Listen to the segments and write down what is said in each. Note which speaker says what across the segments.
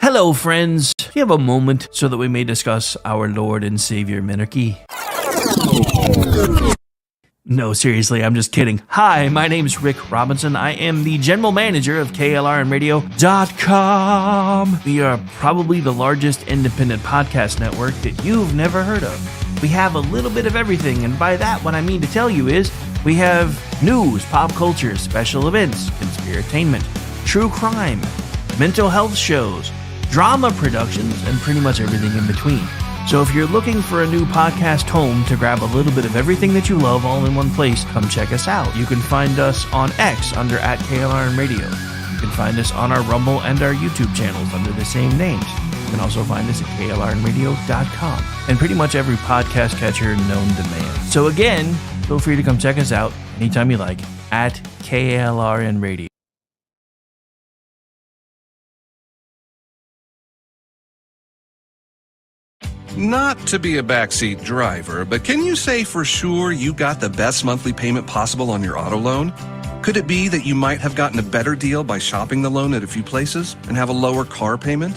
Speaker 1: Hello, friends. Do you have a moment so that we may discuss our Lord and Savior Minarchy? No, seriously, I'm just kidding. Hi, my name's Rick Robinson. I am the general manager of KLRNRadio.com. We are probably the largest independent podcast network that you've never heard of. We have a little bit of everything, and by that, what I mean to tell you is we have news, pop culture, special events, conspiratainment, true crime, mental health shows, drama productions, and pretty much everything in between. So if you're looking for a new podcast home to grab a little bit of everything that you love all in one place, come check us out. You can find us on X under @KLRNRadio. You can find us on our Rumble and our YouTube channels under the same names. You can also find us at KLRNRadio.com and pretty much every podcast catcher known to man. So again, feel free to come check us out anytime you like at KLRNRadio.
Speaker 2: Not to be a backseat driver, but can you say for sure you got the best monthly payment possible on your auto loan? Could it be that you might have gotten a better deal by shopping the loan at a few places and have a lower car payment?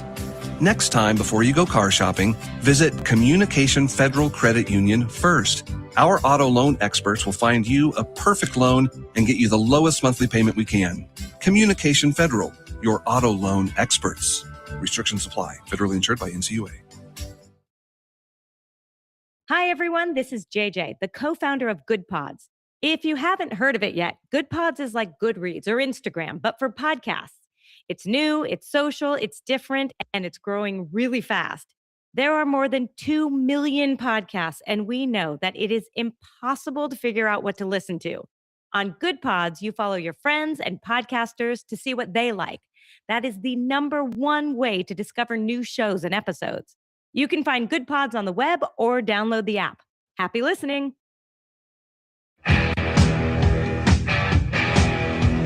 Speaker 2: Next time, before you go car shopping, visit Communication Federal Credit Union first. Our auto loan experts will find you a perfect loan and get you the lowest monthly payment we can. Communication Federal, your auto loan experts. Restrictions apply. Federally insured by NCUA.
Speaker 3: Hi, everyone. This is JJ, the co-founder of Good Pods. If you haven't heard of it yet, Good Pods is like Goodreads or Instagram, but for podcasts. It's new, it's social, it's different, and it's growing really fast. There are more than 2 million podcasts, and we know that it is impossible to figure out what to listen to. On Good Pods, you follow your friends and podcasters to see what they like. That is the number one way to discover new shows and episodes. You can find Good Pods on the web or download the app. Happy listening.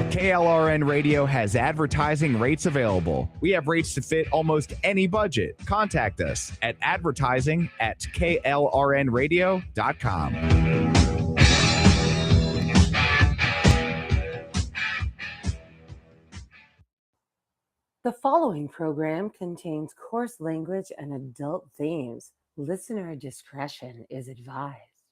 Speaker 4: KLRN Radio has advertising rates available. We have rates to fit almost any budget. Contact us at advertising@klrnradio.com.
Speaker 5: The following program contains coarse language and adult themes. Listener discretion is advised.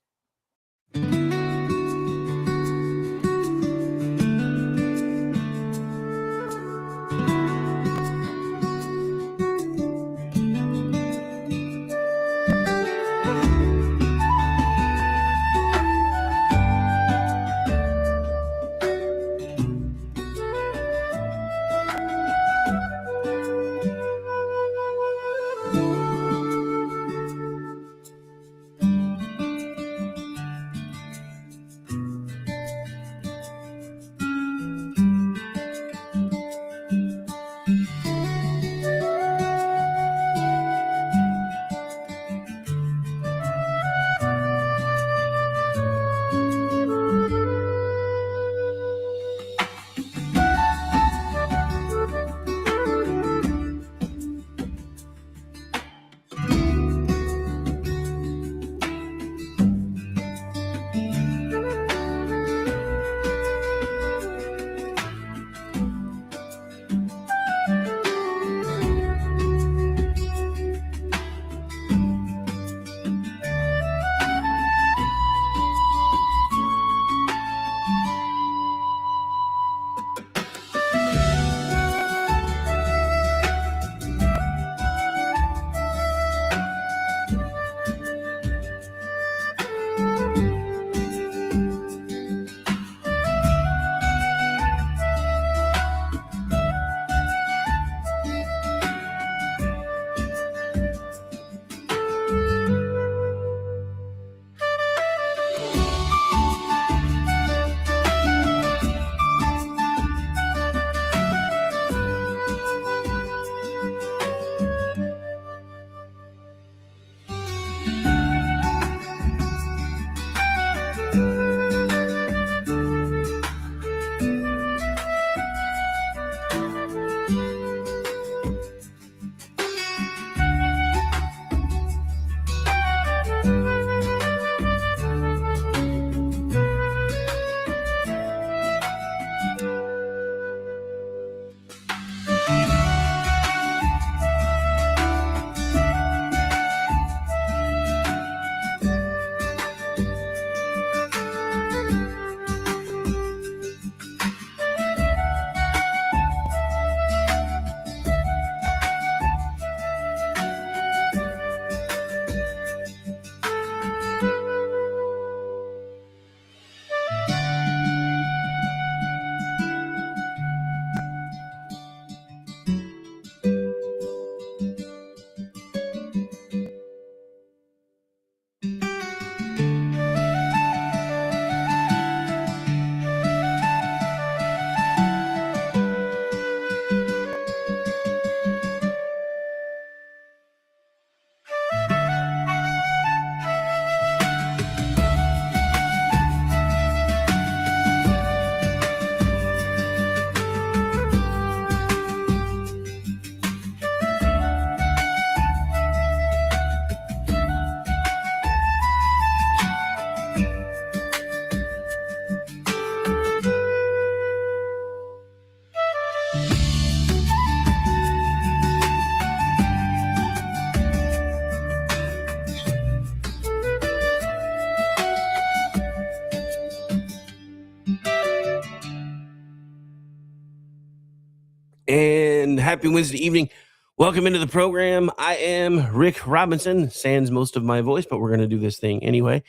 Speaker 1: And happy Wednesday evening. Welcome into the program. I am Rick Robinson, sans most of my voice, but we're going to do this thing anyway.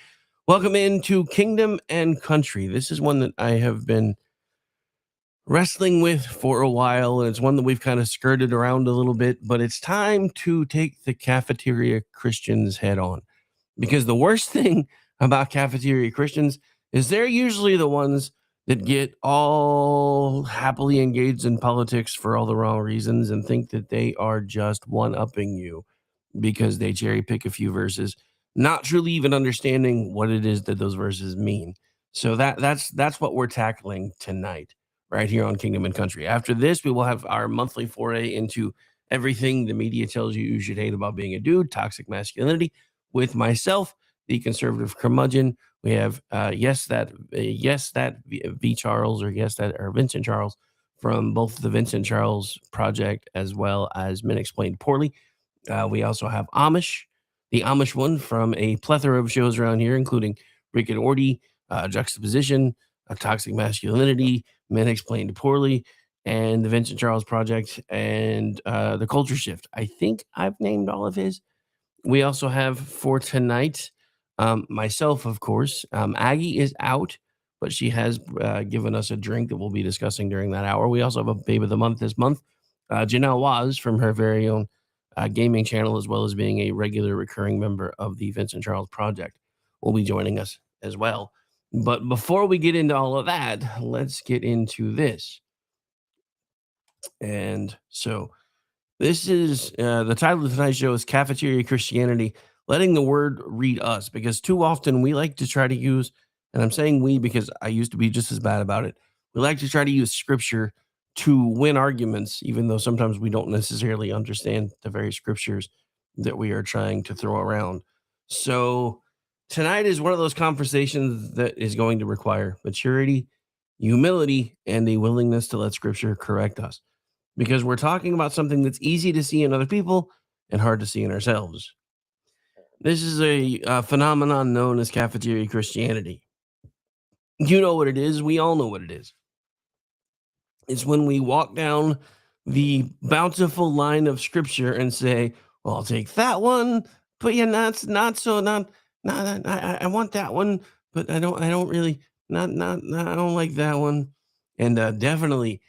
Speaker 1: Welcome into Kingdom and Country. This is one that I have been wrestling with for a while, and it's one that we've kind of skirted around a little bit, but it's time to take the cafeteria Christians head on. Because the worst thing about cafeteria Christians is they're usually the ones that get all happily engaged in politics for all the wrong reasons and think that they are just one-upping you because they cherry pick a few verses, not truly even understanding what it is that those verses mean. So that's what we're tackling tonight, right here on Kingdom and Country. After this, we will have our monthly foray into everything the media tells you should hate about being a dude, toxic masculinity, with myself, the conservative curmudgeon. We have Vincent Charles from both the Vincent Charles Project as well as Men Explained Poorly. We also have Amish, the Amish one from a plethora of shows around here, including Rick and Orty, Juxtaposition, Toxic Masculinity, Men Explained Poorly, and the Vincent Charles Project, and The Culture Shift. I think I've named all of his. We also have for tonight, myself, of course. Aggie is out, but she has given us a drink that we'll be discussing during that hour. We also have a Babe of the Month this month. Janelle Waz from her very own gaming channel, as well as being a regular recurring member of the Vincent Charles Project, will be joining us as well. But before we get into all of that, let's get into this. And so this is the title of tonight's show is Cafeteria Christianity, letting the word read us, because too often we like to try to use, and I'm saying we because I used to be just as bad about it. We like to try to use scripture to win arguments, even though sometimes we don't necessarily understand the very scriptures that we are trying to throw around. So tonight is one of those conversations that is going to require maturity, humility, and a willingness to let scripture correct us, because we're talking about something that's easy to see in other people and hard to see in ourselves. This is a phenomenon known as cafeteria Christianity. You know what it is. We all know what it is. It's when we walk down the bountiful line of scripture and say, well, I'll take that one, but yeah, I want that one, but I don't really, I don't like that one. And definitely,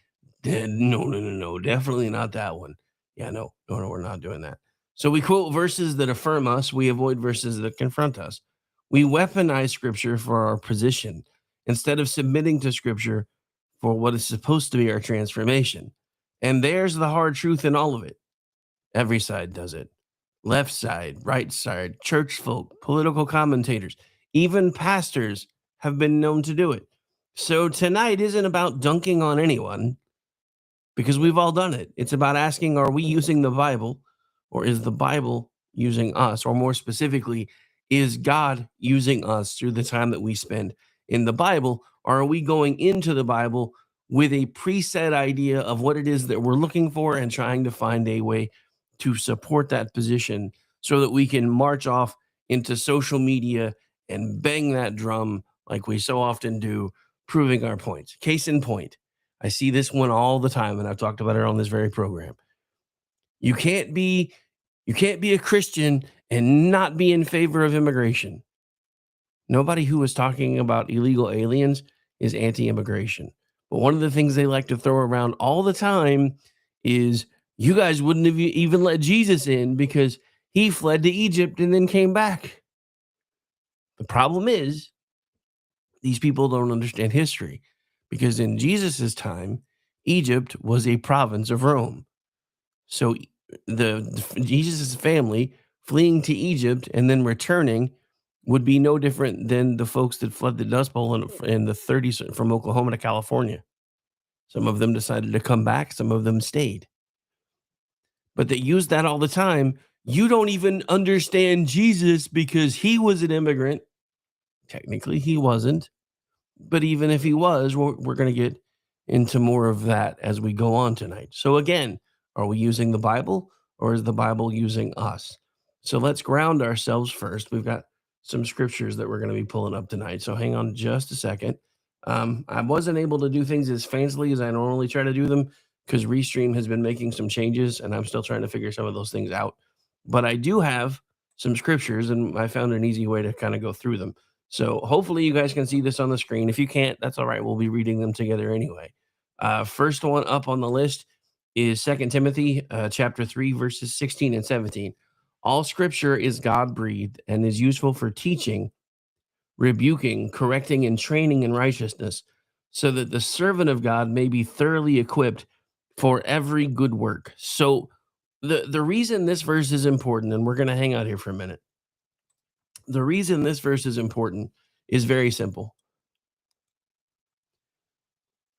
Speaker 1: no, definitely not that one. Yeah, no, we're not doing that. So we quote verses that affirm us. We avoid verses that confront us. We weaponize scripture for our position instead of submitting to scripture for what is supposed to be our transformation. And there's the hard truth in all of it. Every side does it. Left side, right side, church folk, political commentators, even pastors have been known to do it. So tonight isn't about dunking on anyone, because we've all done it. It's about asking, are we using the Bible, or is the Bible using us? Or more specifically, is God using us through the time that we spend in the Bible? Or are we going into the Bible with a preset idea of what it is that we're looking for and trying to find a way to support that position so that we can march off into social media and bang that drum like we so often do, proving our points? Case in point, I see this one all the time, and I've talked about it on this very program. You can't be a Christian and not be in favor of immigration. Nobody who is talking about illegal aliens is anti-immigration. But one of the things they like to throw around all the time is, you guys wouldn't have even let Jesus in because he fled to Egypt and then came back. The problem is, these people don't understand history, because in Jesus's time, Egypt was a province of Rome. So Jesus' family fleeing to Egypt and then returning would be no different than the folks that fled the Dust Bowl in the 30s from Oklahoma to California. Some of them decided to come back. Some of them stayed. But they use that all the time. You don't even understand Jesus because he was an immigrant. Technically, he wasn't. But even if he was, we're going to get into more of that as we go on tonight. So again, are we using the Bible, or is the Bible using us? So let's ground ourselves first. We've got some scriptures that we're going to be pulling up tonight. So hang on just a second. I wasn't able to do things as fancily as I normally try to do them because Restream has been making some changes, and I'm still trying to figure some of those things out. But I do have some scriptures, and I found an easy way to kind of go through them. So hopefully you guys can see this on the screen. If you can't, that's all right. We'll be reading them together anyway. First one up on the list is 2 Timothy chapter 3, verses 16 and 17. All scripture is God-breathed and is useful for teaching, rebuking, correcting, and training in righteousness, so that the servant of God may be thoroughly equipped for every good work. So the reason this verse is important, and we're going to hang out here for a minute. The reason this verse is important is very simple.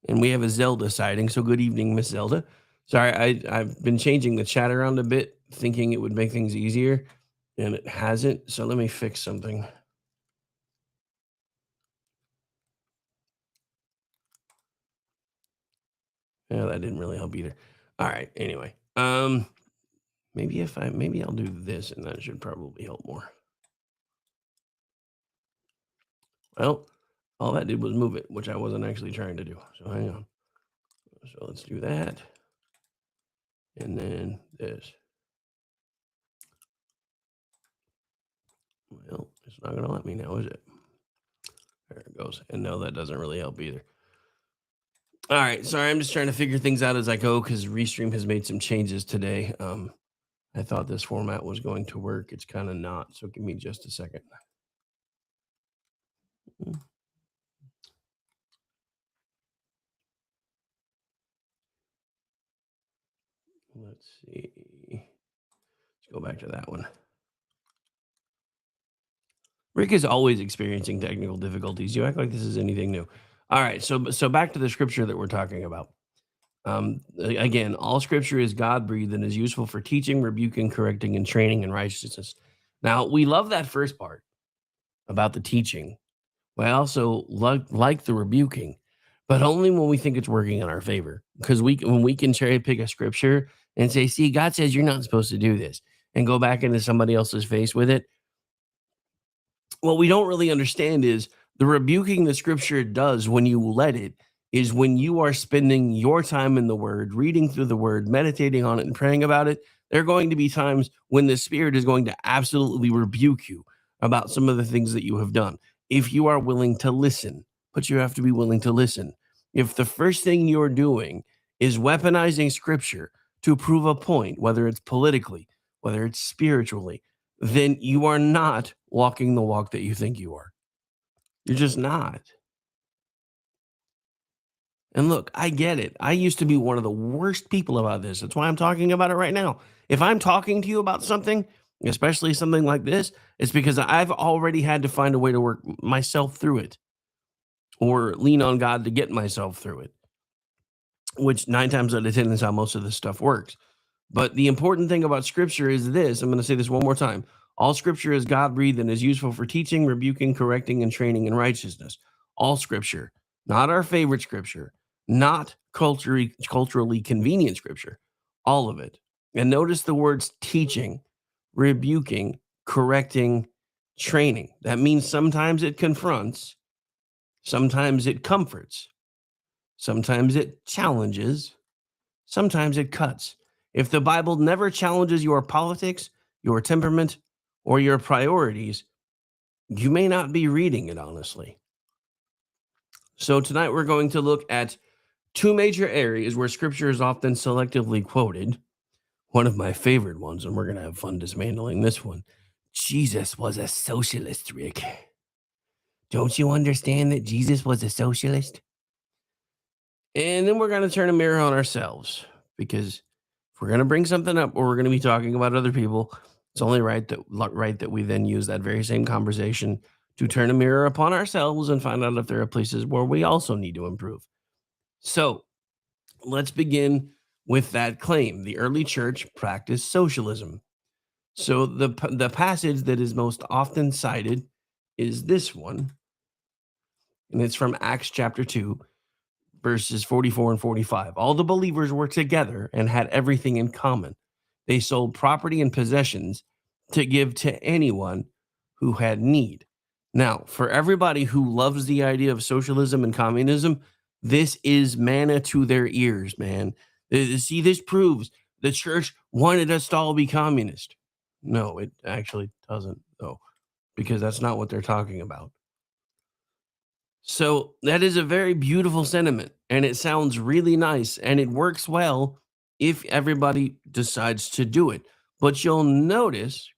Speaker 1: And we have a Zelda sighting, so good evening, Miss Zelda. Sorry, I've been changing the chat around a bit, thinking it would make things easier, and it hasn't. So let me fix something. Yeah, that didn't really help either. All right, anyway. Maybe I'll do this, and that should probably help more. Well, all that did was move it, which I wasn't actually trying to do. So hang on. So let's do that. And then this. Well, it's not going to let me now, is it? There it goes. And no, that doesn't really help either. All right. Sorry, I'm just trying to figure things out as I go because Restream has made some changes today. I thought this format was going to work. It's kind of not. So give me just a second. Let's see. Let's go back to that one. Rick is always experiencing technical difficulties. You act like this is anything new. All right. So back to the scripture that we're talking about. Again, all scripture is God-breathed and is useful for teaching, rebuking, correcting, and training in righteousness. Now, we love that first part about the teaching. We also like the rebuking, but only when we think it's working in our favor. Because when we can cherry pick a scripture and say, see, God says you're not supposed to do this, and go back into somebody else's face with it. What we don't really understand is the rebuking the scripture does when you let it is when you are spending your time in the word, reading through the word, meditating on it, and praying about it. There are going to be times when the Spirit is going to absolutely rebuke you about some of the things that you have done. If you are willing to listen, but you have to be willing to listen. If the first thing you're doing is weaponizing scripture to prove a point, whether it's politically, whether it's spiritually, then you are not walking the walk that you think you are. You're just not. And look, I get it. I used to be one of the worst people about this. That's why I'm talking about it right now. If I'm talking to you about something, especially something like this, it's because I've already had to find a way to work myself through it or lean on God to get myself through it, which 9 times out of 10 is how most of this stuff works. But the important thing about scripture is this. I'm going to say this one more time. All scripture is God-breathed and is useful for teaching, rebuking, correcting, and training in righteousness. All scripture, not our favorite scripture, not culturally convenient scripture, all of it. And notice the words teaching, rebuking, correcting, training. That means sometimes it confronts, sometimes it comforts, sometimes it challenges, sometimes it cuts. If the Bible never challenges your politics, your temperament, or your priorities, you may not be reading it honestly. So tonight we're going to look at 2 major areas where scripture is often selectively quoted. One of my favorite ones, and we're going to have fun dismantling this one. Jesus was a socialist, Rick. Don't you understand that Jesus was a socialist? And then we're going to turn a mirror on ourselves, because if we're going to bring something up or we're going to be talking about other people, it's only right that we then use that very same conversation to turn a mirror upon ourselves and find out if there are places where we also need to improve. So let's begin with that claim. The early church practiced socialism. So the passage that is most often cited is this one, and it's from Acts chapter 2, verses 44 and 45. All the believers were together and had everything in common. They sold property and possessions to give to anyone who had need. Now, for everybody who loves the idea of socialism and communism, this is manna to their ears, man.
Speaker 6: See, this proves the church wanted us to all be communist. No, it actually doesn't, though, because that's not what they're talking about. So that is a very beautiful sentiment, and it sounds really nice, and it works well if everybody decides to do it. But you'll notice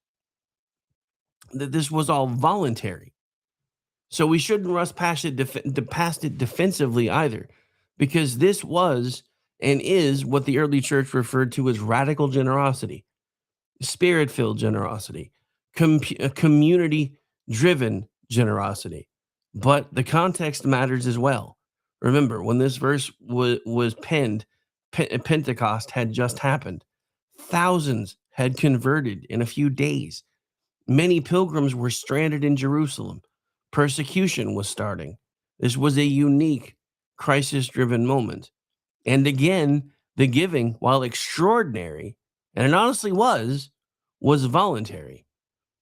Speaker 6: that this was all voluntary. So we shouldn't rush past it defensively either, because this was and is what the early church referred to as radical generosity, spirit-filled generosity, community-driven generosity. But the context matters as well. Remember, when this verse was penned, Pentecost had just happened. Thousands had converted in a few days. Many pilgrims were stranded in Jerusalem. Persecution was starting. This was a unique, crisis-driven moment. And again, the giving, while extraordinary, and it honestly was voluntary.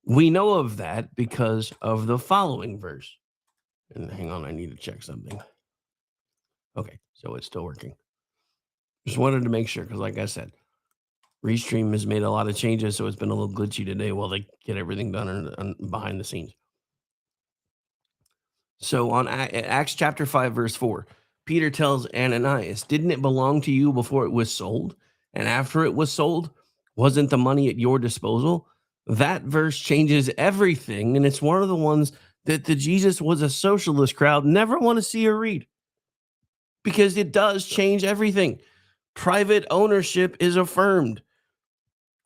Speaker 6: We know of that because of the following verse. And hang on, I need to check something. Okay, so it's still working. Just wanted to make sure, because like I said, Restream has made a lot of changes, so it's been a little glitchy today while they get everything done behind the scenes. So on Acts chapter 5, verse 4, Peter tells Ananias, didn't it belong to you before it was sold? And after it was sold, wasn't the money at your disposal? That verse changes everything, and it's one of the ones that the Jesus was a socialist crowd never want to see or read, because it does change everything. Private ownership is affirmed.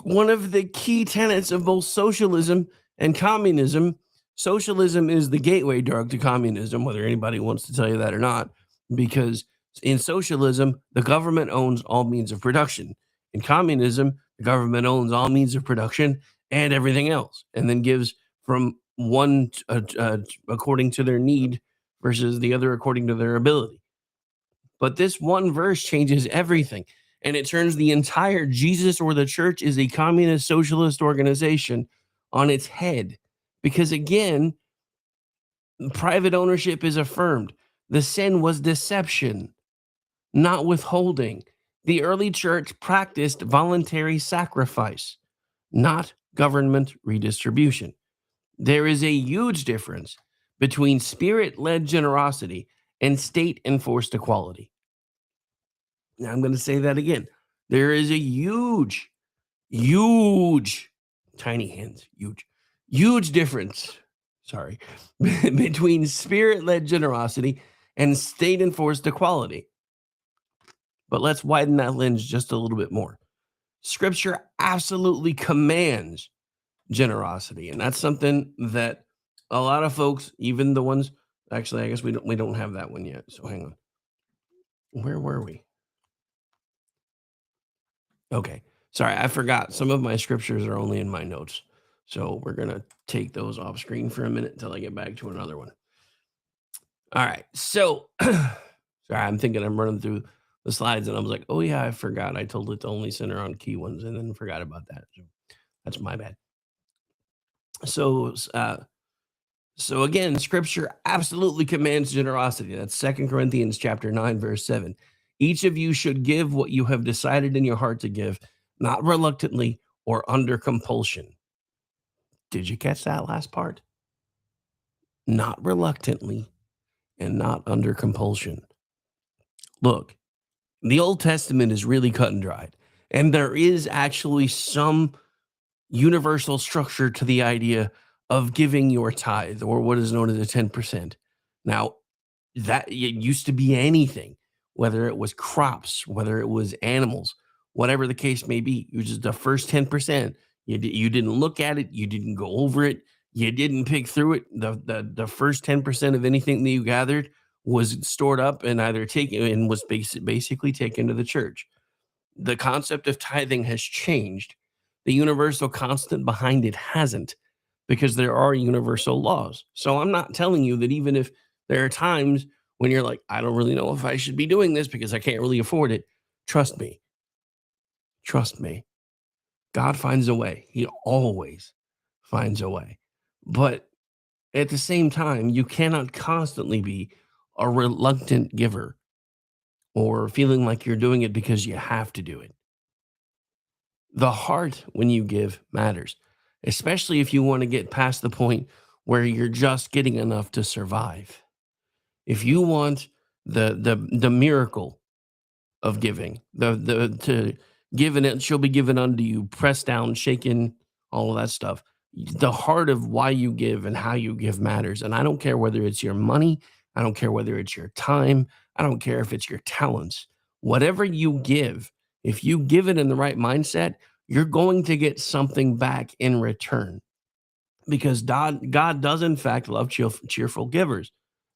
Speaker 6: One of the key tenets of both socialism and communism. Socialism is the gateway drug to communism, whether anybody wants to tell you that or not, because in socialism, the government owns all means of production. In communism, the government owns all means of production and everything else, and then gives from one according to their need versus the other according to their ability. But this one verse changes everything, and it turns the entire Jesus or the church is a communist socialist organization on its head. Because again, private ownership is affirmed. The sin was deception, not withholding. The early church practiced voluntary sacrifice, not government redistribution. There is a huge difference between spirit-led generosity and state-enforced equality. Now, I'm going to say that again. There is a huge, tiny hands, huge difference, between spirit-led generosity and state-enforced equality. But let's widen that lens just a little bit more. Scripture absolutely commands generosity, and that's something that a lot of folks, even the ones, actually, I guess we don't have that one yet. So hang on. Where were we? Okay. Sorry, I forgot. Some of my scriptures are only in my notes. So we're going to take those off screen for a minute until I get back to another one. All right. So, sorry, I'm thinking I'm running through the slides and I was like, oh yeah, I forgot. I told it to only center on key ones and then forgot about that. So that's my bad. So again, scripture absolutely commands generosity. That's 2 Corinthians chapter 9, verse 7. Each of you should give what you have decided in your heart to give, not reluctantly or under compulsion. Did you catch that last part? Not reluctantly and not under compulsion. Look, the Old Testament is really cut and dried, and there is actually some universal structure to the idea of giving your tithe, or what is known as a 10%. Now, that it used to be anything, whether it was crops, whether it was animals, whatever the case may be. It was just the first 10%. You didn't look at it. You didn't go over it. You didn't pick through it. The first 10% of anything that you gathered was stored up and either taken and was basically taken to the church. The concept of tithing has changed. The universal constant behind it hasn't, because there are universal laws. So I'm not telling you that even if there are times when you're like, I don't really know if I should be doing this because I can't really afford it. Trust me. God finds a way. He always finds a way. But at the same time, you cannot constantly be a reluctant giver. or feeling like you're doing it because you have to do it. The heart when you give matters, especially if you want to get past the point where you're just getting enough to survive. If you want the miracle of giving, the to give and it shall be given unto you, pressed down, shaken, all of that stuff. The heart of why you give and how you give matters. And I don't care whether it's your money, I don't care whether it's your time, I don't care if it's your talents. Whatever you give, if you give it in the right mindset, you're going to get something back in return. Because God does in fact love cheerful givers,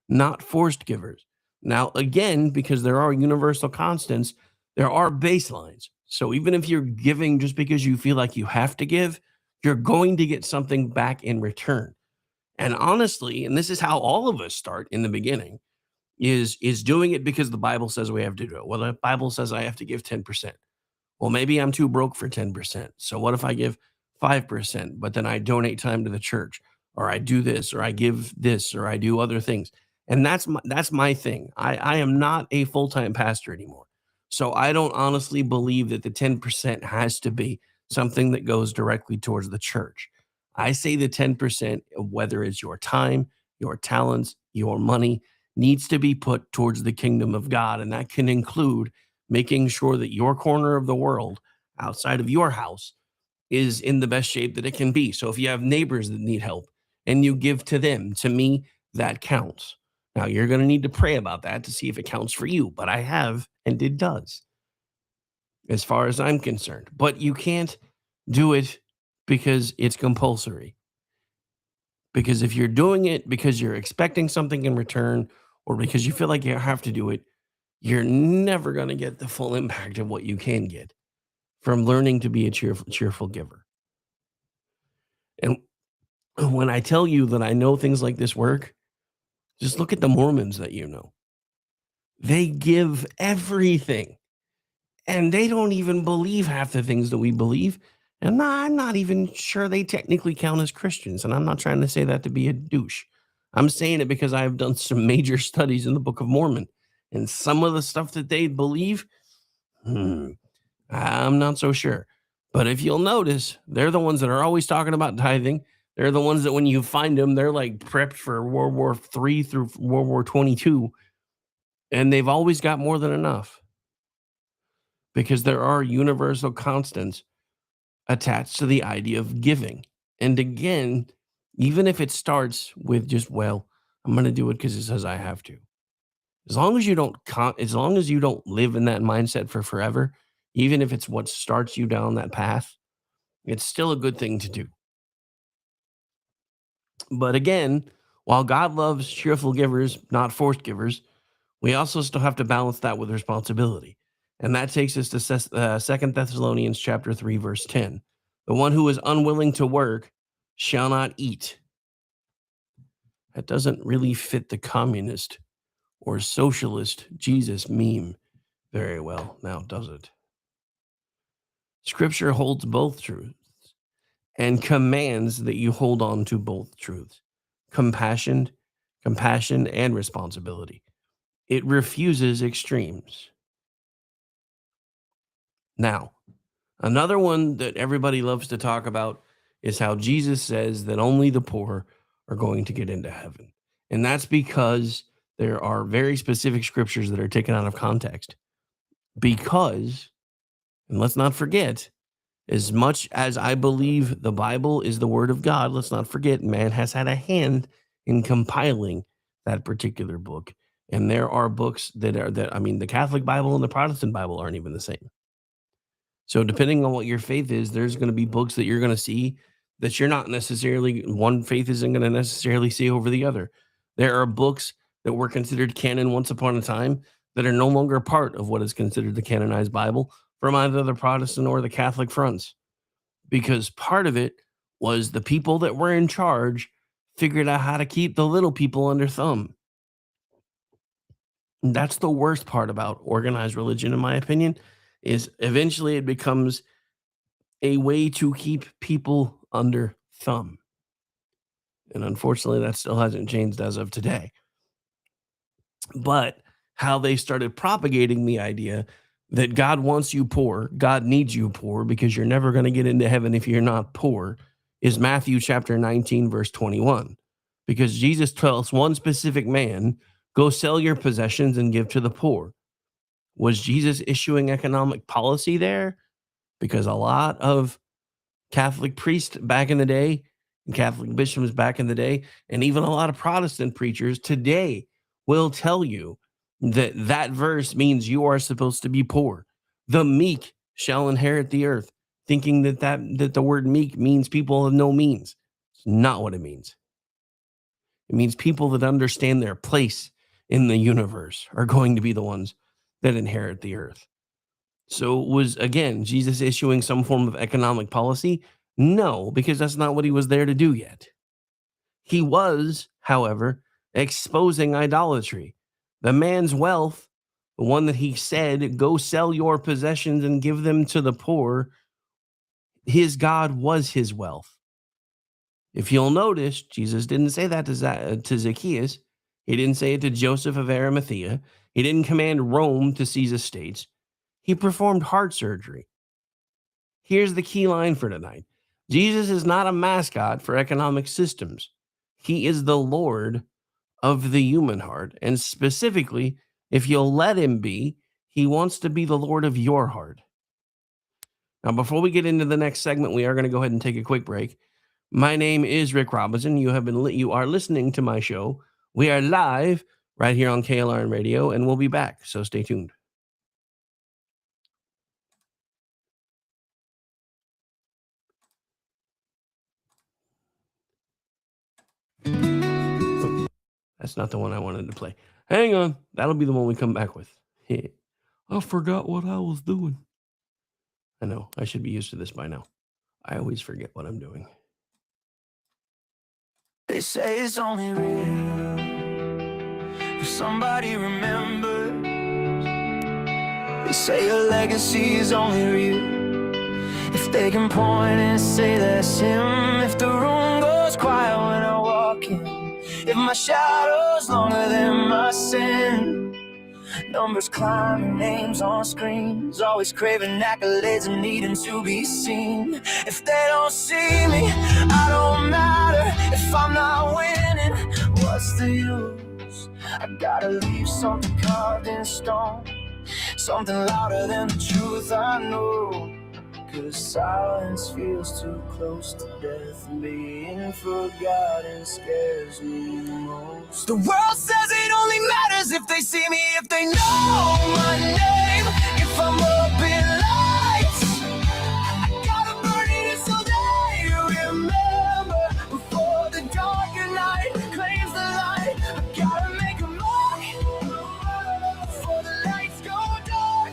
Speaker 6: not forced givers. Now, again, because there are universal constants, there are baselines. So even if you're giving just because you feel like you have to give, you're going to get something back in return. And honestly, and this is how all of us start in the beginning, is doing it because the Bible says we have to do it. Well, the Bible says I have to give 10%. Well, maybe I'm too broke for 10%. So what if I give 5%, but then I donate time to the church, or I do this, or I give this, or I do other things? And that's my thing. I am not a full-time pastor anymore. So I don't honestly believe that the 10% has to be something that goes directly towards the church. I say the 10%, whether it's your time, your talents, your money, needs to be put towards the kingdom of God. And that can include making sure that your corner of the world outside of your house is in the best shape that it can be. So if you have neighbors that need help and you give to them, to me, that counts. Now, you're going to need to pray about that to see if it counts for you, but I have, and it does, as far as I'm concerned. But you can't do it because it's compulsory. Because if you're doing it because you're expecting something in return or because you feel like you have to do it, you're never going to get the full impact of what you can get from learning to be a cheerful giver. And when I tell you that I know things like this work, just look at the Mormons that you know. They give everything, and they don't even believe half the things that we believe. And I'm not even sure they technically count as Christians. And I'm not trying to say that to be a douche. I'm saying it because I've done some major studies in the Book of Mormon. And some of the stuff that they believe, I'm not so sure. But if you'll notice, they're the ones that are always talking about tithing. They're the ones that when you find them, they're like prepped for World War III through World War 22. And they've always got more than enough. Because there are universal constants attached to the idea of giving. And again, even if it starts with just, well, I'm going to do it because it says I have to. As long as you don't live in that mindset for forever, even if it's what starts you down that path, it's still a good thing to do. But again, while God loves cheerful givers, not forced givers, we also still have to balance that with responsibility. And that takes us to 2 Thessalonians chapter 3, verse 10. The one who is unwilling to work shall not eat. That doesn't really fit the communist or socialist Jesus meme very well, now does it? Scripture holds both truths and commands that you hold on to both truths. Compassion, and responsibility. It refuses extremes. Now, another one that everybody loves to talk about is how Jesus says that only the poor are going to get into heaven. And that's because there are very specific scriptures that are taken out of context. Because, and let's not forget, as much as I believe the Bible is the word of God, let's not forget man has had a hand in compiling that particular book. And there are books the Catholic Bible and the Protestant Bible aren't even the same. So depending on what your faith is, there's going to be books that you're going to see that you're not necessarily, one faith isn't going to necessarily see over the other. There are books that were considered canon once upon a time that are no longer part of what is considered the canonized Bible from either the Protestant or the Catholic fronts. Because part of it was the people that were in charge figured out how to keep the little people under thumb. And that's the worst part about organized religion, in my opinion, is eventually it becomes a way to keep people under thumb. And unfortunately, that still hasn't changed as of today. But how they started propagating the idea that God wants you poor, God needs you poor, because you're never going to get into heaven if you're not poor, is Matthew chapter 19, verse 21. Because Jesus tells one specific man, go sell your possessions and give to the poor. Was Jesus issuing economic policy there? Because a lot of Catholic priests back in the day, and Catholic bishops back in the day, and even a lot of Protestant preachers today will tell you that that verse means you are supposed to be poor. The meek shall inherit the earth, thinking that the word meek means people of no means. It's not what it means. It means people that understand their place in the universe are going to be the ones that inherit the earth. So was, again, Jesus issuing some form of economic policy? No, because that's not what he was there to do yet. He was, however, exposing idolatry. The man's wealth, the one that he said, go sell your possessions and give them to the poor, his God was his wealth. If you'll notice, Jesus didn't say that to Zacchaeus. He didn't say it to Joseph of Arimathea. He didn't command Rome to seize estates. He performed heart surgery. Here's the key line for tonight. Jesus is not a mascot for economic systems. He is the Lord of the human heart. And specifically, if you'll let him be, he wants to be the Lord of your heart. Now, before we get into the next segment, we are going to go ahead and take a quick break. My name is Rick Robinson. You are listening to my show. We are live right here on KLRN Radio, and we'll be back. So stay tuned. That's not the one I wanted to play. Hang on. That'll be the one we come back with. I forgot what I was doing. I know. I should be used to this by now. I always forget what I'm doing.
Speaker 7: They say it's only real if somebody remembers. They say your legacy is only real if they can point and say that's him. If the room goes quiet when I walk in, if my shadow's longer than my sin, numbers climbing, names on screens, always craving accolades and needing to be seen. If they don't see me, I don't matter. If I'm not winning, what's the use? I gotta leave something carved in stone, something louder than the truth I know. 'Cause silence feels too close to death, and being forgotten scares me the most. The world says it only matters if they see me, if they know my name, if I'm up in lights. I gotta burn it in so they remember before the darker night claims the light. I gotta make a mark before the lights go dark.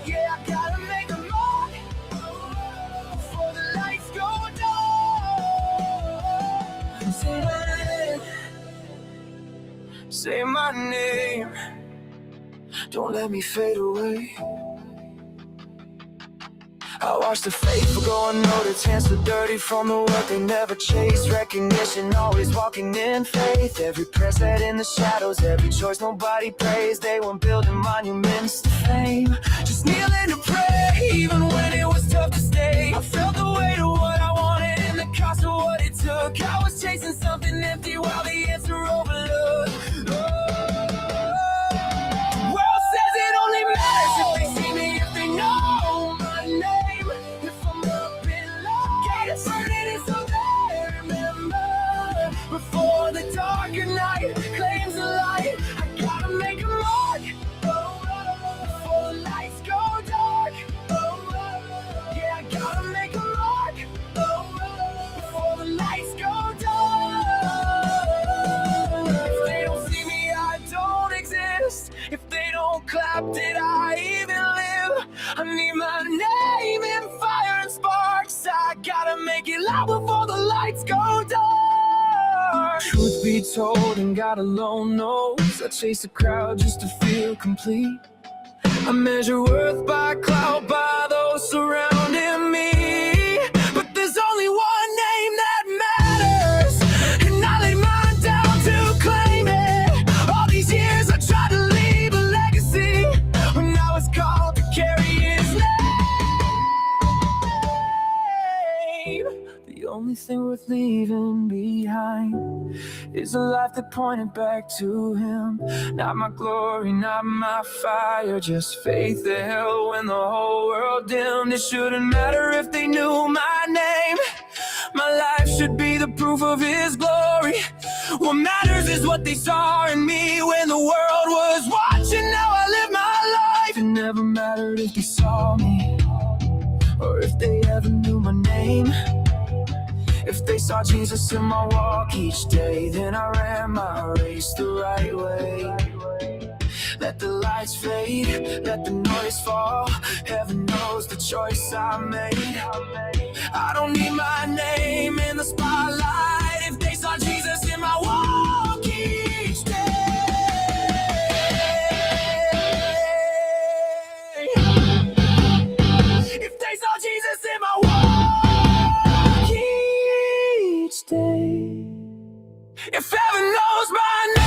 Speaker 7: Yeah, I gotta make a mark before the lights go dark. Say my name, say my name. Don't let me fade away. I watch the faithful go unnoticed, hands so dirty from the work they never chase. Recognition, always walking in faith. Every prayer said in the shadows, every choice nobody praised. They weren't building monuments to fame, just kneeling to pray, even when it was tough to stay. I felt the weight of what I wanted and the cost of what it took. I was chasing something empty while the answer overlooked. Before the darker night claims the light, I gotta make a mark before the lights go dark. Yeah, I gotta make a mark before the lights go dark. If they don't see me, I don't exist. If they don't clap, did I even live? I need my name in fire and sparks. I gotta make it loud before the lights go dark. Truth be told, and God alone knows, I chase a crowd just to feel complete. I measure worth by clout, by those surrounding me. But there's only one name that matters, and I lay mine down to claim it. All these years I tried to name. The only thing worth leaving behind is a life that pointed back to him. Not my glory, not my fire, just faith that held when the whole world dimmed. It shouldn't matter if they knew my name. My life should be the proof of his glory. What matters is what they saw in me when the world was watching. Now I live my life. It never mattered if they saw me or if they ever knew my name. If they saw Jesus in my walk each day, then I ran my race the right way. Let the lights fade, let the noise fall. Heaven knows the choice I made. I don't need my name in the spotlight. If they saw Jesus in my walk each day. If they saw Jesus in my walk each day. If heaven knows my name.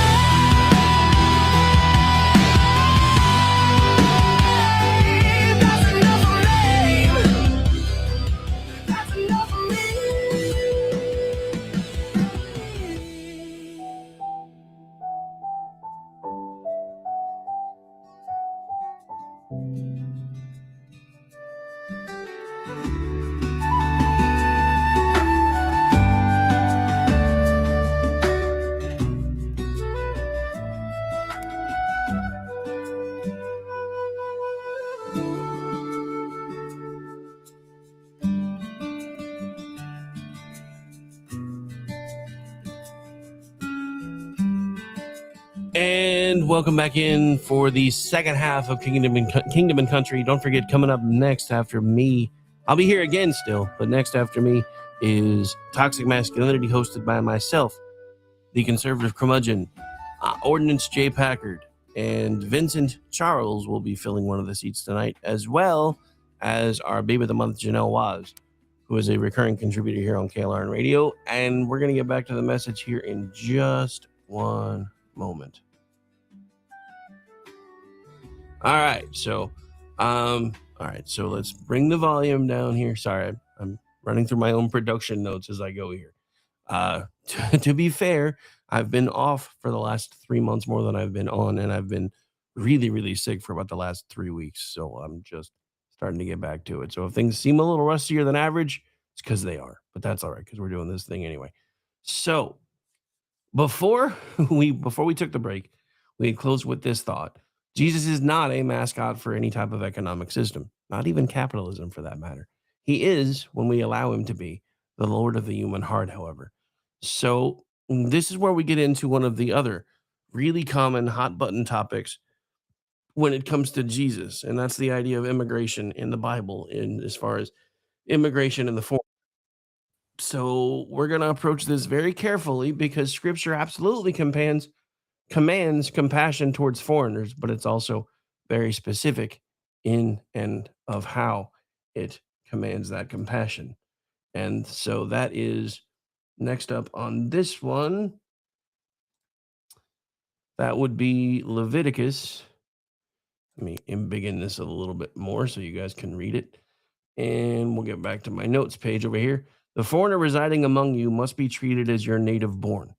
Speaker 6: And welcome back in for the second half of Kingdom and Country. Don't forget, coming up next after me, I'll be here again still, but next after me is Toxic Masculinity, hosted by myself, the conservative curmudgeon, Ordnance J. Packard, and Vincent Charles will be filling one of the seats tonight, as well as our Babe of the Month, Janelle Waz, who is a recurring contributor here on KLRN Radio. And we're going to get back to the message here in just one moment. All right, so let's bring the volume down here. Sorry, I'm running through my own production notes as I go here. To be fair, I've been off for the last 3 months more than I've been on, and I've been really, really sick for about the last 3 weeks. So I'm just starting to get back to it. So if things seem a little rustier than average, it's because they are. But that's all right, because we're doing this thing anyway. So before we took the break, we had closed with this thought. Jesus is not a mascot for any type of economic system, not even capitalism for that matter. He is, when we allow him to be, the Lord of the human heart, however. So this is where we get into one of the other really common hot button topics when it comes to Jesus, and that's the idea of immigration in the Bible, in as far as immigration in the form. So we're going to approach this very carefully because Scripture absolutely commands compassion towards foreigners, but it's also very specific in and of how it commands that compassion. And so that is next up on this one. That would be Leviticus. Let me embiggen this a little bit more so you guys can read it. And we'll get back to my notes page over here. The foreigner residing among you must be treated as your native born.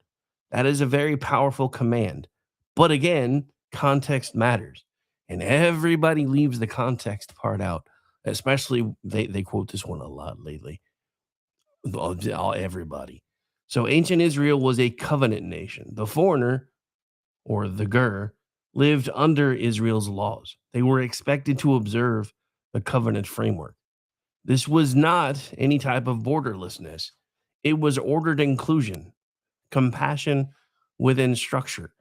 Speaker 6: That is a very powerful command. But again, context matters. And everybody leaves the context part out. Especially, they quote this one a lot lately. Everybody. So ancient Israel was a covenant nation. The foreigner, or the ger, lived under Israel's laws. They were expected to observe the covenant framework. This was not any type of borderlessness. It was ordered inclusion, compassion within structure.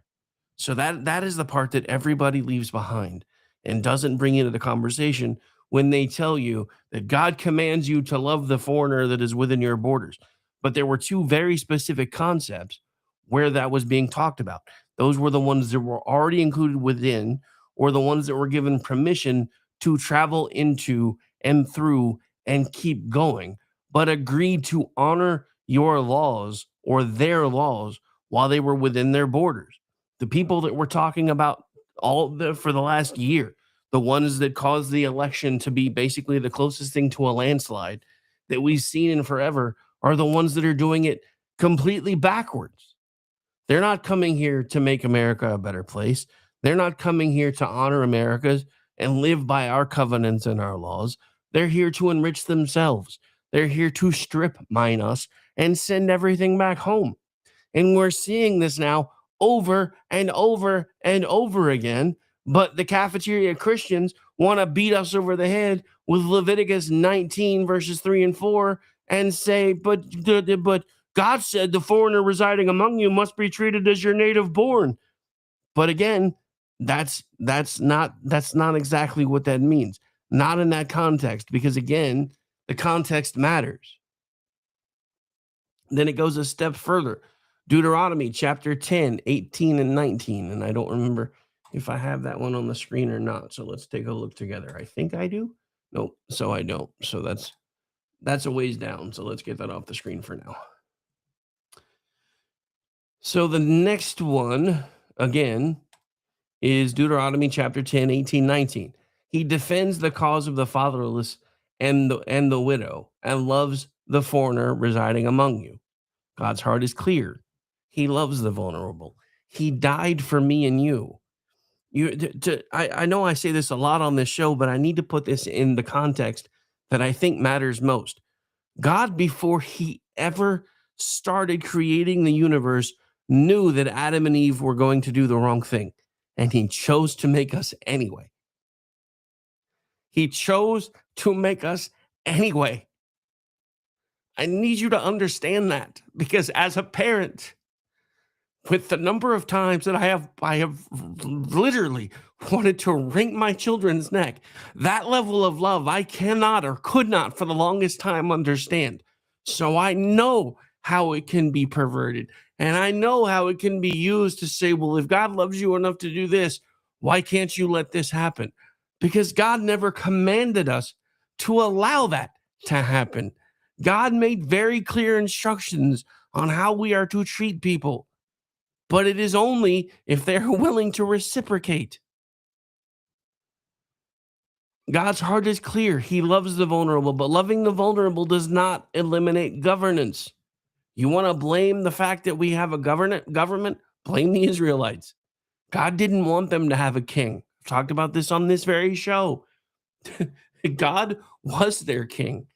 Speaker 6: So that is the part that everybody leaves behind and doesn't bring into the conversation when they tell you that God commands you to love the foreigner that is within your borders. But there were two very specific concepts where that was being talked about. Those were the ones that were already included within, or the ones that were given permission to travel into and through and keep going, but agreed to honor your laws or their laws while they were within their borders. The people that we're talking about for the last year, the ones that caused the election to be basically the closest thing to a landslide, that we've seen in forever are the ones that are doing it completely backwards. They're not coming here to make America a better place. They're not coming here to honor America's and live by our covenants and our laws. They're here to enrich themselves. They're here to strip mine us and send everything back home. And we're seeing this now over and over and over again. But the cafeteria Christians want to beat us over the head with Leviticus 19 verses 3 and 4 and say, but God said the foreigner residing among you must be treated as your native born. But again, that's not exactly what that means. Not in that context, because again, the context matters. Then it goes a step further. Deuteronomy chapter 10, 18 and 19. And I don't remember if I have that one on the screen or not. So let's take a look together. I think I do. Nope. So I don't. So that's a ways down. So let's get that off the screen for now. So the next one, again, is Deuteronomy chapter 10, 18, 19. He defends the cause of the fatherless and the widow and loves the foreigner residing among you. God's heart is clear. He loves the vulnerable. He died for me and you. I know I say this a lot on this show, but I need to put this in the context that I think matters most. God, before he ever started creating the universe, knew that Adam and Eve were going to do the wrong thing, and he chose to make us anyway. He chose to make us anyway. I need you to understand that, because as a parent, with the number of times that I have literally wanted to wring my children's neck, that level of love I cannot or could not for the longest time understand. So I know how it can be perverted, and I know how it can be used to say, well, if God loves you enough to do this, why can't you let this happen? Because God never commanded us to allow that to happen. God made very clear instructions on how we are to treat people, but it is only if they're willing to reciprocate. God's heart is clear. He loves the vulnerable, but loving the vulnerable does not eliminate governance. You want to blame the fact that we have a government? Blame the Israelites. God didn't want them to have a king. I've talked about this on this very show. God was their king.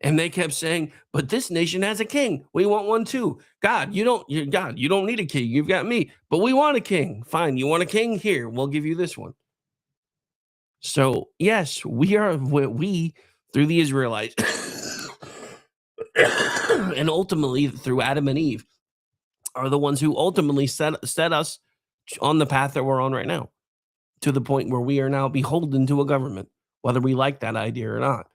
Speaker 6: And they kept saying, but this nation has a king. We want one too. God, you don't need a king. You've got me, but we want a king. Fine. You want a king? Here, we'll give you this one. So yes, we through the Israelites and ultimately through Adam and Eve are the ones who ultimately set us on the path that we're on right now, to the point where we are now beholden to a government, whether we like that idea or not.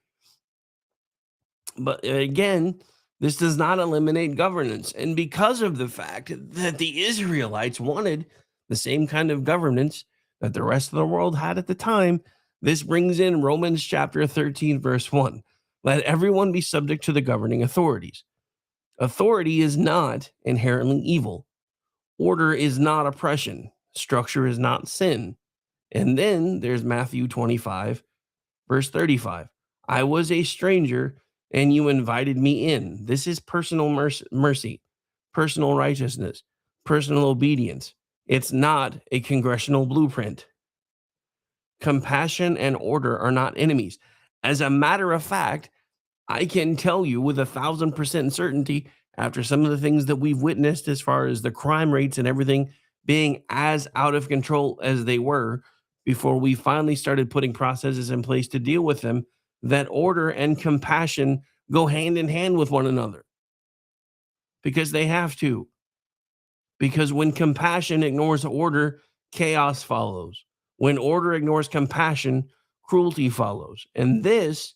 Speaker 6: But again, this does not eliminate governance. And because of the fact that the Israelites wanted the same kind of governance that the rest of the world had at the time, this brings in Romans chapter 13, verse 1. Let everyone be subject to the governing authorities. Authority is not inherently evil. Order is not oppression. Structure is not sin. And then there's Matthew 25, verse 35. I was a stranger and you invited me in. This is personal mercy, personal righteousness, personal obedience. It's not a congressional blueprint. Compassion and order are not enemies. As a matter of fact, I can tell you with 1,000% certainty, after some of the things that we've witnessed as far as the crime rates and everything being as out of control as they were before we finally started putting processes in place to deal with them, that order and compassion go hand in hand with one another, because they have to. Because when compassion ignores order, chaos follows. When order ignores compassion, cruelty follows. And this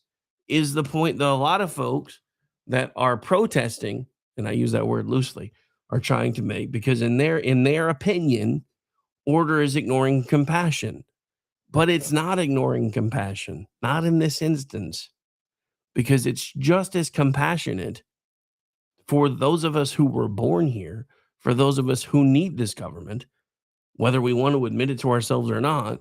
Speaker 6: is the point that a lot of folks that are protesting, and I use that word loosely, are trying to make, because in their opinion, order is ignoring compassion. But it's not ignoring compassion, not in this instance, because it's just as compassionate for those of us who were born here, for those of us who need this government, whether we want to admit it to ourselves or not,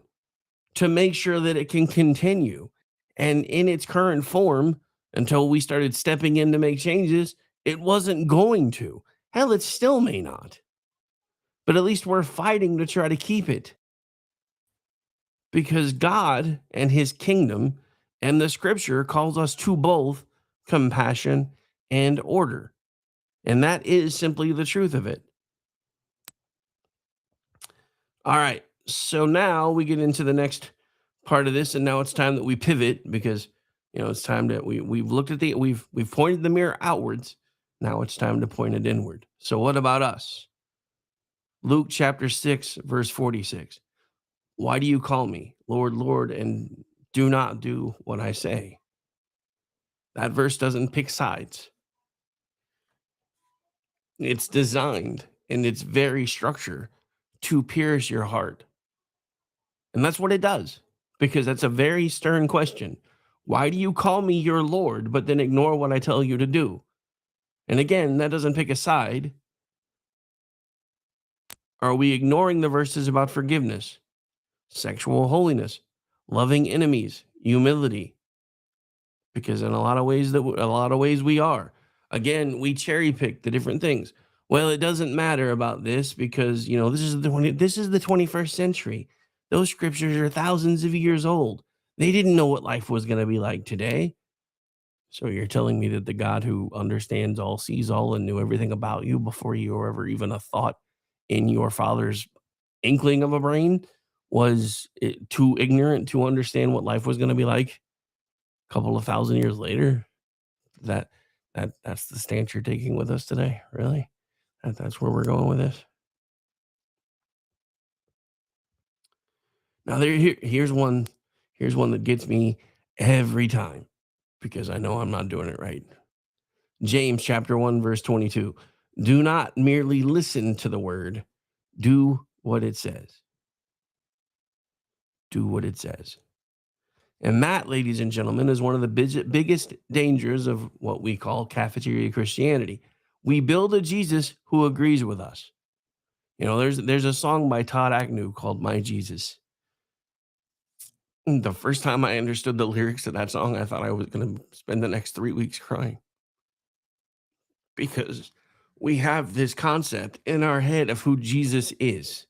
Speaker 6: to make sure that it can continue. And in its current form, until we started stepping in to make changes, it wasn't going to. Hell, it still may not. But at least we're fighting to try to keep it. Because God and his kingdom and the scripture calls us to both compassion and order. And that is simply the truth of it. All right. So now we get into the next part of this, and now it's time that we pivot because it's time that we've looked at we've pointed the mirror outwards. Now it's time to point it inward. So what about us? Luke chapter 6, verse 46. Why do you call me Lord, Lord, and do not do what I say? That verse doesn't pick sides. It's designed in its very structure to pierce your heart. And that's what it does, because that's a very stern question. Why do you call me your Lord, but then ignore what I tell you to do? And again, that doesn't pick a side. Are we ignoring the verses about forgiveness, sexual holiness, loving enemies, humility? Because in a lot of ways we are. Again, we cherry pick the different things. Well, it doesn't matter about this because this is the 21st century. Those scriptures are thousands of years old. They didn't know what life was going to be like today. So you're telling me that the God who understands all, sees all, and knew everything about you before you were ever even a thought in your father's inkling of a brain was too ignorant to understand what life was going to be like a couple of thousand years later? That's the stance you're taking with us today? Really? That's where we're going with this? Now here's one that gets me every time because I know I'm not doing it right. James chapter 1 verse 22. Do not merely listen to the word, do what it says. Do what it says. And that, ladies and gentlemen, is one of the biggest dangers of what we call cafeteria Christianity. We build a Jesus who agrees with us. There's a song by Todd Agnew called My Jesus. The first time I understood the lyrics to that song, I thought I was going to spend the next 3 weeks crying. Because we have this concept in our head of who Jesus is.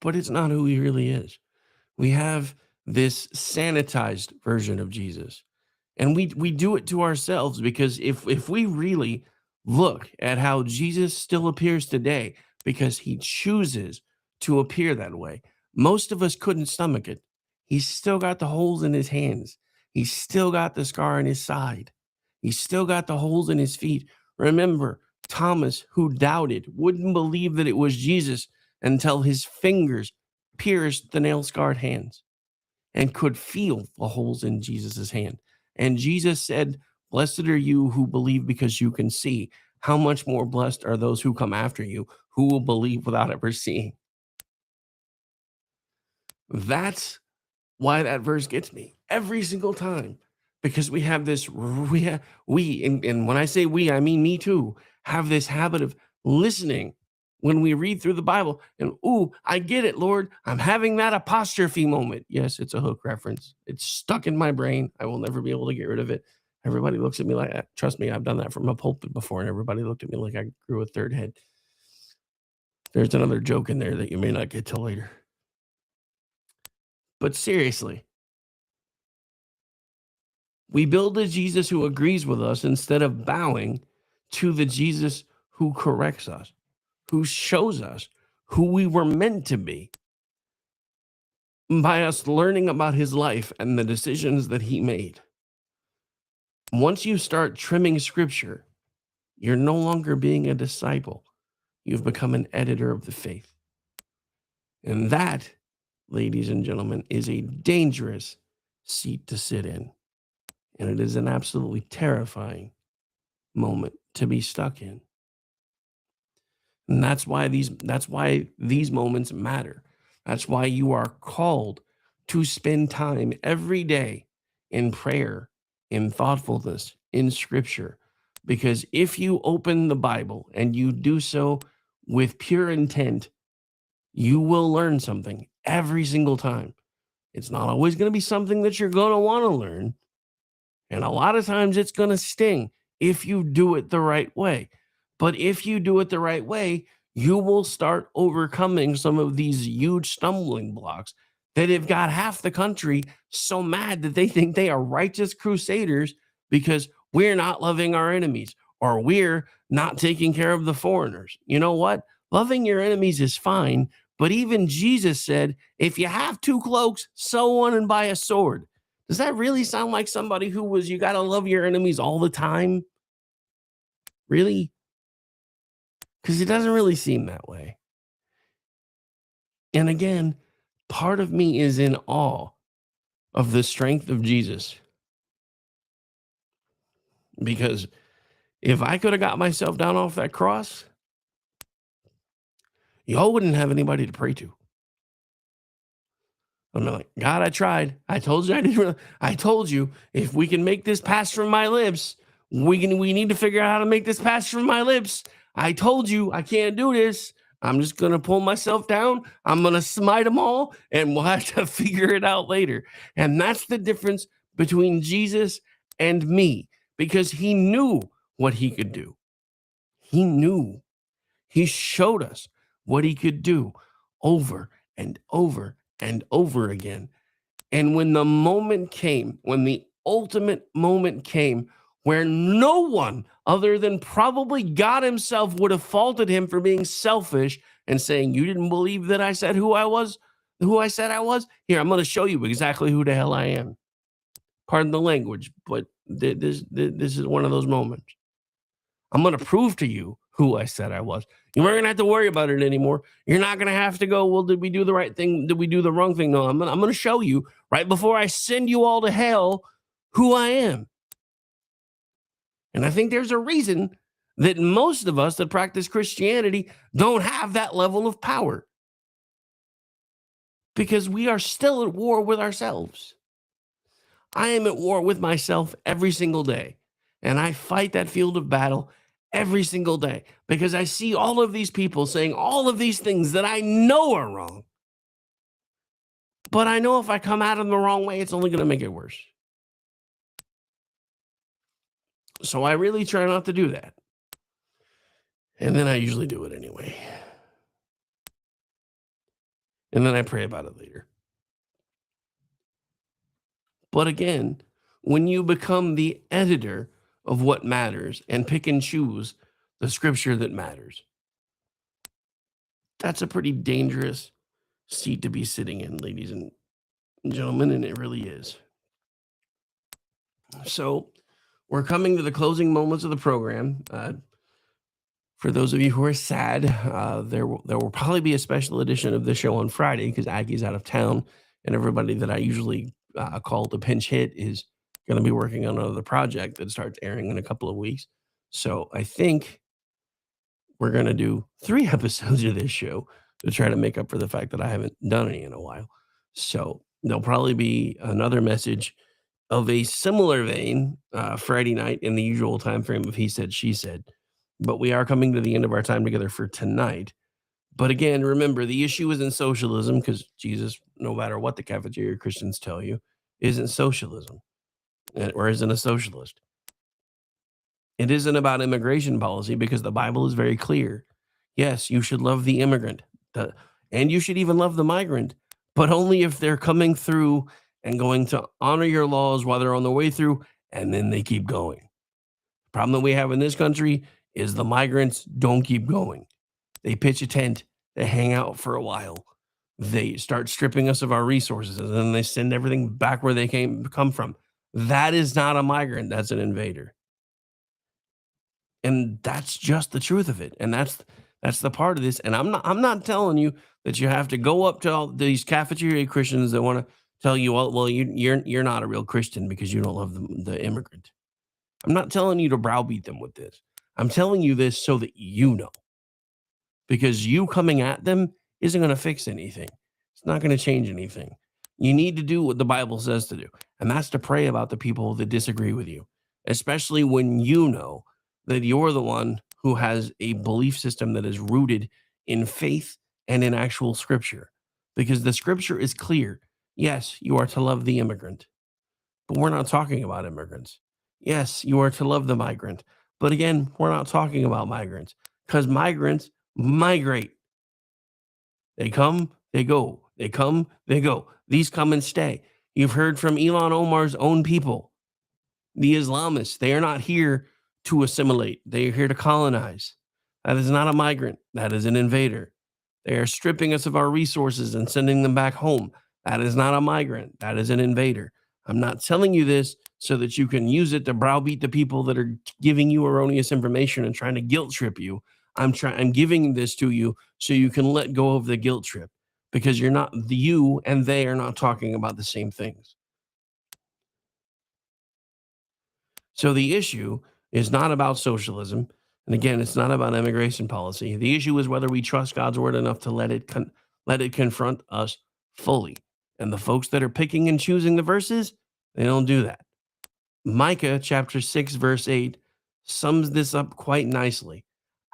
Speaker 6: But it's not who he really is. We have this sanitized version of Jesus. And we do it to ourselves because if we really look at how Jesus still appears today, because he chooses to appear that way, most of us couldn't stomach it. He's still got the holes in his hands. He's still got the scar in his side. He's still got the holes in his feet. Remember, Thomas, who doubted, wouldn't believe that it was Jesus until his fingers pierced the nail-scarred hands and could feel the holes in Jesus's hand. And Jesus said, blessed are you who believe because you can see. How much more blessed are those who come after you, who will believe without ever seeing. That's why that verse gets me every single time. Because we have this, and when I say we, I mean me too, have this habit of listening when we read through the Bible and, ooh, I get it, Lord. I'm having that apostrophe moment. Yes, it's a hook reference. It's stuck in my brain. I will never be able to get rid of it. Everybody looks at me like, trust me, I've done that from a pulpit before, and everybody looked at me like I grew a third head. There's another joke in there that you may not get till later. But seriously, we build a Jesus who agrees with us instead of bowing to the Jesus who corrects us, who shows us who we were meant to be by us learning about his life and the decisions that he made. Once you start trimming scripture, you're no longer being a disciple. You've become an editor of the faith. And that, ladies and gentlemen, is a dangerous seat to sit in. And it is an absolutely terrifying moment to be stuck in. And that's why these moments matter. That's why you are called to spend time every day in prayer, in thoughtfulness, in scripture. Because if you open the Bible and you do so with pure intent, you will learn something every single time. It's not always going to be something that you're going to want to learn. And a lot of times it's going to sting if you do it the right way. But if you do it the right way, you will start overcoming some of these huge stumbling blocks that have got half the country so mad that they think they are righteous crusaders because we're not loving our enemies or we're not taking care of the foreigners. You know what? Loving your enemies is fine, but even Jesus said, if you have 2 cloaks, sew one and buy a sword. Does that really sound like somebody who was, you got to love your enemies all the time? Really? Because it doesn't really seem that way. And again, part of me is in awe of the strength of Jesus. Because if I could have got myself down off that cross, y'all wouldn't have anybody to pray to. I'm like, God, I tried. I told you I didn't. I told you if we can make this pass from my lips, we need to figure out how to make this pass from my lips. I told you I can't do this. I'm just going to pull myself down. I'm going to smite them all, and we'll have to figure it out later. And that's the difference between Jesus and me, because he knew what he could do. He knew. He showed us what he could do over and over and over again. And when the moment came, when the ultimate moment came, where no one other than probably God himself would have faulted him for being selfish and saying, you didn't believe that I said who I was, who I said I was? Here, I'm going to show you exactly who the hell I am. Pardon the language, but this is one of those moments. I'm going to prove to you who I said I was. You weren't going to have to worry about it anymore. You're not going to have to go, well, did we do the right thing? Did we do the wrong thing? No, I'm going to show you right before I send you all to hell who I am. And I think there's a reason that most of us that practice Christianity don't have that level of power. Because we are still at war with ourselves. I am at war with myself every single day. And I fight that field of battle every single day because I see all of these people saying all of these things that I know are wrong. But I know if I come at them the wrong way, it's only going to make it worse. So I really try not to do that. And then I usually do it anyway. And then I pray about it later. But again, when you become the editor of what matters and pick and choose the scripture that matters, that's a pretty dangerous seat to be sitting in, ladies and gentlemen, and it really is. So we're coming to the closing moments of the program. For those of you who are sad, there will probably be a special edition of the show on Friday because Aggie's out of town, and everybody that I usually call the pinch hit is going to be working on another project that starts airing in a couple of weeks. So I think we're going to do 3 episodes of this show to try to make up for the fact that I haven't done any in a while. So there'll probably be another message of a similar vein Friday night in the usual time frame of He Said, She Said. But we are coming to the end of our time together for tonight. But again, remember, the issue isn't socialism because Jesus, no matter what the cafeteria Christians tell you, isn't socialism or isn't a socialist. It isn't about immigration policy because the Bible is very clear. Yes, you should love the immigrant and you should even love the migrant, but only if they're coming through and going to honor your laws while they're on the way through, and then they keep going. The problem that we have in this country is the migrants don't keep going. They pitch a tent, they hang out for a while, they start stripping us of our resources, and then they send everything back where they come from. That is not a migrant, that's an invader. And that's just the truth of it. And that's the part of this. And I'm not telling you that you have to go up to all these cafeteria Christians that want to tell you, well, you're not a real Christian because you don't love the immigrant. I'm not telling you to browbeat them with this. I'm telling you this so that you know. Because you coming at them isn't going to fix anything. It's not going to change anything. You need to do what the Bible says to do. And that's to pray about the people that disagree with you, especially when you know that you're the one who has a belief system that is rooted in faith and in actual scripture. Because the scripture is clear. Yes, you are to love the immigrant, but we're not talking about immigrants. Yes, you are to love the migrant, but again, we're not talking about migrants because migrants migrate. They come, they go. They come, they go. These come and stay. You've heard from Ilhan Omar's own people, the Islamists. They are not here to assimilate. They are here to colonize. That is not a migrant. That is an invader. They are stripping us of our resources and sending them back home. That is not a migrant. That is an invader. I'm not telling you this so that you can use it to browbeat the people that are giving you erroneous information and trying to guilt trip you. I'm giving this to you so you can let go of the guilt trip, because you and they are not talking about the same things. So the issue is not about socialism. And again, it's not about immigration policy. The issue is whether we trust God's word enough to let it confront us fully. And the folks that are picking and choosing the verses, they don't do that. Micah chapter 6, verse 8 sums this up quite nicely.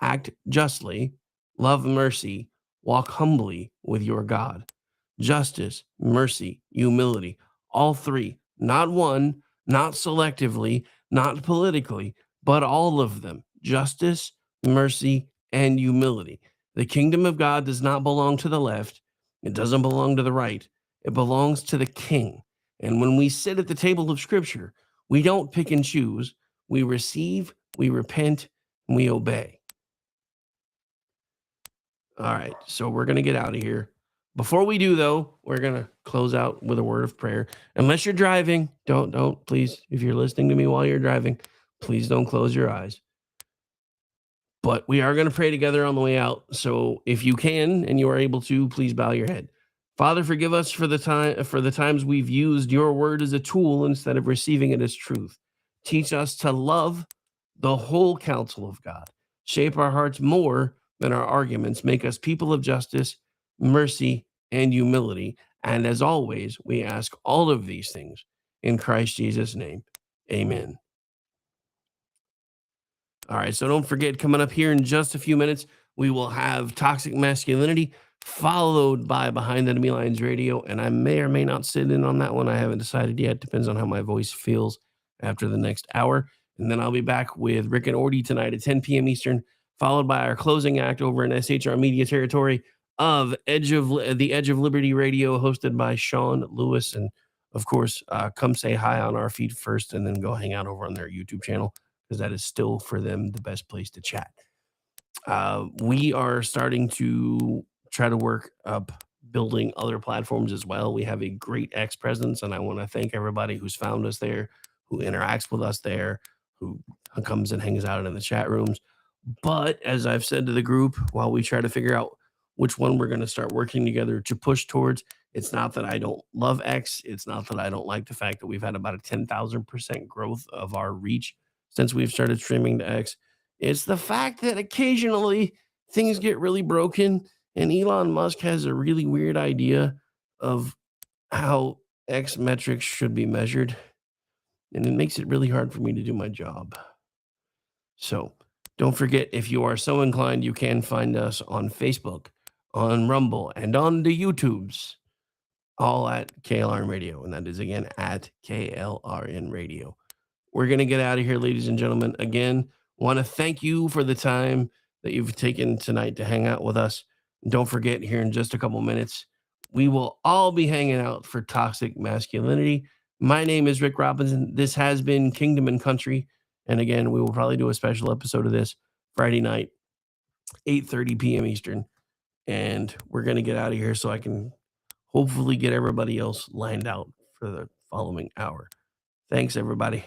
Speaker 6: Act justly, love mercy, walk humbly with your God. Justice, mercy, humility, all three, not one, not selectively, not politically, but all of them. Justice, mercy, and humility. The kingdom of God does not belong to the left. It doesn't belong to the right. It belongs to the king. And when we sit at the table of scripture, we don't pick and choose. We receive, we repent, and we obey. All right, so we're going to get out of here. Before we do, though, we're going to close out with a word of prayer. Unless you're driving, don't, please, if you're listening to me while you're driving, please don't close your eyes. But we are going to pray together on the way out. So if you can and you are able to, please bow your head. Father, forgive us for the times we've used your word as a tool instead of receiving it as truth. Teach us to love the whole counsel of God. Shape our hearts more than our arguments. Make us people of justice, mercy, and humility. And as always, we ask all of these things in Christ Jesus' name. Amen. All right, so don't forget, coming up here in just a few minutes, we will have Toxic Masculinity, followed by Behind Enemy Lines Radio, and I may or may not sit in on that one. I haven't decided yet. Depends on how my voice feels after the next hour. And then I'll be back with Rick and Orty tonight at 10 p.m. Eastern, followed by our closing act over in SHR Media territory of the Edge of Liberty Radio, hosted by Sean Lewis. And, of course, come say hi on our feed first and then go hang out over on their YouTube channel, because that is still for them the best place to chat. We are starting to try to work up building other platforms as well. We have a great X presence, and I want to thank everybody who's found us there, who interacts with us there, who comes and hangs out in the chat rooms. But as I've said to the group, while we try to figure out which one we're going to start working together to push towards, it's not that I don't love X. It's not that I don't like the fact that we've had about a 10,000% growth of our reach since we've started streaming to X. It's the fact that occasionally things get really broken, and Elon Musk has a really weird idea of how X metrics should be measured, and it makes it really hard for me to do my job. So don't forget, if you are so inclined, you can find us on Facebook, on Rumble, and on the YouTubes, all at KLRN Radio, and that is, again, at KLRN Radio. We're going to get out of here, ladies and gentlemen. Again, want to thank you for the time that you've taken tonight to hang out with us. Don't forget, here in just a couple minutes, we will all be hanging out for Toxic Masculinity. My name is Rick Robinson. This has been Kingdom and Country. And again, we will probably do a special episode of this Friday night, 8:30 p.m. Eastern. And we're going to get out of here so I can hopefully get everybody else lined out for the following hour. Thanks, everybody.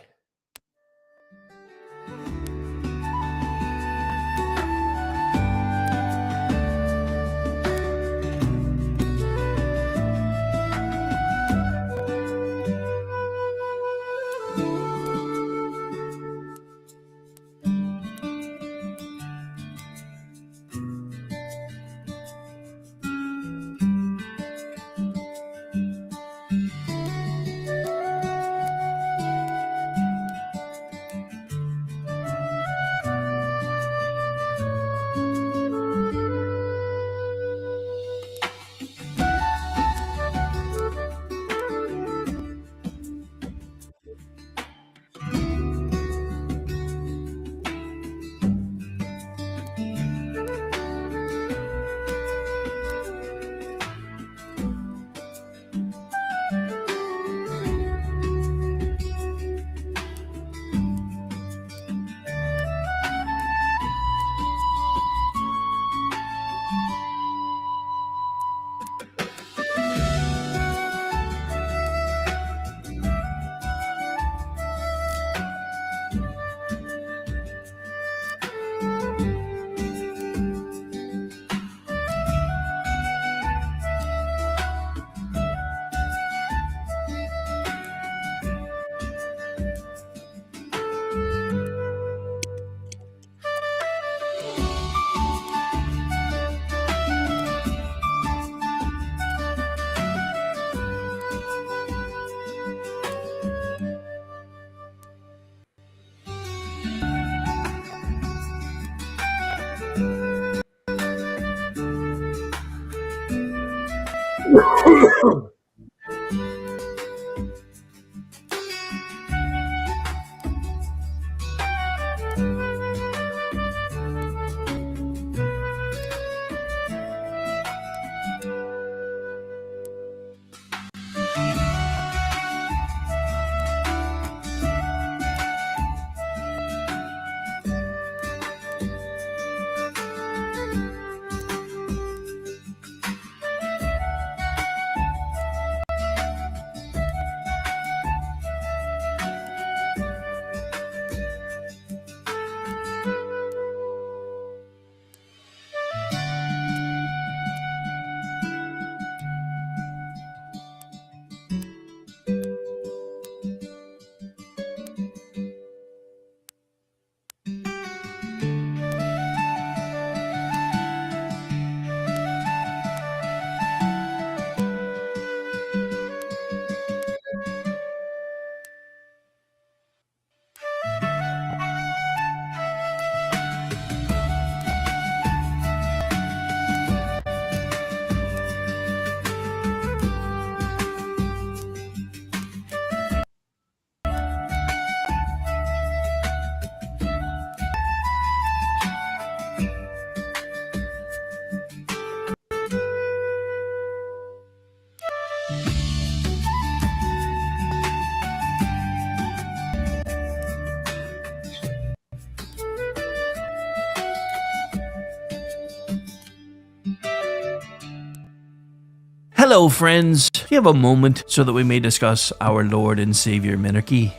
Speaker 1: Hello, friends. Do you have a moment so that we may discuss our Lord and Savior Minarchy?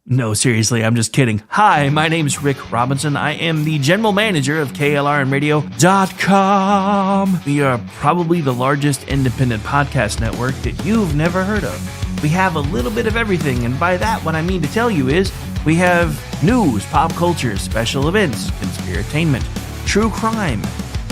Speaker 1: No, seriously, I'm just kidding. Hi, my name's Rick Robinson. I am the general manager of KLRNRadio.com. We are probably the largest independent podcast network that you've never heard of. We have a little bit of everything, and by that, what I mean to tell you is we have news, pop culture, special events, conspiratainment, true crime,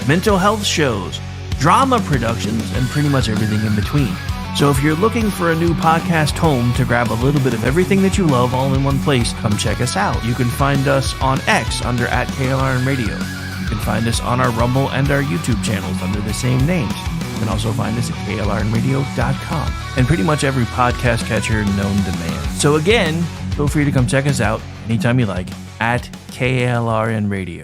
Speaker 1: mental health shows, drama productions, and pretty much everything in between. So if you're looking for a new podcast home to grab a little bit of everything that you love all in one place, come check us out. You can find us on X under @KLRNRadio. You can find us on our Rumble and our YouTube channels under the same names. You can also find us at KLRNRadio.com and pretty much every podcast catcher known to man. So again, feel free to come check us out anytime you like at KLRNRadio.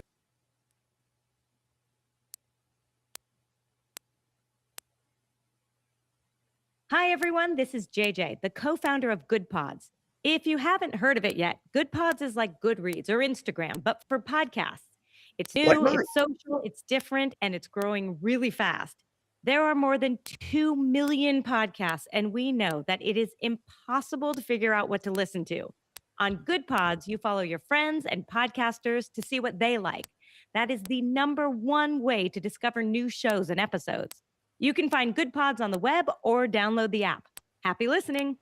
Speaker 3: Hi, everyone. This is JJ, the co-founder of Good Pods. If you haven't heard of it yet, Good Pods is like Goodreads or Instagram, but for podcasts. It's new, it's social, it's different, and it's growing really fast. There are more than 2 million podcasts, and we know that it is impossible to figure out what to listen to. On Good Pods, you follow your friends and podcasters to see what they like. That is the #1 way to discover new shows and episodes. You can find Good Pods on the web or download the app. Happy listening.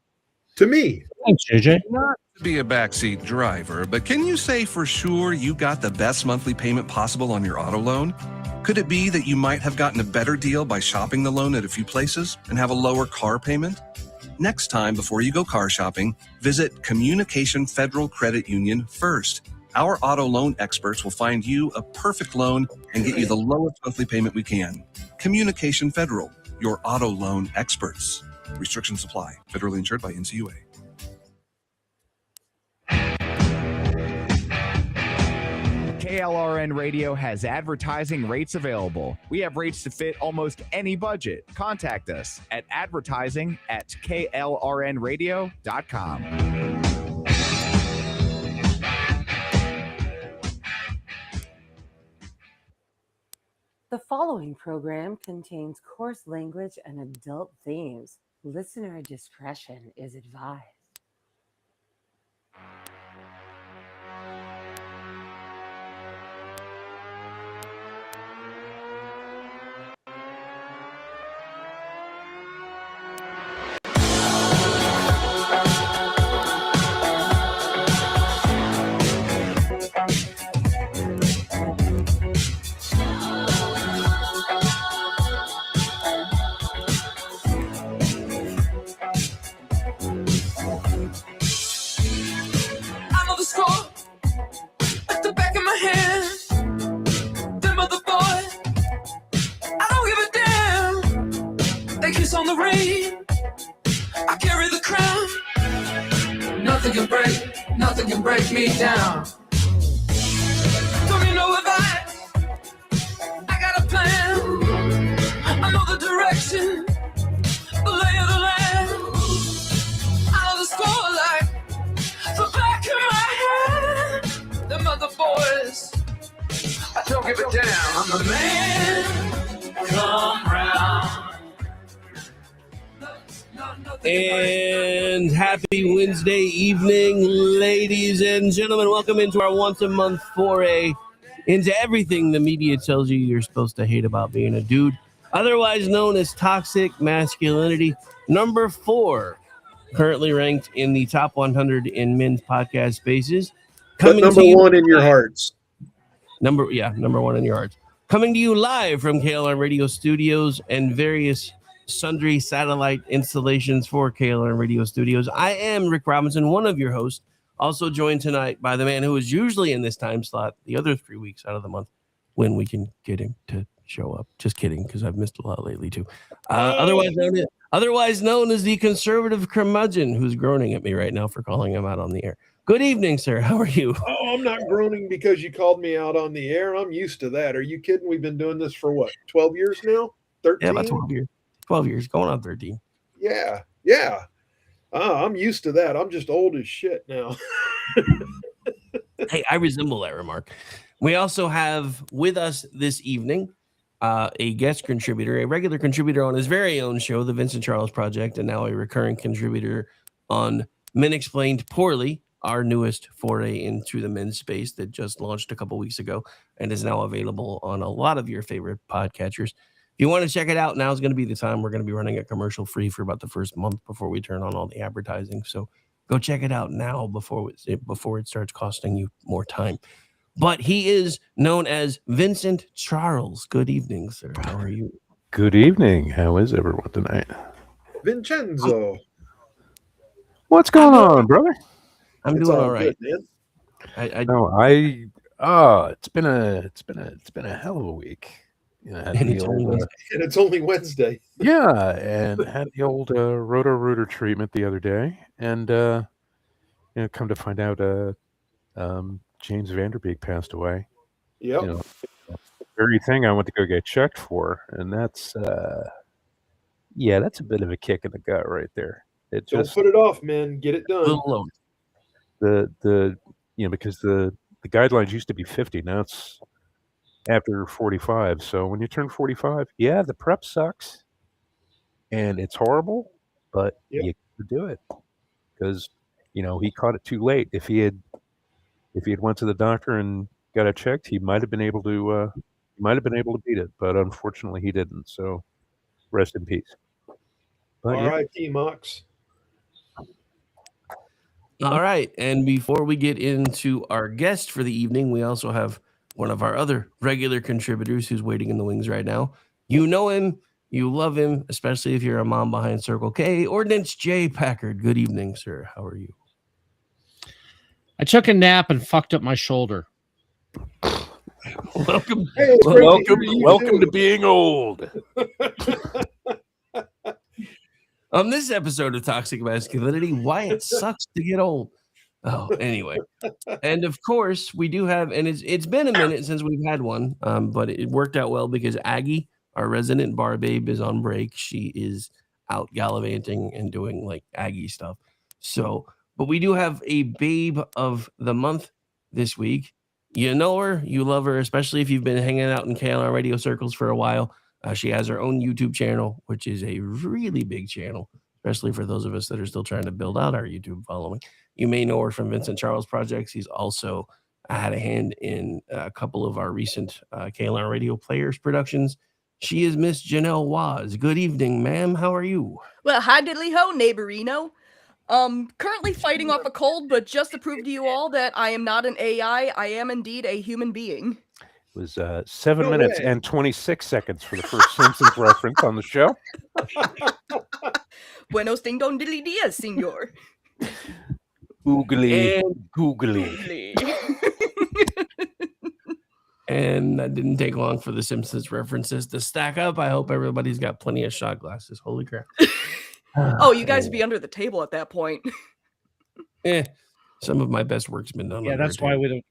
Speaker 8: To me.
Speaker 9: Thanks, JJ.
Speaker 2: Not to be a backseat driver, but can you say for sure you got the best monthly payment possible on your auto loan? Could it be that you might have gotten a better deal by shopping the loan at a few places and have a lower car payment? Next time, before you go car shopping, visit Communication Federal Credit Union first. Our auto loan experts will find you a perfect loan and get you the lowest monthly payment we can. Communication Federal, your auto loan experts. Restrictions apply. Federally insured by NCUA.
Speaker 4: KLRN Radio has advertising rates available. We have rates to fit almost any budget. Contact us at advertising@KLRNradio.com.
Speaker 5: The following program contains coarse language and adult themes. Listener discretion is advised.
Speaker 7: nothing can break me down. Don't you know if I got a plan? I know the direction, the lay of the land. I know the score like the back of my hand. Them other boys, I don't give a damn. I'm the man. Come round.
Speaker 6: And happy Wednesday evening, ladies and gentlemen. Welcome into our once-a-month foray into everything the media tells you you're supposed to hate about being a dude, otherwise known as toxic masculinity. Number 4, currently ranked in the top 100 in men's podcast spaces.
Speaker 8: But number 1 in your hearts.
Speaker 6: Number 1 in your hearts. Coming to you live from KLRN Radio studios and various sundry satellite installations for KLRN Radio studios. I am Rick Robinson, one of your hosts, also joined tonight by the man who is usually in this time slot the other 3 weeks out of the month when we can get him to show up. Just kidding, because I've missed a lot lately too. Otherwise known as the conservative curmudgeon, who's groaning at me right now for calling him out on the air. Good evening, sir. How are you?
Speaker 8: Oh, I'm not groaning because you called me out on the air. I'm used to that. Are you kidding? We've been doing this for what, 12 years now? 13?
Speaker 6: Yeah, about 12 years. 12 years, going on 13.
Speaker 8: Yeah. I'm used to that. I'm just old as shit now.
Speaker 6: Hey, I resemble that remark. We also have with us this evening a guest contributor, a regular contributor on his very own show, The Vincent Charles Project, and now a recurring contributor on Men Explained Poorly, our newest foray into the men's space that just launched a couple weeks ago and is now available on a lot of your favorite podcatchers. If you want to check it out, now is going to be the time. We're going to be running it commercial free for about the first month before we turn on all the advertising. So go check it out now before it starts costing you more time. But he is known as Vincent Charles. Good evening, sir. How are you?
Speaker 9: Good evening. How is everyone tonight?
Speaker 8: Vincenzo.
Speaker 9: What's going on, brother?
Speaker 6: I'm doing all right.
Speaker 8: Good,
Speaker 9: It's been a hell of a week.
Speaker 6: And
Speaker 8: it's only Wednesday.
Speaker 9: Yeah, and had the old roto-rooter treatment the other day, and come to find out, James Vanderbeek passed away.
Speaker 8: Yep.
Speaker 9: The very thing I went to go get checked for, and that's a bit of a kick in the gut right there.
Speaker 8: Don't put it off, man. Get it done.
Speaker 9: Because the guidelines used to be 50, now it's after 45. So when you turn 45, the prep sucks and it's horrible, but you can do it because he caught it too late. If he had went to the doctor and got it checked, he might have been able to beat it, but unfortunately he didn't. So rest in peace.
Speaker 8: R.I.P. Mox.
Speaker 6: All right, and before we get into our guest for the evening, we also have one of our other regular contributors who's waiting in the wings right now. You know him, you love him, especially if you're a mom behind Circle K. Ordnance J. Packard. Good evening, sir. How are you?
Speaker 10: I took a nap and fucked up my shoulder.
Speaker 6: Welcome
Speaker 9: to being old.
Speaker 6: On this episode of Toxic Masculinity, why it sucks to get old. Oh, anyway. And of course, we do have, and it's been a minute since we've had one, but it worked out well because Aggie, our resident bar babe, is on break. She is out gallivanting and doing like Aggie stuff. So, but we do have a babe of the month this week. You know her, you love her, especially if you've been hanging out in KLR radio circles for a while. She has her own YouTube channel, which is a really big channel, especially for those of us that are still trying to build out our YouTube following. You may know her from Vincent Charles projects. He's also had a hand in a couple of our recent KLR Radio Players productions. She is Miss Janelle Waz. Good evening, ma'am. How are you?
Speaker 11: Well, hi diddly ho, neighborino. Currently fighting off a cold, but just to prove to you all that I am not an AI, I am indeed a human being.
Speaker 9: It was 7 minutes and 26 seconds for the first Simpsons reference on the show.
Speaker 11: Buenos ding dong diddly dias, senor.
Speaker 9: Googly and googly.
Speaker 6: And that didn't take long for the Simpsons references to stack up. I hope everybody's got plenty of shot glasses. Holy crap.
Speaker 11: Oh, you guys would be under the table at that point.
Speaker 6: Some of my best work's been done.
Speaker 10: Yeah,
Speaker 6: on
Speaker 10: that's
Speaker 6: there,
Speaker 10: why
Speaker 6: too.
Speaker 10: we don't.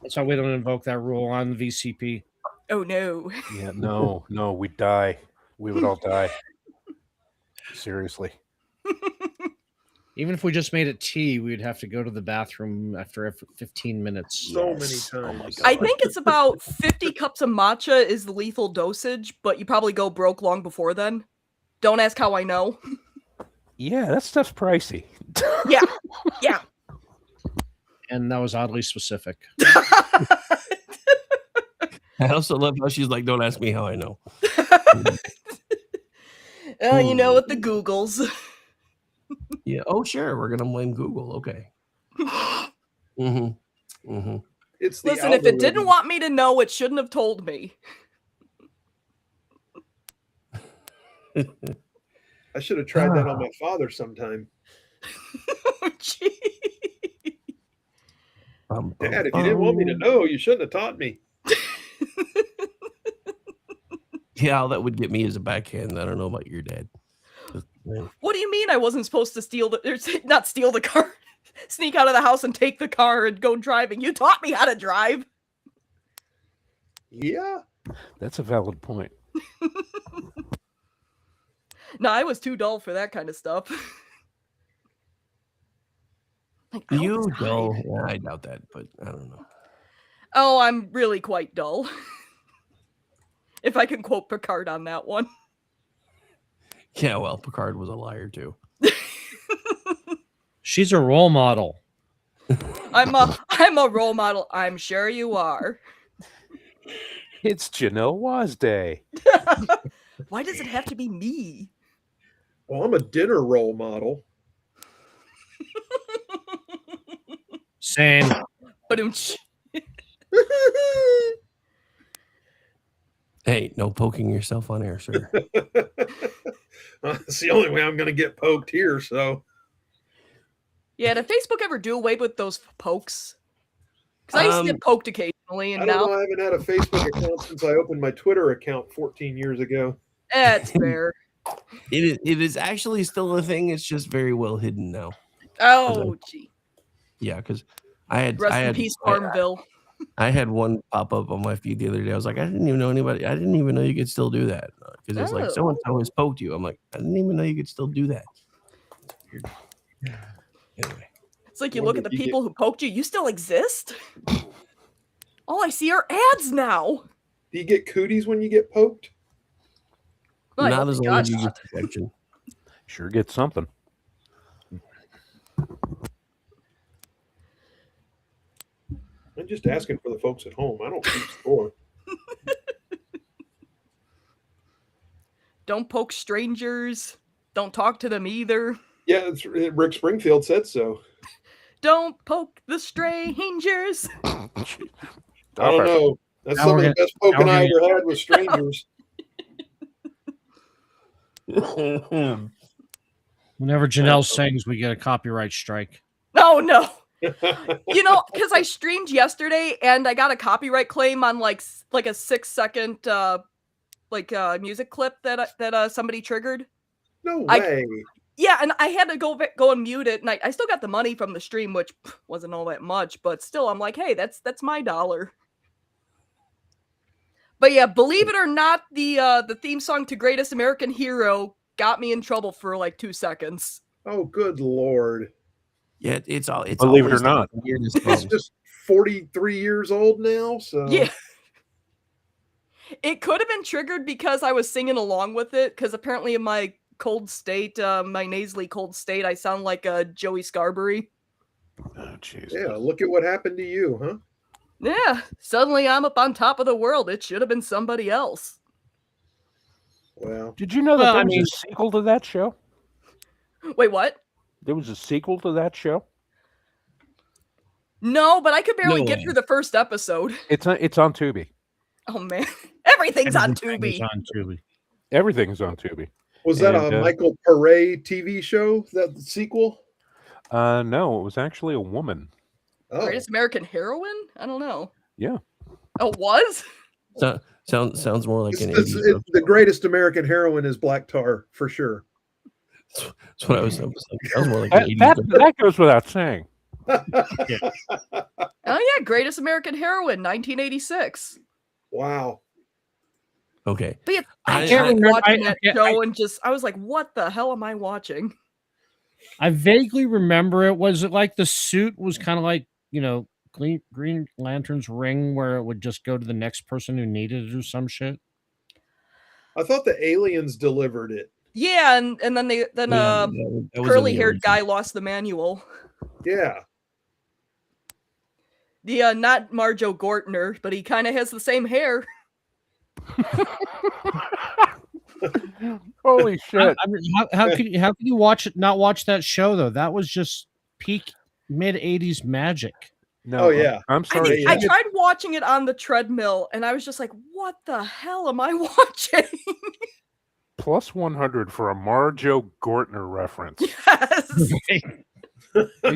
Speaker 10: That's why we don't invoke that rule on VCP.
Speaker 11: Oh no.
Speaker 9: Yeah, no, we'd die. We would all die. Seriously.
Speaker 10: Even if we just made it tea, we'd have to go to the bathroom after 15 minutes.
Speaker 8: So many times.
Speaker 9: Oh my God.
Speaker 11: I think it's about 50 cups of matcha is the lethal dosage, but you probably go broke long before then. Don't ask how I know.
Speaker 9: Yeah, that stuff's pricey.
Speaker 11: Yeah. Yeah.
Speaker 10: And that was oddly specific.
Speaker 6: I also love how she's like, "Don't ask me how I know."
Speaker 11: You know, with the Googles.
Speaker 6: Yeah. Oh, sure. We're gonna blame Google. Okay.
Speaker 8: It's the
Speaker 11: Listen, if it didn't
Speaker 8: algorithm.
Speaker 11: want me to know, it shouldn't have told me.
Speaker 8: I should have tried that on my father sometime.
Speaker 11: Gee.
Speaker 8: Dad, if you didn't want me to know, you shouldn't have taught me.
Speaker 6: Yeah, all that would get me is a backhand. I don't know about your dad.
Speaker 11: What do you mean I wasn't supposed to not steal the car, sneak out of the house and take the car and go driving? You taught me how to drive.
Speaker 8: Yeah.
Speaker 9: That's a valid point.
Speaker 11: No, I was too dull for that kind of stuff. Like,
Speaker 6: You go. Yeah, I doubt that, but I don't know.
Speaker 11: Oh, I'm really quite dull. If I can quote Picard on that one.
Speaker 6: Yeah, well, Picard was a liar too.
Speaker 10: She's a role model.
Speaker 11: I'm a role model. I'm sure you are.
Speaker 9: It's Janelle Waz Day.
Speaker 11: Why does it have to be me?
Speaker 8: Well, I'm a dinner role model.
Speaker 10: Same.
Speaker 11: But
Speaker 6: Hey, no poking yourself on air, sir.
Speaker 8: It's the only way I'm going to get poked here. So,
Speaker 11: yeah, did Facebook ever do away with those pokes? Because I used to get poked occasionally, and
Speaker 8: I don't
Speaker 11: now
Speaker 8: know. I haven't had a Facebook account since I opened my Twitter account 14 years ago.
Speaker 11: it's fair.
Speaker 6: It is actually still a thing. It's just very well hidden now.
Speaker 11: Oh, gee.
Speaker 6: Yeah, because I had
Speaker 11: Rest in peace, Farmville.
Speaker 6: I had one pop up on my feed the other day. I was like, I didn't even know anybody. I didn't even know you could still do that because it's like so and so has poked you. I'm like, I didn't even know you could still do that. Anyway,
Speaker 11: It's like you look at the people who poked you. You still exist? All I see are ads now.
Speaker 8: Do you get cooties when you get poked?
Speaker 11: Well,
Speaker 6: not as long as you
Speaker 11: not.
Speaker 6: get protection.
Speaker 9: Sure get something.
Speaker 8: I'm just asking for the folks at home. I don't keep score.
Speaker 11: Don't poke strangers. Don't talk to them either.
Speaker 8: Yeah, Rick Springfield said so.
Speaker 11: Don't poke the strangers.
Speaker 8: I don't know. That's some of the best poking I ever had with strangers.
Speaker 10: Whenever Janelle sings, we get a copyright strike.
Speaker 11: Oh, no. You know, because I streamed yesterday and I got a copyright claim on like a 6-second music clip that somebody triggered.
Speaker 8: No way.
Speaker 11: Yeah, and I had to go and mute it, and I still got the money from the stream, which wasn't all that much, but still, I'm like, hey, that's my dollar. But yeah, believe it or not, the theme song to Greatest American Hero got me in trouble for like 2 seconds.
Speaker 8: Oh, good Lord.
Speaker 6: Yeah, it's
Speaker 9: believe it or not.
Speaker 8: It's just 43 years old now, so
Speaker 11: yeah. It could have been triggered because I was singing along with it, because apparently in my cold state, my nasally cold state, I sound like Joey Scarberry.
Speaker 9: Oh, jeez.
Speaker 8: Yeah, look at what happened to you, huh?
Speaker 11: Yeah, suddenly I'm up on top of the world. It should have been somebody else.
Speaker 8: Well,
Speaker 9: did you know that there was a sequel to that show?
Speaker 11: Wait, what?
Speaker 9: There was a sequel to that show?
Speaker 11: No, but I could barely get through the first episode.
Speaker 9: It's on Tubi.
Speaker 11: Oh man, everything's on Tubi.
Speaker 9: Everything's on Tubi.
Speaker 8: Was that a Michael Pare TV show, that sequel?
Speaker 9: No, it was actually a woman.
Speaker 8: Oh.
Speaker 11: Greatest American Heroine? I don't know.
Speaker 9: Yeah.
Speaker 11: Oh, was?
Speaker 6: So, sounds more like
Speaker 8: the Greatest American Heroine is Black Tar, for sure.
Speaker 6: That's what I was thinking. That was more like
Speaker 9: that goes without saying.
Speaker 11: Oh yeah, Greatest American Heroine, 1986.
Speaker 8: Wow.
Speaker 6: Okay.
Speaker 11: But yeah,
Speaker 10: I
Speaker 11: I
Speaker 10: can't
Speaker 11: tried
Speaker 10: remember-
Speaker 11: watching
Speaker 10: I-
Speaker 11: that
Speaker 10: I-
Speaker 11: show and I was like, what the hell am I watching?
Speaker 10: I vaguely remember it. Was it like the suit was kind of like, Green Lantern's ring where it would just go to the next person who needed it or some shit?
Speaker 8: I thought the aliens delivered it.
Speaker 11: Yeah, and then
Speaker 6: that was in the
Speaker 11: curly-haired
Speaker 6: original.
Speaker 11: guy lost the manual.
Speaker 8: Yeah.
Speaker 11: The not Marjo Gortner, but he kind of has the same hair.
Speaker 9: Holy shit!
Speaker 10: I mean, how could you not watch that show though? That was just peak mid '80s magic.
Speaker 9: No, I'm sorry.
Speaker 11: I tried watching it on the treadmill, and I was just like, "What the hell am I watching?"
Speaker 9: Plus 100 for a Marjo Gortner reference.
Speaker 11: Yes.
Speaker 9: I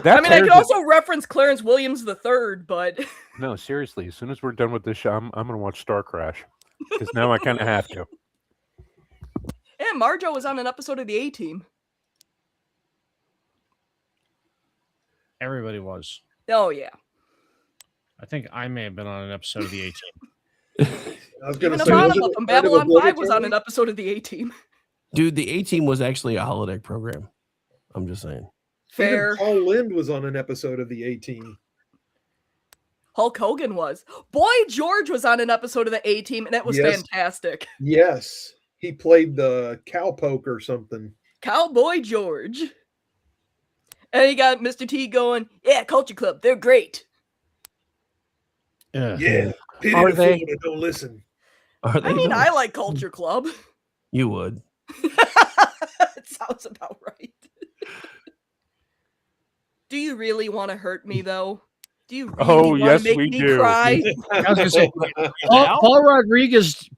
Speaker 11: I could also reference Clarence Williams III, but
Speaker 9: no, seriously. As soon as we're done with this show, I'm going to watch Star Crash because now I kind of have to.
Speaker 11: yeah, Marjo was on an episode of the A-Team.
Speaker 10: Everybody was.
Speaker 11: Oh yeah.
Speaker 10: I think I may have been on an episode of the A-Team.
Speaker 8: I was going
Speaker 11: Even
Speaker 8: to say,
Speaker 11: Ivanova from Babylon 5 was on an episode of the A-Team.
Speaker 6: Dude, the A-Team was actually a holodeck program. I'm just saying.
Speaker 11: Fair.
Speaker 8: Even Paul Lynde was on an episode of the A-Team.
Speaker 11: Hulk Hogan was. Boy George was on an episode of the A-Team, and it was fantastic.
Speaker 8: Yes. He played the cowpoke or something.
Speaker 11: Cowboy George. And you got Mr. T going, yeah, Culture Club, they're great.
Speaker 8: Yeah. Pity
Speaker 6: Are
Speaker 8: the
Speaker 6: they?
Speaker 8: fool that don't listen.
Speaker 6: Are they
Speaker 11: I mean,
Speaker 6: though?
Speaker 11: I like Culture Club.
Speaker 6: You would.
Speaker 11: It sounds about right. Do you really want to hurt me, though? Do you really want to make me cry?
Speaker 10: I was gonna say, Paul Rodriguez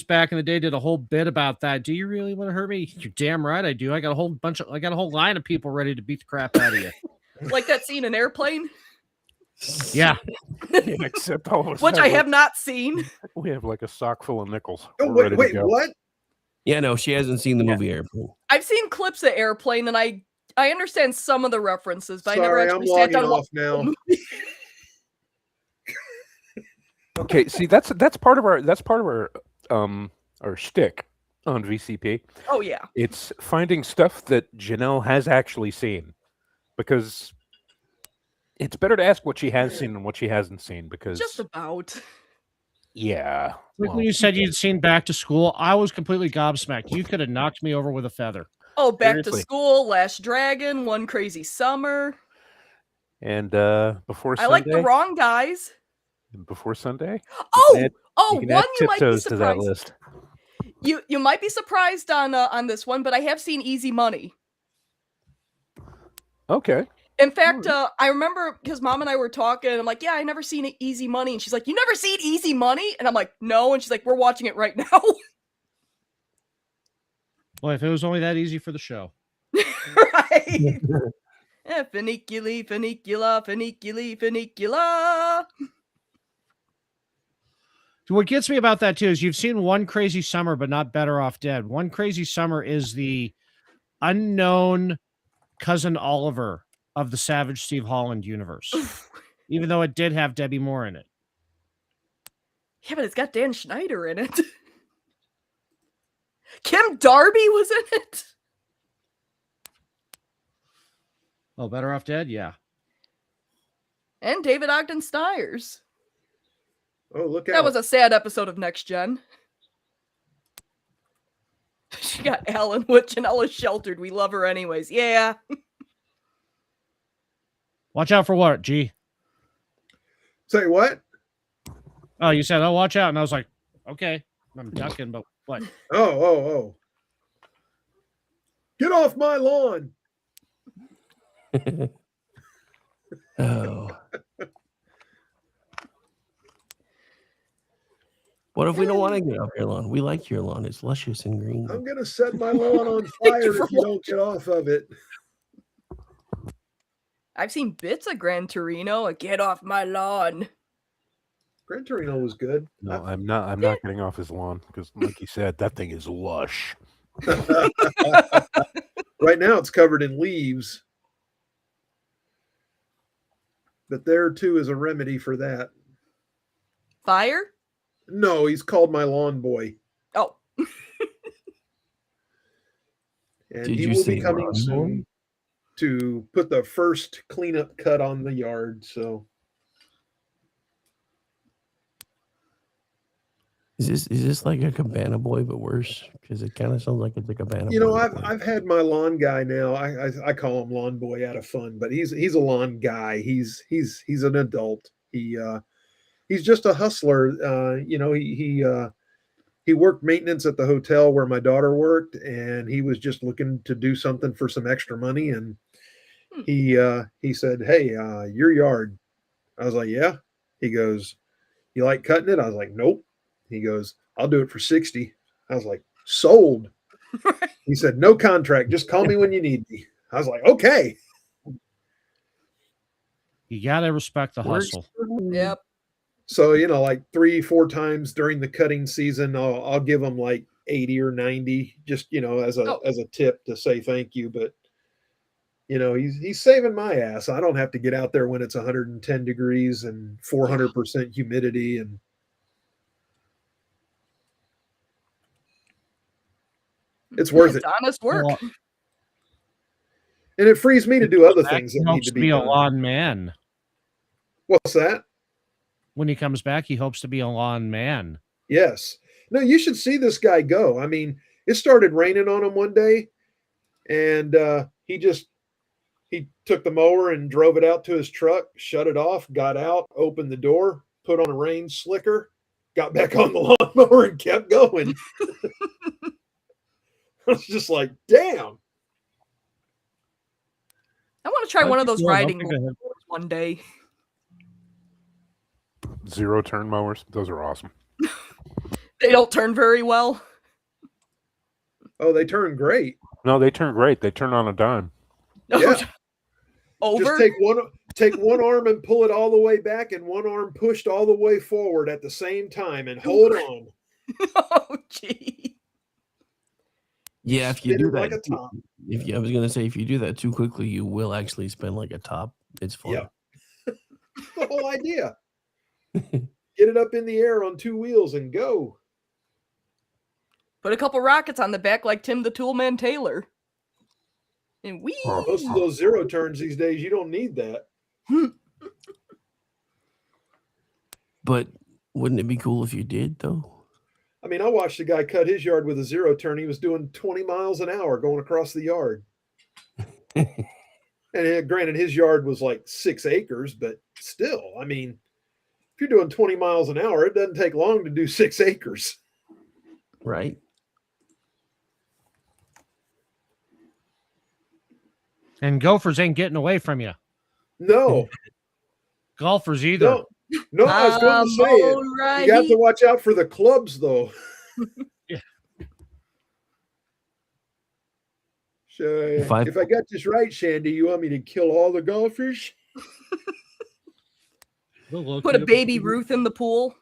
Speaker 10: back in the day did a whole bit about that. Do you really want to hurt me? You're damn right I do. I got a whole line of people ready to beat the crap out of you.
Speaker 11: Like that scene in Airplane?
Speaker 10: Yeah.
Speaker 9: Except all of us
Speaker 11: Which I have not seen.
Speaker 9: We have like a sock full of nickels.
Speaker 8: Oh,
Speaker 9: We're ready to
Speaker 8: wait,
Speaker 9: go.
Speaker 8: what?
Speaker 6: Yeah, no, she hasn't seen the movie Airplane.
Speaker 11: I've seen clips of Airplane, and I understand some of the references, but I never
Speaker 8: Sorry, I'm
Speaker 11: actually sat down
Speaker 8: logging
Speaker 11: and
Speaker 8: off
Speaker 11: watched the
Speaker 8: now.
Speaker 11: movie.
Speaker 9: Okay, see that's part of our shtick on VCP.
Speaker 11: Oh yeah.
Speaker 9: It's finding stuff that Janelle has actually seen, because it's better to ask what she has seen than what she hasn't seen. Because
Speaker 11: Just about.
Speaker 9: yeah,
Speaker 10: Like when you said you'd seen Back to School, I was completely gobsmacked. You could have knocked me over with a feather.
Speaker 11: Oh, Back to
Speaker 9: Seriously.
Speaker 11: School, Last Dragon, One Crazy Summer.
Speaker 9: and before
Speaker 11: I
Speaker 9: Sunday,
Speaker 11: like The Wrong Guys.
Speaker 9: before Sunday.
Speaker 11: Oh,
Speaker 9: you
Speaker 11: one
Speaker 9: can add
Speaker 11: you might be
Speaker 9: Tiptoes to that
Speaker 11: surprised.
Speaker 9: list.
Speaker 11: You might be surprised on this one, but I have seen Easy Money.
Speaker 9: Okay.
Speaker 11: In fact, I remember because Mom and I were talking, and I'm like, yeah, I never seen Easy Money. And she's like, you never seen Easy Money? And I'm like, no. And she's like, we're watching it right now.
Speaker 10: Well, if it was only that easy for the show.
Speaker 11: Right. Yeah, Funiculi, Funicula, Funiculi, Funicula.
Speaker 10: What gets me about that too is you've seen One Crazy Summer, but not Better Off Dead. One Crazy Summer is the unknown cousin Oliver of the Savage Steve Holland universe, even though it did have Debbie Moore in it.
Speaker 11: Yeah, but it's got Dan Schneider in it. Kim Darby was in it.
Speaker 10: Oh, Better Off Dead? Yeah.
Speaker 11: And David Ogden Stiers.
Speaker 8: Oh, look out.
Speaker 11: That was a sad episode of Next Gen. She got Alan with Janella sheltered. We love her anyways. Yeah.
Speaker 10: Watch out for what, G?
Speaker 8: Say what?
Speaker 10: Oh, you said, oh, watch out. And I was like, okay, I'm ducking, but what?
Speaker 8: Oh. Get off my lawn.
Speaker 6: Oh. What if we don't want to get off your lawn? We like your lawn. It's luscious and green.
Speaker 8: I'm going to set my lawn on fire if you don't get off of it.
Speaker 11: I've seen bits of Gran Torino. Get off my lawn.
Speaker 8: Gran Torino was good.
Speaker 9: No, I'm not getting off his lawn because, like you said, that thing is lush.
Speaker 8: Right now, it's covered in leaves. but there too is a remedy for that.
Speaker 11: Fire?
Speaker 8: No, he's called my lawn boy.
Speaker 11: Oh.
Speaker 8: And
Speaker 6: Did
Speaker 8: he
Speaker 6: you
Speaker 8: will be
Speaker 6: say
Speaker 8: coming
Speaker 6: lawn
Speaker 8: soon
Speaker 6: boy?
Speaker 8: to put the first cleanup cut on the yard. So
Speaker 6: Is this like a cabana boy but worse? Because it kind of sounds like it's a cabana
Speaker 8: you know,
Speaker 6: boy.
Speaker 8: I've had my lawn guy now. I call him lawn boy out of fun, but he's a lawn guy. He's an adult. He's just a hustler. You know, he worked maintenance at the hotel where my daughter worked, and he was just looking to do something for some extra money. And he said, "Hey, your yard." I was like, "Yeah." He goes, "You like cutting it?" I was like, "Nope." He goes, "I'll do it for 60." I was like, "Sold." He said, "No contract. Just call me when you need me." I was like, "Okay."
Speaker 10: You got to respect the hustle.
Speaker 11: Yep.
Speaker 8: So, you know, like 3-4 times during the cutting season, I'll give him like 80 or 90, just, you know, as a tip to say thank you. But, you know, he's saving my ass. I don't have to get out there when it's 110 degrees and 400% humidity. And it's worth it.
Speaker 11: It's honest work.
Speaker 10: Well,
Speaker 8: And it frees me to do other things
Speaker 10: he
Speaker 8: that need
Speaker 10: hopes
Speaker 8: to
Speaker 10: to
Speaker 8: be
Speaker 10: be a
Speaker 8: done.
Speaker 10: lawn man.
Speaker 8: What's that?
Speaker 10: When he comes back, he hopes to be a lawn man.
Speaker 8: Yes. No, you should see this guy go. I mean, it started raining on him one day, and he took the mower and drove it out to his truck, shut it off, got out, opened the door, put on a rain slicker, got back on the lawnmower, and kept going. I was just like, damn.
Speaker 11: I want to try one of those riding mowers one day.
Speaker 9: Zero turn mowers. Those are awesome.
Speaker 11: They don't turn very well.
Speaker 8: Oh, they turn great.
Speaker 9: No, they turn great. They turn on a dime.
Speaker 8: Yeah.
Speaker 11: Over?
Speaker 8: Just take one arm and pull it all the way back, and one arm pushed all the way forward at the same time, and hold on.
Speaker 11: Oh, gee.
Speaker 6: Yeah, if you
Speaker 8: Spin
Speaker 6: do
Speaker 8: it like
Speaker 6: that,
Speaker 8: a top.
Speaker 6: I was gonna say if you do that too quickly, you will actually spin like a top. It's fun.
Speaker 8: Yeah. The whole idea. Get it up in the air on 2 wheels and go.
Speaker 11: Put a couple rockets on the back like Tim the Toolman Taylor. And wee.
Speaker 8: Most of those zero turns these days, you don't need that.
Speaker 6: But wouldn't it be cool if you did though?
Speaker 8: I mean, I watched a guy cut his yard with a zero turn. He was doing 20 miles an hour going across the yard. And granted, his yard was like 6 acres, but still, I mean, if you're doing 20 miles an hour, it doesn't take long to do 6 acres.
Speaker 6: Right.
Speaker 10: And gophers ain't getting away from you.
Speaker 8: No.
Speaker 10: Golfers either.
Speaker 8: No, I was going to say it. You got to watch out for the clubs, though.
Speaker 10: Yeah.
Speaker 8: If I got this right, Shandy, you want me to kill all the golfers?
Speaker 11: Put a baby Ruth in the pool.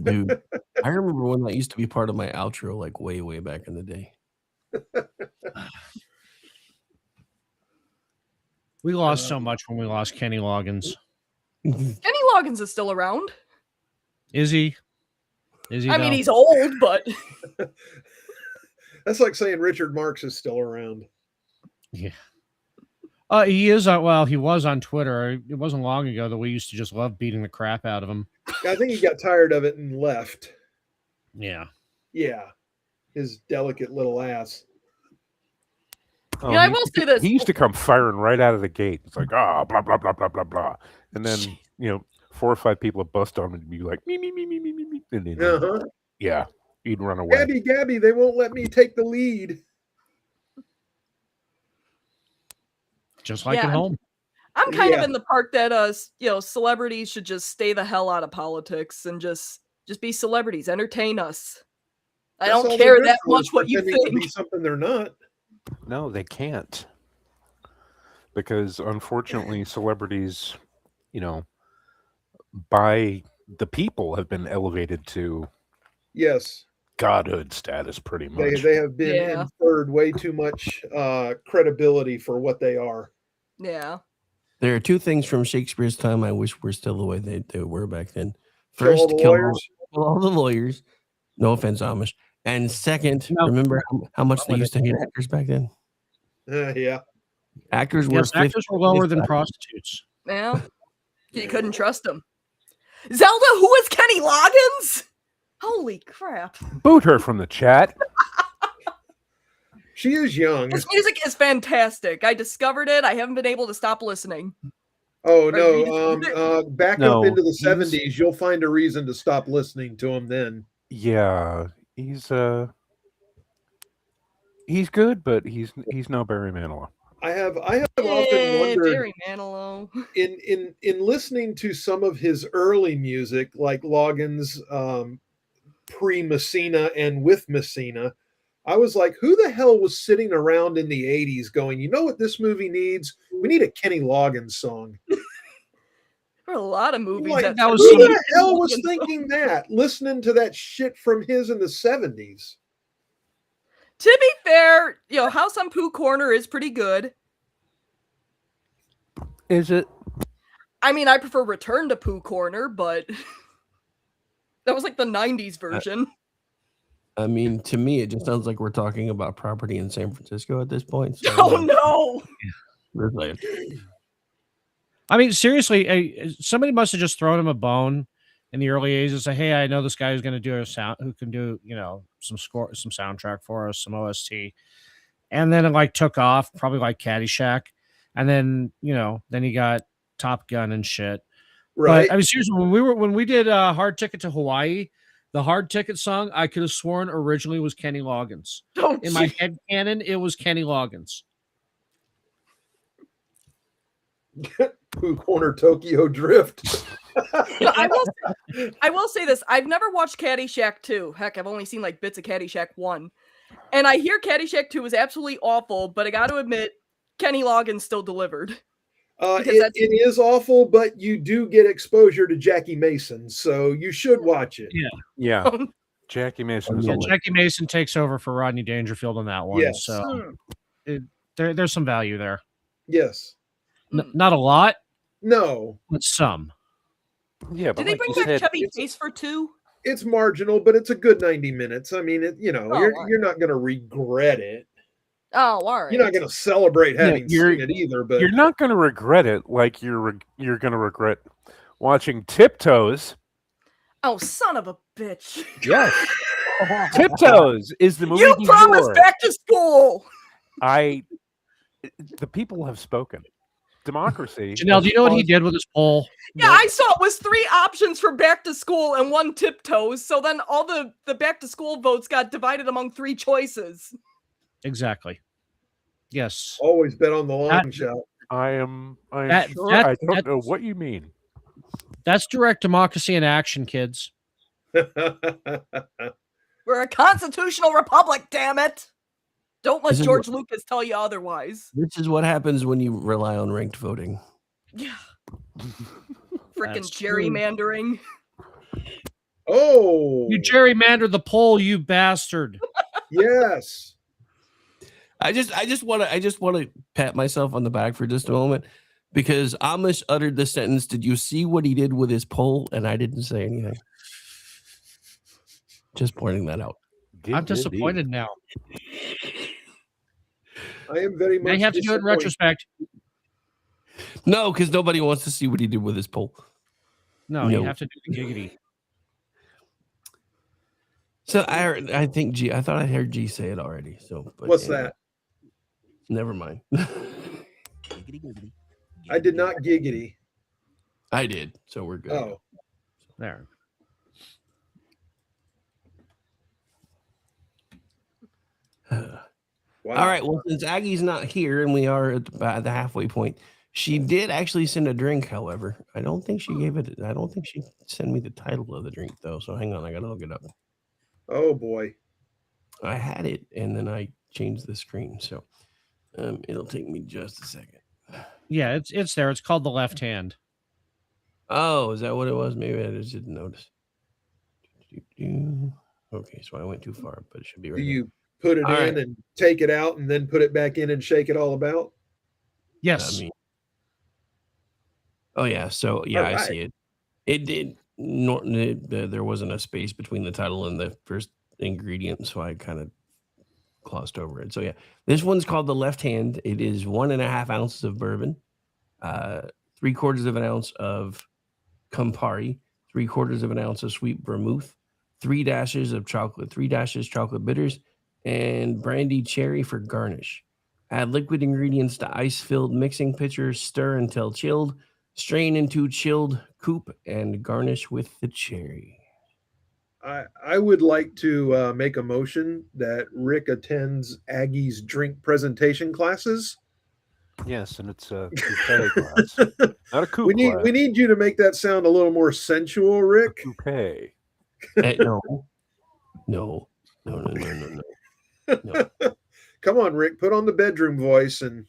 Speaker 6: Dude, I remember when that used to be part of my outro, like way, way back in the day.
Speaker 10: We lost so much when we lost Kenny Loggins.
Speaker 11: Kenny Loggins is still around.
Speaker 10: Is he?
Speaker 11: I mean, he's old, but
Speaker 8: that's like saying Richard Marx is still around.
Speaker 10: Yeah. He is. Well, he was on Twitter. It wasn't long ago that we used to just love beating the crap out of him.
Speaker 8: I think he got tired of it and left.
Speaker 10: Yeah.
Speaker 8: Yeah. His delicate little ass.
Speaker 9: Oh,
Speaker 11: I will say this.
Speaker 9: He used to come firing right out of the gate. It's like, blah, blah, blah, blah, blah, blah. And then, 4 or 5 people would bust on him and be like, me. And then, yeah, he'd run away.
Speaker 8: Gabby, they won't let me take the lead.
Speaker 10: Just like at home.
Speaker 11: I'm kind of in the part that, celebrities should just stay the hell out of politics and just be celebrities, entertain us. I don't care that much what you think.
Speaker 8: To be something they're not.
Speaker 9: No, they can't. Because unfortunately, celebrities, by the people have been elevated to godhood status pretty much.
Speaker 8: They have been inferred way too much credibility for what they are.
Speaker 11: Yeah.
Speaker 6: There are two things from Shakespeare's time I wish were still the way they were back then.
Speaker 8: Kill all
Speaker 6: First,
Speaker 8: the
Speaker 6: kill
Speaker 8: lawyers.
Speaker 6: all the lawyers. No offense, Amish. And second,
Speaker 10: No.
Speaker 6: remember how much they
Speaker 10: with
Speaker 6: used to hate actors back then?
Speaker 8: Yeah.
Speaker 6: Actors were
Speaker 10: Yes, actors were lower than
Speaker 6: 55.
Speaker 10: prostitutes.
Speaker 11: Yeah. You couldn't trust them. Zelda, who is Kenny Loggins? Holy crap.
Speaker 9: Boot her from the chat.
Speaker 8: She is young.
Speaker 11: His music is fantastic. I discovered it. I haven't been able to stop listening.
Speaker 8: Oh
Speaker 11: Or
Speaker 8: no!
Speaker 11: you just-
Speaker 8: Back
Speaker 9: No,
Speaker 8: up into the
Speaker 9: he's-
Speaker 8: '70s, you'll find a reason to stop listening to him. Then
Speaker 9: Yeah, he's good, but he's no Barry Manilow.
Speaker 8: I have often wondered
Speaker 11: Barry Manilow.
Speaker 8: in listening to some of his early music, like Loggins pre Messina and with Messina. I was like, who the hell was sitting around in the '80s going, you know what this movie needs? We need a Kenny Loggins song.
Speaker 11: There are a lot of movies
Speaker 8: Like,
Speaker 11: that
Speaker 10: that was
Speaker 8: who
Speaker 10: some-
Speaker 8: the hell was thinking that? Listening to that shit from his in the '70s.
Speaker 11: To be fair, House on Pooh Corner is pretty good.
Speaker 9: Is it?
Speaker 11: I mean, I prefer Return to Pooh Corner, but that was like the 90s version.
Speaker 6: I mean, to me, it just sounds like we're talking about property in San Francisco at this point. So,
Speaker 11: Oh no!
Speaker 6: we're like,
Speaker 10: I mean, seriously, somebody must have just thrown him a bone in the early 80s and say, "Hey, I know this guy who's going to do a sound, who can do some soundtrack for us, some OST," and then it like took off, probably like Caddyshack, and then then he got Top Gun and shit.
Speaker 8: Right.
Speaker 10: But I mean, seriously, when we did Hard Ticket to Hawaii, the Hard Ticket song, I could have sworn originally was Kenny Loggins.
Speaker 11: Oh,
Speaker 10: In my head canon, it was Kenny Loggins.
Speaker 8: Pooh Corner Tokyo Drift.
Speaker 11: I will say this. I've never watched Caddyshack 2. Heck, I've only seen like bits of Caddyshack 1. And I hear Caddyshack 2 is absolutely awful, but I got to admit, Kenny Loggins still delivered.
Speaker 8: It is awful, but you do get exposure to Jackie Mason, so you should watch it.
Speaker 9: Yeah. Jackie Mason is
Speaker 10: Yeah,
Speaker 9: a lick.
Speaker 10: Jackie Mason takes over for Rodney Dangerfield on that one.
Speaker 8: Yes.
Speaker 10: So there's some value there.
Speaker 8: Yes.
Speaker 10: Not a lot,
Speaker 8: No.
Speaker 10: but some.
Speaker 9: Yeah, but
Speaker 11: Did they
Speaker 9: like
Speaker 11: bring
Speaker 9: you
Speaker 11: back
Speaker 9: said,
Speaker 11: Chevy Chase for 2?
Speaker 8: It's marginal, but it's a good 90 minutes. I mean,
Speaker 11: alright.
Speaker 8: you're not going to regret it.
Speaker 11: Oh, all right.
Speaker 8: You're not going to celebrate having
Speaker 9: you're-
Speaker 8: seen it either, but
Speaker 9: you're not going to regret it like you're going to regret watching Tiptoes.
Speaker 11: Oh, son of a bitch.
Speaker 9: Yes. Tiptoes is the movie
Speaker 11: You
Speaker 9: du
Speaker 11: promised
Speaker 9: jour.
Speaker 11: back to school.
Speaker 9: The people have spoken. Democracy.
Speaker 10: Janelle, do you know what he did with his poll?
Speaker 11: Yeah, I saw it was 3 options for back to school and 1 Tiptoes. So then all the back to school votes got divided among 3 choices.
Speaker 10: Exactly. Yes.
Speaker 8: always bet on the long shot.
Speaker 9: I am
Speaker 10: That-
Speaker 9: sure
Speaker 10: that-
Speaker 9: I don't know
Speaker 10: that's-
Speaker 9: what you mean.
Speaker 10: That's direct democracy in action, kids.
Speaker 11: We're a constitutional republic, damn it. Don't let
Speaker 6: This is
Speaker 11: George Lucas tell you otherwise.
Speaker 6: this is what happens when you rely on ranked voting.
Speaker 11: Yeah. Freaking
Speaker 10: That's true.
Speaker 11: gerrymandering.
Speaker 8: Oh,
Speaker 10: You gerrymandered the poll, you bastard.
Speaker 8: yes.
Speaker 6: I just want to pat myself on the back for just a moment because Amish uttered the sentence, "Did you see what he did with his poll?" And I didn't say anything. Just pointing that out.
Speaker 10: I'm disappointed now.
Speaker 8: I am very much.
Speaker 10: Now you have to do it in
Speaker 8: disappointed.
Speaker 10: retrospect.
Speaker 6: No, because nobody wants to see what he did with his poll.
Speaker 10: No, you
Speaker 6: No.
Speaker 10: have to do the giggity.
Speaker 6: So I think G. I thought I heard G say it already. So but
Speaker 8: What's
Speaker 6: anyway,
Speaker 8: that?
Speaker 6: Never mind.
Speaker 8: I did not giggity.
Speaker 6: I did. So we're good.
Speaker 8: Oh,
Speaker 10: There.
Speaker 8: wow.
Speaker 6: All right. Well, since Aggie's not here and we are at the halfway point, she did actually send a drink. However, I don't think she gave it. I don't think she sent me the title of the drink though. So hang on, I gotta look it up.
Speaker 8: Oh boy.
Speaker 6: I had it and then I changed the screen. So it'll take me just a second.
Speaker 10: Yeah, it's there. It's called the left hand.
Speaker 6: Oh, is that what it was? Maybe I just didn't notice. Okay, so I went too far, but it should be
Speaker 8: Do
Speaker 6: right. here.
Speaker 8: you put it
Speaker 6: All
Speaker 8: in
Speaker 6: right.
Speaker 8: and take it out and then put it back in and shake it all about?
Speaker 10: Yes.
Speaker 6: I mean, Oh yeah, so yeah, I
Speaker 8: Alright.
Speaker 6: see it. There wasn't a space between the title and the first ingredient, so I kind of glossed over it. So yeah, this one's called the Left Hand. It is 1.5 ounces of bourbon, 3/4 of an ounce of Campari, 3/4 of an ounce of sweet vermouth, 3 dashes chocolate bitters, and brandy cherry for garnish. Add liquid ingredients to ice-filled mixing pitchers, stir until chilled, strain into chilled coupe, and garnish with the cherry.
Speaker 8: I would like to make a motion that Rick attends Aggie's drink presentation classes.
Speaker 9: Yes, and it's a coupe glass, not a coupe
Speaker 8: We
Speaker 9: glass.
Speaker 8: need you to make that sound a little more sensual, Rick.
Speaker 9: Coupe.
Speaker 6: No.
Speaker 8: Come on, Rick, put on the bedroom voice and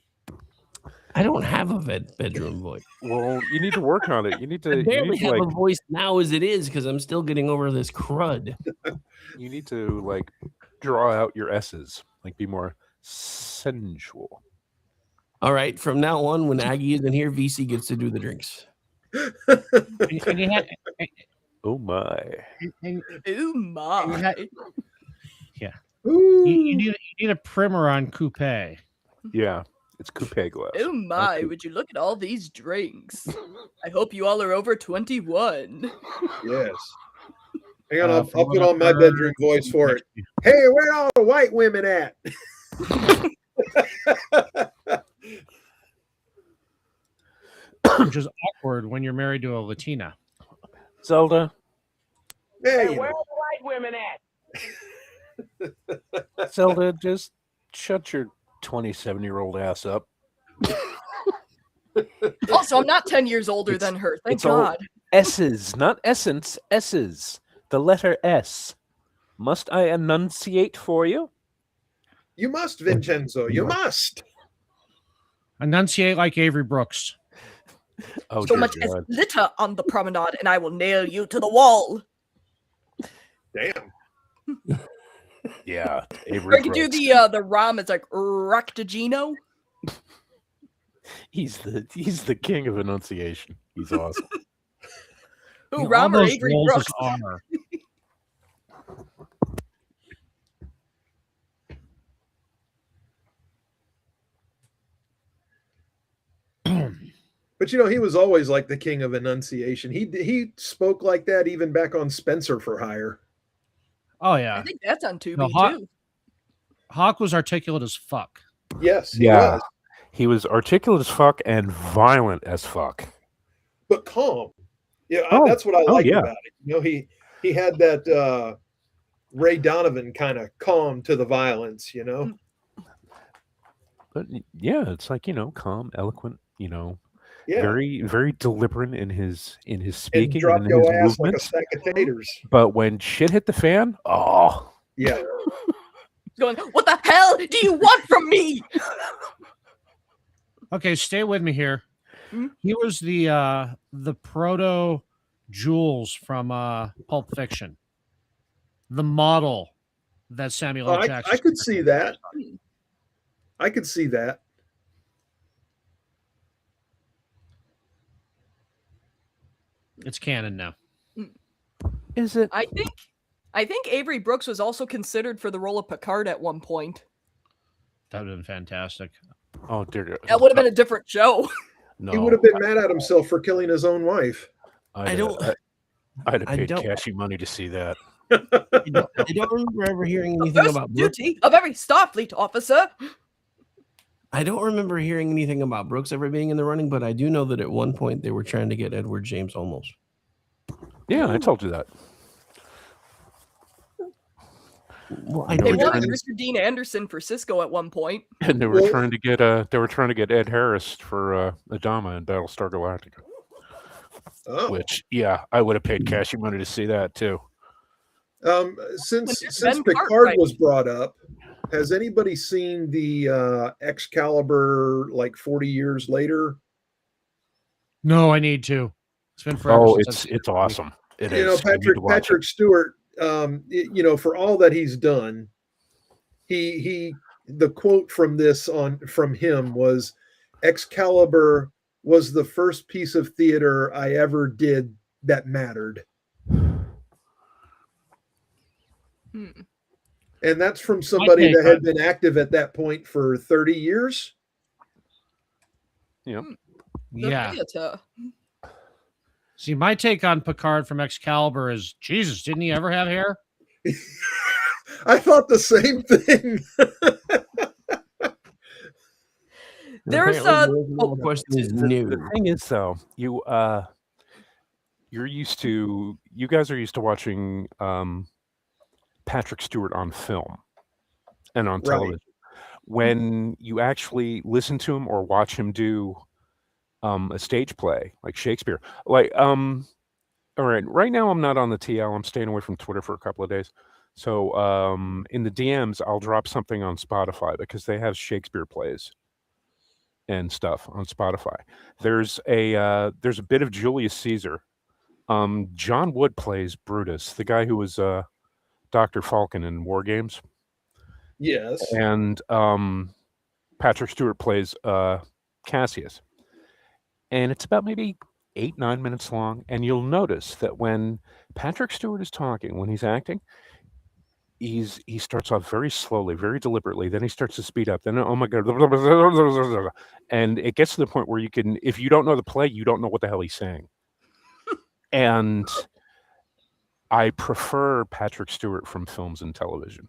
Speaker 6: I don't have a bedroom voice.
Speaker 9: Well, you need to work on it. You need to.
Speaker 6: I barely have
Speaker 9: like,
Speaker 6: a voice now as it is because I'm still getting over this crud.
Speaker 9: You need to like draw out your S's, like be more sensual.
Speaker 6: All right, from now on, when Aggie isn't here, VC gets to do the drinks.
Speaker 9: Oh my!
Speaker 11: Oh my!
Speaker 10: Yeah. You need a primer on coupe.
Speaker 9: Yeah, it's coupe glass.
Speaker 11: Oh my! Would you look at all these drinks? I hope you all are over 21.
Speaker 8: yes. Hang on, I'll put on my bedroom voice for it. Hey, where are all the white women at?
Speaker 10: Which is awkward when you're married to a Latina.
Speaker 9: Zelda.
Speaker 8: Hey,
Speaker 12: where are the white women at?
Speaker 9: Zelda, just shut your 27-year-old ass up.
Speaker 11: Also, I'm not 10 years older than her. Thank
Speaker 9: it's all
Speaker 11: God.
Speaker 9: S's, not essence. S's. The letter S. Must I enunciate for you?
Speaker 8: You must, Vincenzo. You must.
Speaker 10: Enunciate like Avery Brooks.
Speaker 9: Oh,
Speaker 11: So much as litter on the promenade, and I will nail you to the wall.
Speaker 8: Damn.
Speaker 9: Yeah,
Speaker 11: Or I could do the Rom. It's like Rectigino.
Speaker 9: He's the king of enunciation. He's awesome.
Speaker 11: Who, Rom or Avery Brooks?
Speaker 8: But you know, he was always like the king of enunciation. He spoke like that even back on Spencer for Hire.
Speaker 10: Oh yeah,
Speaker 11: I think that's on Tubi too.
Speaker 10: Hawk was articulate as fuck.
Speaker 8: Yes,
Speaker 9: he was. He was articulate as fuck and violent as fuck.
Speaker 8: But calm. Yeah, that's what I like about it. You know, he had that Ray Donovan kind of calm to the violence, you know.
Speaker 9: But yeah, it's like, calm, eloquent,
Speaker 8: Yeah.
Speaker 9: very, very deliberate in his speaking
Speaker 8: and drop
Speaker 9: and
Speaker 8: your
Speaker 9: his
Speaker 8: ass like a
Speaker 9: movements.
Speaker 8: sack of taters.
Speaker 9: But when shit hit the fan,
Speaker 8: yeah.
Speaker 11: Going, what the hell do you want from me?
Speaker 10: Okay, stay with me here. He was the proto Jules from Pulp Fiction, the model that Samuel L. Jackson.
Speaker 8: I could see that. I could see that.
Speaker 10: It's canon now.
Speaker 9: Is it?
Speaker 11: I think Avery Brooks was also considered for the role of Picard at one point.
Speaker 10: That would have been fantastic.
Speaker 9: Oh dear.
Speaker 11: That would have been a different show.
Speaker 9: No,
Speaker 8: He would have been mad at himself for killing his own wife.
Speaker 9: I'd have paid cashy money to see that.
Speaker 6: I don't remember ever hearing anything about Brooks.
Speaker 11: Duty of every Starfleet officer.
Speaker 6: I don't remember hearing anything about Brooks ever being in the running, but I do know that at one point they were trying to get Edward James Olmos.
Speaker 9: Yeah, I told you that.
Speaker 6: Well,
Speaker 11: They wanted Mr. Dean Anderson for Cisco at one point,
Speaker 9: and they were trying to get Ed Harris for Adama in Battlestar Galactica.
Speaker 8: Oh.
Speaker 9: Which, yeah, I would have paid cashy money to see that too.
Speaker 8: Since
Speaker 11: Ben
Speaker 8: Picard
Speaker 11: Cartwright
Speaker 8: was brought up, has anybody seen the Excalibur like 40 years later?
Speaker 10: No, I need to. It's been forever.
Speaker 9: Oh,
Speaker 10: since
Speaker 9: it's awesome. It
Speaker 8: You know,
Speaker 9: is. You need to watch it.
Speaker 8: Patrick Stewart. For all that he's done, the quote from him was, Excalibur was the first piece of theater I ever did that mattered. And that's from somebody that had been active at that point for 30 years.
Speaker 9: Yeah.
Speaker 10: Yeah.
Speaker 11: Theater.
Speaker 10: See, my take on Picard from Excalibur is, Jesus, didn't he ever have hair?
Speaker 8: I thought the same thing.
Speaker 11: There's
Speaker 6: the question is new.
Speaker 9: The thing is, though, you guys are used to watching Patrick Stewart on film and on television. When you actually listen to him or watch him do a stage play like Shakespeare, like all right now I'm not on the TL. I'm staying away from Twitter for a couple of days. So in the DMs, I'll drop something on Spotify because they have Shakespeare plays and stuff on Spotify. There's a bit of Julius Caesar. John Wood plays Brutus, the guy who was Dr. Falcon in War Games.
Speaker 8: Yes.
Speaker 9: And Patrick Stewart plays Cassius. And it's about maybe 8-9 minutes long. And you'll notice that when Patrick Stewart is talking, when he's acting, he starts off very slowly, very deliberately. Then he starts to speed up. Then, oh my God. And it gets to the point where you can, if you don't know the play, you don't know what the hell he's saying. And I prefer Patrick Stewart from films and television.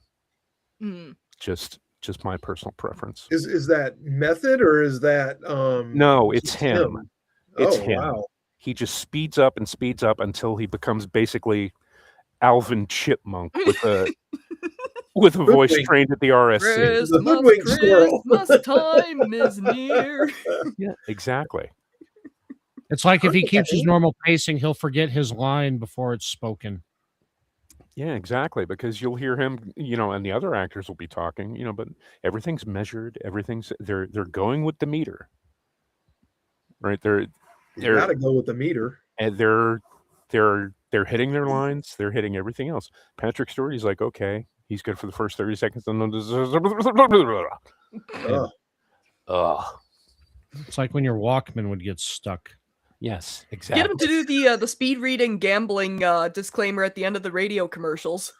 Speaker 9: Just my personal preference.
Speaker 8: Is that method or is that
Speaker 9: no, it's him. It's him.
Speaker 8: Wow.
Speaker 9: He just speeds up until he becomes basically Alvin Chipmunk with a voice trained at the RSC.
Speaker 11: Christmas time is near.
Speaker 9: Yeah, exactly.
Speaker 10: It's like if he keeps his normal pacing, he'll forget his line before it's spoken.
Speaker 9: Yeah, exactly. Because you'll hear him, and the other actors will be talking, but everything's measured. They're going with the meter, right?
Speaker 8: You gotta go with the meter,
Speaker 9: and they're hitting their lines. They're hitting everything else. Patrick Stewart, he's like, okay, he's good for the first 30 seconds, and then
Speaker 10: it's like when your Walkman would get stuck.
Speaker 9: Yes, exactly.
Speaker 11: Get him to do the speed reading gambling disclaimer at the end of the radio commercials.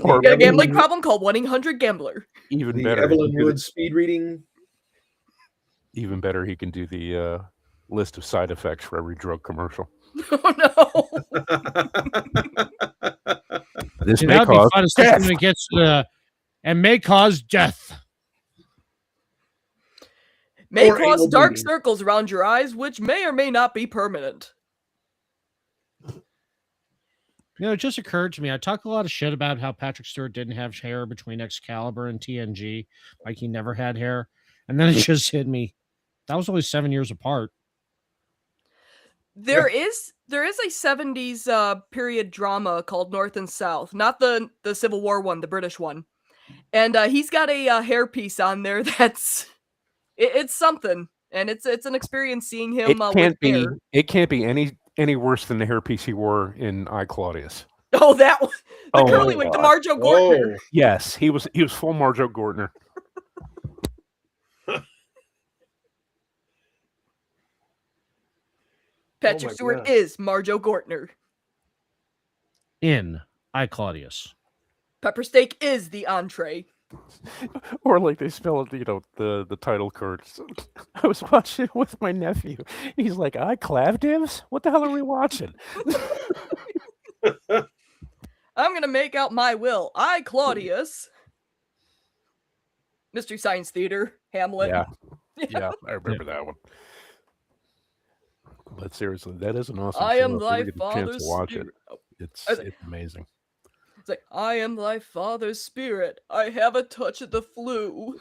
Speaker 9: Or
Speaker 11: got a gambling problem? Call 1-800-GAMBLER.
Speaker 9: Even
Speaker 8: the
Speaker 9: better,
Speaker 8: Evelyn Wood speed reading.
Speaker 9: Even better, he can do the list of side effects for every drug commercial.
Speaker 11: Oh no!
Speaker 9: This may cause death.
Speaker 10: And may cause death.
Speaker 11: May cause dark circles around your eyes, which may or may not be permanent.
Speaker 10: It just occurred to me. I talk a lot of shit about how Patrick Stewart didn't have hair between Excalibur and TNG. Like he never had hair. And then it just hit me. That was only 7 years apart.
Speaker 11: There is a 70s period drama called North and South. Not the Civil War one, the British one. And he's got a hairpiece on there that's... It's something, and it's an experience seeing him.
Speaker 9: It can't be any worse than the hairpiece he wore in I, Claudius.
Speaker 11: Oh, that one, the curly wig, the Marjo Gortner.
Speaker 9: Yes, he was full Marjo Gortner.
Speaker 11: Patrick Stewart is Marjo Gortner.
Speaker 10: In I, Claudius.
Speaker 11: Pepper steak is the entree.
Speaker 9: Or like they spell it, the title cards. I was watching it with my nephew. He's like, I Clavdivs? What the hell are we watching?
Speaker 11: I'm going to make out my will. I, Claudius. Mystery Science Theater, Hamlet.
Speaker 9: Yeah, I remember that one. But seriously, that is an awesome
Speaker 11: I
Speaker 9: show.
Speaker 11: am
Speaker 9: If you
Speaker 11: thy
Speaker 9: get a chance to watch
Speaker 11: spirit.
Speaker 9: It's amazing.
Speaker 11: It's like, I am thy father's spirit. I have a touch of the flu.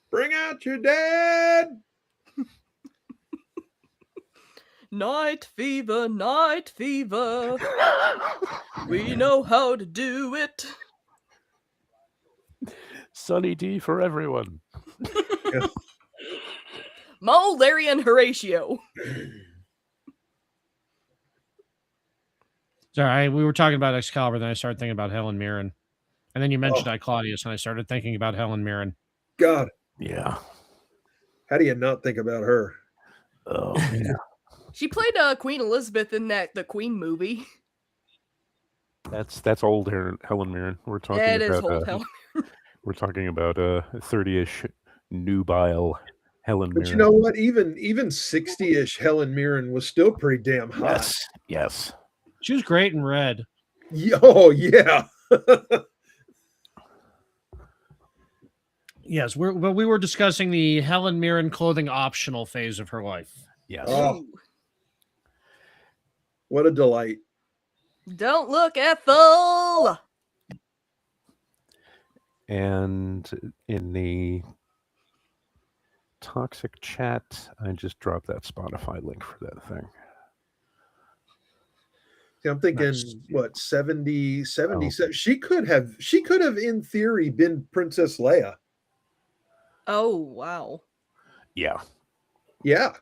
Speaker 8: Bring out your dad.
Speaker 11: Night fever, night fever. We know how to do it.
Speaker 9: Sunny D for everyone.
Speaker 11: Mo, Larry, and Horatio.
Speaker 10: Sorry, we were talking about Excalibur, then I started thinking about Helen Mirren. And then you mentioned I, Claudius, and I started thinking about Helen Mirren.
Speaker 8: God,
Speaker 9: Yeah.
Speaker 8: how do you not think about her?
Speaker 9: Oh, yeah.
Speaker 11: She played Queen Elizabeth in the Queen movie.
Speaker 9: That's old Helen Mirren. We're talking
Speaker 11: It is
Speaker 9: about
Speaker 11: old Helen.
Speaker 9: we're talking about 30-ish nubile Helen
Speaker 8: But you
Speaker 9: Mirren.
Speaker 8: know what? Even 60-ish Helen Mirren was still pretty damn hot.
Speaker 9: Yes.
Speaker 10: She was great in Red.
Speaker 8: Oh yeah.
Speaker 10: Yes, but we were discussing the Helen Mirren clothing optional phase of her life.
Speaker 9: Yes.
Speaker 8: Oh, what a delight.
Speaker 11: Don't look, Ethel.
Speaker 9: And in the toxic chat, I just dropped that Spotify link for that thing.
Speaker 8: See, I'm thinking, what, 70, 77? She could have, in theory, been Princess Leia.
Speaker 11: Oh, wow.
Speaker 9: Yeah.
Speaker 8: Yeah.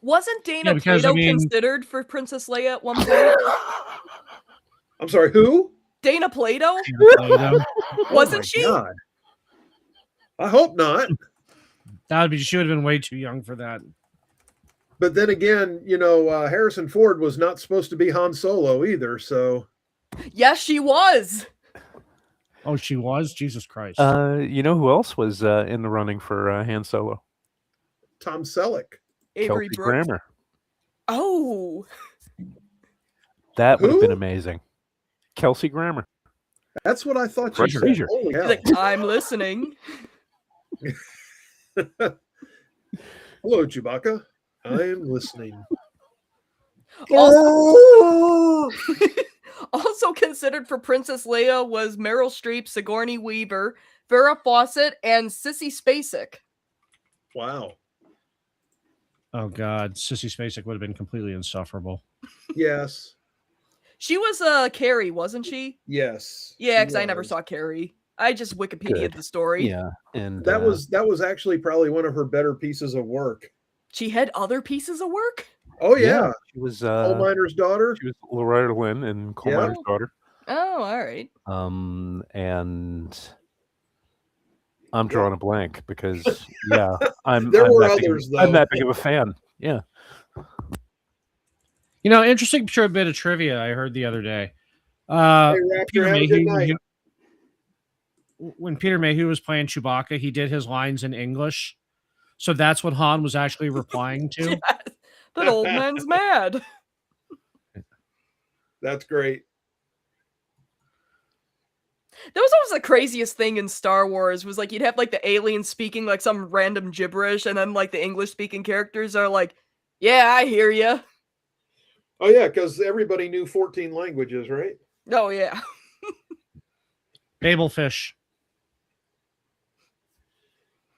Speaker 11: Wasn't Dana
Speaker 10: because,
Speaker 11: Plato
Speaker 10: I mean-
Speaker 11: considered for Princess Leia at one point?
Speaker 8: I'm sorry, who?
Speaker 11: Dana Plato?
Speaker 8: Oh
Speaker 11: Wasn't
Speaker 8: my
Speaker 11: she?
Speaker 8: God. I hope not.
Speaker 10: She would have been way too young for that.
Speaker 8: But then again, you know, Harrison Ford was not supposed to be Han Solo either, so.
Speaker 11: Yes, she was.
Speaker 10: Oh, she was? Jesus Christ.
Speaker 9: You know who else was in the running for Han Solo?
Speaker 8: Tom Selleck.
Speaker 11: Avery
Speaker 9: Kelsey
Speaker 11: Brooks.
Speaker 9: Grammer.
Speaker 11: Oh.
Speaker 9: That would have
Speaker 8: Who?
Speaker 9: been amazing. Kelsey Grammer.
Speaker 8: That's what I thought
Speaker 9: Fresh
Speaker 8: you
Speaker 9: Frasier.
Speaker 8: said. Holy
Speaker 11: She's
Speaker 8: hell.
Speaker 11: like, I'm listening.
Speaker 8: Hello, Chewbacca. I am listening.
Speaker 11: Also considered for Princess Leia was Meryl Streep, Sigourney Weaver, Farrah Fawcett, and Sissy Spacek.
Speaker 8: Wow.
Speaker 10: Oh, God. Sissy Spacek would have been completely insufferable.
Speaker 8: Yes.
Speaker 11: She was Carrie, wasn't she?
Speaker 8: Yes.
Speaker 11: Yeah,
Speaker 8: she
Speaker 11: because I never
Speaker 8: was.
Speaker 11: saw Carrie. I just Wikipedia'd
Speaker 9: Good.
Speaker 11: the story.
Speaker 9: Yeah. And
Speaker 8: That was actually probably one of her better pieces of work.
Speaker 11: She had other pieces of work?
Speaker 8: Oh yeah.
Speaker 9: She was
Speaker 8: Coal Miner's Daughter.
Speaker 9: She was Loretta Lynn in Coal
Speaker 8: Yeah.
Speaker 9: Miner's Daughter.
Speaker 11: Oh, all right.
Speaker 9: And I'm drawing a blank because I'm
Speaker 8: There were
Speaker 9: that big
Speaker 8: others,
Speaker 9: I'm
Speaker 8: though.
Speaker 9: that big of a fan. Yeah.
Speaker 10: You know, interesting bit of trivia I heard the other day.
Speaker 8: Hey, Raptor,
Speaker 10: Peter
Speaker 8: have a good
Speaker 10: Mayhew,
Speaker 8: night.
Speaker 10: when Peter Mayhew was playing Chewbacca, he did his lines in English. So that's what Han was actually replying to.
Speaker 11: Yes, that old man's mad.
Speaker 8: That's great.
Speaker 11: That was always the craziest thing in Star Wars was like you'd have like the aliens speaking like some random gibberish, and then like the English speaking characters are like, "Yeah, I hear you."
Speaker 8: Oh yeah, because everybody knew 14 languages, right?
Speaker 11: Oh yeah.
Speaker 10: Babelfish.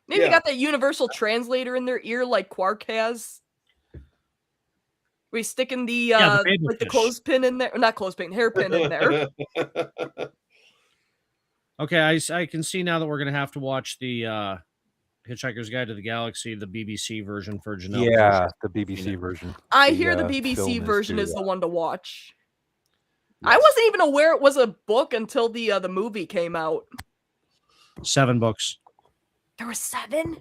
Speaker 11: Maybe they got that universal translator in their ear like Quark has. We sticking the like the
Speaker 10: babelfish.
Speaker 11: clothespin in there, not clothespin, hairpin in there.
Speaker 10: Okay, I can see now that we're going to have to watch the Hitchhiker's Guide to the Galaxy, the BBC version for Janelle.
Speaker 9: Yeah, the BBC version.
Speaker 11: I
Speaker 9: The,
Speaker 11: hear the
Speaker 9: film
Speaker 11: BBC
Speaker 9: is
Speaker 11: version
Speaker 9: too,
Speaker 11: is the one to watch. I wasn't even aware it was a book until the movie came out.
Speaker 10: 7 books.
Speaker 11: There were 7?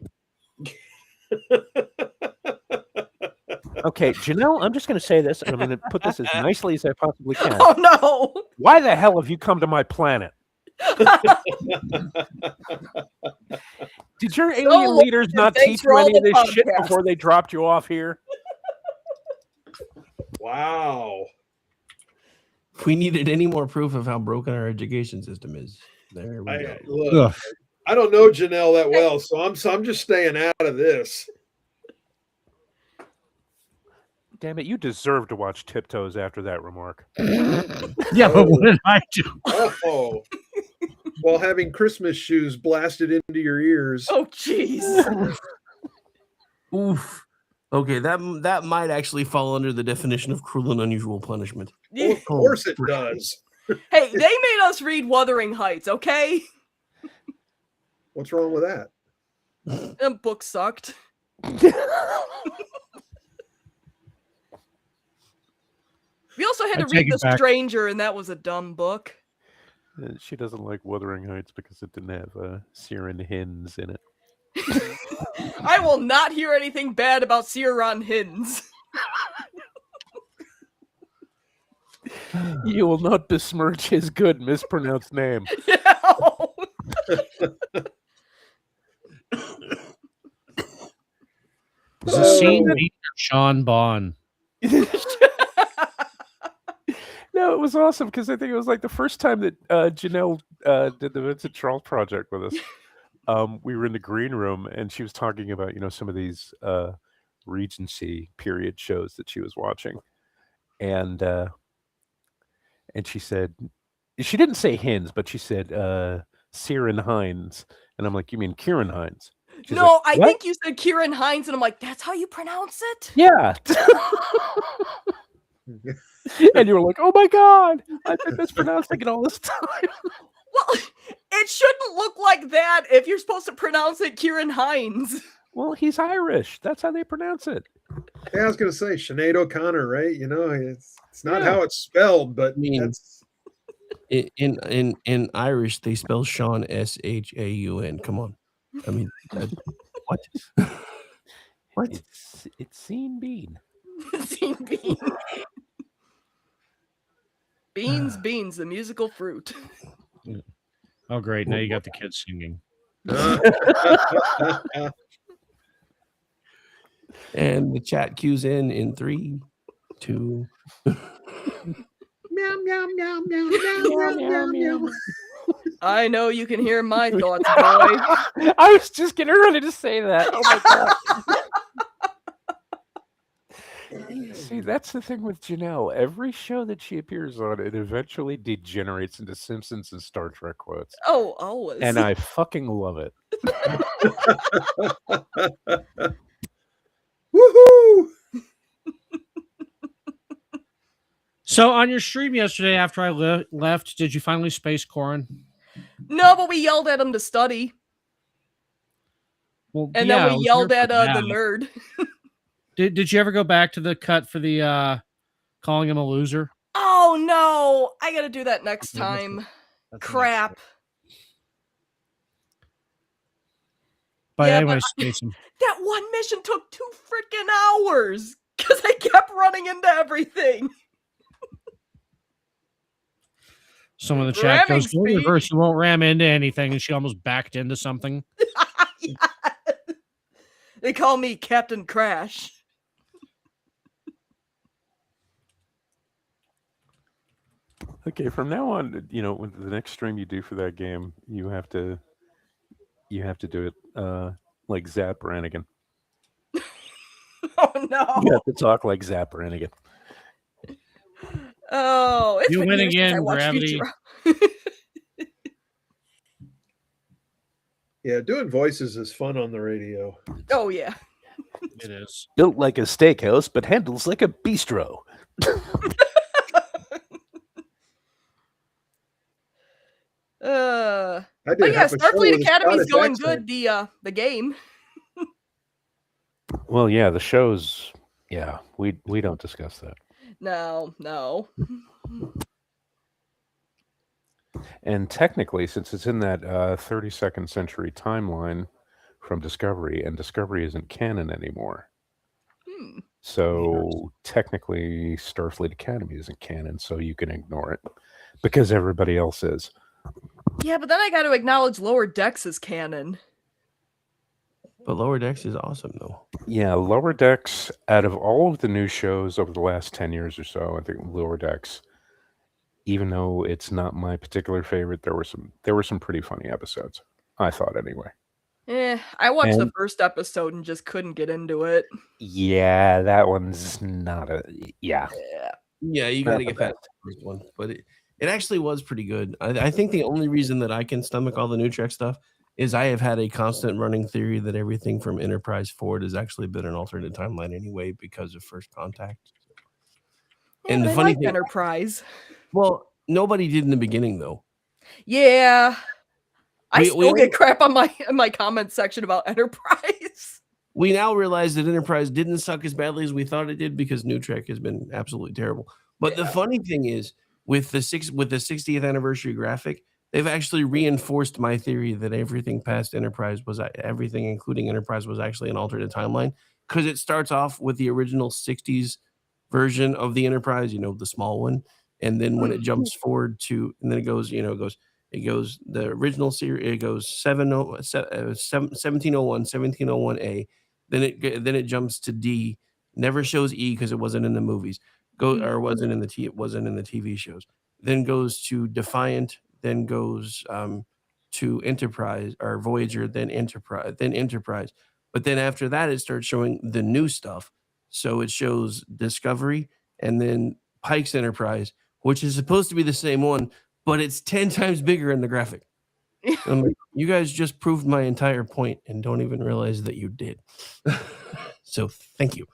Speaker 9: Okay, Janelle, I'm just going to say this, and I'm going to put this as nicely as I possibly can.
Speaker 11: Oh no!
Speaker 9: Why the hell have you come to my planet? Did your alien
Speaker 11: Lord,
Speaker 9: leaders not
Speaker 11: thanks
Speaker 9: teach
Speaker 11: for
Speaker 9: you
Speaker 11: all
Speaker 9: any of
Speaker 11: the
Speaker 9: this shit
Speaker 11: podcasts.
Speaker 9: before they dropped you off here?
Speaker 8: Wow.
Speaker 6: If we needed any more proof of how broken our education system is, there we go.
Speaker 8: Look, I don't know Janelle that well, so I'm just staying out of this.
Speaker 9: Damn it, you deserve to watch Tiptoes after that remark.
Speaker 10: Yeah, but what did I do?
Speaker 8: Oh. While having Christmas shoes blasted into your ears.
Speaker 11: Oh jeez.
Speaker 6: Oof. Okay, that might actually fall under the definition of cruel and unusual punishment.
Speaker 8: Well, of course it does.
Speaker 11: Hey, they made us read Wuthering Heights, okay?
Speaker 8: What's wrong with that?
Speaker 11: That book sucked. We also had to
Speaker 10: I take
Speaker 11: read
Speaker 10: it
Speaker 11: The
Speaker 10: back.
Speaker 11: Stranger, and that was a dumb book.
Speaker 9: She doesn't like Wuthering Heights because it didn't have Siren Hins in it.
Speaker 11: I will not hear anything bad about Siran Hins.
Speaker 9: You will not besmirch his good mispronounced name.
Speaker 11: No.
Speaker 10: Is the scene beat Sean Bond?
Speaker 9: No, it was awesome because I think it was like the first time that Janelle did the Vincent Charles project with us. We were in the green room and she was talking about, some of these Regency period shows that she was watching. And she said, she didn't say Hins, but she said Ciarán Hinds. And I'm like, you mean Kieran Hines? She's
Speaker 11: No,
Speaker 9: like,
Speaker 11: I
Speaker 9: "What?"
Speaker 11: think you said Kieran Hines, and I'm like, that's how you pronounce it?
Speaker 9: Yeah. And you were like, oh my God, I've been mispronouncing it all this time.
Speaker 11: Well, it shouldn't look like that if you're supposed to pronounce it Kieran Hines.
Speaker 9: Well, he's Irish. That's how they pronounce it.
Speaker 8: Yeah, I was going to say Sinead O'Connor, right? It's not how it's spelled, but that's
Speaker 6: in Irish they spell Sean Shaun. Come on, I mean, what? What?
Speaker 9: It's Scene Bean.
Speaker 11: Scene Bean. Beans, the musical fruit.
Speaker 10: Oh, great! Now you got the kids singing.
Speaker 6: And the chat cues in 3, 2.
Speaker 8: meow meow meow meow meow meow meow.
Speaker 11: I know you can hear my thoughts, boy.
Speaker 9: I was just getting ready to say that. Oh my God. See, that's the thing with Janelle. Every show that she appears on, it eventually degenerates into Simpsons and Star Trek quotes.
Speaker 11: Oh, always.
Speaker 9: And I fucking love it.
Speaker 8: Woohoo!
Speaker 10: So on your stream yesterday after I left, did you finally space Corin?
Speaker 11: No, but we yelled at him to study.
Speaker 10: Well,
Speaker 11: and
Speaker 10: yeah,
Speaker 11: then we yelled at the nerd.
Speaker 10: Did you ever go back to the cut for the calling him a loser?
Speaker 11: Oh no, I gotta do that next time. Crap.
Speaker 10: But anyway, space him.
Speaker 11: That one mission took 2 freaking hours because I kept running into everything.
Speaker 10: Someone in the chat goes, "Go reverse, you won't ram into anything," and she almost backed into something.
Speaker 11: Yeah. They call me Captain Crash.
Speaker 9: Okay, from now on, with the next stream you do for that game, you have to do it like Zap Brannigan.
Speaker 11: Oh no!
Speaker 9: You have to talk like Zap Brannigan.
Speaker 11: Oh, it's
Speaker 10: you
Speaker 11: been
Speaker 10: win
Speaker 11: years
Speaker 10: again,
Speaker 11: since I watched
Speaker 10: Gravity.
Speaker 8: Yeah, doing voices is fun on the radio.
Speaker 11: Oh yeah,
Speaker 10: it is.
Speaker 9: Built like a steakhouse, but handles like a bistro.
Speaker 11: Oh yeah, Starfleet Academy's going good. The game.
Speaker 9: Well, yeah, the shows. Yeah, we don't discuss that.
Speaker 11: No.
Speaker 9: And technically, since it's in that 32nd century timeline from Discovery, and Discovery isn't canon anymore. So technically, Starfleet Academy isn't canon, so you can ignore it because everybody else is.
Speaker 11: Yeah, but then I got to acknowledge Lower Decks is canon.
Speaker 6: But Lower Decks is awesome, though.
Speaker 9: Yeah, Lower Decks, out of all of the new shows over the last 10 years or so, I think Lower Decks, even though it's not my particular favorite, there were some pretty funny episodes. I thought anyway.
Speaker 11: I watched the first episode and just couldn't get into it.
Speaker 9: Yeah, that one's not a... Yeah.
Speaker 6: Yeah, you got to get past the first one. But it actually was pretty good. I think the only reason that I can stomach all the new Trek stuff is I have had a constant running theory that everything from Enterprise forward has actually been an alternate timeline anyway because of First Contact.
Speaker 11: Yeah, and the funny thing, Enterprise.
Speaker 6: Well, nobody did in the beginning, though.
Speaker 11: Yeah. I still get crap on my comment section about Enterprise.
Speaker 6: We now realize that Enterprise didn't suck as badly as we thought it did because New Trek has been absolutely terrible. But the funny thing is, with the 60th anniversary graphic, they've actually reinforced my theory that everything past Enterprise was everything, including Enterprise, was actually an alternate timeline, because it starts off with the original 60s version of the Enterprise, the small one, and then when it jumps forward to, and then it goes the original series, it goes 1701, 1701A, then it jumps to D, never shows E because it wasn't in the movies, it wasn't in the TV shows, then goes to Defiant, then goes to Enterprise or Voyager, then Enterprise. But then after that, it starts showing the new stuff. So it shows Discovery and then Pike's Enterprise, which is supposed to be the same one, but it's 10 times bigger in the graphic. I'm like, you guys just proved my entire point and don't even realize that you did. So thank you.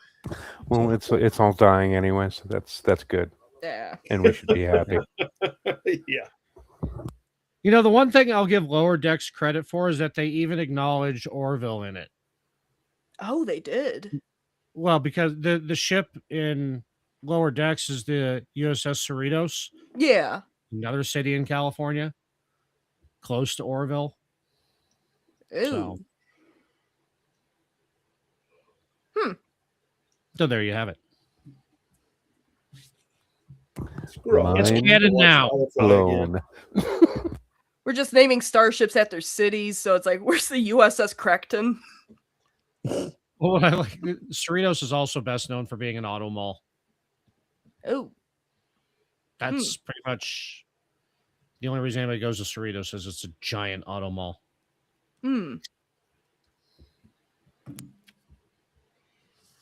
Speaker 9: Well, it's all dying anyway, so that's good.
Speaker 11: Yeah.
Speaker 9: And we should be happy.
Speaker 8: Yeah.
Speaker 10: The one thing I'll give Lower Decks credit for is that they even acknowledged Orville in it.
Speaker 11: Oh, they did.
Speaker 10: Well, because the ship in Lower Decks is the USS Cerritos.
Speaker 11: Yeah.
Speaker 10: Another city in California, close to Orville.
Speaker 11: Ooh.
Speaker 10: So there you have it.
Speaker 9: It's
Speaker 10: canon now.
Speaker 9: Blown.
Speaker 11: We're just naming starships after cities, so it's like, where's the USS Crecton?
Speaker 10: Well, what I like, Cerritos is also best known for being an auto mall.
Speaker 11: Oh.
Speaker 10: That's pretty much the only reason anybody goes to Cerritos is it's a giant auto mall.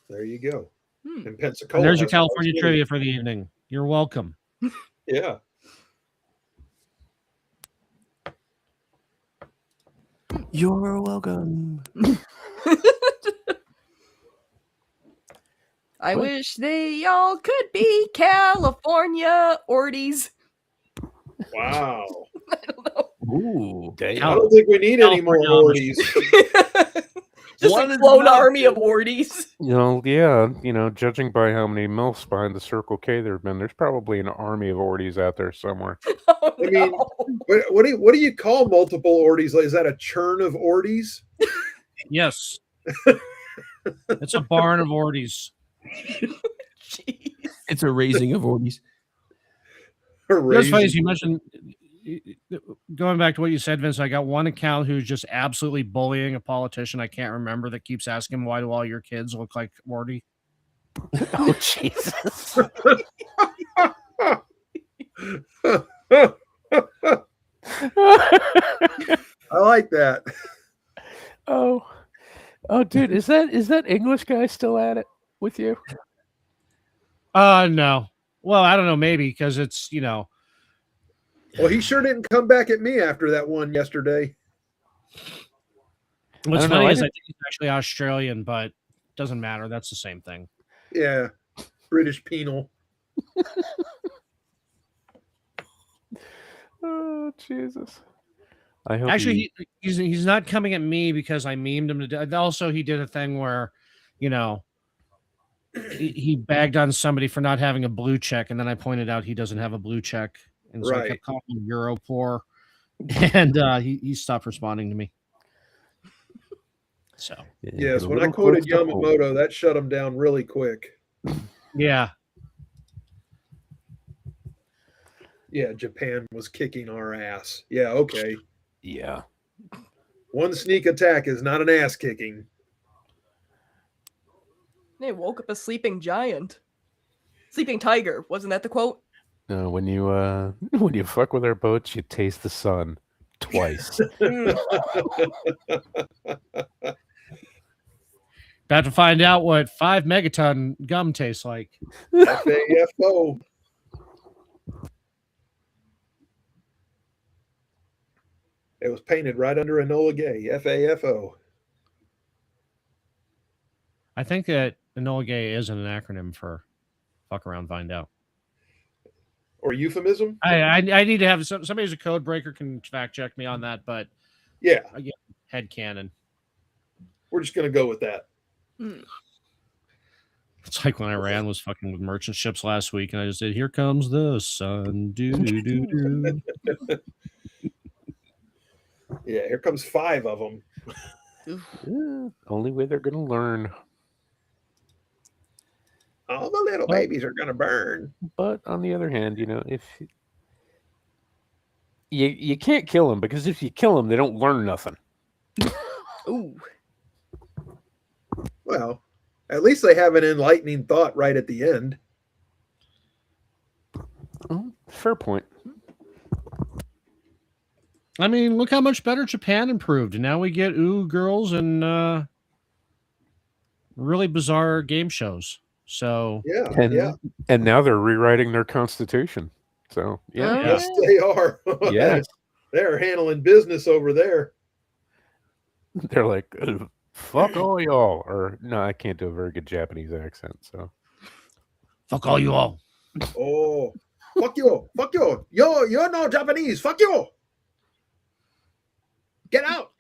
Speaker 8: There you go. In Pensacola.
Speaker 10: And there's your California trivia for the evening. You're welcome.
Speaker 8: Yeah.
Speaker 6: You're welcome.
Speaker 11: I wish they all could be California Orties.
Speaker 8: Wow.
Speaker 11: I don't know.
Speaker 6: Ooh, damn.
Speaker 8: I don't think we need any more Orties.
Speaker 11: Just a clone army of Orties.
Speaker 9: Judging by how many MILFs behind the Circle K there have been, there's probably an army of Orties out there somewhere.
Speaker 11: Oh,
Speaker 8: I mean, what do you call multiple Orties? Is that a churn of Orties?
Speaker 10: Yes. It's a barn of Orties.
Speaker 6: It's a raising of Orties.
Speaker 10: That's funny as you mentioned, going back to what you said, Vince, I got one account who's just absolutely bullying a politician I can't remember that keeps asking, why do all your kids look like Morty?
Speaker 6: Oh, Jesus.
Speaker 8: I like that.
Speaker 9: Oh, dude, is that English guy still at it with you?
Speaker 10: No. Well, I don't know, maybe because it's,
Speaker 8: Well, he sure didn't come back at me after that one yesterday.
Speaker 10: What's funny is I think he's actually Australian, but it doesn't matter. That's the same thing.
Speaker 8: Yeah. British penal.
Speaker 9: Oh, Jesus. I hope
Speaker 10: actually he's not coming at me because I memed him to death. Also, he did a thing where, he bagged on somebody for not having a blue check, and then I pointed out he doesn't have a blue check, and so I kept calling him Euro poor, and he stopped responding to me. So
Speaker 8: yes, when I quoted Yamamoto, that shut him down really quick.
Speaker 10: Yeah.
Speaker 8: Yeah, Japan was kicking our ass. Yeah, okay.
Speaker 9: Yeah.
Speaker 8: One sneak attack is not an ass kicking.
Speaker 11: They woke up a sleeping giant. Sleeping tiger. Wasn't that the quote?
Speaker 9: No, when you fuck with our boats, you taste the sun twice.
Speaker 10: About to find out what 5 megaton gum tastes like.
Speaker 8: FAFO. It was painted right under Enola Gay. FAFO.
Speaker 10: I think that Enola Gay isn't an acronym for fuck around, find out.
Speaker 8: Or euphemism?
Speaker 10: I need to have somebody who's a code breaker can fact check me on that, but
Speaker 8: yeah,
Speaker 10: again, head canon.
Speaker 8: We're just going to go with that.
Speaker 10: It's like when Iran was fucking with merchant ships last week, and I just said, "Here comes the sun." Do do do do.
Speaker 8: Yeah, here comes 5 of them.
Speaker 9: Yeah, only way they're going to learn.
Speaker 8: All the little babies are going to burn.
Speaker 9: But on the other hand, if you can't kill them, because if you kill them, they don't learn nothing.
Speaker 11: Ooh.
Speaker 8: Well, at least they have an enlightening thought right at the end.
Speaker 9: Fair point.
Speaker 10: I mean, look how much better Japan improved, and now we get girls and really bizarre game shows. So
Speaker 9: And now they're rewriting their constitution. So
Speaker 8: yes, they are.
Speaker 9: Yes,
Speaker 8: they're handling business over there.
Speaker 9: They're like, fuck all y'all. Or no, I can't do a very good Japanese accent. So
Speaker 10: fuck all you all.
Speaker 8: Oh, fuck you, fuck you. You're no Japanese. Fuck you. Get out.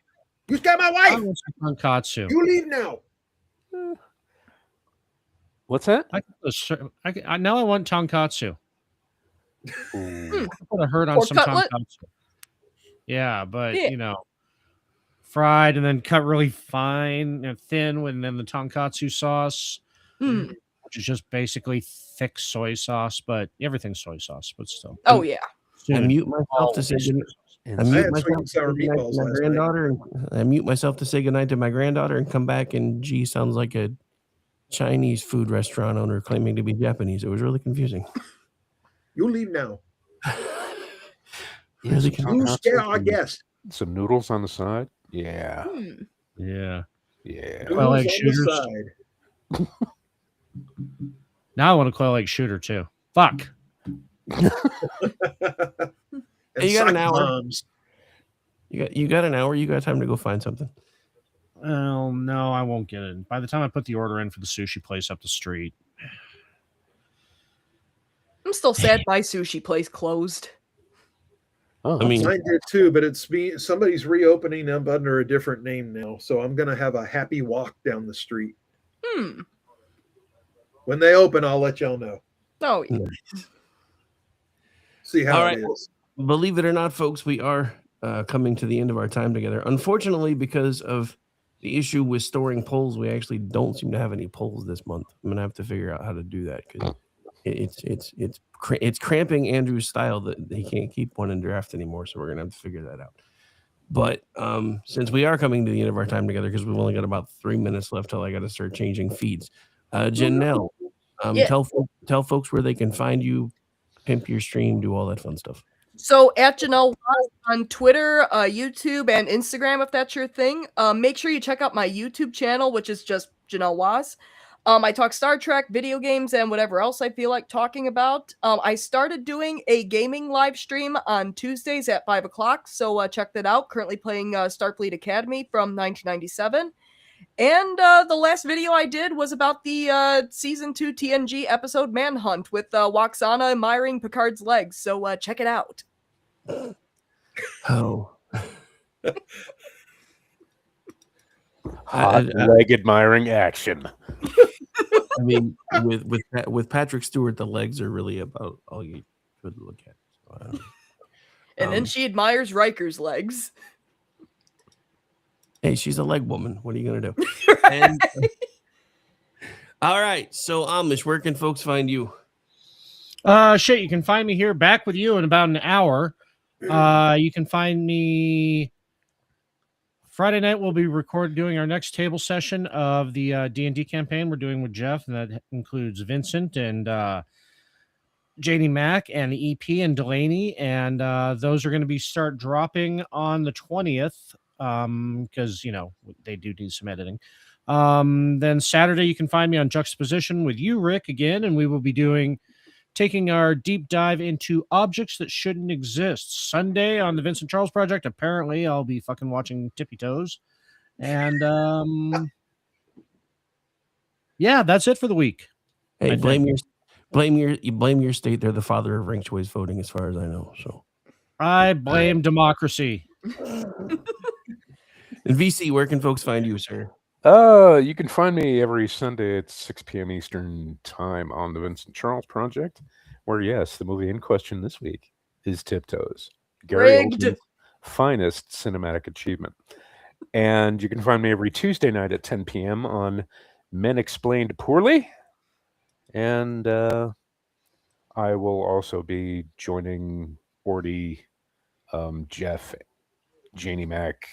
Speaker 8: You scared my wife.
Speaker 10: Tonkatsu.
Speaker 8: You leave now.
Speaker 9: What's that?
Speaker 10: Now I want tonkatsu.
Speaker 9: Ooh.
Speaker 10: I put a hurt on
Speaker 11: Pork
Speaker 10: some
Speaker 11: cutlet?
Speaker 10: tonkatsu. Yeah, but
Speaker 11: Yeah.
Speaker 10: fried and then cut really fine and thin, and then the tonkatsu sauce, which is just basically thick soy sauce, but everything's soy sauce, but still.
Speaker 11: Oh yeah.
Speaker 1: I mute myself to say goodnight. I mute myself to my granddaughter. I mute myself to say goodnight to my granddaughter and come back, and G sounds like a Chinese food restaurant owner claiming to be Japanese. It was really confusing.
Speaker 8: You leave now.
Speaker 1: Really
Speaker 8: You scare our guest.
Speaker 9: Some noodles on the side. Yeah.
Speaker 10: Yeah.
Speaker 9: Yeah.
Speaker 10: Quail egg
Speaker 8: Noodles on the
Speaker 10: shooters. Now I want a quail egg shooter too. Fuck.
Speaker 1: Hey, you got an hour. You got an hour. You got time to go find something.
Speaker 10: Oh no, I won't get it. By the time I put the order in for the sushi place up the street.
Speaker 11: I'm still sad my sushi place closed.
Speaker 9: Oh,
Speaker 1: I mean,
Speaker 8: mine did too, but somebody's reopening them under a different name now. So I'm gonna have a happy walk down the street. When they open, I'll let y'all know.
Speaker 11: Oh, yeah.
Speaker 8: See how
Speaker 1: All right.
Speaker 8: it is.
Speaker 1: Believe it or not, folks, we are coming to the end of our time together. Unfortunately, because of the issue with storing polls, we actually don't seem to have any polls this month. I'm gonna have to figure out how to do that because it's cramping Andrew's style that he can't keep one in draft anymore. So we're gonna have to figure that out. But since we are coming to the end of our time together, because we've only got about 3 minutes left till I got to start changing feeds. Janelle, tell folks where they can find you, pimp your stream, do all that fun stuff.
Speaker 11: So at Janelle Waz on Twitter, YouTube, and Instagram, if that's your thing. Make sure you check out my YouTube channel, which is just Janelle Waz. I talk Star Trek, video games, and whatever else I feel like talking about. I started doing a gaming live stream on Tuesdays at 5 o'clock, so check that out. Currently playing Starfleet Academy from 1997. And the last video I did was about the Season 2 TNG episode Manhunt with Waxana admiring Picard's legs, so check it out.
Speaker 1: Oh.
Speaker 9: Hot leg admiring action.
Speaker 1: I mean, with Patrick Stewart, the legs are really about all you could look at. So
Speaker 11: and then she admires Riker's legs.
Speaker 1: Hey, she's a leg woman. What are you gonna do? And, all right. So Amish, where can folks find you?
Speaker 10: You can find me here back with you in about an hour. You can find me Friday night. We'll be doing our next table session of the D&D campaign we're doing with Jeff, and that includes Vincent and JD Mack and the EP and Delaney, and those are going to be start dropping on the 20th because they do need some editing. Then Saturday you can find me on Juxtaposition with you, Rick, again, and we will be taking our deep dive into objects that shouldn't exist. Sunday on the Vincent Charles Project, apparently I'll be fucking watching Tippy Toes. And yeah, that's it for the week.
Speaker 1: Hey, blame your state. They're the father of ranked choice voting, as far as I know. So
Speaker 10: I blame democracy.
Speaker 1: And VC, where can folks find you, sir?
Speaker 9: You can find me every Sunday at 6 p.m. Eastern Time on the Vincent Charles Project, where, yes, the movie in question this week is Tiptoes, Gary
Speaker 11: Rigged.
Speaker 9: Oldman's finest cinematic achievement. And you can find me every Tuesday night at 10 p.m. on Men Explained Poorly. And I will also be joining Ordy, Jeff, Janie Mac,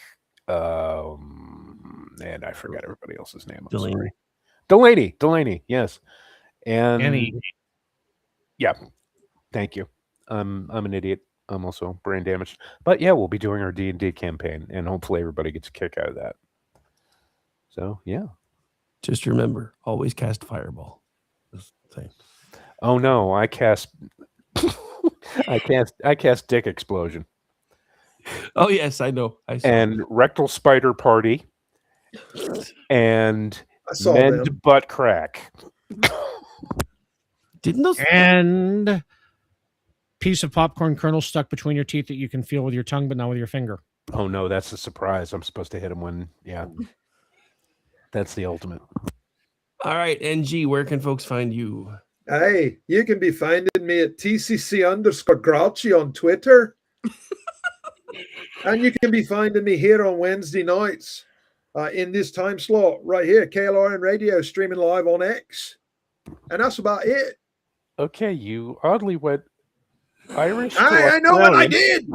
Speaker 9: and I forgot everybody else's name. I'm sorry. Delaney, yes. And
Speaker 10: Annie.
Speaker 9: yeah, thank you. I'm an idiot. I'm also brain damaged. But yeah, we'll be doing our D&D campaign, and hopefully everybody gets a kick out of that. So yeah.
Speaker 6: Just remember, always cast Fireball. This thing.
Speaker 9: Oh no, I cast I cast Dick Explosion.
Speaker 6: Oh yes, I know. I saw
Speaker 9: and Rectal Spider Party and Mend
Speaker 8: them.
Speaker 9: Butt Crack.
Speaker 6: Didn't those
Speaker 10: And piece of popcorn kernel stuck between your teeth that you can feel with your tongue, but not with your finger.
Speaker 9: Oh no, that's a surprise. I'm supposed to hit him when, yeah. That's the ultimate.
Speaker 6: All right, NG, where can folks find you?
Speaker 8: Hey, you can be finding me at TCC_Grouchy on Twitter. And you can be finding me here on Wednesday nights in this time slot right here, KLRNRadio, streaming live on X. And that's about it.
Speaker 9: Okay, you oddly went Irish.
Speaker 8: I know what I did.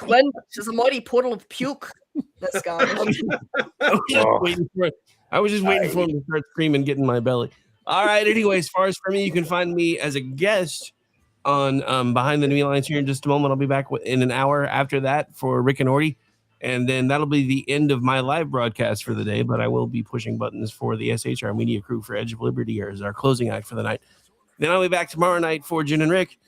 Speaker 11: When there's a mighty puddle of puke. This guy.
Speaker 6: I was just waiting for him to start screaming, get in my belly. All right. Anyway, as far as for me, you can find me as a guest on Behind the Enemy Lines here in just a moment. I'll be back in an hour after that for Rick and Orty. And then that'll be the end of my live broadcast for the day. But I will be pushing buttons for the SHR Media crew for Edge of Liberty as our closing act for the night. Then I'll be back tomorrow night for Jen and Rick.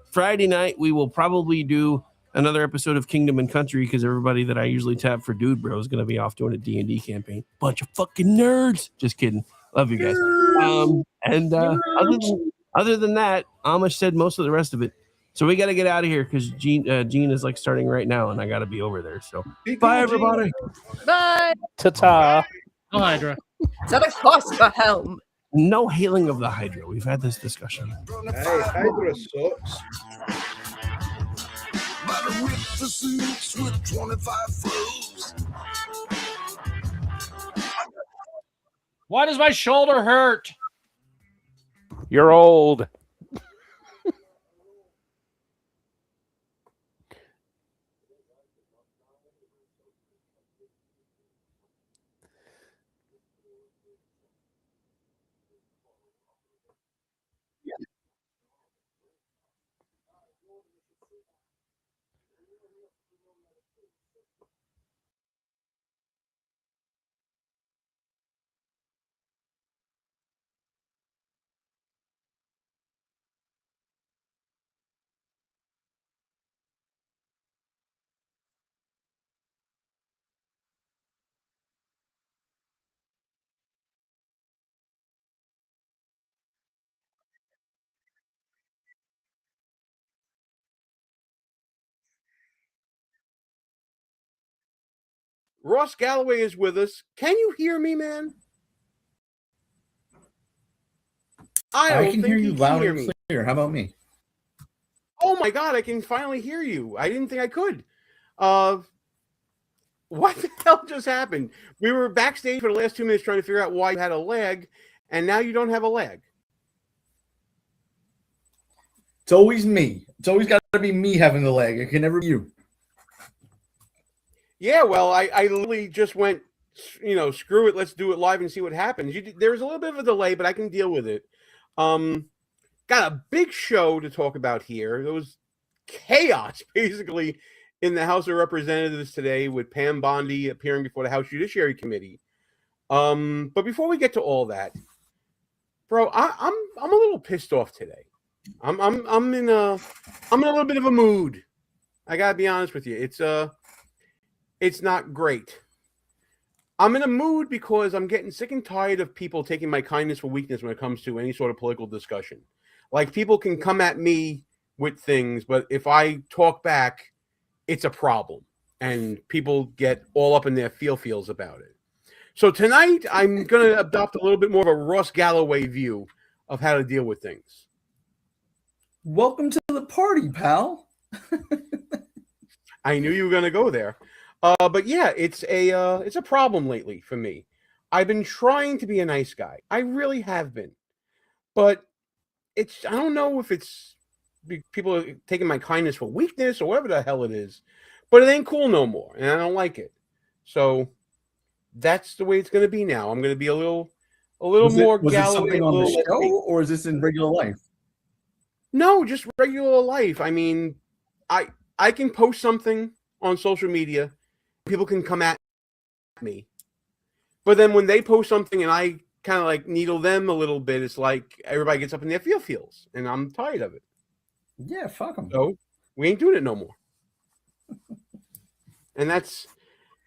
Speaker 6: Friday night, we will probably do another episode of Kingdom and Country because everybody that I usually tap for Dude Bro is going to be off doing a D&D campaign. Bunch of fucking nerds. Just kidding. Love you guys. Other than that, Amish said most of the rest of it. So we got to get out of here because Gene is like starting right now and I got to be over there. So bye, everybody.
Speaker 11: Bye.
Speaker 9: Ta-ta.
Speaker 10: Oh, Hydra.
Speaker 11: Is that a cost for helm?
Speaker 6: No hailing of the Hydra. We've had this discussion.
Speaker 8: Hey, Hydra sucks.
Speaker 7: With the suits with 25 flows.
Speaker 10: Why does my shoulder hurt?
Speaker 9: You're old.
Speaker 12: Ross Galloway is with us. Can you hear me, man?
Speaker 13: I can hear you loud and clear. How about me?
Speaker 12: Oh my God, I can finally hear you. I didn't think I could. What the hell just happened? We were backstage for the last 2 minutes trying to figure out why you had a lag, and now you don't have a lag.
Speaker 13: It's always me. It's always got to be me having the lag. It can never be you.
Speaker 12: Yeah, well, I literally just went, screw it. Let's do it live and see what happens. There was a little bit of a delay, but I can deal with it. Got a big show to talk about here. There was chaos, basically, in the House of Representatives today with Pam Bondi appearing before the House Judiciary Committee. But before we get to all that, bro, I'm a little pissed off today. I'm in a little bit of a mood. I gotta be honest with you. It's not great. I'm in a mood because I'm getting sick and tired of people taking my kindness for weakness when it comes to any sort of political discussion. Like, people can come at me with things, but if I talk back, it's a problem. and people get all up in their feels about it. So tonight, I'm going to adopt a little bit more of a Ross Galloway view of how to deal with things.
Speaker 13: Welcome to the party, pal.
Speaker 12: I knew you were going to go there. But yeah, it's a problem lately for me. I've been trying to be a nice guy. I really have been. But I don't know if it's people are taking my kindness for weakness or whatever the hell it is. But it ain't cool no more, and I don't like it. So that's the way it's going to be now. I'm going to be a little more
Speaker 13: Was
Speaker 12: Galloway.
Speaker 13: it something on the show, or is this in regular life?
Speaker 12: No, just regular life. I mean, I can post something on social media. People can come at me. But then when they post something and I kind of like needle them a little bit, it's like everybody gets up in their feels. And I'm tired of it.
Speaker 13: Yeah, fuck them.
Speaker 12: So we ain't doing it no more. And that's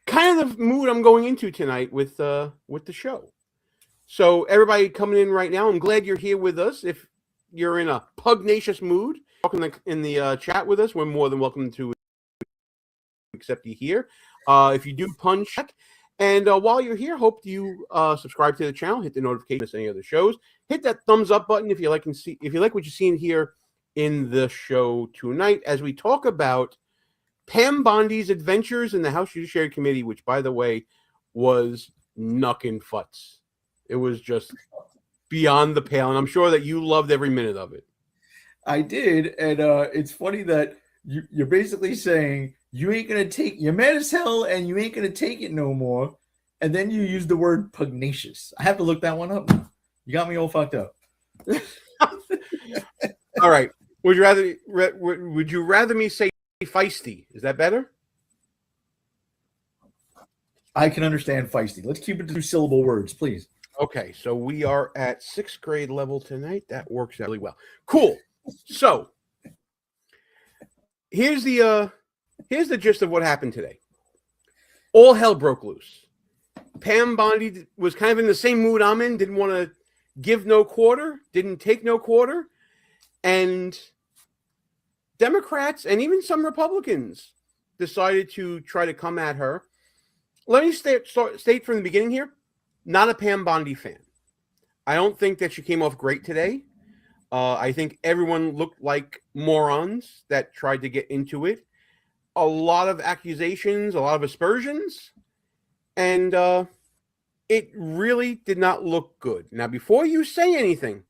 Speaker 12: kind of the mood I'm going into tonight with the show. So everybody coming in right now, I'm glad you're here with us. If you're in a pugnacious mood, welcome in the chat with us. We're more than welcome to accept you here. If you do punch, and while you're here, hope you subscribe to the channel, hit the notification of any other shows, hit that thumbs up button if you like what you're seeing here in the show tonight as we talk about Pam Bondi's adventures in the House Judiciary Committee, which, by the way, was knuckin' futz. It was just beyond the pale, and I'm sure that you loved every minute of it.
Speaker 13: I did, and it's funny that you're basically saying you ain't gonna take. You're mad as hell, and you ain't gonna take it no more. And then you use the word pugnacious. I have to look that one up now. You got me all fucked up.
Speaker 12: All right. Would you rather me say feisty? Is that better?
Speaker 13: I can understand feisty. Let's keep it to 2-syllable words, please.
Speaker 12: Okay, so we are at 6th grade level tonight. That works really well. Cool. So here's the gist of what happened today. All hell broke loose. Pam Bondi was kind of in the same mood I'm in. Didn't want to give no quarter. Didn't take no quarter. And Democrats and even some Republicans decided to try to come at her. Let me state from the beginning here, not a Pam Bondi fan. I don't think that she came off great today. I think everyone looked like morons that tried to get into it. A lot of accusations, a lot of aspersions, and it really did not look good. Now, before you say anything,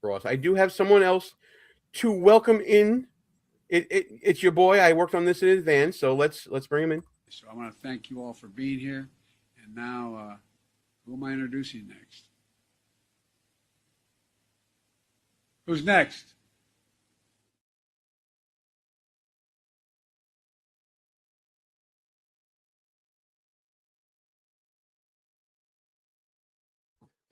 Speaker 12: Ross, I do have someone else to welcome in. It's your boy. I worked on this in advance, so let's bring him in.
Speaker 14: So I want to thank you all for being here. And now, who am I introducing next? Who's next?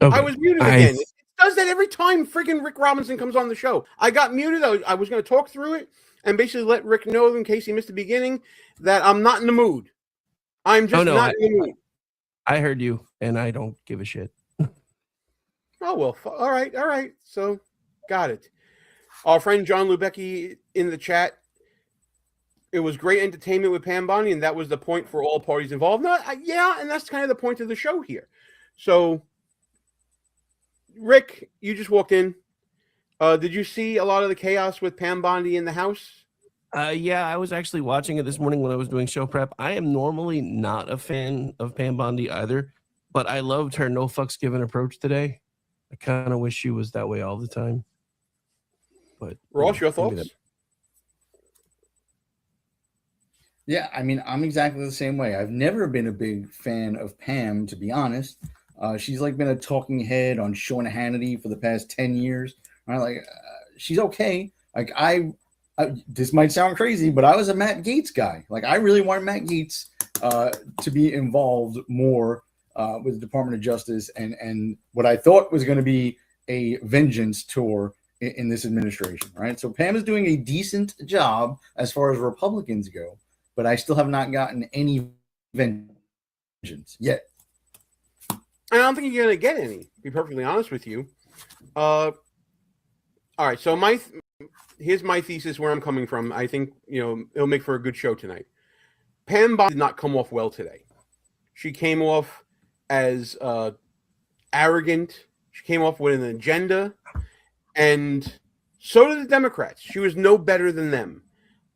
Speaker 12: Okay. I was muted again. It does that every time freaking Rick Robinson comes on the show. I got muted. I was going to talk through it and basically let Rick know, in case he missed the beginning, that I'm not in the mood. I'm just not in the mood.
Speaker 6: I heard you, and I don't give a shit.
Speaker 12: Oh, well, all right. So, got it. Our friend John Lubecki in the chat. It was great entertainment with Pam Bondi, and that was the point for all parties involved. Yeah, and that's kind of the point of the show here. So, Rick, you just walked in. Did you see a lot of the chaos with Pam Bondi in the house?
Speaker 6: Yeah, I was actually watching it this morning when I was doing show prep. I am normally not a fan of Pam Bondi either, but I loved her no fucks given approach today. I kind of wish she was that way all the time. But
Speaker 12: Ross, your thoughts?
Speaker 13: Yeah, I mean, I'm exactly the same way. I've never been a big fan of Pam, to be honest. She's like been a talking head on Sean Hannity for the past 10 years. Right? Like, she's okay. Like, this might sound crazy, but I was a Matt Gaetz guy. Like, I really want Matt Gaetz to be involved more with the Department of Justice and what I thought was going to be a vengeance tour in this administration, right? So Pam is doing a decent job as far as Republicans go, but I still have not gotten any vengeance yet.
Speaker 12: I don't think you're going to get any, to be perfectly honest with you. All right, so here's my thesis where I'm coming from. I think, it'll make for a good show tonight. Pam Bondi did not come off well today. She came off as arrogant. She came off with an agenda, and so did the Democrats. She was no better than them.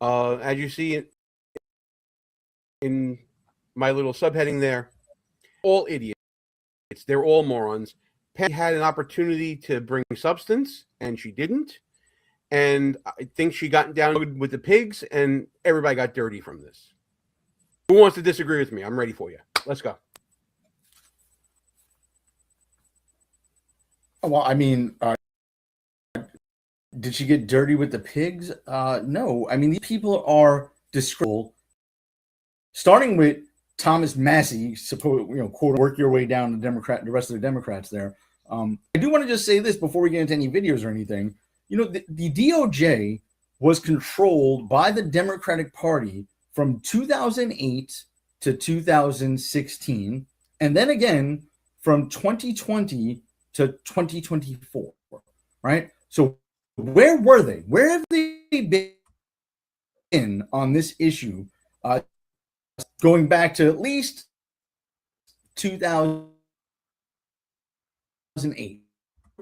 Speaker 12: As you see in my little subheading there, all idiots. They're all morons. Pam had an opportunity to bring substance, and she didn't. And I think she got down with the pigs, and everybody got dirty from this. Who wants to disagree with me? I'm ready for you. Let's go.
Speaker 13: Well, I mean, did she get dirty with the pigs? No. I mean, these people are disgraceful. Starting with Thomas Massey, quote, work your way down the rest of the Democrats there. I do want to just say this before we get into any videos or anything. The DOJ was controlled by the Democratic Party from 2008 to 2016, and then again from 2020 to 2024, right? So where were they? Where have they been on this issue going back to at least 2008?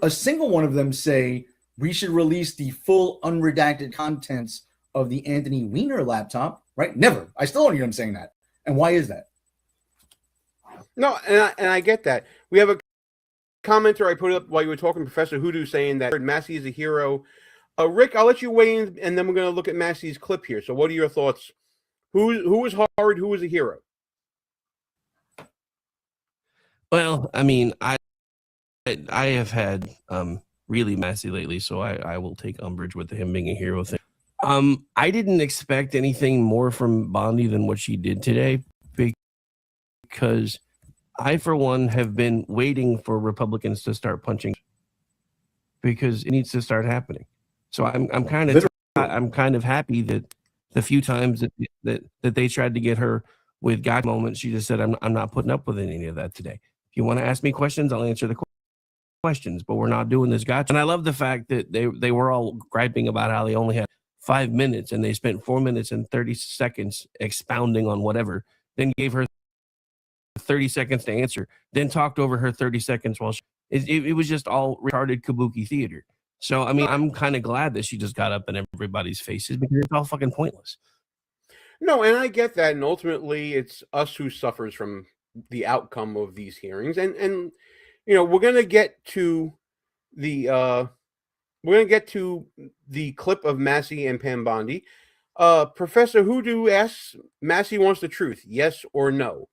Speaker 13: A single one of them say we should release the full unredacted contents of the Anthony Weiner laptop, right? Never. I still don't hear them saying that. And why is that?
Speaker 12: No, and I get that. We have a commenter I put up while you were talking, Professor Hoodoo, saying that Massey is a hero. Rick, I'll let you weigh in, and then we're going to look at Massey's clip here. So what are your thoughts? Who was hard? Who was a hero?
Speaker 6: Well, I mean, I have had really Massey lately, so I will take umbrage with him being a hero thing. I didn't expect anything more from Bondi than what she did today, because I, for one, have been waiting for Republicans to start punching, because it needs to start happening. So I'm kind of happy that the few times that they tried to get her with gotcha moments, she just said, I'm not putting up with any of that today. If you want to ask me questions, I'll answer the questions, but we're not doing this gotcha. And I love the fact that they were all griping about how they only had 5 minutes and they spent 4 minutes and 30 seconds expounding on whatever, then gave her 30 seconds to answer, then talked over her 30 seconds while it was just all retarded kabuki theater. So, I mean, I'm kind of glad that she just got up in everybody's faces, because it's all fucking pointless.
Speaker 12: No, and I get that. And ultimately, it's us who suffers from the outcome of these hearings. And we're going to get to the clip of Massey and Pam Bondi. Professor Hoodoo asks, Massey wants the truth, yes or no?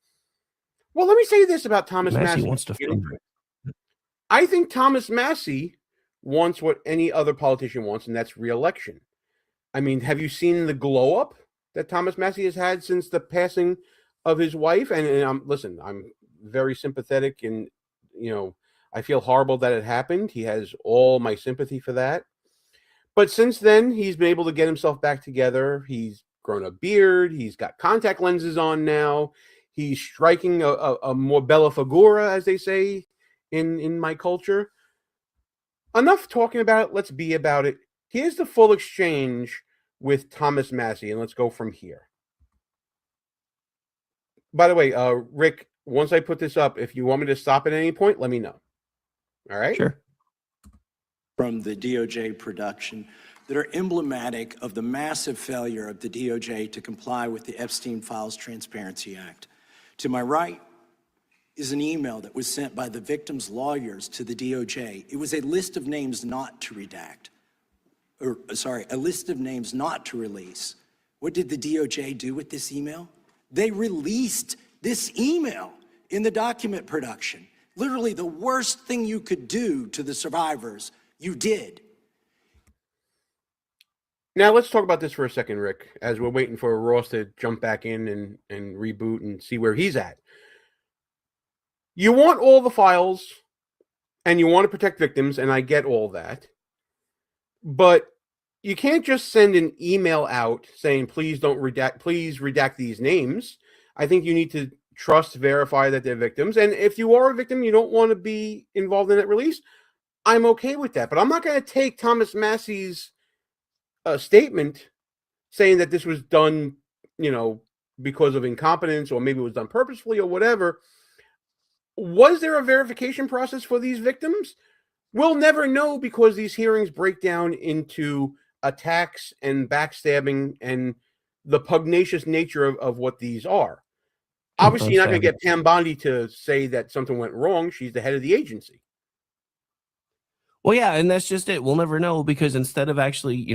Speaker 12: Well, let me say this about Thomas Massey.
Speaker 6: Wants to
Speaker 12: I think Thomas Massey wants what any other politician wants, and that's re-election. I mean, have you seen the glow up that Thomas Massey has had since the passing of his wife? And listen, I'm very sympathetic, and I feel horrible that it happened. He has all my sympathy for that. But since then, he's been able to get himself back together. He's grown a beard. He's got contact lenses on now. He's striking a more bella figura, as they say in my culture. Enough talking about it. Let's be about it. Here's the full exchange with Thomas Massey, and let's go from here. By the way, Rick, once I put this up, if you want me to stop at any point, let me know. All right?
Speaker 6: Sure.
Speaker 15: From the DOJ production that are emblematic of the massive failure of the DOJ to comply with the Epstein Files Transparency Act. To my right is an email that was sent by the victims' lawyers to the DOJ. It was a list of names not to redact, a list of names not to release. What did the DOJ do with this email? They released this email in the document production. Literally the worst thing you could do to the survivors, you did.
Speaker 12: Now let's talk about this for a second, Rick, as we're waiting for Ross to jump back in and reboot and see where he's at. You want all the files and you want to protect victims, and I get all that. But you can't just send an email out saying, please redact these names. I think you need to verify that they're victims. And if you are a victim, you don't want to be involved in that release, I'm okay with that. But I'm not going to take Thomas Massey's statement saying that this was done, because of incompetence, or maybe it was done purposefully or whatever. Was there a verification process for these victims? We'll never know, because these hearings break down into attacks and backstabbing and the pugnacious nature of what these are. Obviously, you're not going to get Pam Bondi to say that something went wrong. She's the head of the agency.
Speaker 6: Well, yeah, and that's just it. We'll never know, because instead of actually,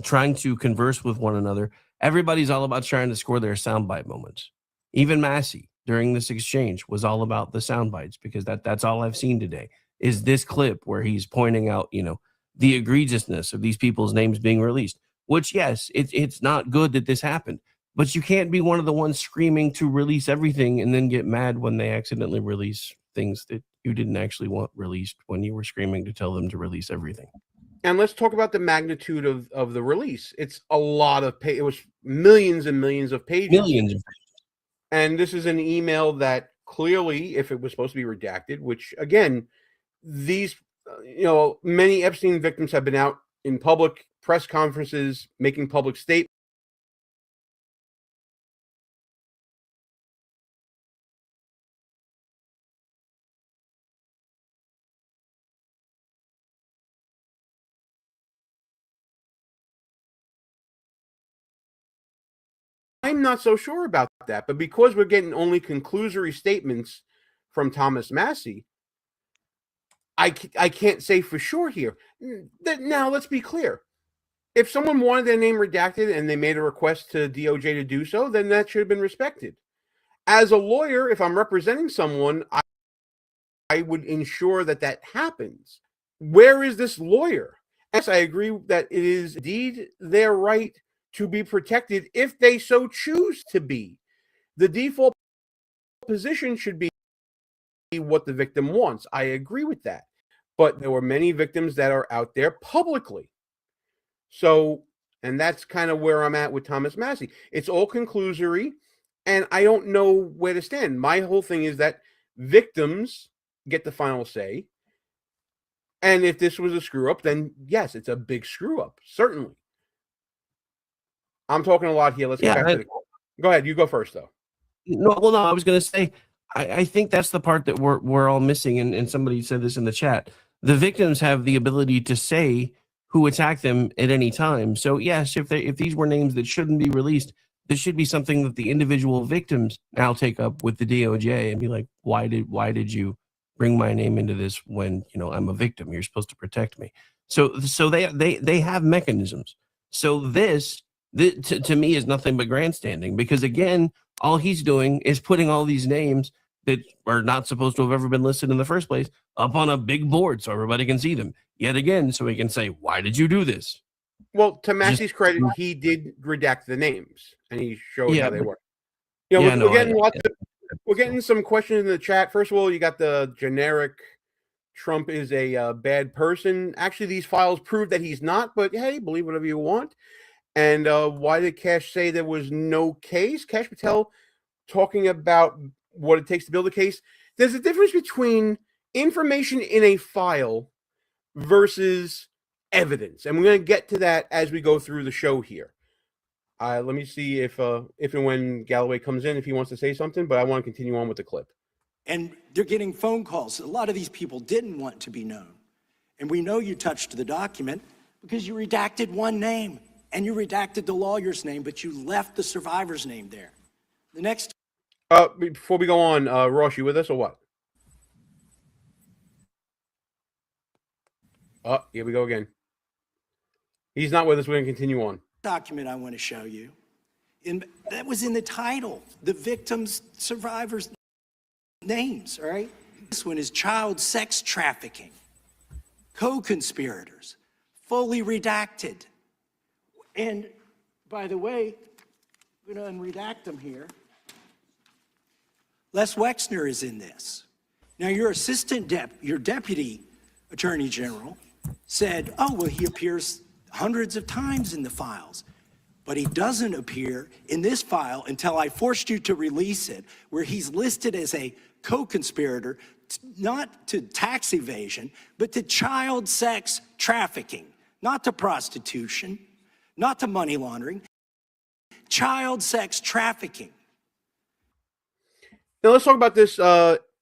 Speaker 6: trying to converse with one another, everybody's all about trying to score their soundbite moments. Even Massey during this exchange was all about the sound bites, because that's all I've seen today is this clip where he's pointing out, the egregiousness of these people's names being released, which, yes, it's not good that this happened, but you can't be one of the ones screaming to release everything and then get mad when they accidentally release things that you didn't actually want released when you were screaming to tell them to release everything.
Speaker 12: And let's talk about the magnitude of the release. It's a lot of it was millions and millions of pages.
Speaker 6: Millions of pages.
Speaker 12: And this is an email that clearly, if it was supposed to be redacted, which again, these, many Epstein victims have been out in public press conferences making public statements. I'm not so sure about that, but because we're getting only conclusory statements from Thomas Massey, I can't say for sure here. Now, let's be clear. If someone wanted their name redacted and they made a request to DOJ to do so, then that should have been respected. As a lawyer, if I'm representing someone, I would ensure that that happens. Where is this lawyer? Yes, I agree that it is indeed their right to be protected if they so choose to be. The default position should be what the victim wants. I agree with that. But there were many victims that are out there publicly. So, and that's kind of where I'm at with Thomas Massey. It's all conclusory, and I don't know where to stand. My whole thing is that victims get the final say. And if this was a screw up, then yes, it's a big screw up, certainly. I'm talking a lot here. Let's get back to the call. Go ahead. You go first, though.
Speaker 6: No, I was going to say, I think that's the part that we're all missing, and somebody said this in the chat. The victims have the ability to say who attacked them at any time. So yes, if these were names that shouldn't be released, this should be something that the individual victims now take up with the DOJ and be like, why did you bring my name into this when I'm a victim? You're supposed to protect me. So they have mechanisms. So this to me is nothing but grandstanding, because again, all he's doing is putting all these names that are not supposed to have ever been listed in the first place up on a big board so everybody can see them yet again, so he can say, why did you do this?
Speaker 12: Well, to Massey's credit, he did redact the names and he showed how they work. We're getting some questions in the chat. First of all, you got the generic Trump is a bad person. Actually, these files prove that he's not, but hey, believe whatever you want. And why did Cash say there was no case? Cash Patel talking about what it takes to build a case. There's a difference between information in a file versus evidence. And we're going to get to that as we go through the show here. Let me see if and when Galloway comes in, if he wants to say something, but I want to continue on with the clip.
Speaker 15: And they're getting phone calls. A lot of these people didn't want to be known. And we know you touched the document because you redacted one name and you redacted the lawyer's name, but you left the survivor's name there. The next.
Speaker 12: Before we go on, Ross, you with us or what? Oh, here we go again. He's not with us. We're going to continue on.
Speaker 15: Document I want to show you. That was in the title, the victims, survivors' names, all right? This one is child sex trafficking, co-conspirators, fully redacted. And by the way, I'm going to unredact them here. Les Wexner is in this. Now, your your deputy attorney general said, oh, well, he appears hundreds of times in the files, but he doesn't appear in this file until I forced you to release it, where he's listed as a co-conspirator, not to tax evasion, but to child sex trafficking, not to prostitution, not to money laundering, child sex trafficking.
Speaker 12: Now let's talk about this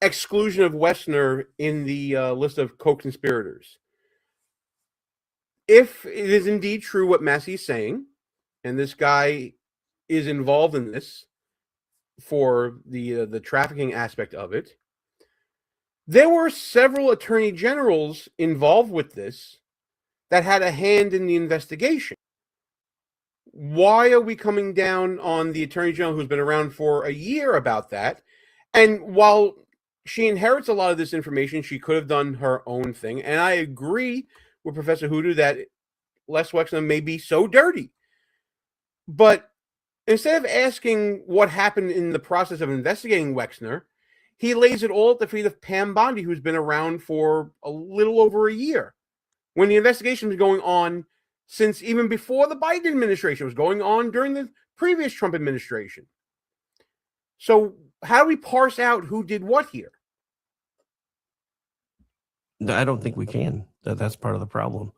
Speaker 12: exclusion of Wexner in the list of co-conspirators. If it is indeed true what Massey's saying, and this guy is involved in this for the trafficking aspect of it, there were several attorney generals involved with this that had a hand in the investigation. Why are we coming down on the attorney general who's been around for a year about that? And while she inherits a lot of this information, she could have done her own thing. And I agree with Professor Hoodoo that Les Wexner may be so dirty. But instead of asking what happened in the process of investigating Wexner, he lays it all at the feet of Pam Bondi, who's been around for a little over a year, when the investigation was going on since even before the Biden administration, was going on during the previous Trump administration. So how do we parse out who did what here?
Speaker 6: No, I don't think we can. That's part of the problem.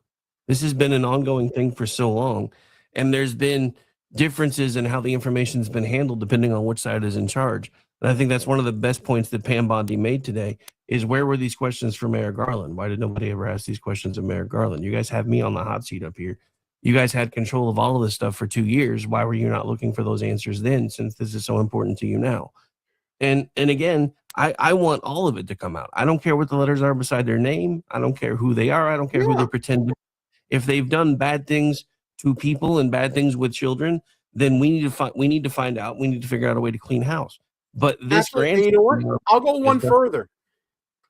Speaker 6: This has been an ongoing thing for so long, and there's been differences in how the information's been handled depending on which side is in charge. And I think that's one of the best points that Pam Bondi made today is, where were these questions for Mayor Garland? Why did nobody ever ask these questions of Mayor Garland? You guys have me on the hot seat up here. You guys had control of all of this stuff for 2 years. Why were you not looking for those answers then, since this is so important to you now? And again, I want all of it to come out. I don't care what the letters are beside their name. I don't care who they are. I don't care who they're pretending. If they've done bad things to people and bad things with children, then we need to find out. We need to figure out a way to clean house. But this
Speaker 12: Absolutely. You know what? I'll go one further.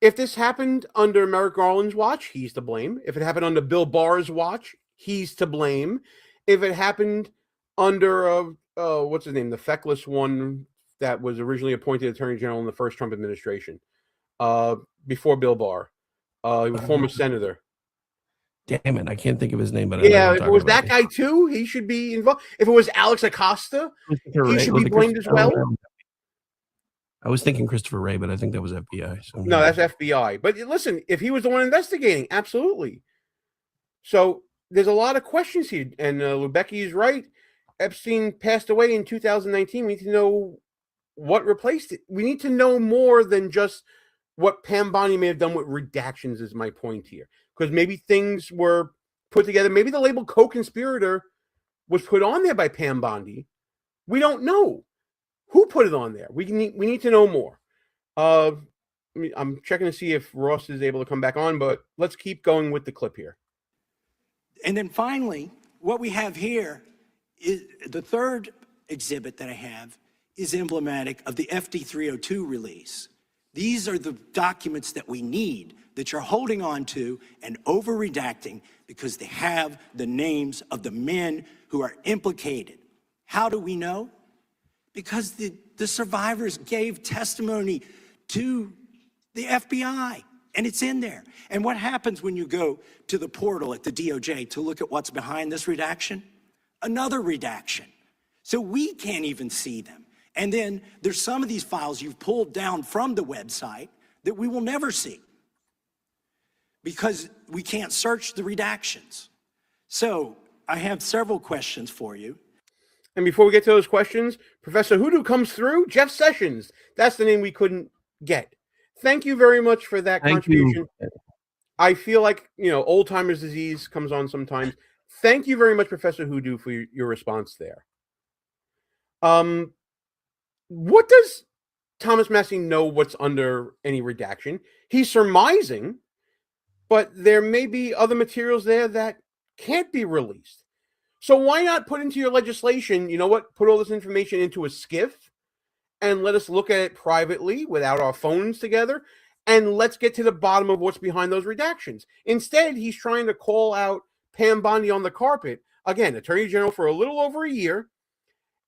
Speaker 12: If this happened under Merrick Garland's watch, he's to blame. If it happened under Bill Barr's watch, he's to blame. If it happened under what's his name, the feckless one that was originally appointed Attorney General in the first Trump administration, before Bill Barr, he was former senator.
Speaker 6: Damn it, I can't think of his name, but
Speaker 12: yeah, if it was that guy too, he should be involved. If it was Alex Acosta, he should be blamed as well.
Speaker 6: I was thinking Christopher Wray, but I think that was FBI. So
Speaker 12: no, that's FBI. But listen, if he was the one investigating, absolutely. So there's a lot of questions here, and Lubecki is right. Epstein passed away in 2019. We need to know what replaced it. We need to know more than just what Pam Bondi may have done with redactions, is my point here. Because maybe things were put together. Maybe the label co-conspirator was put on there by Pam Bondi. We don't know who put it on there. We need to know more. I'm checking to see if Ross is able to come back on, but let's keep going with the clip here.
Speaker 15: And then finally, what we have here is the third exhibit that I have is emblematic of the FD 302 release. These are the documents that we need, that you're holding on to and over redacting, because they have the names of the men who are implicated. How do we know? Because the survivors gave testimony to the FBI, and it's in there. And what happens when you go to the portal at the DOJ to look at what's behind this redaction? Another redaction. So we can't even see them. And then there's some of these files you've pulled down from the website that we will never see, because we can't search the redactions. So I have several questions for you.
Speaker 12: And before we get to those questions, Professor Hoodoo comes through. Jeff Sessions. That's the name we couldn't get. Thank you very much for that contribution. I feel like, old timer's disease comes on sometimes. Thank you very much, Professor Hoodoo, for your response there. What does Thomas Massey know what's under any redaction? He's surmising, but there may be other materials there that can't be released. So why not put into your legislation, put all this information into a SCIF and let us look at it privately without our phones together, and let's get to the bottom of what's behind those redactions. Instead, he's trying to call out Pam Bondi on the carpet, again, Attorney General for a little over a year,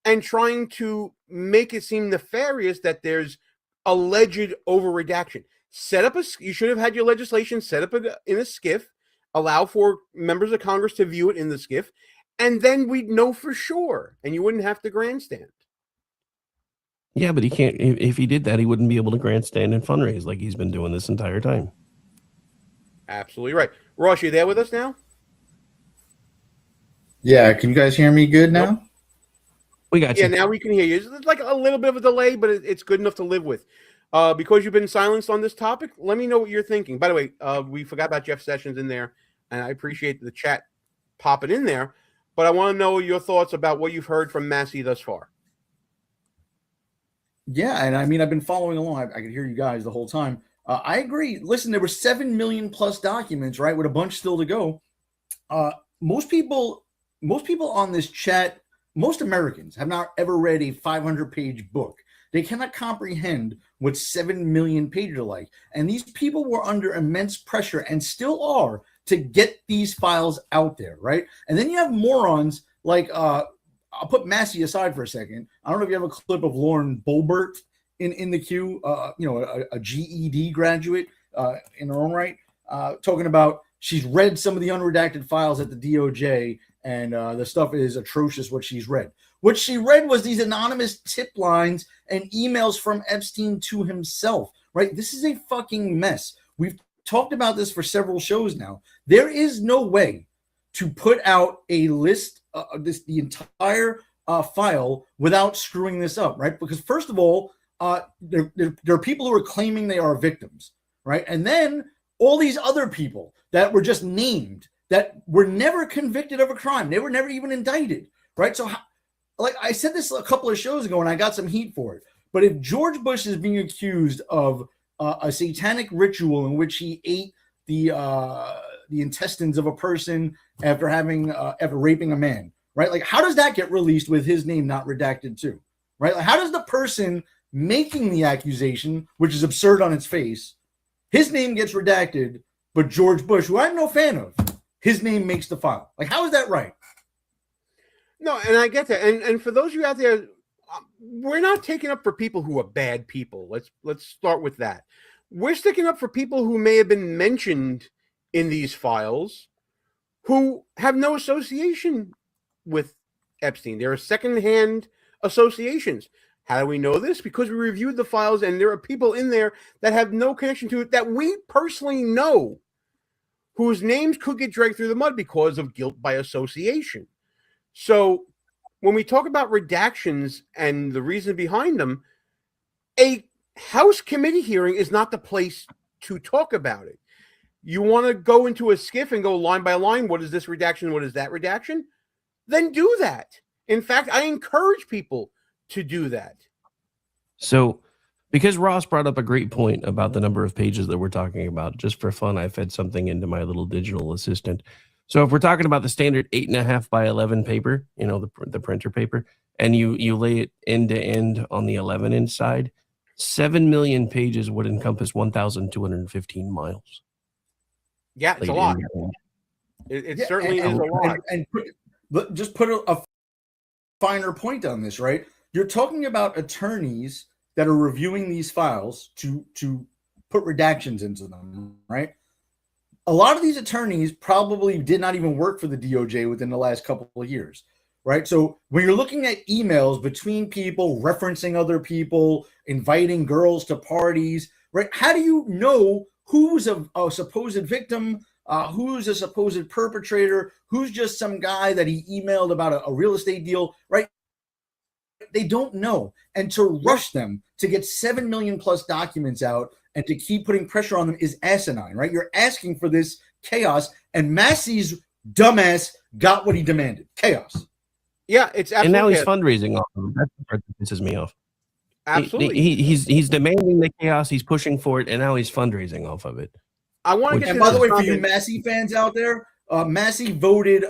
Speaker 12: and trying to make it seem nefarious that there's alleged over-redaction. You should have had your legislation set up in a SCIF, allow for members of Congress to view it in the SCIF, and then we'd know for sure, and you wouldn't have to grandstand.
Speaker 6: Yeah, but he can't. If he did that, he wouldn't be able to grandstand and fundraise like he's been doing this entire time.
Speaker 12: Absolutely right. Ross, you there with us now?
Speaker 13: Yeah, can you guys hear me good now?
Speaker 6: We got
Speaker 12: Yeah,
Speaker 6: you.
Speaker 12: now we can hear you. It's like a little bit of a delay, but it's good enough to live with. Because you've been silenced on this topic, let me know what you're thinking. By the way, we forgot about Jeff Sessions in there, and I appreciate the chat popping in there, but I want to know your thoughts about what you've heard from Massey thus far.
Speaker 13: Yeah, and I mean, I've been following along. I could hear you guys the whole time. I agree. Listen, there were 7 million plus documents, right, with a bunch still to go. Most people on this chat, most Americans have not ever read a 500-page book. They cannot comprehend what 7 million pages are like. And these people were under immense pressure and still are to get these files out there, right? And then you have morons like, I'll put Massey aside for a second. I don't know if you have a clip of Lauren Boebert in the queue, a GED graduate in her own right, talking about she's read some of the unredacted files at the DOJ, and the stuff is atrocious what she's read. What she read was these anonymous tip lines and emails from Epstein to himself, right? This is a fucking mess. We've talked about this for several shows now. There is no way to put out a list, the entire file without screwing this up, right? Because first of all, there are people who are claiming they are victims, right? And then all these other people that were just named that were never convicted of a crime. They were never even indicted, right? So, like I said this a couple of shows ago, and I got some heat for it. But if George Bush is being accused of a satanic ritual in which he ate the intestines of a person after raping a man, right? Like, how does that get released with his name not redacted too, right? Like, how does the person making the accusation, which is absurd on its face, his name gets redacted, but George Bush, who I'm no fan of, his name makes the file? Like, how is that right?
Speaker 12: No, and I get that. And for those of you out there, we're not taking up for people who are bad people. Let's start with that. We're sticking up for people who may have been mentioned in these files who have no association with Epstein. There are secondhand associations. How do we know this? Because we reviewed the files, and there are people in there that have no connection to it that we personally know, whose names could get dragged through the mud because of guilt by association. So when we talk about redactions and the reason behind them, a House committee hearing is not the place to talk about it. You want to go into a skiff and go line by line, what is this redaction, what is that redaction? Then do that. In fact, I encourage people to do that.
Speaker 6: So, because Ross brought up a great point about the number of pages that we're talking about, just for fun, I fed something into my little digital assistant. So if we're talking about the standard 8.5 by 11 paper, the printer paper, and you lay it end to end on the 11-inch side, 7 million pages would encompass 1,215 miles.
Speaker 12: Yeah, it's a lot. It certainly is a lot.
Speaker 13: And just put a finer point on this, right? You're talking about attorneys that are reviewing these files to put redactions into them, right? A lot of these attorneys probably did not even work for the DOJ within the last couple of years, right? So when you're looking at emails between people, referencing other people, inviting girls to parties, right? How do you know who's a supposed victim, who's a supposed perpetrator, who's just some guy that he emailed about a real estate deal, right? They don't know. And to rush them to get 7 million plus documents out and to keep putting pressure on them is asinine, right? You're asking for this chaos, and Massey's dumbass got what he demanded. Chaos.
Speaker 12: Yeah, it's absolutely.
Speaker 6: And now he's fundraising off of it. That's the part that pisses me off.
Speaker 12: Absolutely.
Speaker 6: He's demanding the chaos, he's pushing for it, and now he's fundraising off of it.
Speaker 12: I want to get
Speaker 13: and by the way, for you Massey fans out there, Massey voted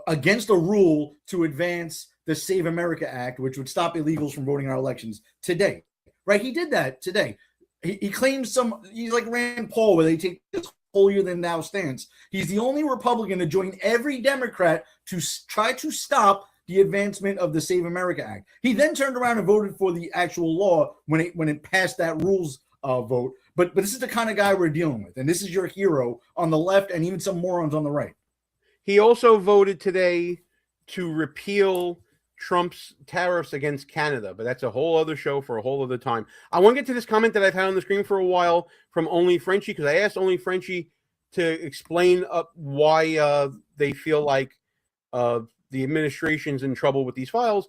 Speaker 13: against a rule to advance the Save America Act, which would stop illegals from voting in our elections today. Right? He did that today. He claims he's like Rand Paul, where they take this holier than thou stance. He's the only Republican to join every Democrat to try to stop the advancement of the Save America Act. He then turned around and voted for the actual law when it passed that rules vote. But this is the kind of guy we're dealing with, and this is your hero on the left, and even some morons on the right.
Speaker 12: He also voted today to repeal Trump's tariffs against Canada, but that's a whole other show for a whole other time. I want to get to this comment that I've had on the screen for a while from Only Frenchie, because I asked Only Frenchie to explain why they feel like the administration's in trouble with these files.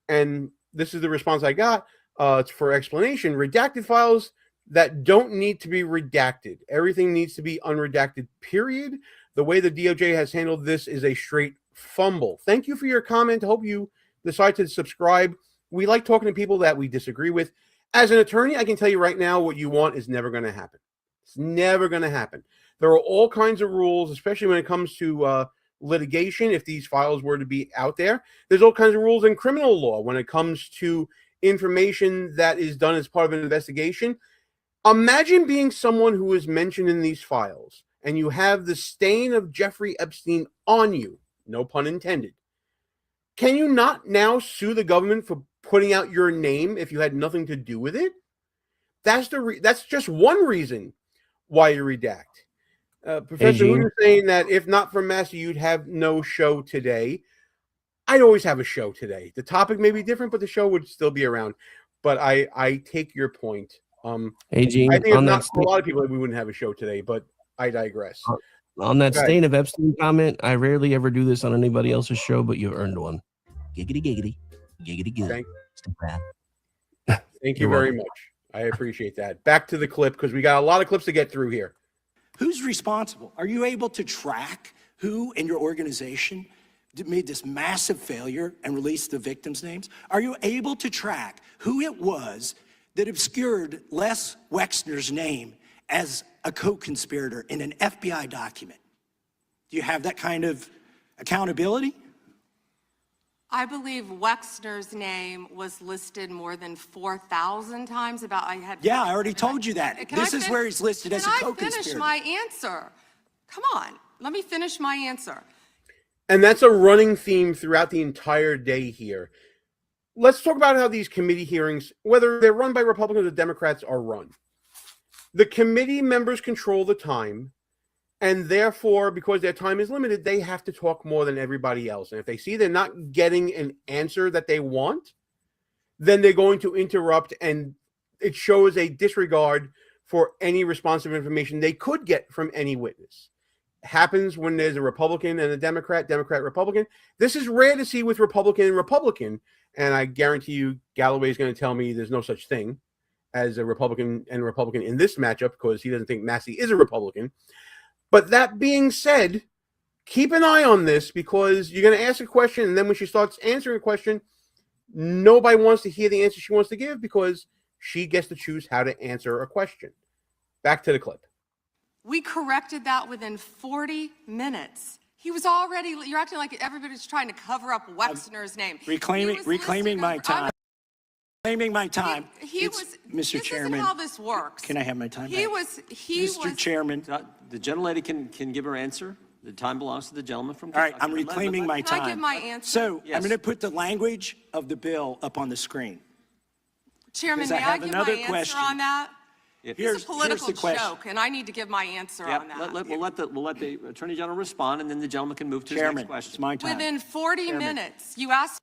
Speaker 12: and this is the response I got. It's for explanation. Redacted files that don't need to be redacted. Everything needs to be unredacted, period. The way the DOJ has handled this is a straight fumble. Thank you for your comment. Hope you decide to subscribe. We like talking to people that we disagree with. As an attorney, I can tell you right now, what you want is never going to happen. It's never going to happen. There are all kinds of rules, especially when it comes to litigation. If these files were to be out there, there's all kinds of rules in criminal law when it comes to information that is done as part of an investigation. Imagine being someone who is mentioned in these files and you have the stain of Jeffrey Epstein on you, no pun intended. Can you not now sue the government for putting out your name if you had nothing to do with it? That's just one reason why you redact. Professor Hood is saying that if not for Massey, you'd have no show today. I'd always have a show today. The topic may be different, but the show would still be around. But I take your point.
Speaker 6: Gene,
Speaker 12: I think if
Speaker 6: on
Speaker 12: not
Speaker 6: that
Speaker 12: for a lot of people, we wouldn't have a show today, but I digress.
Speaker 6: On that
Speaker 12: Go ahead.
Speaker 6: stain of Epstein comment, I rarely ever do this on anybody else's show, but you earned one. Giggity, giggity. Giggity, giggity.
Speaker 12: Thank you very much. I appreciate that. Back to the clip, because we got a lot of clips to get through here.
Speaker 15: Who's responsible? Are you able to track who in your organization made this massive failure and released the victims' names? Are you able to track who it was that obscured Les Wexner's name as a co-conspirator in an FBI document? Do you have that kind of accountability?
Speaker 16: I believe Wexner's name was listed more than 4,000 times.
Speaker 15: Yeah, I already told you that. This is where he's listed as a
Speaker 16: Can I
Speaker 15: co-conspirator.
Speaker 16: finish my answer? Come on, let me finish my answer.
Speaker 12: And that's a running theme throughout the entire day here. Let's talk about how these committee hearings, whether they're run by Republicans or Democrats, are run. The committee members control the time, and therefore, because their time is limited, they have to talk more than everybody else. And if they see they're not getting an answer that they want, then they're going to interrupt, and it shows a disregard for any responsive information they could get from any witness. Happens when there's a Republican and a Democrat, Republican. This is rare to see with Republican and Republican, and I guarantee you Galloway is going to tell me there's no such thing as a Republican and Republican in this matchup, because he doesn't think Massey is a Republican. But that being said, keep an eye on this, because you're going to ask a question, and then when she starts answering a question, nobody wants to hear the answer she wants to give, because she gets to choose how to answer a question. Back to the clip.
Speaker 16: We corrected that within 40 minutes. He was already, you're acting like everybody's trying to cover up Wexner's name.
Speaker 15: Reclaiming my time. Reclaiming my time. Mr. Chairman.
Speaker 16: This isn't how this works.
Speaker 15: Can I have my time back?
Speaker 16: Mr.
Speaker 15: Chairman.
Speaker 17: The gentlelady can give her answer. The time belongs to the gentleman from
Speaker 15: All right,
Speaker 17: Kentucky.
Speaker 15: I'm reclaiming my time.
Speaker 16: Can I give my answer?
Speaker 15: So
Speaker 17: Yes.
Speaker 15: I'm going to put the language of the bill up on the screen.
Speaker 16: Chairman,
Speaker 15: Because I
Speaker 16: may I
Speaker 15: have
Speaker 16: give
Speaker 15: another
Speaker 16: my
Speaker 15: question.
Speaker 16: answer on that?
Speaker 15: Here's
Speaker 16: It's a political
Speaker 15: the question.
Speaker 16: joke, and I need to give my answer
Speaker 17: Yeah,
Speaker 16: on that.
Speaker 17: we'll let the Attorney General respond, and then the gentleman can move to his
Speaker 15: Chairman,
Speaker 17: next question.
Speaker 15: it's my time.
Speaker 16: Within 40
Speaker 12: Chairman.
Speaker 16: minutes, you asked.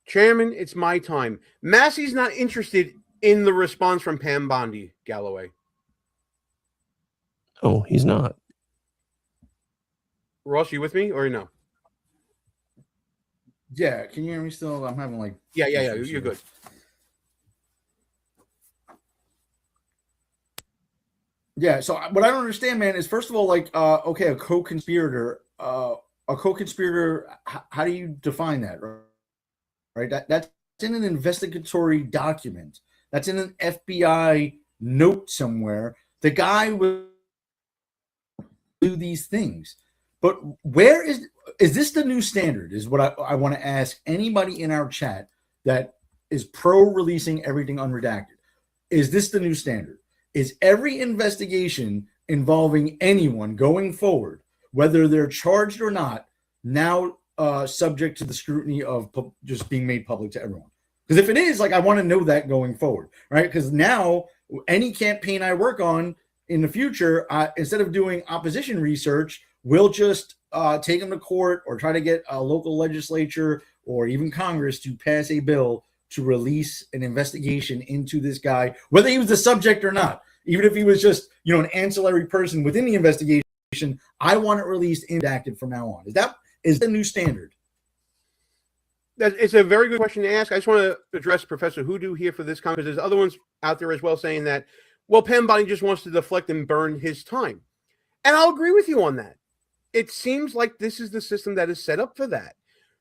Speaker 12: Chairman, it's my time. Massey's not interested in the response from Pam Bondi, Galloway.
Speaker 6: Oh, he's not.
Speaker 12: Ross, you with me or no?
Speaker 13: Yeah, can you hear me still? I'm having like
Speaker 12: Yeah, you're good.
Speaker 13: Yeah, so what I don't understand, man, is first of all, like, okay, a co-conspirator, how do you define that, right? That's in an investigatory document. That's in an FBI note somewhere. The guy will do these things. But where is this the new standard is what I want to ask anybody in our chat that is pro-releasing everything unredacted. Is this the new standard? Is every investigation involving anyone going forward, whether they're charged or not, now subject to the scrutiny of just being made public to everyone? Because if it is, like, I want to know that going forward, right? Because now any campaign I work on in the future, instead of doing opposition research, we'll just take them to court or try to get a local legislature or even Congress to pass a bill to release an investigation into this guy, whether he was the subject or not. Even if he was just, an ancillary person within the investigation, I want it released redacted from now on. Is the new standard?
Speaker 12: It's a very good question to ask. I just want to address Professor Hoodoo here for this comment, because there's other ones out there as well saying that, well, Pam Bondi just wants to deflect and burn his time. And I'll agree with you on that. It seems like this is the system that is set up for that.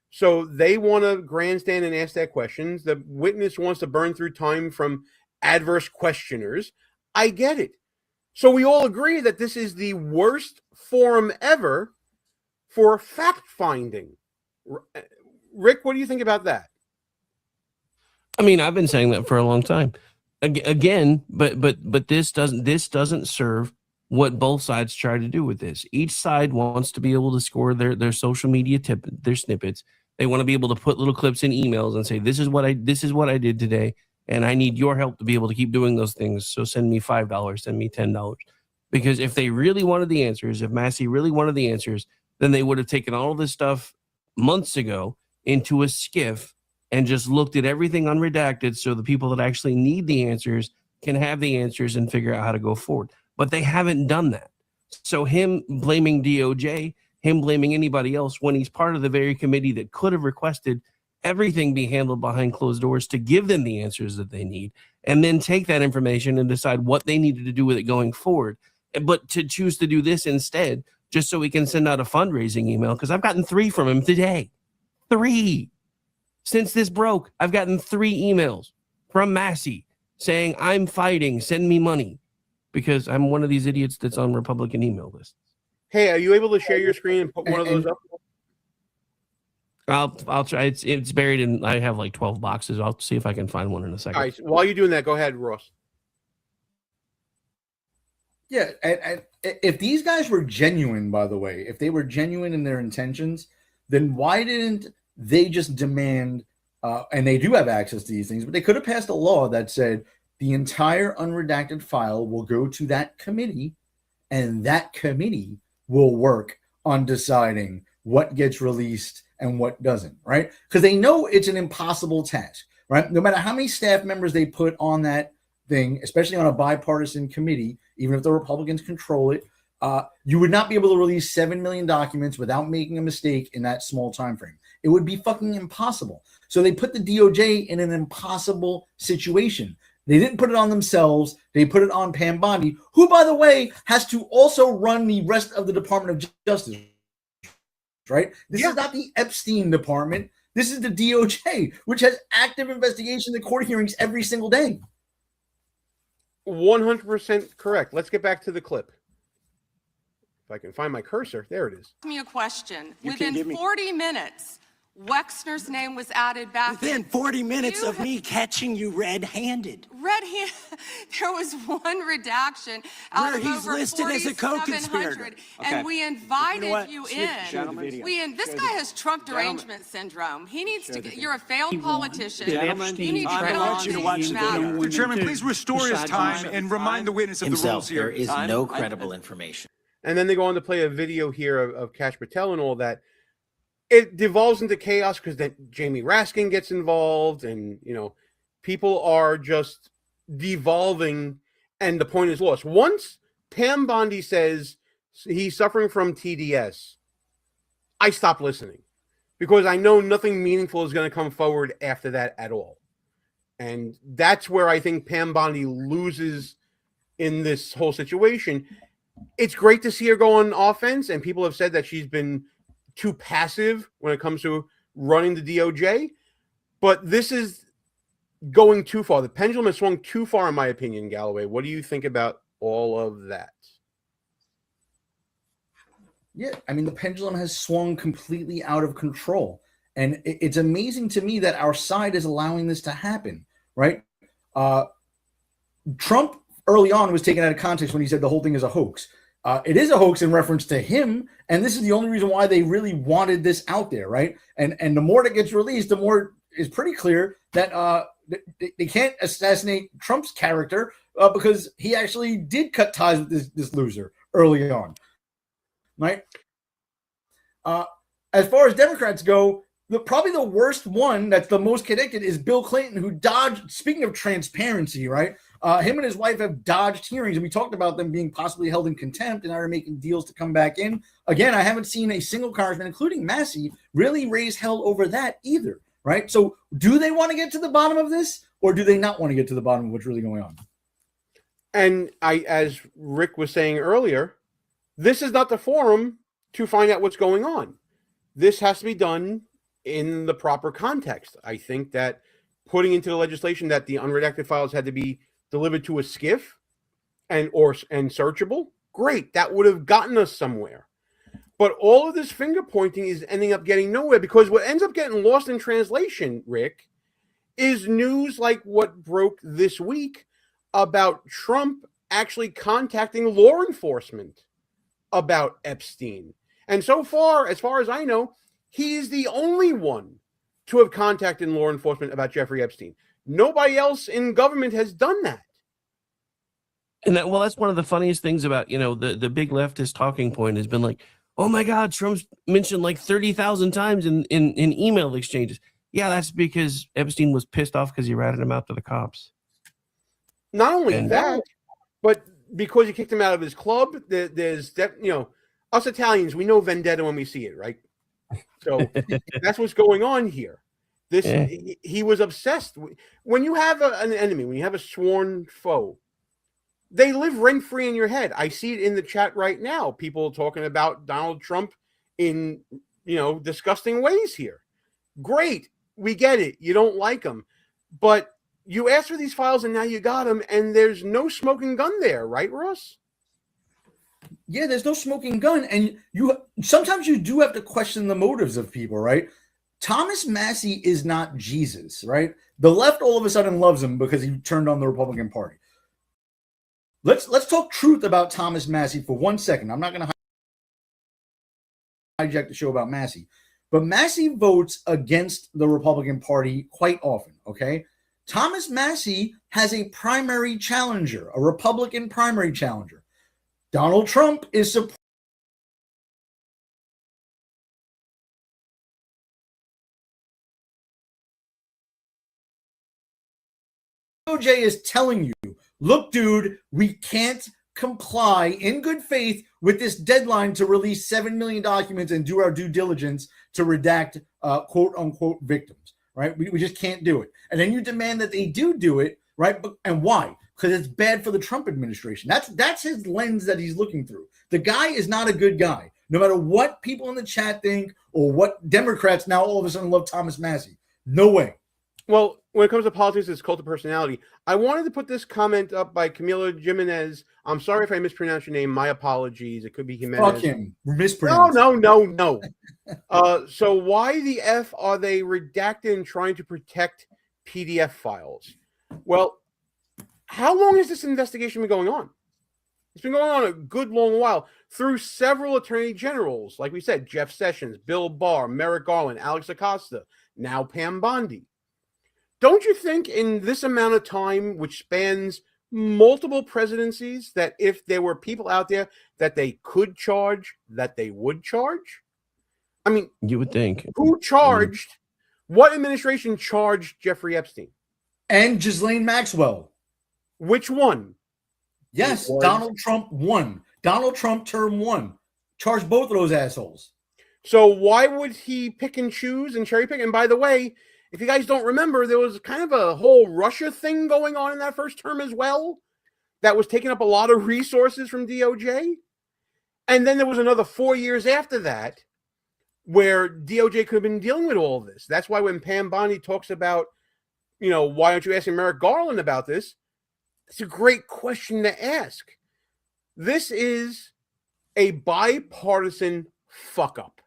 Speaker 12: So they want to grandstand and ask that questions. The witness wants to burn through time from adverse questioners. I get it. So we all agree that this is the worst forum ever for fact-finding. Rick, what do you think about that?
Speaker 6: I mean, I've been saying that for a long time. Again, but this doesn't serve what both sides try to do with this. Each side wants to be able to score their social media their snippets. They want to be able to put little clips in emails and say, this is what I did today, and I need your help to be able to keep doing those things. So send me $5, send me $10. Because if they really wanted the answers, if Massey really wanted the answers, then they would have taken all of this stuff months ago into a skiff and just looked at everything unredacted, so the people that actually need the answers can have the answers and figure out how to go forward. But they haven't done that. So him blaming DOJ, him blaming anybody else when he's part of the very committee that could have requested everything be handled behind closed doors to give them the answers that they need, and then take that information and decide what they needed to do with it going forward. But to choose to do this instead, just so we can send out a fundraising email, because I've gotten 3 from him today. 3. Since this broke, I've gotten 3 emails from Massey saying, I'm fighting, send me money, because I'm one of these idiots that's on Republican email lists.
Speaker 12: Hey, are you able to share your screen and put one of those up?
Speaker 6: I'll try. It's buried in, I have like 12 boxes. I'll see if I can find one in a second.
Speaker 12: All right, while you're doing that, go ahead, Ross.
Speaker 13: Yeah, and if these guys were genuine, by the way, if they were genuine in their intentions, then why didn't they just demand, and they do have access to these things, but they could have passed a law that said the entire unredacted file will go to that committee, and that committee will work on deciding what gets released and what doesn't, right? Because they know it's an impossible task, right? No matter how many staff members they put on that thing, especially on a bipartisan committee, even if the Republicans control it, you would not be able to release 7 million documents without making a mistake in that small time frame. It would be fucking impossible. So they put the DOJ in an impossible situation. They didn't put it on themselves. They put it on Pam Bondi, who, by the way, has to also run the rest of the Department of Justice, right? This is not the Epstein department. This is the DOJ, which has active investigation and court hearings every single day.
Speaker 12: 100% correct. Let's get back to the clip. If I can find my cursor, there it is.
Speaker 16: Ask me a question. Within 40 minutes, Wexner's name was added back.
Speaker 15: Within 40 minutes of me catching you red-handed.
Speaker 16: There was one redaction out
Speaker 15: Where
Speaker 16: of
Speaker 15: he's
Speaker 16: over
Speaker 15: listed as a co-conspirator.
Speaker 16: 4,700,
Speaker 15: Okay.
Speaker 16: and we invited you in. This
Speaker 15: Show
Speaker 16: guy has Trump derangement syndrome. He needs to get. You're a failed politician.
Speaker 15: Gentlemen,
Speaker 16: You need to
Speaker 15: I
Speaker 16: get
Speaker 15: want
Speaker 16: on
Speaker 15: you to
Speaker 16: things
Speaker 15: watch
Speaker 16: that
Speaker 15: the
Speaker 16: matter.
Speaker 15: video.
Speaker 18: Chairman, please restore his time and remind the witness of the rules here.
Speaker 19: There is no credible information.
Speaker 12: And then they go on to play a video here of Kash Patel and all that. It devolves into chaos because then Jamie Raskin gets involved, and people are just devolving, and the point is lost. Once Pam Bondi says he's suffering from TDS, I stop listening because I know nothing meaningful is going to come forward after that at all. And that's where I think Pam Bondi loses in this whole situation. It's great to see her go on offense, and people have said that she's been too passive when it comes to running the DOJ, but this is going too far. The pendulum has swung too far, in my opinion, Galloway. What do you think about all of that?
Speaker 13: Yeah, I mean, the pendulum has swung completely out of control. And it's amazing to me that our side is allowing this to happen, right? Trump early on was taken out of context when he said the whole thing is a hoax. It is a hoax in reference to him, and this is the only reason why they really wanted this out there, right? And the more that gets released, the more it's pretty clear that they can't assassinate Trump's character because he actually did cut ties with this loser early on, right? As far as Democrats go, probably the worst one that's the most connected is Bill Clinton, who dodged, speaking of transparency, right? Him and his wife have dodged hearings, and we talked about them being possibly held in contempt and are making deals to come back in. Again, I haven't seen a single congressman, including Massey, really raise hell over that either, right? So do they want to get to the bottom of this, or do they not want to get to the bottom of what's really going on?
Speaker 12: And as Rick was saying earlier, this is not the forum to find out what's going on. This has to be done in the proper context. I think that putting into the legislation that the unredacted files had to be delivered to a SCIF and searchable, great. That would have gotten us somewhere. But all of this finger pointing is ending up getting nowhere, because what ends up getting lost in translation, Rick, is news like what broke this week about Trump actually contacting law enforcement about Epstein. And so far, as far as I know, he is the only one to have contacted law enforcement about Jeffrey Epstein. Nobody else in government has done that.
Speaker 6: And that's one of the funniest things about, the big leftist talking point has been like, oh my God, Trump's mentioned like 30,000 times in email exchanges. Yeah, that's because Epstein was pissed off because he ratted him out to the cops.
Speaker 12: Not only that, but because he kicked him out of his club, there's that, us Italians, we know vendetta when we see it, right? So that's what's going on here. He was obsessed. When you have an enemy, when you have a sworn foe, they live rent-free in your head. I see it in the chat right now. People talking about Donald Trump in, disgusting ways here. Great. We get it. You don't like him. But you asked for these files and now you got them, and there's no smoking gun there, right, Ross?
Speaker 13: Yeah, there's no smoking gun. And sometimes you do have to question the motives of people, right? Thomas Massie is not Jesus, right? The left all of a sudden loves him because he turned on the Republican Party. Let's talk truth about Thomas Massie for 1 second. I'm not going to hijack the show about Massie, but Massie votes against the Republican Party quite often, okay? Thomas Massie has a primary challenger, a Republican primary challenger. Donald Trump is supporting DOJ is telling you, look, dude, we can't comply in good faith with this deadline to release 7 million documents and do our due diligence to redact quote unquote victims, right? We just can't do it. And then you demand that they do it, right? And why? Because it's bad for the Trump administration. That's his lens that he's looking through. The guy is not a good guy, no matter what people in the chat think or what Democrats now all of a sudden love Thomas Massie. No way.
Speaker 12: Well, when it comes to politics, it's cult of personality. I wanted to put this comment up by Camila Jimenez. I'm sorry if I mispronounced your name. My apologies. It could be Jimenez.
Speaker 13: Fuck him. Mispronounced.
Speaker 12: No. So why the F are they redacted and trying to protect PDF files? Well, how long has this investigation been going on? It's been going on a good long while through several attorney generals. Like we said, Jeff Sessions, Bill Barr, Merrick Garland, Alex Acosta, now Pam Bondi. Don't you think in this amount of time, which spans multiple presidencies, that if there were people out there that they could charge, that they would charge? I mean,
Speaker 6: you would think.
Speaker 12: Who charged? What administration charged Jeffrey Epstein?
Speaker 13: And Ghislaine Maxwell.
Speaker 12: Which one?
Speaker 13: Yes, Donald Trump won. Donald Trump term 1. Charged both of those assholes.
Speaker 12: So why would he pick and choose and cherry pick? And by the way, if you guys don't remember, there was kind of a whole Russia thing going on in that first term as well that was taking up a lot of resources from DOJ. And then there was another 4 years after that where DOJ could have been dealing with all of this. That's why when Pam Bondi talks about, why aren't you asking Merrick Garland about this? It's a great question to ask. This is a bipartisan fuck up.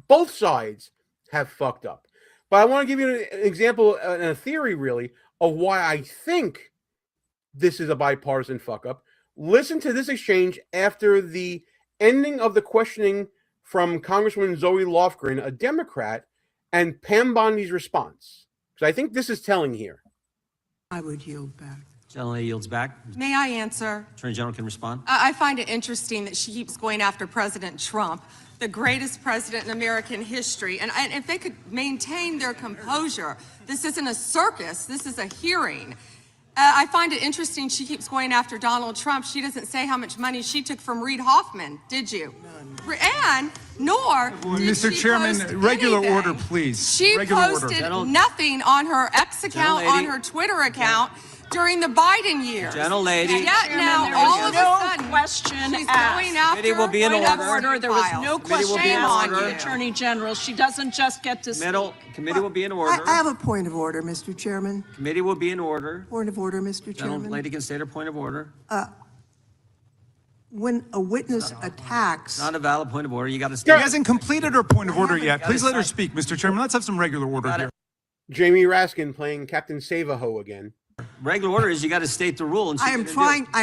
Speaker 12: Both sides have fucked up. But I want to give you an example and a theory, really, of why I think this is a bipartisan fuck up. Listen to this exchange after the ending of the questioning from Congresswoman Zoe Lofgren, a Democrat, and Pam Bondi's response. Because I think this is telling here.
Speaker 20: I would yield back.
Speaker 17: Gentleman yields back.
Speaker 16: May I answer?
Speaker 17: Attorney General can respond.
Speaker 16: I find it interesting that she keeps going after President Trump, the greatest president in American history. And if they could maintain their composure, this isn't a circus, this is a hearing. I find it interesting she keeps going after Donald Trump. She doesn't say how much money she took from Reid Hoffman, did you? None. And nor did
Speaker 18: Mr.
Speaker 16: she
Speaker 18: Chairman,
Speaker 16: post
Speaker 18: regular
Speaker 16: anything.
Speaker 18: order, please.
Speaker 16: She
Speaker 18: Regular
Speaker 16: posted
Speaker 18: order.
Speaker 16: nothing on her X account, on her Twitter account during the Biden years.
Speaker 17: Gentlelady.
Speaker 16: And yet now, all of a sudden,
Speaker 21: question
Speaker 16: she's
Speaker 21: asked.
Speaker 16: going after
Speaker 17: Committee will be in
Speaker 16: point of
Speaker 17: order.
Speaker 21: There was no
Speaker 17: Committee will be
Speaker 21: question
Speaker 17: in
Speaker 21: on
Speaker 17: order.
Speaker 21: the Attorney General. She doesn't just get to
Speaker 17: Committee will be in order.
Speaker 20: I have a point of order, Mr. Chairman.
Speaker 17: Committee will be in order.
Speaker 20: Point of order, Mr. Chairman.
Speaker 17: Gentlelady can state her point of order.
Speaker 20: When a witness attacks...
Speaker 17: Not a valid point of order. You got to
Speaker 18: She
Speaker 17: stay.
Speaker 18: hasn't completed her point of order yet. Please let her speak, Mr. Chairman. Let's have some regular order here.
Speaker 12: Jamie Raskin playing Captain Savaho again.
Speaker 17: Regular order is you got to state the rule. And
Speaker 20: I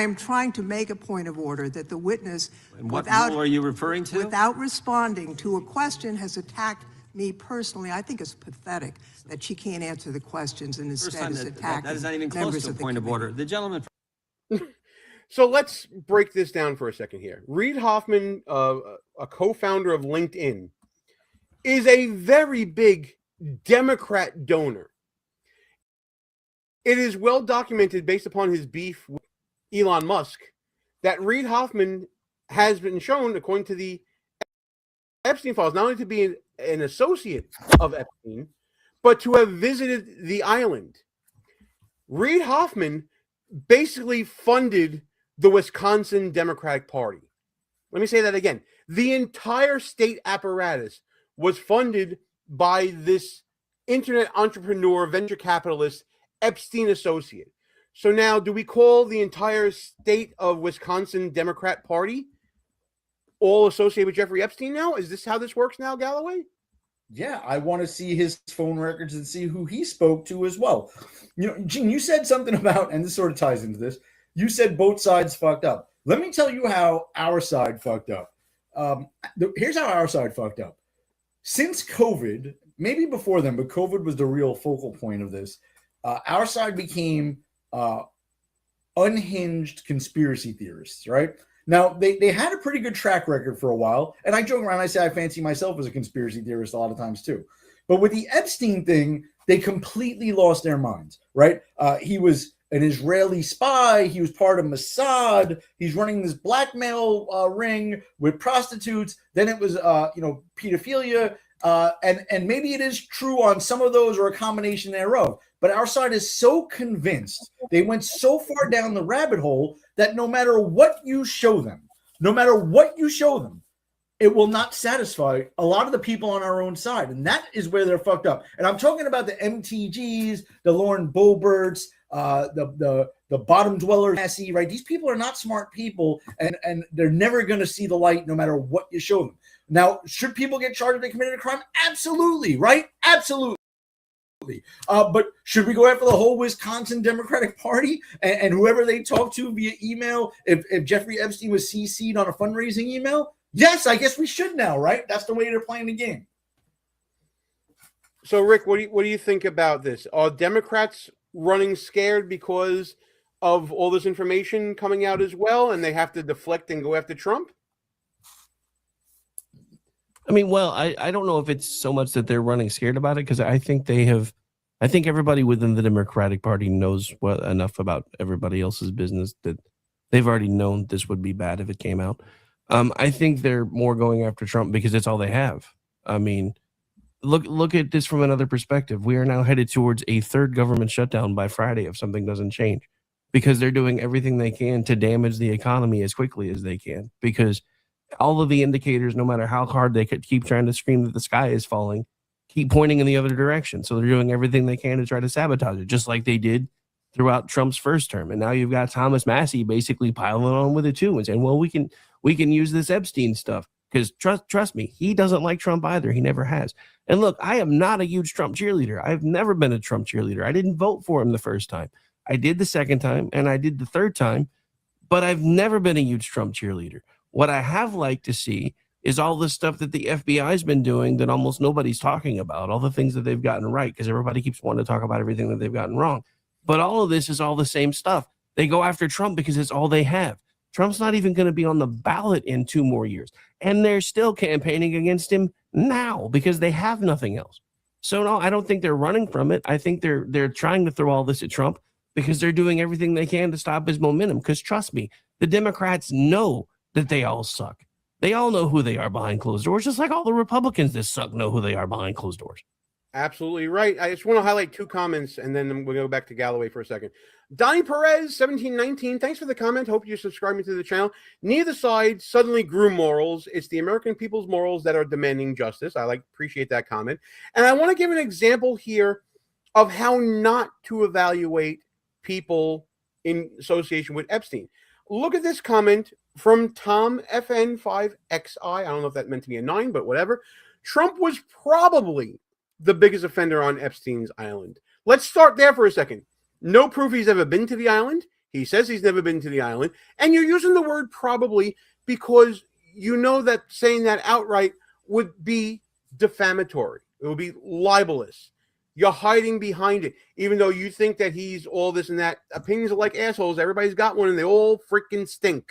Speaker 20: am trying to make a point of order that the witness,
Speaker 17: And what rule are you referring to?
Speaker 20: without responding to a question, has attacked me personally. I think it's pathetic that she can't answer the questions and
Speaker 17: First
Speaker 20: instead
Speaker 17: time
Speaker 20: is
Speaker 17: that
Speaker 20: attacking
Speaker 17: is not even close
Speaker 20: members
Speaker 17: to a
Speaker 20: of the
Speaker 17: point of
Speaker 20: committee.
Speaker 17: order. The gentleman.
Speaker 12: So let's break this down for a second here. Reid Hoffman, a co-founder of LinkedIn, is a very big Democrat donor. It is well documented, based upon his beef with Elon Musk, that Reid Hoffman has been shown, according to the Epstein files, not only to be an associate of Epstein, but to have visited the island. Reid Hoffman basically funded the Wisconsin Democratic Party. Let me say that again. The entire state apparatus was funded by this internet entrepreneur, venture capitalist, Epstein associate. So now, do we call the entire state of Wisconsin Democrat Party all associated with Jeffrey Epstein now? Is this how this works now, Galloway?
Speaker 13: Yeah, I want to see his phone records and see who he spoke to as well. You know, Gene, you said something about, and this sort of ties into this, you said both sides fucked up. Let me tell you how our side fucked up. Here's how our side fucked up. Since COVID, maybe before then, but COVID was the real focal point of this, our side became unhinged conspiracy theorists, right? Now, they had a pretty good track record for a while, and I joke around, I say I fancy myself as a conspiracy theorist a lot of times too. But with the Epstein thing, they completely lost their minds, right? He was an Israeli spy. He was part of Mossad. He's running this blackmail ring with prostitutes. Then it was, pedophilia. And maybe it is true on some of those or a combination thereof. But our side is so convinced, they went so far down the rabbit hole that no matter what you show them, it will not satisfy a lot of the people on our own side. And that is where they're fucked up. And I'm talking about the MTGs, the Lauren Boeberts, the bottom dwellers, right? These people are not smart people, and they're never going to see the light no matter what you show them. Now, should people get charged if they committed a crime? Absolutely, right? Absolutely. But should we go after the whole Wisconsin Democratic Party and whoever they talk to via email? If Jeffrey Epstein was CC'd on a fundraising email? Yes, I guess we should now, right? That's the way they're playing the game.
Speaker 12: So, Rick, what do you think about this? Are Democrats running scared because of all this information coming out as well, and they have to deflect and go after Trump?
Speaker 6: I mean, well, I don't know if it's so much that they're running scared about it, because I think everybody within the Democratic Party knows enough about everybody else's business that they've already known this would be bad if it came out. I think they're more going after Trump because it's all they have. I mean, look at this from another perspective. We are now headed towards a third government shutdown by Friday if something doesn't change, because they're doing everything they can to damage the economy as quickly as they can, because all of the indicators, no matter how hard they could keep trying to scream that the sky is falling, keep pointing in the other direction. So they're doing everything they can to try to sabotage it, just like they did throughout Trump's first term. And now you've got Thomas Massey basically piling on with it too and saying, well, we can use this Epstein stuff, because trust me, he doesn't like Trump either. He never has. And look, I am not a huge Trump cheerleader. I've never been a Trump cheerleader. I didn't vote for him the first time. I did the second time, and I did the third time, but I've never been a huge Trump cheerleader. What I have liked to see is all the stuff that the FBI's been doing that almost nobody's talking about, all the things that they've gotten right, because everybody keeps wanting to talk about everything that they've gotten wrong. But all of this is all the same stuff. They go after Trump because it's all they have. Trump's not even going to be on the ballot in 2 more years. And they're still campaigning against him now because they have nothing else. So no, I don't think they're running from it. I think they're trying to throw all this at Trump. because they're doing everything they can to stop his momentum. Because trust me, the Democrats know that they all suck. They all know who they are behind closed doors, just like all the Republicans that suck know who they are behind closed doors.
Speaker 12: Absolutely right. I just want to highlight 2 comments, and then we'll go back to Galloway for a second. Donnie Perez, 1719, thanks for the comment. Hope you're subscribing to the channel. Neither side suddenly grew morals. It's the American people's morals that are demanding justice. I appreciate that comment. And I want to give an example here of how not to evaluate people in association with Epstein. Look at this comment from Tom FN5XI. I don't know if that meant to be a 9, but whatever. Trump was probably the biggest offender on Epstein's island. Let's start there for a second. No proof he's ever been to the island. He says he's never been to the island. And you're using the word probably because you know that saying that outright would be defamatory. It would be libelous. You're hiding behind it, even though you think that he's all this and that. Opinions are like assholes. Everybody's got one, and they all freaking stink.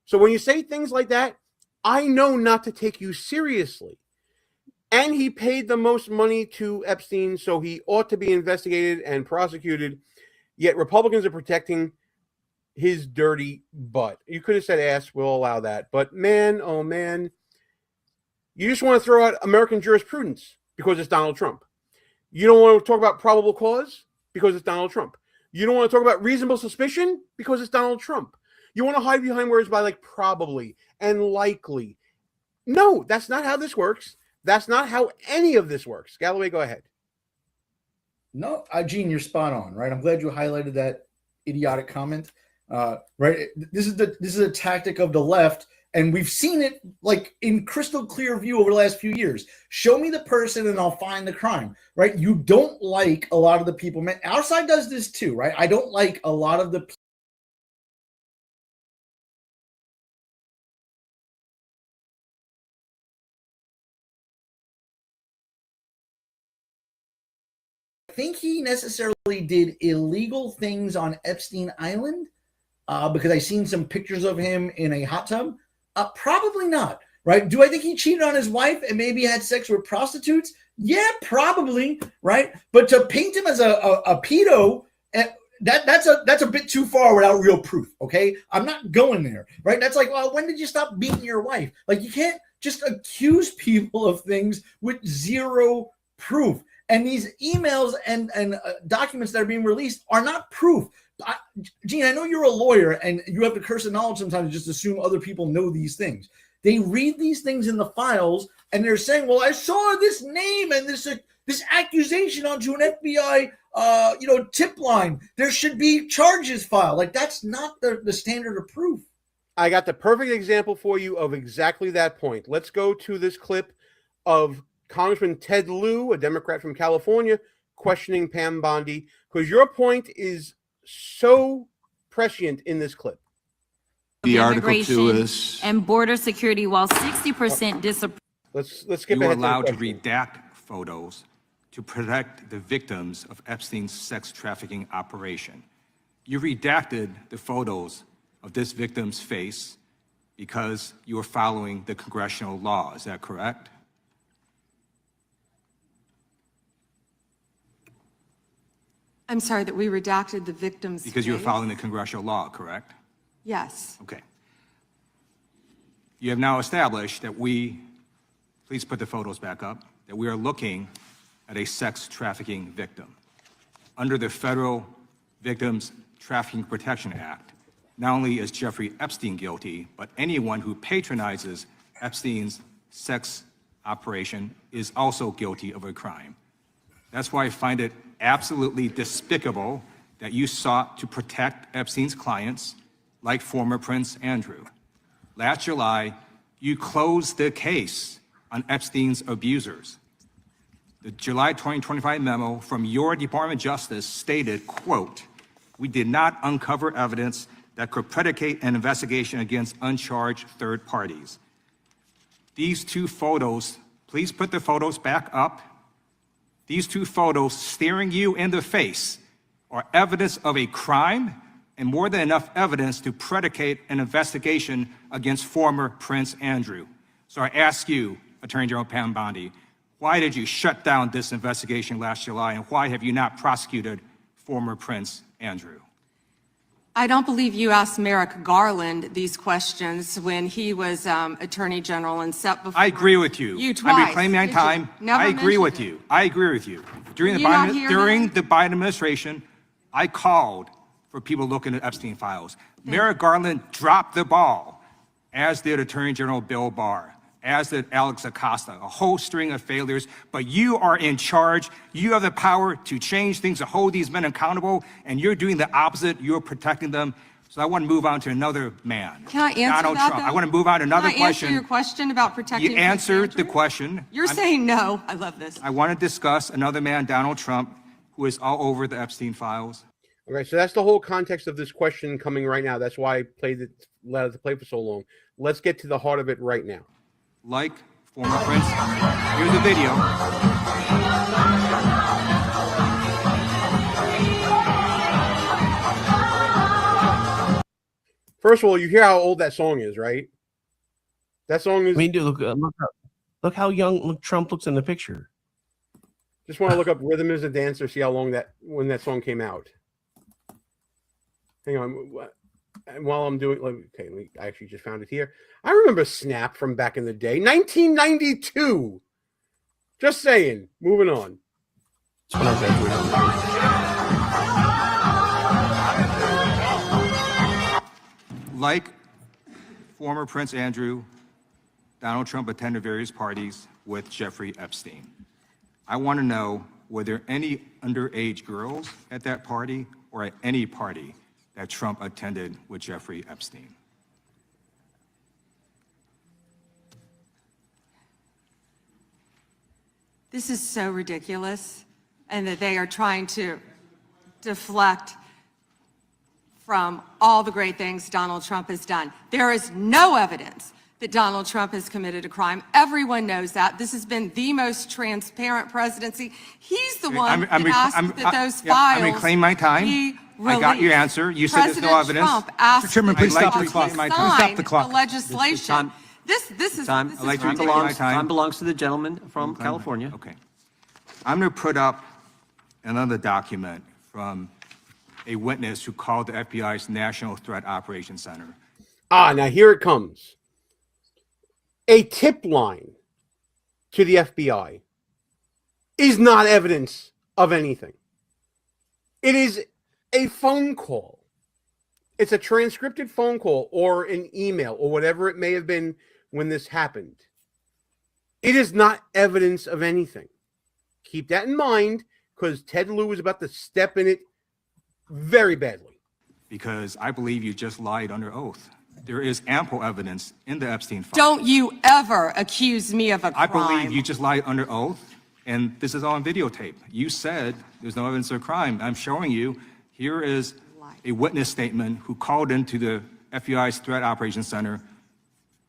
Speaker 12: So when you say things like that, I know not to take you seriously. And he paid the most money to Epstein, so he ought to be investigated and prosecuted. Yet Republicans are protecting his dirty butt. You could have said ass, we'll allow that. But man, oh man, you just want to throw out American jurisprudence because it's Donald Trump. You don't want to talk about probable cause because it's Donald Trump. You don't want to talk about reasonable suspicion because it's Donald Trump. You want to hide behind words by like probably and likely. No, that's not how this works. That's not how any of this works. Galloway, go ahead.
Speaker 13: No, Gene, you're spot on, right? I'm glad you highlighted that idiotic comment. Right, this is a tactic of the left, and we've seen it like in crystal clear view over the last few years. Show me the person, and I'll find the crime. Right? You don't like a lot of the people. Our side does this too, right? I don't like a lot of the. I think he necessarily did illegal things on Epstein Island because I've seen some pictures of him in a hot tub. Probably not, right? Do I think he cheated on his wife and maybe had sex with prostitutes? Yeah, probably, right? But to paint him as a pedo, that's a bit too far without real proof, okay? I'm not going there, right? That's like, well, when did you stop beating your wife? Like, you can't just accuse people of things with zero proof. And these emails and documents that are being released are not proof. Gene, I know you're a lawyer and you have the curse of knowledge sometimes to just assume other people know these things. They read these things in the files and they're saying, well, I saw this name and this accusation onto an FBI tip line. There should be charges filed. Like, that's not the standard of proof.
Speaker 12: I got the perfect example for you of exactly that point. Let's go to this clip of Congressman Ted Lieu, a Democrat from California, questioning Pam Bondi, because your point is so prescient in this clip.
Speaker 3: The Article 2 is and border security, while 60% disapprove.
Speaker 12: Let's skip ahead.
Speaker 18: You were allowed to redact photos to protect the victims of Epstein's sex trafficking operation. You redacted the photos of this victim's face because you were following the congressional law. Is that correct?
Speaker 16: I'm sorry, that we redacted the victim's
Speaker 18: Because you were
Speaker 16: face?
Speaker 18: following the congressional law, correct?
Speaker 16: Yes.
Speaker 18: Okay. You have now established that please put the photos back up, that we are looking at a sex trafficking victim. Under the Federal Victims Trafficking Protection Act, not only is Jeffrey Epstein guilty, but anyone who patronizes Epstein's sex operation is also guilty of a crime. That's why I find it absolutely despicable that you sought to protect Epstein's clients, like former Prince Andrew. Last July, you closed the case on Epstein's abusers. The July 2025 memo from your Department of Justice stated, quote, "We did not uncover evidence that could predicate an investigation against uncharged third parties." These 2 photos, please put the photos back up. These 2 photos staring you in the face are evidence of a crime and more than enough evidence to predicate an investigation against former Prince Andrew. So I ask you, Attorney General Pam Bondi, why did you shut down this investigation last July, and why have you not prosecuted former Prince Andrew?
Speaker 16: I don't believe you asked Merrick Garland these questions when he was Attorney General and set before.
Speaker 18: I agree with you.
Speaker 16: You twice.
Speaker 18: I'm reclaiming my
Speaker 16: Did you?
Speaker 18: time.
Speaker 16: Never
Speaker 18: I agree with
Speaker 16: mentioned
Speaker 18: you. I agree with you. During
Speaker 16: Did
Speaker 18: the
Speaker 16: you not hear
Speaker 18: the Biden administration, I called for people looking at Epstein files. Merrick Garland dropped the ball, as did Attorney General Bill Barr, as did Alex Acosta, a whole string of failures. But you are in charge. You have the power to change things, to hold these men accountable, and you're doing the opposite. You're protecting them. So I want to move on to another man.
Speaker 16: Can I answer
Speaker 18: Donald
Speaker 16: that,
Speaker 18: Trump.
Speaker 16: though?
Speaker 18: I want to move on to another
Speaker 16: Can I answer
Speaker 18: question.
Speaker 16: your question about protecting
Speaker 18: You
Speaker 16: Prince
Speaker 18: answered the
Speaker 16: Andrew?
Speaker 18: question.
Speaker 16: You're saying no. I love this.
Speaker 18: I want to discuss another man, Donald Trump, who is all over the Epstein files.
Speaker 12: Okay, so that's the whole context of this question coming right now. That's why I let it play for so long. Let's get to the heart of it right now.
Speaker 18: Like former Prince, here's the video.
Speaker 12: First of all, you hear how old that song is, right? That song is.
Speaker 6: I mean, dude, look how young Trump looks in the picture.
Speaker 12: Just want to look up "Rhythm Is a Dancer," see how long when that song came out. Hang on, and while I'm doing, I actually just found it here. I remember Snap from back in the day, 1992. Just saying. Moving on.
Speaker 18: Like former Prince Andrew, Donald Trump attended various parties with Jeffrey Epstein. I want to know, were there any underage girls at that party or at any party that Trump attended with Jeffrey Epstein?
Speaker 16: This is so ridiculous, and that they are trying to deflect from all the great things Donald Trump has done. There is no evidence that Donald Trump has committed a crime. Everyone knows that. This has been the most transparent presidency. He's the one that asked that those files.
Speaker 18: I'm reclaiming my time. I got your answer. You said there's no evidence.
Speaker 16: Trump asked
Speaker 18: Chairman, please
Speaker 16: that
Speaker 18: stop the clock.
Speaker 16: Stop
Speaker 18: the clock.
Speaker 16: The legislation. This is
Speaker 17: time.
Speaker 16: This is
Speaker 17: Time belongs to the gentleman from California.
Speaker 18: Okay. I'm going to put up another document from a witness who called the FBI's National Threat Operations Center.
Speaker 12: Now here it comes. A tip line to the FBI is not evidence of anything. It is a phone call. It's a transcripted phone call or an email or whatever it may have been when this happened. It is not evidence of anything. Keep that in mind, because Ted Lieu is about to step in it very badly.
Speaker 18: Because I believe you just lied under oath. There is ample evidence in the Epstein file.
Speaker 16: Don't you ever accuse me of a crime.
Speaker 18: I believe you just lied under oath, and this is on videotape. You said there's no evidence of a crime. I'm showing you. Here is a witness statement who called into the FBI's Threat Operations Center.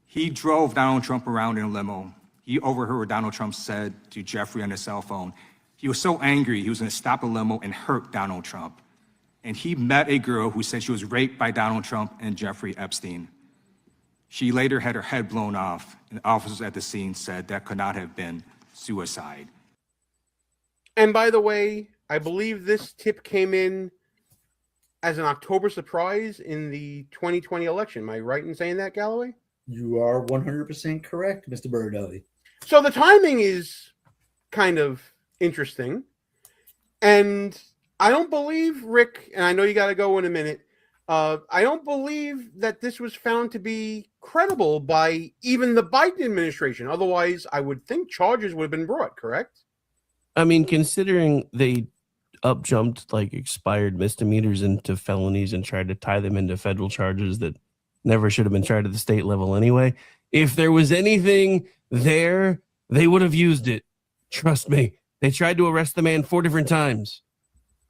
Speaker 18: He drove Donald Trump around in a limo. He overheard what Donald Trump said to Jeffrey on his cell phone. He was so angry, he was going to stop a limo and hurt Donald Trump. And he met a girl who said she was raped by Donald Trump and Jeffrey Epstein. She later had her head blown off, and officers at the scene said that could not have been suicide.
Speaker 12: And by the way, I believe this tip came in as an October surprise in the 2020 election. Am I right in saying that, Galloway?
Speaker 13: You are 100% correct, Mr. Birdelli.
Speaker 12: So the timing is kind of interesting. And I don't believe, Rick, and I know you got to go in a minute, I don't believe that this was found to be credible by even the Biden administration. Otherwise, I would think charges would have been brought, correct?
Speaker 6: I mean, considering they up-jumped like expired misdemeanors into felonies and tried to tie them into federal charges that never should have been tried at the state level anyway. If there was anything there, they would have used it. Trust me. They tried to arrest the man 4 different times.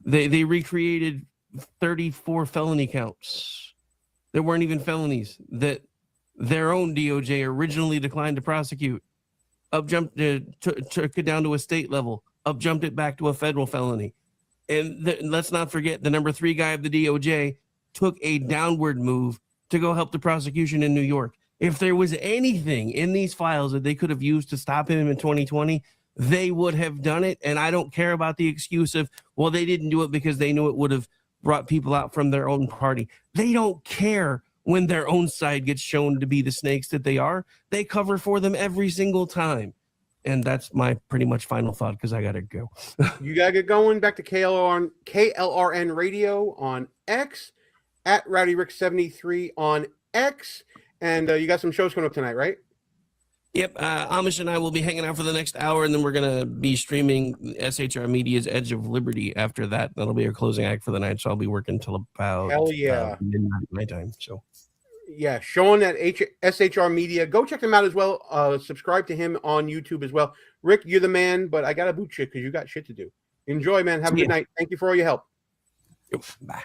Speaker 6: They recreated 34 felony counts. There weren't even felonies that their own DOJ originally declined to prosecute. Up-jumped, took it down to a state level. Up-jumped it back to a federal felony. And let's not forget the number 3 guy of the DOJ took a downward move to go help the prosecution in New York. If there was anything in these files that they could have used to stop him in 2020, they would have done it. And I don't care about the excuse of, well, they didn't do it because they knew it would have brought people out from their own party. They don't care when their own side gets shown to be the snakes that they are. They cover for them every single time. And that's my pretty much final thought because I got to go.
Speaker 12: You got to get going. Back to KLRN Radio on X, at RowdyRick73 on X. And you got some shows coming up tonight, right?
Speaker 6: Yep. Amish and I will be hanging out for the next hour, and then we're going to be streaming SHR Media's Edge of Liberty after that. That'll be our closing act for the night, so I'll be working till about midnight my time. So,
Speaker 12: yeah, Sean at SHR Media. Go check them out as well. Subscribe to him on YouTube as well. Rick, you're the man, but I got to boot you because you got shit to do. Enjoy, man. Have a good night. Thank you for all your help.
Speaker 6: Bye.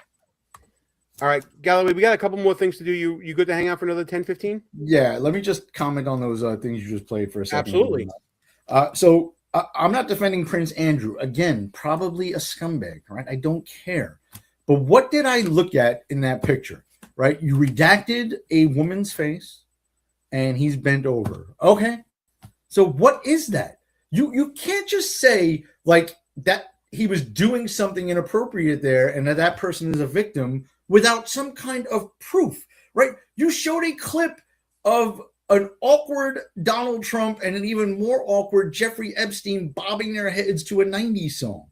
Speaker 12: All right, Galloway, we got a couple more things to do. You good to hang out for another 10, 15?
Speaker 13: Yeah, let me just comment on those things you just played for a second.
Speaker 12: Absolutely.
Speaker 13: So I'm not defending Prince Andrew. Again, probably a scumbag, right? I don't care. But what did I look at in that picture, right? You redacted a woman's face, and he's bent over. Okay. So what is that? You can't just say, like, that he was doing something inappropriate there and that person is a victim without some kind of proof, right? You showed a clip of an awkward Donald Trump and an even more awkward Jeffrey Epstein bobbing their heads to a 90s song.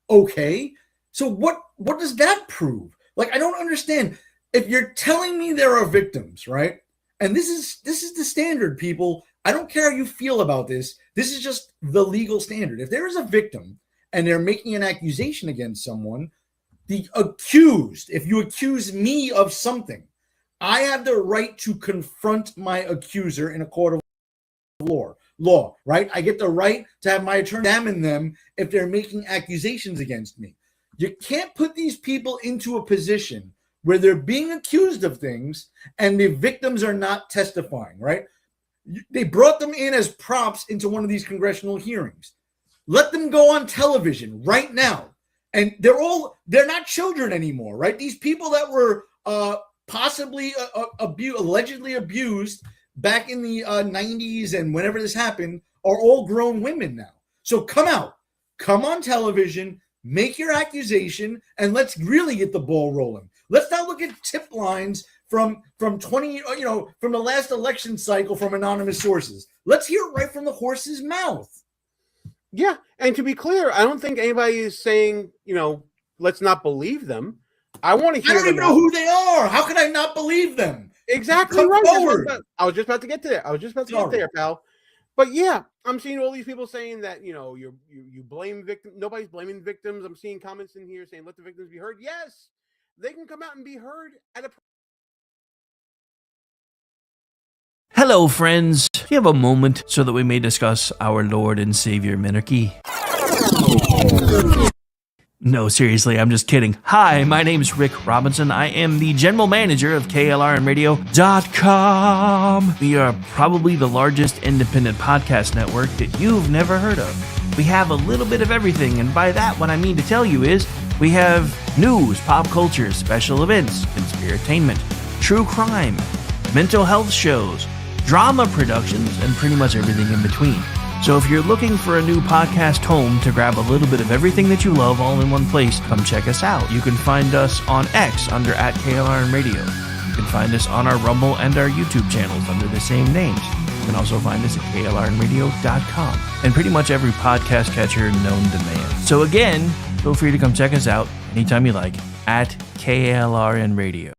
Speaker 13: Okay, so what does that prove? Like, I don't understand. If you're telling me there are victims, right? And this is the standard, people. I don't care how you feel about this. This is just the legal standard. If there is a victim and they're making an accusation against someone, the accused, if you accuse me of something, I have the right to confront my accuser in a court of law, right? I get the right to have my attorney examine them if they're making accusations against me. You can't put these people into a position where they're being accused of things and the victims are not testifying, right? They brought them in as props into one of these congressional hearings. Let them go on television right now. And they're not children anymore, right? These people that were possibly allegedly abused back in the 90s and whenever this happened are all grown women now. So come on television, make your accusation, and let's really get the ball rolling. Let's not look at tip lines from 20, from the last election cycle from anonymous sources. Let's hear it right from the horse's mouth.
Speaker 12: Yeah, and to be clear, I don't think anybody is saying, let's not believe them. I want to hear.
Speaker 13: I don't even know who they are. How can I not believe them?
Speaker 12: Exactly right. I was just about to get to there. Pal. But yeah, I'm seeing all these people saying that you blame victims. Nobody's blaming victims. I'm seeing comments in here saying let the victims be heard. Yes, they can come out and be heard at a.
Speaker 1: Hello, friends. Do you have a moment so that we may discuss our Lord and Savior Minarchy? No, seriously, I'm just kidding. Hi, my name's Rick Robinson. I am the general manager of KLRNRadio.com. We are probably the largest independent podcast network that you've never heard of. We have a little bit of everything, and by that, what I mean to tell you is we have news, pop culture, special events, conspiratainment, true crime, mental health shows, drama productions, and pretty much everything in between. So if you're looking for a new podcast home to grab a little bit of everything that you love all in one place, come check us out. You can find us on X under @KLRNRadio. You can find us on our Rumble and our YouTube channels under the same names. You can also find us at KLRNRadio.com and pretty much every podcast catcher known to man. So again, feel free to come check us out anytime you like at KLRNRadio.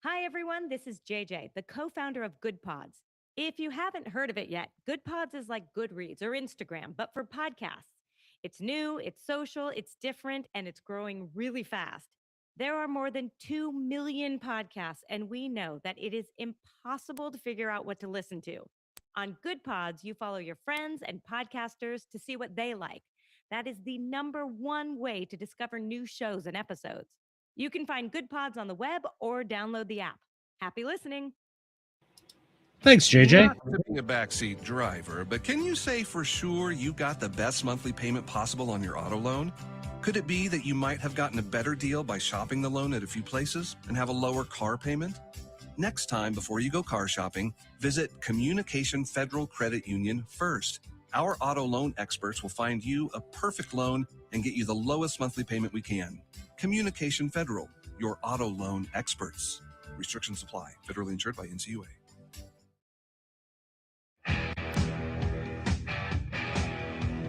Speaker 2: Hi, everyone. This is JJ, the co-founder of Good Pods. If you haven't heard of it yet, Good Pods is like Goodreads or Instagram, but for podcasts. It's new, it's social, it's different, and it's growing really fast. There are more than 2 million podcasts, and we know that it is impossible to figure out what to listen to. On Good Pods, you follow your friends and podcasters to see what they like. That is the #1 way to discover new shows and episodes. You can find Good Pods on the web or download the app. Happy listening.
Speaker 10: Thanks, JJ.
Speaker 22: Not tipping a backseat driver, but can you say for sure you got the best monthly payment possible on your auto loan? Could it be that you might have gotten a better deal by shopping the loan at a few places and have a lower car payment? Next time, before you go car shopping, visit Communication Federal Credit Union first. Our auto loan experts will find you a perfect loan and get you the lowest monthly payment we can. Communication Federal, your auto loan experts. Restrictions apply. Federally insured by NCUA.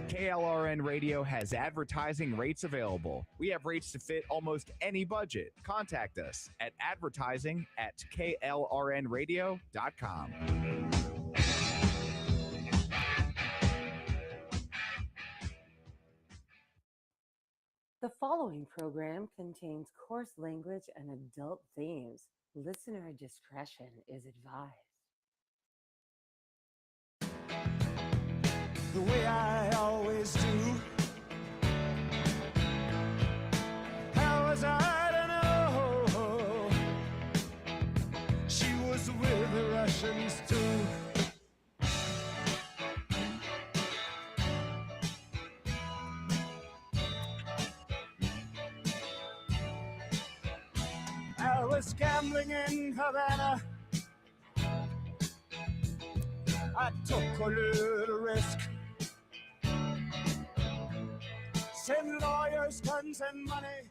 Speaker 4: KLRN Radio has advertising rates available. We have rates to fit almost any budget. Contact us at advertising@klrnradio.com.
Speaker 5: The following program contains coarse language and adult themes. Listener discretion is advised.
Speaker 7: The way I always do. How was I to know she was with the Russians too? I was gambling in Havana. I took a little risk. Send lawyers, guns, and money.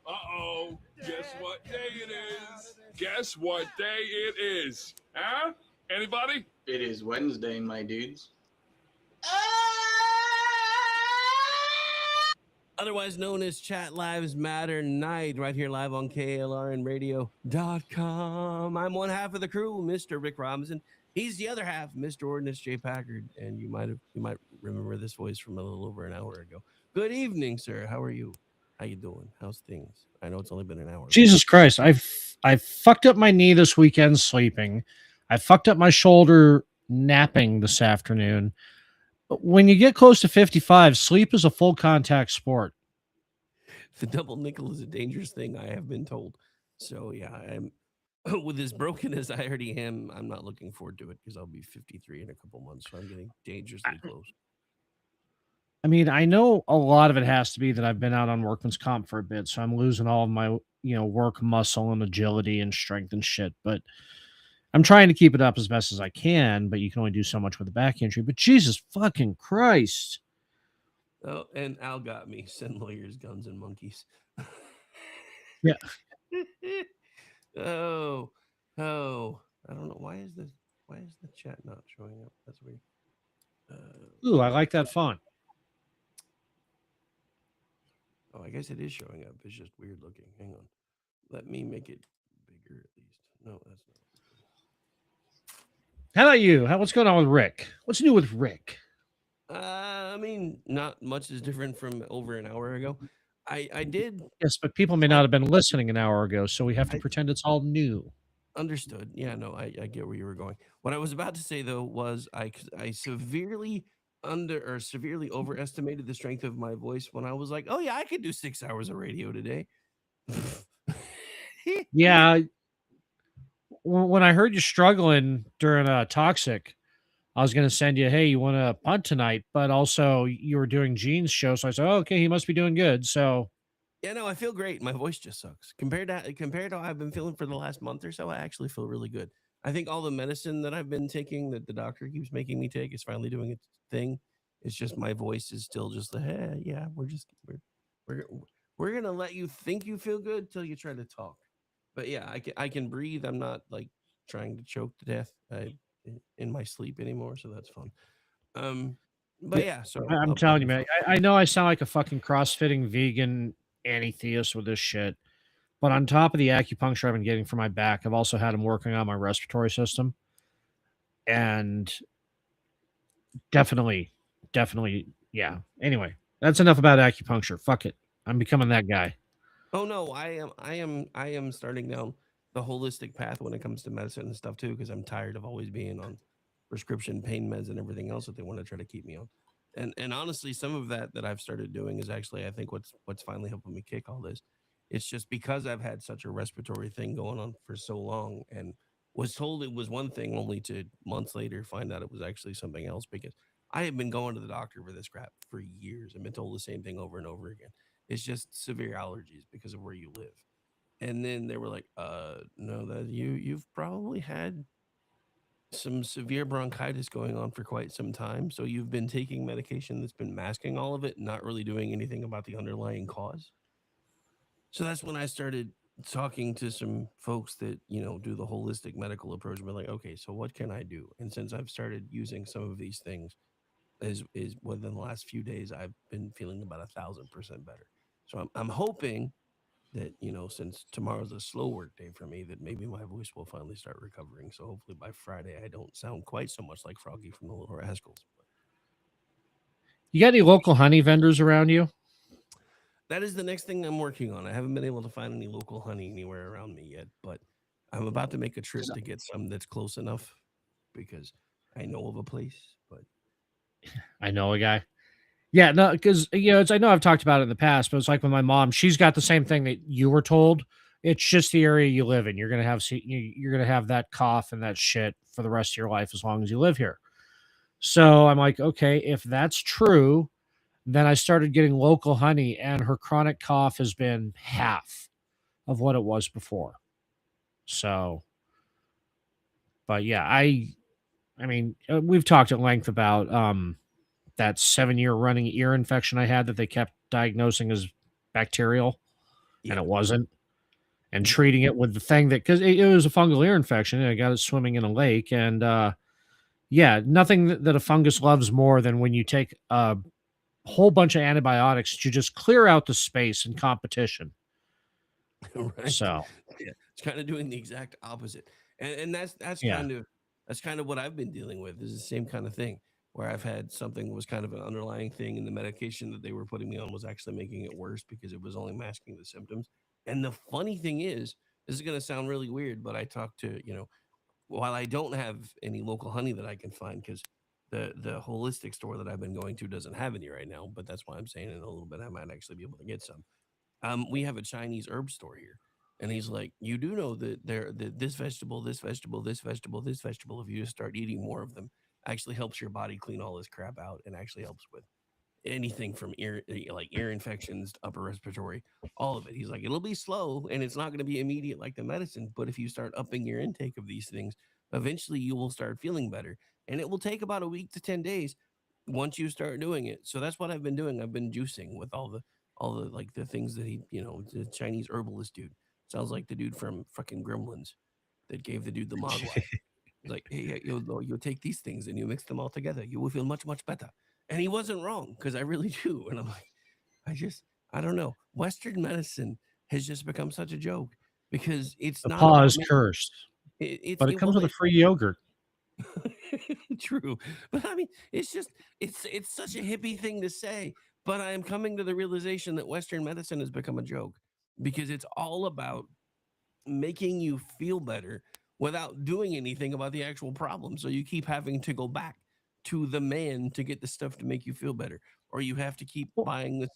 Speaker 23: Uh-oh. Guess what day it is? Guess what day it is? Huh? Anybody?
Speaker 24: It is Wednesday, my dudes.
Speaker 6: Otherwise known as Chat Lives Matter Night, right here live on KLRNRadio.com. I'm one half of the crew, Mr. Rick Robinson. He's the other half, Mr. Ordnance J. Packard, and you might remember this voice from a little over an hour ago. Good evening, sir. How are you? How you doing? How's things? I know it's only been an hour.
Speaker 10: Jesus Christ. I fucked up my knee this weekend sleeping. I fucked up my shoulder napping this afternoon. But when you get close to 55, sleep is a full contact sport.
Speaker 6: The double nickel is a dangerous thing, I have been told. So yeah, I'm with as broken as I already am, I'm not looking forward to it because I'll be 53 in a couple months. So I'm getting dangerously close.
Speaker 10: I mean, I know a lot of it has to be that I've been out on workman's comp for a bit, so I'm losing all of my, work muscle and agility and strength and shit. But I'm trying to keep it up as best as I can. But you can only do so much with a back injury. But Jesus fucking Christ!
Speaker 6: Oh, and Al got me. Send lawyers, guns, and monkeys.
Speaker 10: Yeah.
Speaker 6: Oh. I don't know why is the chat not showing up? That's weird.
Speaker 10: Ooh, I like that font.
Speaker 6: Oh, I guess it is showing up. It's just weird looking. Hang on. Let me make it bigger at least. No, that's not.
Speaker 10: How about you? What's going on with Rick? What's new with Rick?
Speaker 6: I mean, not much is different from over an hour ago. I did.
Speaker 10: Yes, but people may not have been listening an hour ago, so we have to pretend it's all new.
Speaker 6: Understood. Yeah, no, I get where you were going. What I was about to say though was I severely severely overestimated the strength of my voice when I was like, oh yeah, I could do 6 hours of radio today.
Speaker 10: Yeah. When I heard you struggling during Toxic, I was going to send you, hey, you want to punt tonight? But also you were doing Gene's show. So I said, oh, okay, he must be doing good. So
Speaker 6: yeah, no, I feel great. My voice just sucks. Compared to how I've been feeling for the last month or so, I actually feel really good. I think all the medicine that I've been taking that the doctor keeps making me take is finally doing its thing. It's just my voice is still just the hey, yeah, we're gonna let you think you feel good till you try to talk. But yeah, I can breathe. I'm not like trying to choke to death in my sleep anymore, so that's fun. But yeah, so
Speaker 10: I'm telling you, man, I know I sound like a fucking crossfitting vegan anti-theist with this shit, but on top of the acupuncture I've been getting for my back, I've also had them working on my respiratory system, and definitely, yeah. Anyway, that's enough about acupuncture. Fuck it, I'm becoming that guy.
Speaker 6: Oh no, I am starting down the holistic path when it comes to medicine and stuff too, because I'm tired of always being on prescription pain meds and everything else that they want to try to keep me on. And honestly, some of that I've started doing is actually, I think what's finally helping me kick all this. It's just because I've had such a respiratory thing going on for so long and was told it was one thing only to months later find out it was actually something else, because I have been going to the doctor for this crap for years and been told the same thing over and over again. It's just severe allergies because of where you live. And then they were like, no, that you've probably had some severe bronchitis going on for quite some time. So you've been taking medication that's been masking all of it, not really doing anything about the underlying cause. So that's when I started talking to some folks that, do the holistic medical approach and be like, okay, so what can I do? And since I've started using some of these things, is within the last few days, I've been feeling about 1,000% better. So I'm hoping that, since tomorrow's a slow work day for me, that maybe my voice will finally start recovering. So hopefully by Friday, I don't sound quite so much like Froggy from the Little Rascals.
Speaker 10: You got any local honey vendors around you?
Speaker 6: That is the next thing I'm working on. I haven't been able to find any local honey anywhere around me yet, but I'm about to make a trip to get some that's close enough because I know of a place, but
Speaker 10: I know a guy. Yeah, no, because I know I've talked about it in the past, but it's like with my mom, she's got the same thing that you were told. It's just the area you live in. You're gonna have that cough and that shit for the rest of your life as long as you live here. So I'm like, okay, if that's true, then I started getting local honey, and her chronic cough has been half of what it was before. So, but yeah, I mean, we've talked at length about that 7-year running ear infection I had that they kept diagnosing as bacterial, and it wasn't, and treating it with the thing because it was a fungal ear infection, and I got it swimming in a lake, and yeah, nothing that a fungus loves more than when you take a whole bunch of antibiotics to just clear out the space in competition.
Speaker 6: right.
Speaker 10: So
Speaker 6: Yeah, it's kind of doing the exact opposite, and that's
Speaker 10: yeah,
Speaker 6: kind of what I've been dealing with is the same kind of thing where I've had something that was kind of an underlying thing, and the medication that they were putting me on was actually making it worse because it was only masking the symptoms. And the funny thing is, this is going to sound really weird, but I talked to while I don't have any local honey that I can find because the holistic store that I've been going to doesn't have any right now, but that's why I'm saying in a little bit I might actually be able to get some. We have a Chinese herb store here. And he's like, you do know that this vegetable, this vegetable, this vegetable, this vegetable, if you just start eating more of them, actually helps your body clean all this crap out and actually helps with anything from ear infections, upper respiratory, all of it. He's like, it'll be slow and it's not going to be immediate like the medicine, but if you start upping your intake of these things, eventually you will start feeling better. And it will take about a week to 10 days once you start doing it. So that's what I've been doing. I've been juicing with all the like the things that the Chinese herbalist dude. Sounds like the dude from fucking Gremlins that gave the dude the mogwai. Like, hey, you'll take these things and you mix them all together. You will feel much, much better. And he wasn't wrong because I really do. And I'm like, I don't know. Western medicine has just become such a joke because it's
Speaker 10: the
Speaker 6: not
Speaker 10: paw
Speaker 6: about
Speaker 10: is cursed, but it comes
Speaker 6: well,
Speaker 10: with a free yogurt.
Speaker 6: True, but I mean, it's such a hippie thing to say. But I am coming to the realization that Western medicine has become a joke because it's all about making you feel better without doing anything about the actual problem. So you keep having to go back to the man to get the stuff to make you feel better, or you have to keep buying this.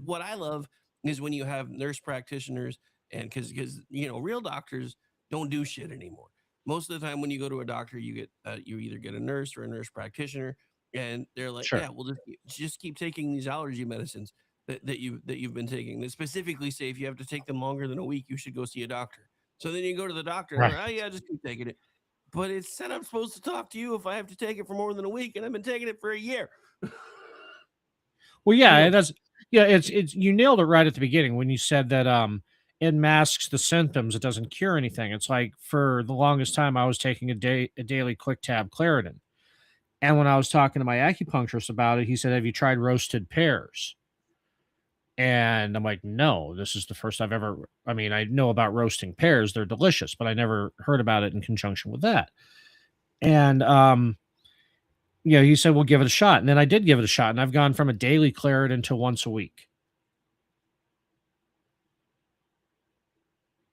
Speaker 6: What I love is when you have nurse practitioners, and because real doctors don't do shit anymore. Most of the time, when you go to a doctor, you get you either get a nurse or a nurse practitioner, and they're like,
Speaker 10: Sure.
Speaker 6: "Yeah, we'll just keep taking these allergy medicines that you've been taking. That specifically say if you have to take them longer than a week, you should go see a doctor." So then you go to the doctor, and
Speaker 10: Right.
Speaker 6: they're, "Oh yeah, just keep taking it." But it said I'm supposed to talk to you if I have to take it for more than a week, and I've been taking it for a year.
Speaker 10: Well, yeah, it's you nailed it right at the beginning when you said that it masks the symptoms, it doesn't cure anything. It's like for the longest time I was taking a daily quick tab Claritin. And when I was talking to my acupuncturist about it, he said, "Have you tried roasted pears?" And I'm like, "No, this is the first I've ever I mean, I know about roasting pears, they're delicious, but I never heard about it in conjunction with that." And he said, "Well, give it a shot." And then I did give it a shot, and I've gone from a daily Claritin to once a week.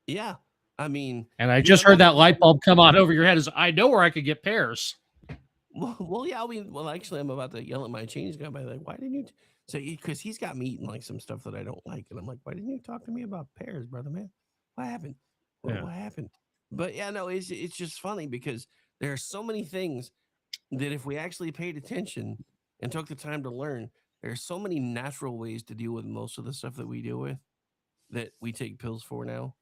Speaker 6: Yeah, I mean,
Speaker 10: And I just heard that light bulb come on over your head. Is I know where I could get pears.
Speaker 6: Well, yeah. Actually, I'm about to yell at my change guy by like, why didn't you? So, because he's got me eating like some stuff that I don't like, and I'm like, why didn't you talk to me about pears, brother, man? What happened? What happened? But yeah, no, it's just funny because there are so many things that if we actually paid attention and took the time to learn, there are so many natural ways to deal with most of the stuff that we deal with that we take pills for now.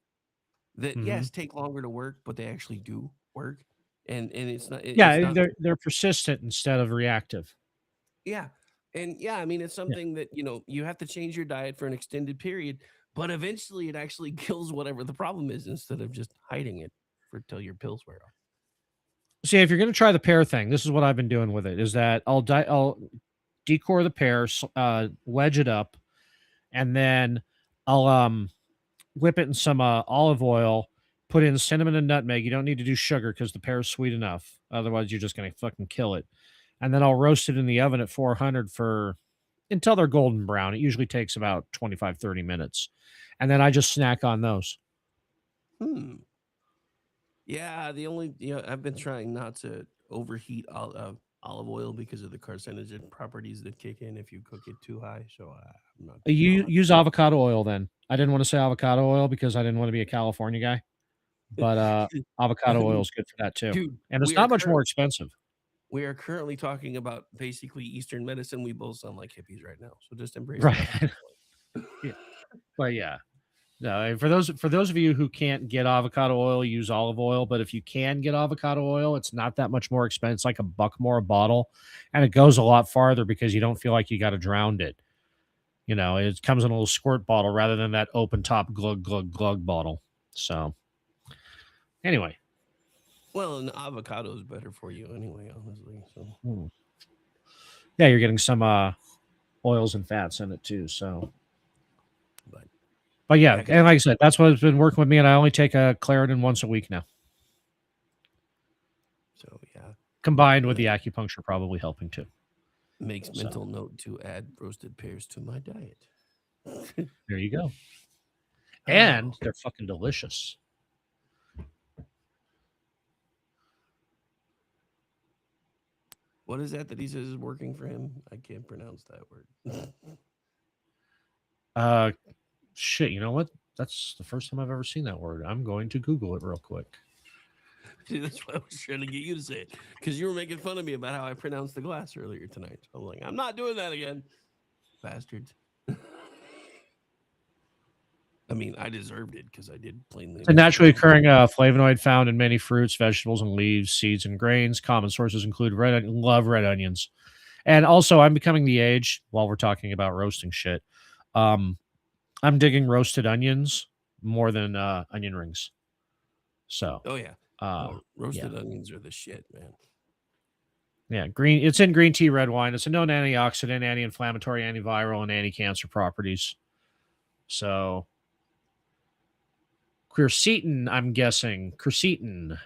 Speaker 6: That
Speaker 10: Mhm.
Speaker 6: yes, take longer to work, but they actually do work. and it's not it's
Speaker 10: Yeah,
Speaker 6: not
Speaker 10: they're persistent instead of reactive.
Speaker 6: yeah. And yeah, I mean, it's
Speaker 10: Yeah.
Speaker 6: something that, you have to change your diet for an extended period, but eventually it actually kills whatever the problem is instead of just hiding it for till your pills wear off.
Speaker 10: See, if you're going to try the pear thing, this is what I've been doing with it: is that I'll decore the pear, wedge it up, and then I'll whip it in some olive oil, put in cinnamon and nutmeg. You don't need to do sugar because the pear is sweet enough. Otherwise, you're just going to fucking kill it. And then I'll roast it in the oven at 400 until they're golden brown. It usually takes about 25, 30 minutes. And then I just snack on those.
Speaker 6: Yeah, I've been trying not to overheat olive oil because of the carcinogen properties that kick in if you cook it too high. So I'm not.
Speaker 10: You use avocado oil then. I didn't want to say avocado oil because I didn't want to be a California guy. But avocado oil is good for that too.
Speaker 6: Dude,
Speaker 10: And it's not much more expensive.
Speaker 6: We are currently talking about basically Eastern medicine. We both sound like hippies right now. So just embrace
Speaker 10: Right.
Speaker 6: that.
Speaker 10: Yeah. But yeah. No, for those of you who can't get avocado oil, use olive oil. But if you can get avocado oil, it's not that much more expensive. It's like $1 more a bottle, and it goes a lot farther because you don't feel like you got to drown it. It comes in a little squirt bottle rather than that open top glug glug glug bottle. So, anyway,
Speaker 6: Well, an avocado is better for you anyway, honestly. So
Speaker 10: yeah, you're getting some oils and fats in it too. So, but yeah, and like I said, that's what's been working with me, and I only take a Claritin once a week now.
Speaker 6: So yeah,
Speaker 10: combined with the acupuncture probably helping too.
Speaker 6: Makes mental note to add roasted pears to my diet.
Speaker 10: There you go. And they're fucking delicious.
Speaker 6: What is that he says is working for him? I can't pronounce that word.
Speaker 10: Shit, you know what? That's the first time I've ever seen that word. I'm going to Google it real quick.
Speaker 6: See, that's why I was trying to get you to say it, because you were making fun of me about how I pronounced the glass earlier tonight. So I'm like, I'm not doing that again, bastards. I mean, I deserved it because I did plainly.
Speaker 10: It's a naturally occurring flavonoid found in many fruits, vegetables, and leaves, seeds, and grains. Common sources include love red onions. And also, I'm becoming the age, while we're talking about roasting shit, I'm digging roasted onions more than onion rings. So.
Speaker 6: Oh, yeah. Roasted onions are the shit, man.
Speaker 10: Yeah, green. It's in green tea, red wine. It's a known antioxidant, anti-inflammatory, antiviral, and anti-cancer properties. So, quercetin, I'm guessing. Quercetin.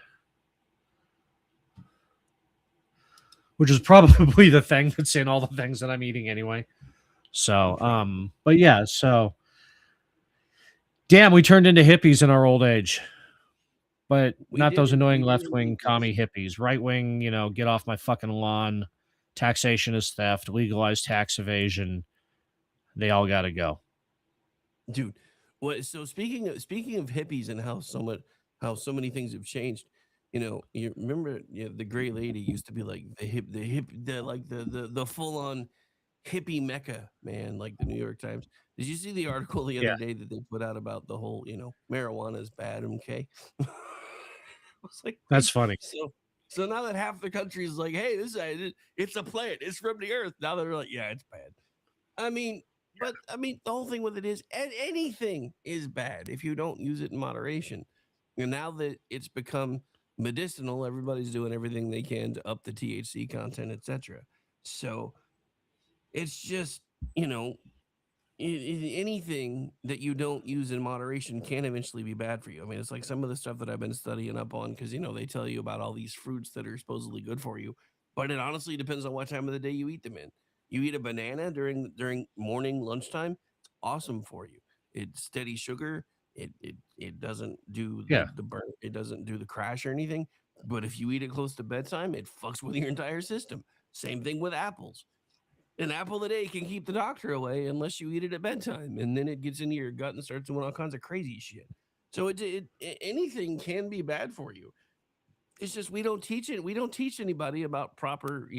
Speaker 10: Which is probably the thing that's in all the things that I'm eating anyway. So, but yeah, so. Damn, we turned into hippies in our old age. But not those annoying left-wing commie hippies. Right-wing, get off my fucking lawn. Taxation is theft. Legalized tax evasion. They all got to go.
Speaker 6: Dude, so speaking of hippies and how so many things have changed, you remember the Gray Lady used to be like the full-on hippie mecca, man, like the New York Times. Did you see the article the other day that they put out about the whole, marijuana is bad, okay? Was like,
Speaker 10: that's funny.
Speaker 6: So now that half the country is like, hey, it's a plant, it's from the earth. Now they're like, yeah, it's bad. But the whole thing with it is anything is bad if you don't use it in moderation. And now that it's become medicinal, everybody's doing everything they can to up the THC content, etc. So it's just, anything that you don't use in moderation can eventually be bad for you. I mean, it's like some of the stuff that I've been studying up on because, they tell you about all these fruits that are supposedly good for you, but it honestly depends on what time of the day you eat them in. You eat a banana during morning lunchtime, it's awesome for you. It's steady sugar. It doesn't do the burn. It doesn't do the crash or anything. But if you eat it close to bedtime, it fucks with your entire system. Same thing with apples. An apple a day can keep the doctor away unless you eat it at bedtime, and then it gets into your gut and starts doing all kinds of crazy shit. So anything can be bad for you. It's just we don't teach it. We don't teach anybody about proper,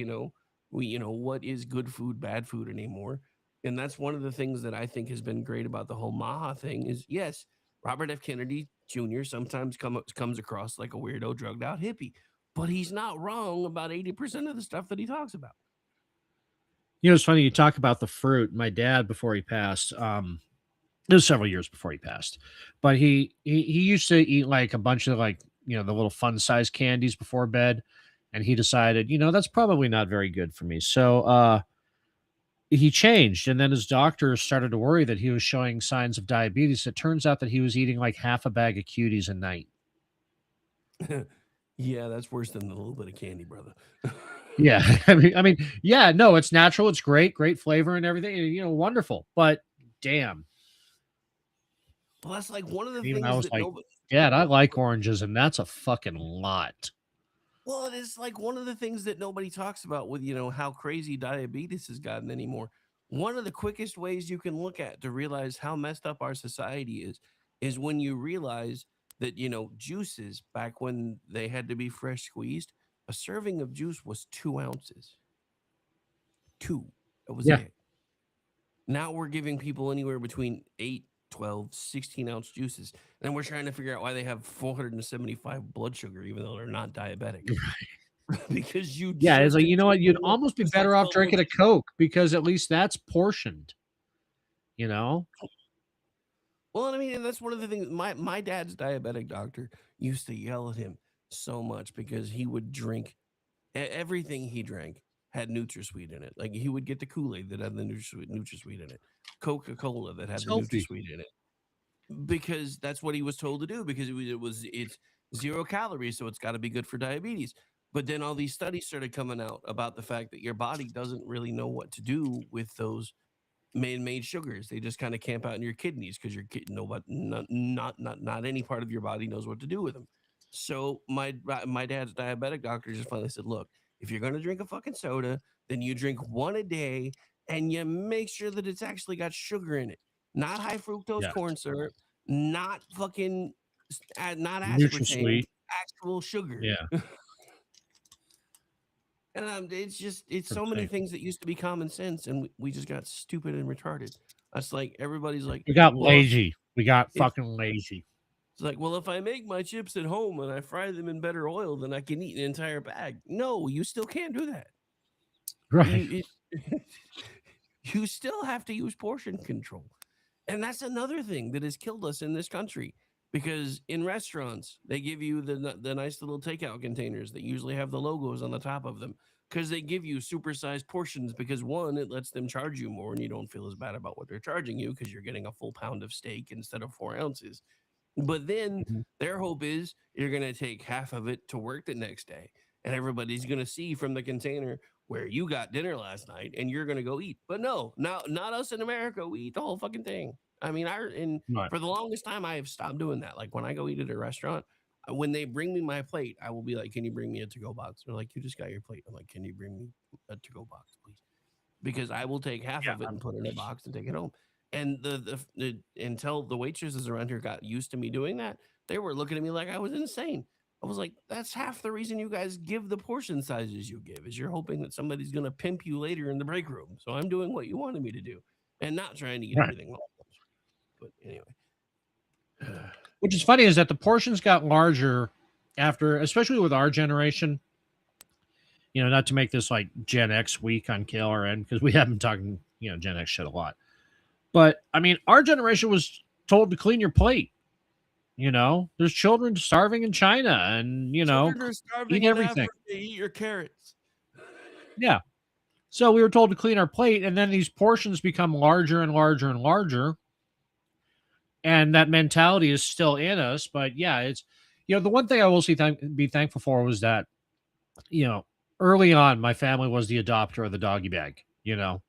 Speaker 6: what is good food, bad food anymore. And that's one of the things that I think has been great about the whole Maha thing is, yes, Robert F. Kennedy Jr. sometimes comes across like a weirdo, drugged out hippie. but he's not wrong about 80% of the stuff that he talks about.
Speaker 10: You know, it's funny you talk about the fruit. My dad, before he passed, it was several years before he passed, but he used to eat like a bunch of like, you know, the little fun size candies before bed, and he decided, you know, that's probably not very good for me. So he changed, and then his doctor started to worry that he was showing signs of diabetes. It turns out that he was eating like half a bag of cuties a night.
Speaker 6: Yeah, that's worse than a little bit of candy, brother.
Speaker 10: Yeah, I mean, yeah, no, it's natural, it's great flavor and everything, and, you know, wonderful. But damn,
Speaker 6: Well, that's like one of the
Speaker 10: even I
Speaker 6: things
Speaker 10: was
Speaker 6: that
Speaker 10: like,
Speaker 6: nobody.
Speaker 10: Dad, I like oranges, and that's a fucking lot.
Speaker 6: Well, it is like one of the things that nobody talks about with, you know, how crazy diabetes has gotten anymore. One of the quickest ways you can look at to realize how messed up our society is when you realize that, you know, juices back when they had to be fresh squeezed, a serving of juice was 2 ounces. Two. That was
Speaker 10: Yeah.
Speaker 6: it. Now we're giving people anywhere between 8, 12, 16-ounce juices. And we're trying to figure out why they have 475 blood sugar, even though they're not diabetic. Because you
Speaker 10: Yeah, it's
Speaker 6: just
Speaker 10: like, you know what? You'd
Speaker 6: consumed
Speaker 10: almost be
Speaker 6: just
Speaker 10: better off
Speaker 6: 12
Speaker 10: drinking a
Speaker 6: ounces.
Speaker 10: Coke because at least that's portioned, you know?
Speaker 6: Well, I mean, and that's one of the things. My dad's diabetic doctor used to yell at him so much because he would drink everything he drank had NutraSweet in it. Like he would get the Kool-Aid that had the NutraSweet in it, Coca-Cola that had
Speaker 10: It's
Speaker 6: the
Speaker 10: healthy.
Speaker 6: NutraSweet in it, because that's what he was told to do. Because it's 0 calories, so it's got to be good for diabetes. But then all these studies started coming out about the fact that your body doesn't really know what to do with those man-made sugars. They just kind of camp out in your kidneys because your kid nobody not any part of your body knows what to do with them. So my dad's diabetic doctor just finally said, look, if you're gonna drink a fucking soda, then you drink one a day and you make sure that it's actually got sugar in it, not high fructose
Speaker 10: Yes.
Speaker 6: corn syrup, not fucking not aspartame,
Speaker 10: NutraSweet.
Speaker 6: actual sugar.
Speaker 10: Yeah.
Speaker 6: And it's
Speaker 10: For
Speaker 6: so many
Speaker 10: safe.
Speaker 6: things that used to be common sense, and we just got stupid and retarded. That's like everybody's like,
Speaker 10: We got
Speaker 6: well,
Speaker 10: lazy. We got
Speaker 6: if
Speaker 10: fucking lazy.
Speaker 6: it's like, well, if I make my chips at home and I fry them in better oil, then I can eat an entire bag. No, you still can't do that.
Speaker 10: Right.
Speaker 6: You still have to use portion control. And that's another thing that has killed us in this country, because in restaurants, they give you the nice little takeout containers that usually have the logos on the top of them, because they give you supersized portions because, one, it lets them charge you more and you don't feel as bad about what they're charging you because you're getting a full pound of steak instead of 4 ounces. But then their hope is you're going to take half of it to work the next day, and everybody's going to see from the container where you got dinner last night and you're going to go eat. But no, not us in America. We eat the whole fucking thing. I mean,
Speaker 10: Right.
Speaker 6: for the longest time, I have stopped doing that. Like when I go eat at a restaurant, when they bring me my plate, I will be like, can you bring me a to-go box? They're like, you just got your plate. I'm like, can you bring me a to-go box, please? Because I will take half of it and put it in a box and take it home. And until the waitresses around here got used to me doing that, they were looking at me like I was insane. I was like, that's half the reason you guys give the portion sizes you give, is you're hoping that somebody's going to pimp you later in the break room. So I'm doing what you wanted me to do and not trying to eat
Speaker 10: Right.
Speaker 6: everything all at once. But anyway.
Speaker 10: Which is funny is that the portions got larger after, especially with our generation. You know, not to make this like Gen X week on KLRN, because we have been talking, you know, Gen X shit a lot. But I mean, our generation was told to clean your plate. You know, there's children starving in China, and you know,
Speaker 6: Children are starving
Speaker 10: eat
Speaker 6: in
Speaker 10: everything.
Speaker 6: Africa. Eat your carrots.
Speaker 10: Yeah. So we were told to clean our plate, and then these portions become larger and larger and larger. And that mentality is still in us. But yeah, it's, you know, the one thing I will be thankful for was that, you know, early on, my family was the adopter of the doggy bag. You know,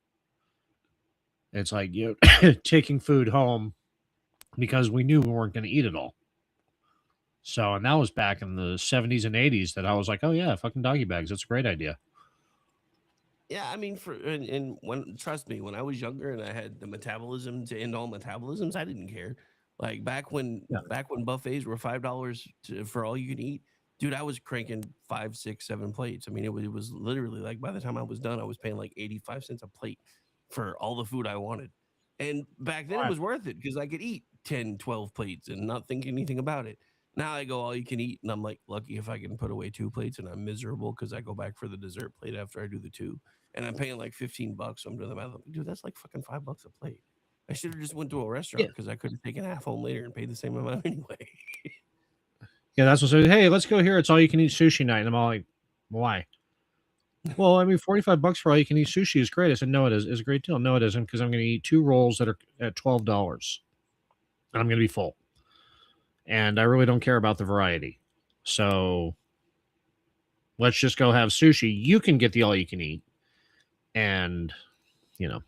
Speaker 10: it's like, you know, taking food home because we knew we weren't going to eat it all. So, and that was back in the 70s and 80s that I was like, oh yeah, fucking doggy bags. That's a great idea.
Speaker 6: Yeah, I mean, and when, trust me, when I was younger and I had the metabolism to end all metabolisms, I didn't care. Like back when buffets were $5 for all you can eat, dude, I was cranking 5, 6, 7 plates. I mean, it was literally like by the time I was done, I was paying like 85 cents a plate for all the food I wanted. And back then it was worth it because I could eat 10, 12 plates and not think anything about it. Now I go all you can eat, and I'm like lucky if I can put away 2 plates, and I'm miserable because I go back for the dessert plate after I do the 2, and I'm paying like $15. So I'm doing the math. I'm like, dude, that's like fucking $5 a plate. I should have just went to a restaurant because I could have taken half home later and paid the same amount anyway.
Speaker 10: Yeah, that's what says, hey, let's go here. It's all you can eat sushi night. And I'm all like, why? Well, I mean, $45 for all you can eat sushi is great. I said, no, it is. It's a great deal. No, it isn't, because I'm going to eat 2 rolls that are at $12, and I'm going to be full. And I really don't care about the variety. So let's just go have sushi. You can get the all you can eat. And, you know,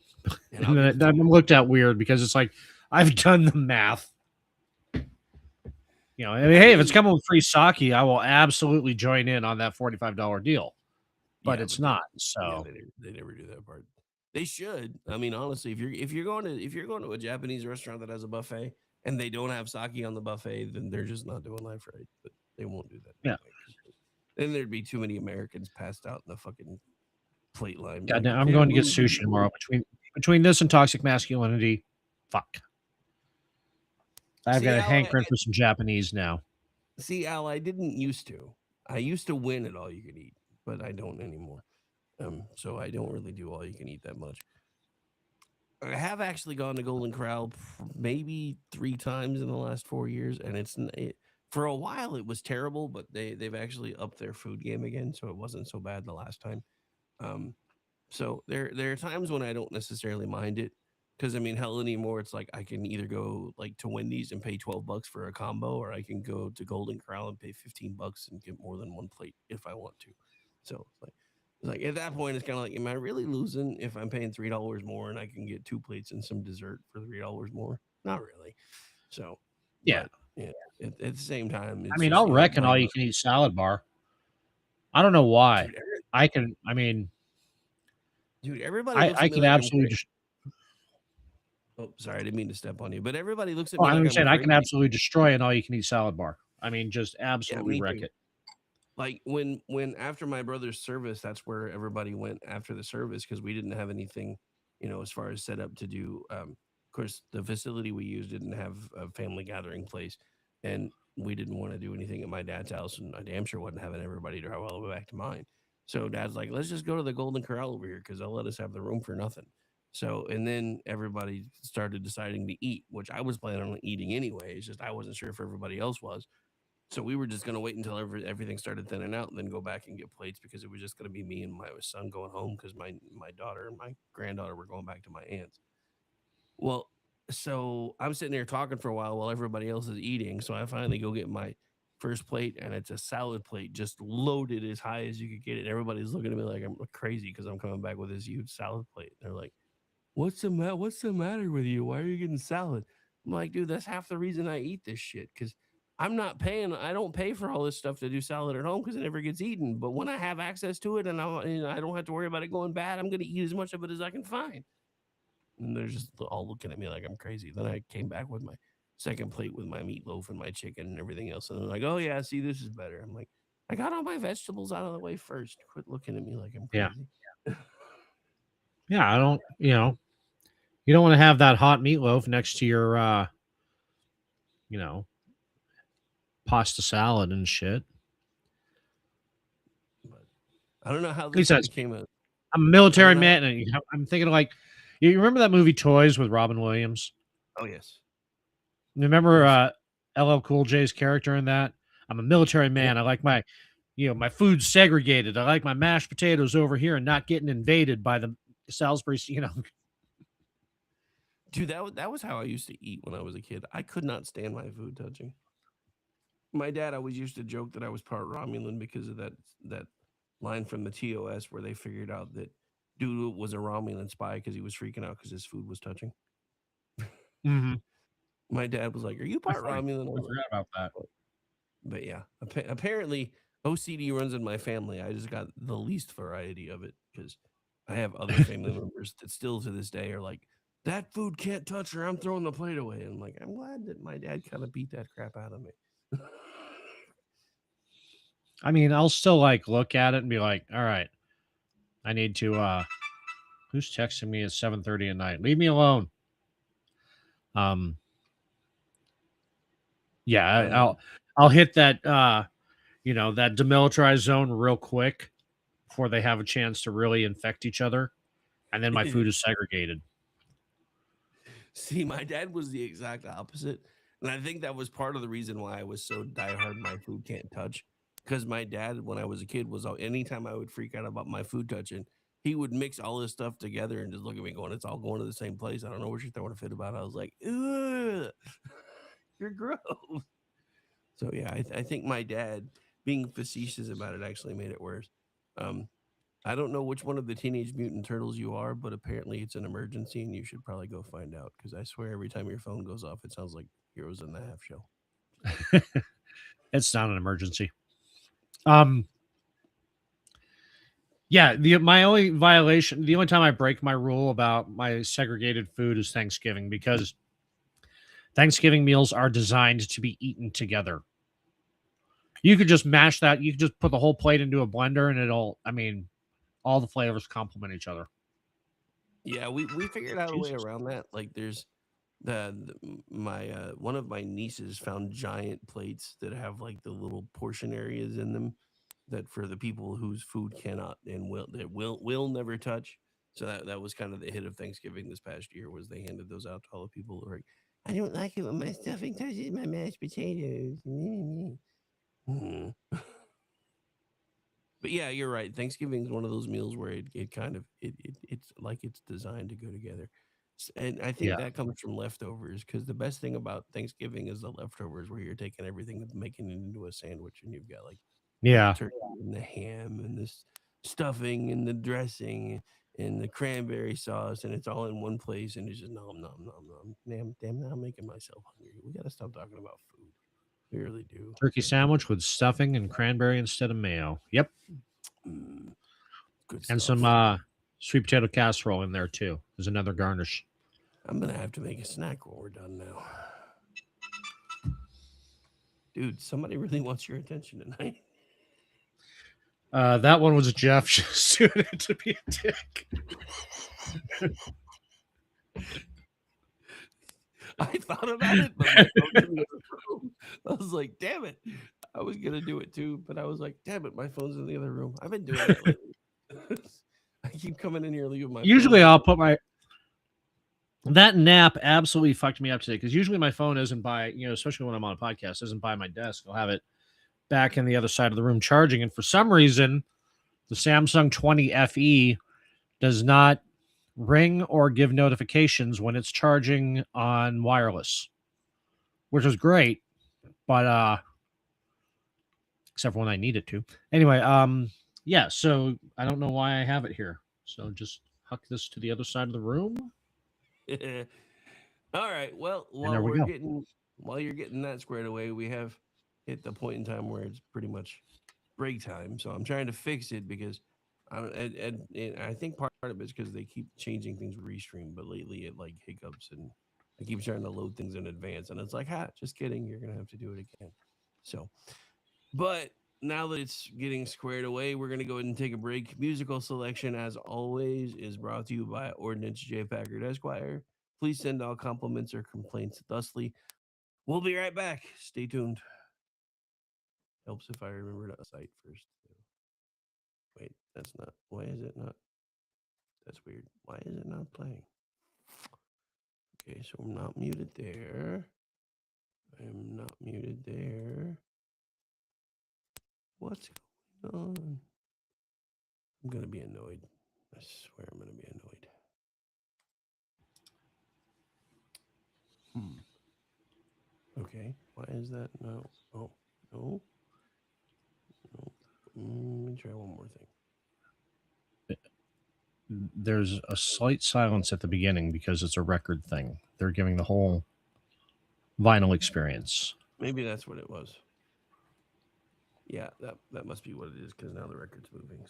Speaker 10: and then I'm looked at weird because it's like, I've done the math. You know, I mean, hey, if it's coming with free sake, I will absolutely join in on that $45 deal. But it's not. So
Speaker 6: they never do that part. They should. I mean, honestly, if you're going to a Japanese restaurant that has a buffet and they don't have sake on the buffet, then they're just not doing life right. But they won't do that.
Speaker 10: Yeah.
Speaker 6: Then there'd be too many Americans passed out in the fucking plate line.
Speaker 10: God damn, I'm going to get sushi tomorrow. Between this and toxic masculinity, fuck. I've got a hankering for some Japanese now.
Speaker 6: See, Al, I didn't used to. I used to win at all you can eat, but I don't anymore. So I don't really do all you can eat that much. I have actually gone to Golden Corral maybe 3 times in the last 4 years, and for a while it was terrible, but they've actually upped their food game again, so it wasn't so bad the last time. So there are times when I don't necessarily mind it, because I mean, hell, anymore it's like I can either go like to Wendy's and pay $12 for a combo, or I can go to Golden Corral and pay $15 and get more than 1 plate if I want to. So it's like at that point, it's kind of like, am I really losing if I'm paying $3 more and I can get 2 plates and some dessert for $3 more? Not really. So
Speaker 10: yeah,
Speaker 6: at the same time,
Speaker 10: I mean, I'll reckon all you can eat salad bar. I don't know why.
Speaker 6: Dude, everybody.
Speaker 10: I can absolutely.
Speaker 6: Oh, sorry, I didn't mean to step on you, but everybody looks at
Speaker 10: me.
Speaker 6: Like
Speaker 10: I'm saying I can absolutely destroy an all-you-can-eat salad bar. I mean, just absolutely wreck it.
Speaker 6: Like when after my brother's service, that's where everybody went after the service, because we didn't have anything, as far as set up to do. Of course, the facility we used didn't have a family gathering place, and we didn't want to do anything at my dad's house, and I damn sure wasn't having everybody drive all the way back to mine. So Dad's like, let's just go to the Golden Corral over here because they'll let us have the room for nothing. So, and then everybody started deciding to eat, which I was planning on eating anyway. It's just I wasn't sure if everybody else was. So we were just going to wait until everything started thinning out and then go back and get plates, because it was just going to be me and my son going home, because my daughter and my granddaughter were going back to my aunt's. Well, so I'm sitting there talking for a while everybody else is eating. So I finally go get my first plate, and it's a salad plate just loaded as high as you could get it. Everybody's looking at me like I'm crazy because I'm coming back with this huge salad plate. They're like, what's the matter with you? Why are you getting salad? I'm like, dude, that's half the reason I eat this shit, because I don't pay for all this stuff to do salad at home because it never gets eaten. But when I have access to it and I don't have to worry about it going bad, I'm going to eat as much of it as I can find. And they're just all looking at me like I'm crazy. Then I came back with my second plate with my meatloaf and my chicken and everything else. And they're like, oh, yeah, see, this is better. I'm like, I got all my vegetables out of the way first. Quit looking at me like I'm crazy.
Speaker 10: Yeah, I don't, you don't want to have that hot meatloaf next to your, pasta salad and shit.
Speaker 6: But I don't know how this came out.
Speaker 10: I'm a military man, and I'm thinking of, like, you remember that movie Toys with Robin Williams?
Speaker 6: Oh, yes.
Speaker 10: Remember LL Cool J's character in that? I'm a military man. I like my food segregated. I like my mashed potatoes over here and not getting invaded by the Salisbury,
Speaker 6: Dude, that was how I used to eat when I was a kid. I could not stand my food touching. My dad always used to joke that I was part Romulan because of that line from the TOS where they figured out that dude was a Romulan spy because he was freaking out because his food was touching.
Speaker 10: Mm-hmm.
Speaker 6: My dad was like, "Are you part Romulan?"
Speaker 10: I forgot about that.
Speaker 6: But yeah, apparently OCD runs in my family. I just got the least variety of it because I have other family members that still to this day are like, that food can't touch her. I'm throwing the plate away. And I'm like, I'm glad that my dad kind of beat that crap out of me.
Speaker 10: I mean, I'll still look at it and be like, all right, I need to, who's texting me at 7:30 at night? Leave me alone. Yeah, I'll hit that that demilitarized zone real quick before they have a chance to really infect each other, and then my food is segregated.
Speaker 6: See, my dad was the exact opposite, and I think that was part of the reason why I was so diehard my food can't touch. Because my dad, when I was a kid, was anytime I would freak out about my food touching, he would mix all this stuff together and just look at me going, "It's all going to the same place. I don't know what you're throwing a fit about." I was like, "Ugh, you're gross." So yeah, I think my dad being facetious about it actually made it worse. I don't know which one of the Teenage Mutant Turtles you are, but apparently it's an emergency, and you should probably go find out. Because I swear, every time your phone goes off, it sounds like Heroes in the Half Shell.
Speaker 10: It's not an emergency. Yeah, my only violation, the only time I break my rule about my segregated food is Thanksgiving, because Thanksgiving meals are designed to be eaten together. You could just mash that. You could just put the whole plate into a blender, and all the flavors complement each other.
Speaker 6: Yeah, we figured out a way around that. Like, there's my one of my nieces found giant plates that have like the little portion areas in them that for the people whose food cannot and will never touch. So that was kind of the hit of Thanksgiving this past year, was they handed those out to all the people who are like, "I don't like it when my stuffing touches my mashed potatoes." But yeah, you're right. Thanksgiving is one of those meals where it's like it's designed to go together. And I think that comes from leftovers, because the best thing about Thanksgiving is the leftovers, where you're taking everything and making it into a sandwich, and you've got like
Speaker 10: Yeah.
Speaker 6: the turkey and the ham and this stuffing and the dressing and the cranberry sauce, and it's all in one place, and it's just nom nom nom nom. Damn, now I'm making myself hungry. We gotta stop talking about food. We really do.
Speaker 10: Turkey sandwich with stuffing and cranberry instead of mayo. Yep.
Speaker 6: Good
Speaker 10: And
Speaker 6: stuff.
Speaker 10: some sweet potato casserole in there too. There's another garnish.
Speaker 6: I'm gonna have to make a snack when we're done now. Dude, somebody really wants your attention tonight.
Speaker 10: That one was Jeff just doing it to be a dick.
Speaker 6: I thought about it, but my phone's in the other room. I was like, damn it. I was gonna do it too, but I was like, damn it, my phone's in the other room. I've been doing it lately. I keep coming in here leaving my
Speaker 10: Usually
Speaker 6: phone.
Speaker 10: I'll put that nap absolutely fucked me up today, because usually my phone isn't by, especially when I'm on a podcast, isn't by my desk. I'll have it back in the other side of the room charging. And for some reason, the Samsung 20 FE does not ring or give notifications when it's charging on wireless, which is great, but except for when I need it to. Anyway, yeah, so I don't know why I have it here. So just huck this to the other side of the room.
Speaker 6: All right. Well, while you're getting that squared away, we have hit the point in time where it's pretty much break time. So I'm trying to fix it, because I think part of it is because they keep changing things with Restream, but lately it like hiccups, and I keep trying to load things in advance, and it's like, just kidding, you're gonna have to do it again. So, but now that it's getting squared away, we're gonna go ahead and take a break. Musical selection, as always, is brought to you by Ordnance J. Packard Esquire. Please send all compliments or complaints thusly. We'll be right back. Stay tuned. Helps if I remember to cite first. Wait, that's not. Why is it not? That's weird. Why is it not playing? Okay, so I'm not muted there. I'm not muted there. What's going on? I'm going to be annoyed. I swear I'm going to be annoyed. Okay, why is that? No. Oh, no. Let me try one more thing.
Speaker 10: There's a slight silence at the beginning because it's a record thing. They're giving the whole vinyl experience.
Speaker 6: Maybe that's what it was. Yeah, that must be what it is, because now the record's moving.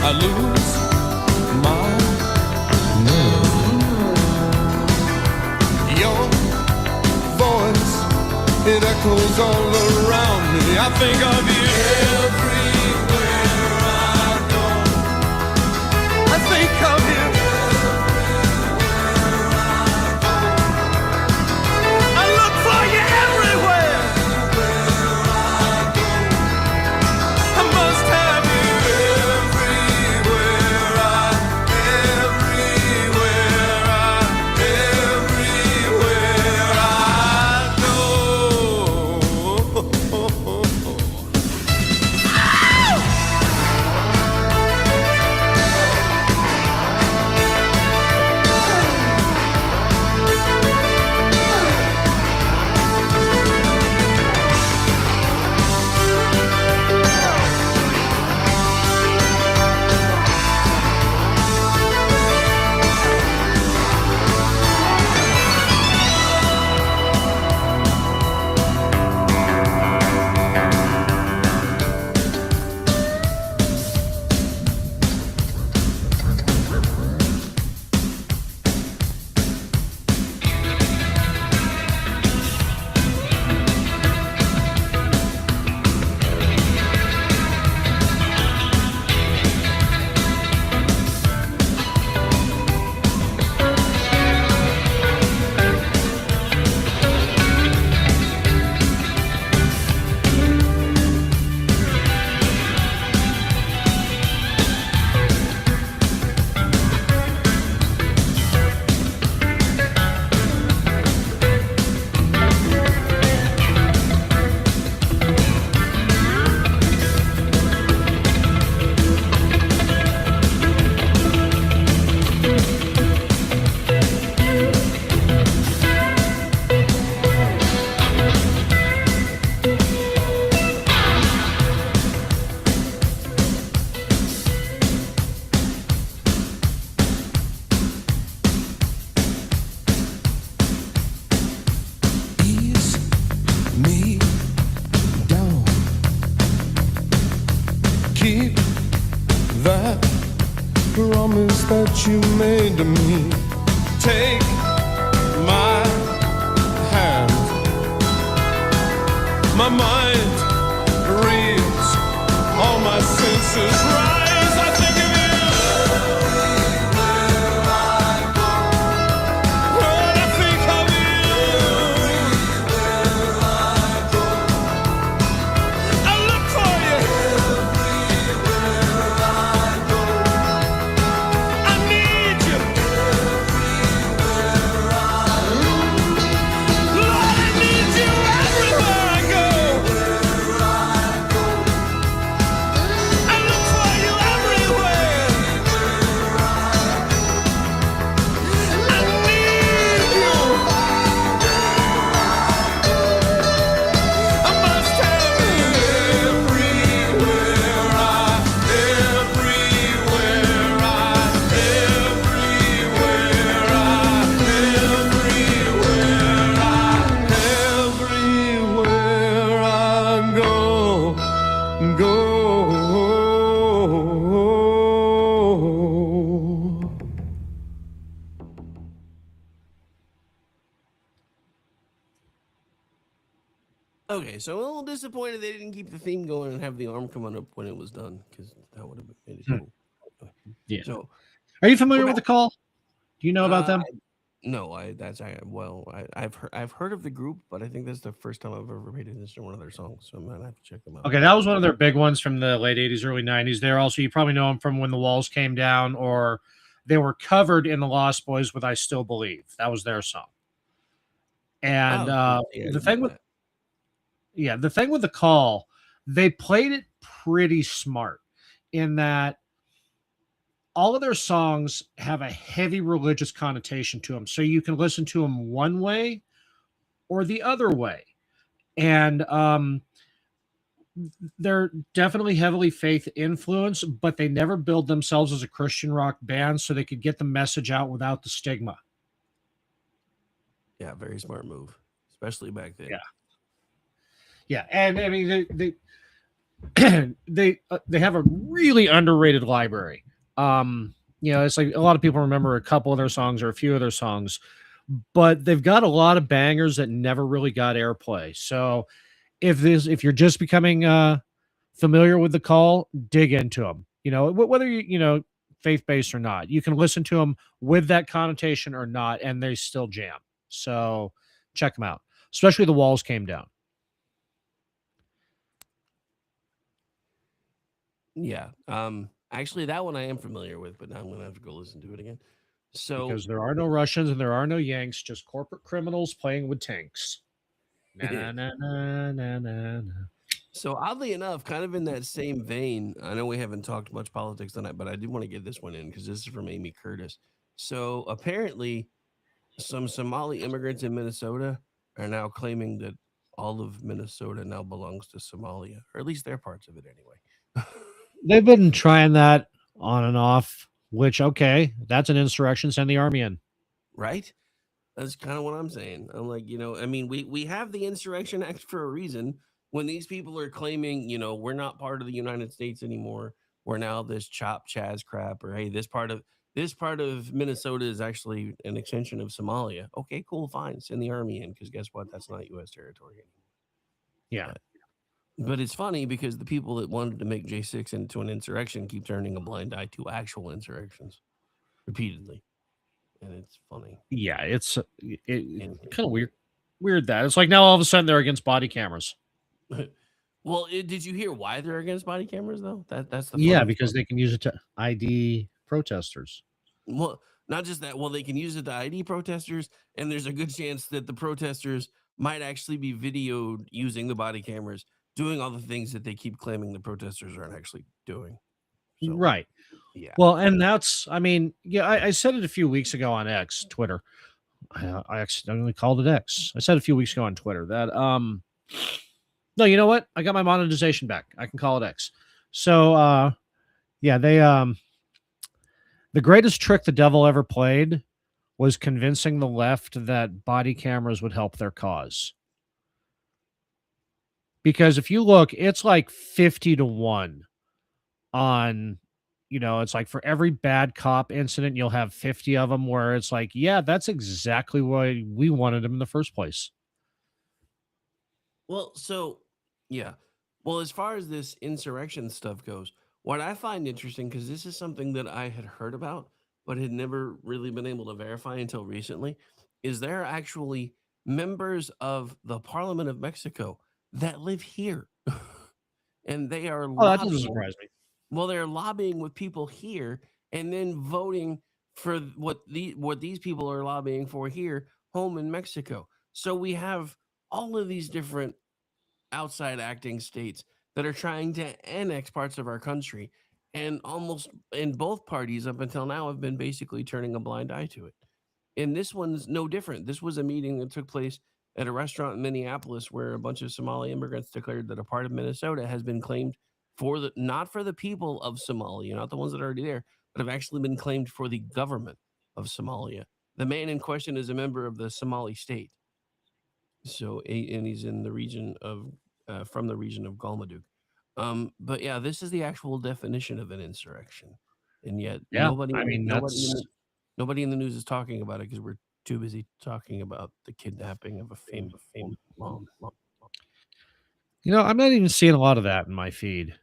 Speaker 7: I lose my nerve. Your voice, it echoes all around me. I think of you everywhere I go. I think of you everywhere I go. I look for you everywhere. I must have you everywhere I go. Keep that promise that you made to me. Take my hand. My mind reads, all my senses rise. I think of you. Everywhere I go. Lord, I think of you. Everywhere I go. I look for you. Everywhere I go. I need you. Everywhere I go. Lord, I need you everywhere I go. I look for you everywhere. I need you. I must have you everywhere everywhere I go.
Speaker 6: Okay, so I'm a little disappointed they didn't keep the theme going and have the arm come on up when it was done, because that would have made it cool.
Speaker 10: Yeah.
Speaker 6: So,
Speaker 10: Are you familiar with the Call? Do you know about them?
Speaker 6: No, I've heard of the group, but I think that's the first time I've ever paid attention to one of their songs, so I'm gonna have to check them out.
Speaker 10: Okay, that was one of their big ones from the late 80s, early 90s. They're also, you probably know them from When the Walls Came Down, or they were covered in the Lost Boys with I Still Believe. That was their song. And the thing with the thing with the Call, they played it pretty smart in that all of their songs have a heavy religious connotation to them. So you can listen to them one way or the other way. And they're definitely heavily faith influenced, but they never build themselves as a Christian rock band so they could get the message out without the stigma.
Speaker 6: Yeah, very smart move, especially back then.
Speaker 10: Yeah. And I mean, they have a really underrated library. It's like a lot of people remember a couple of their songs or a few of their songs, but they've got a lot of bangers that never really got airplay. So if you're just becoming familiar with the call, dig into them. Whether you faith based or not, you can listen to them with that connotation or not, and they still jam. So check them out. Especially The Walls Came Down.
Speaker 6: Yeah. Actually, that one I am familiar with, but now I'm gonna have to go listen to it again. So
Speaker 10: Because there are no Russians and there are no Yanks, just corporate criminals playing with tanks. Na, na, na, na, na, na, na.
Speaker 6: So oddly enough, kind of in that same vein, I know we haven't talked much politics tonight, but I did want to get this one in because this is from Amy Curtis. So apparently, some Somali immigrants in Minnesota are now claiming that all of Minnesota now belongs to Somalia, or at least their parts of it anyway.
Speaker 10: They've been trying that on and off, which, okay, that's an insurrection. Send the army in.
Speaker 6: Right? That's kind of what I'm saying. I'm like, I mean, we have the Insurrection Act for a reason. When these people are claiming, we're not part of the United States anymore, we're now this chop chaz crap, or hey, this part of Minnesota is actually an extension of Somalia. Okay, cool, fine, send the army in, because guess what? That's not U.S. territory anymore.
Speaker 10: Yeah.
Speaker 6: But it's funny because the people that wanted to make J6 into an insurrection keep turning a blind eye to actual insurrections repeatedly. And it's funny.
Speaker 10: Yeah, it's kind of weird that it's like now all of a sudden they're against body cameras.
Speaker 6: Well, did you hear why they're against body cameras though? That's the
Speaker 10: because they can use it to ID protesters.
Speaker 6: Well, not just that. Well, they can use it to ID protesters, and there's a good chance that the protesters might actually be videoed using the body cameras, doing all the things that they keep claiming the protesters aren't actually doing. So,
Speaker 10: right.
Speaker 6: Yeah.
Speaker 10: Well, and that's, I said it a few weeks ago on X, Twitter. I accidentally called it X. I said a few weeks ago on Twitter that, no, you know what? I got my monetization back. I can call it X. So, yeah, they, the greatest trick the devil ever played was convincing the left that body cameras would help their cause. Because if you look, it's like 50-1 on, it's like for every bad cop incident, you'll have 50 of them where it's like, yeah, that's exactly why we wanted him in the first place.
Speaker 6: Well, so, yeah. Well, as far as this insurrection stuff goes, what I find interesting, because this is something that I had heard about, but had never really been able to verify until recently, is there are actually members of the Parliament of Mexico that live here. And they are
Speaker 10: that doesn't surprise me.
Speaker 6: Well, they're lobbying with people here and then voting for what these people are lobbying for here, home in Mexico. So we have all of these different outside acting states that are trying to annex parts of our country, and both parties up until now have been basically turning a blind eye to it. And this one's no different. This was a meeting that took place at a restaurant in Minneapolis where a bunch of Somali immigrants declared that a part of Minnesota has been claimed not for the people of Somalia, not the ones that are already there, but have actually been claimed for the government of Somalia. The man in question is a member of the Somali state. So, and he's in the region of, from the region of Galmudug. But yeah, this is the actual definition of an insurrection. And yet nobody in the news is talking about it because we're too busy talking about the kidnapping of a famous mom.
Speaker 10: I'm not even seeing a lot of that in my feed.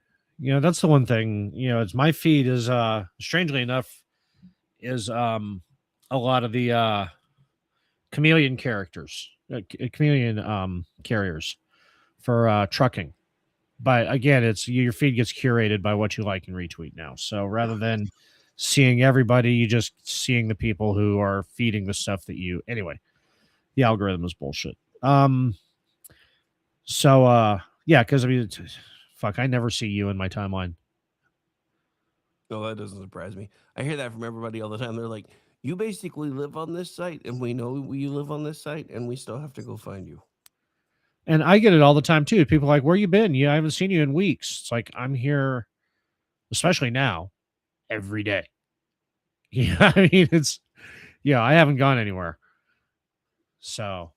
Speaker 10: That's the one thing, it's my feed is strangely enough is a lot of the chameleon characters, chameleon carriers for trucking. But again, it's your feed gets curated by what you like and retweet now. So rather than seeing everybody, you just seeing the people who are feeding the stuff that you anyway. The algorithm is bullshit. So yeah, because I mean, fuck, I never see you in my timeline.
Speaker 6: No, that doesn't surprise me. I hear that from everybody all the time. They're like, you basically live on this site, and we know you live on this site, and we still have to go find you.
Speaker 10: And I get it all the time too. People are like, where you been? Yeah, I haven't seen you in weeks. It's like, I'm here, especially now, every day. Yeah, I mean, I haven't gone anywhere. So,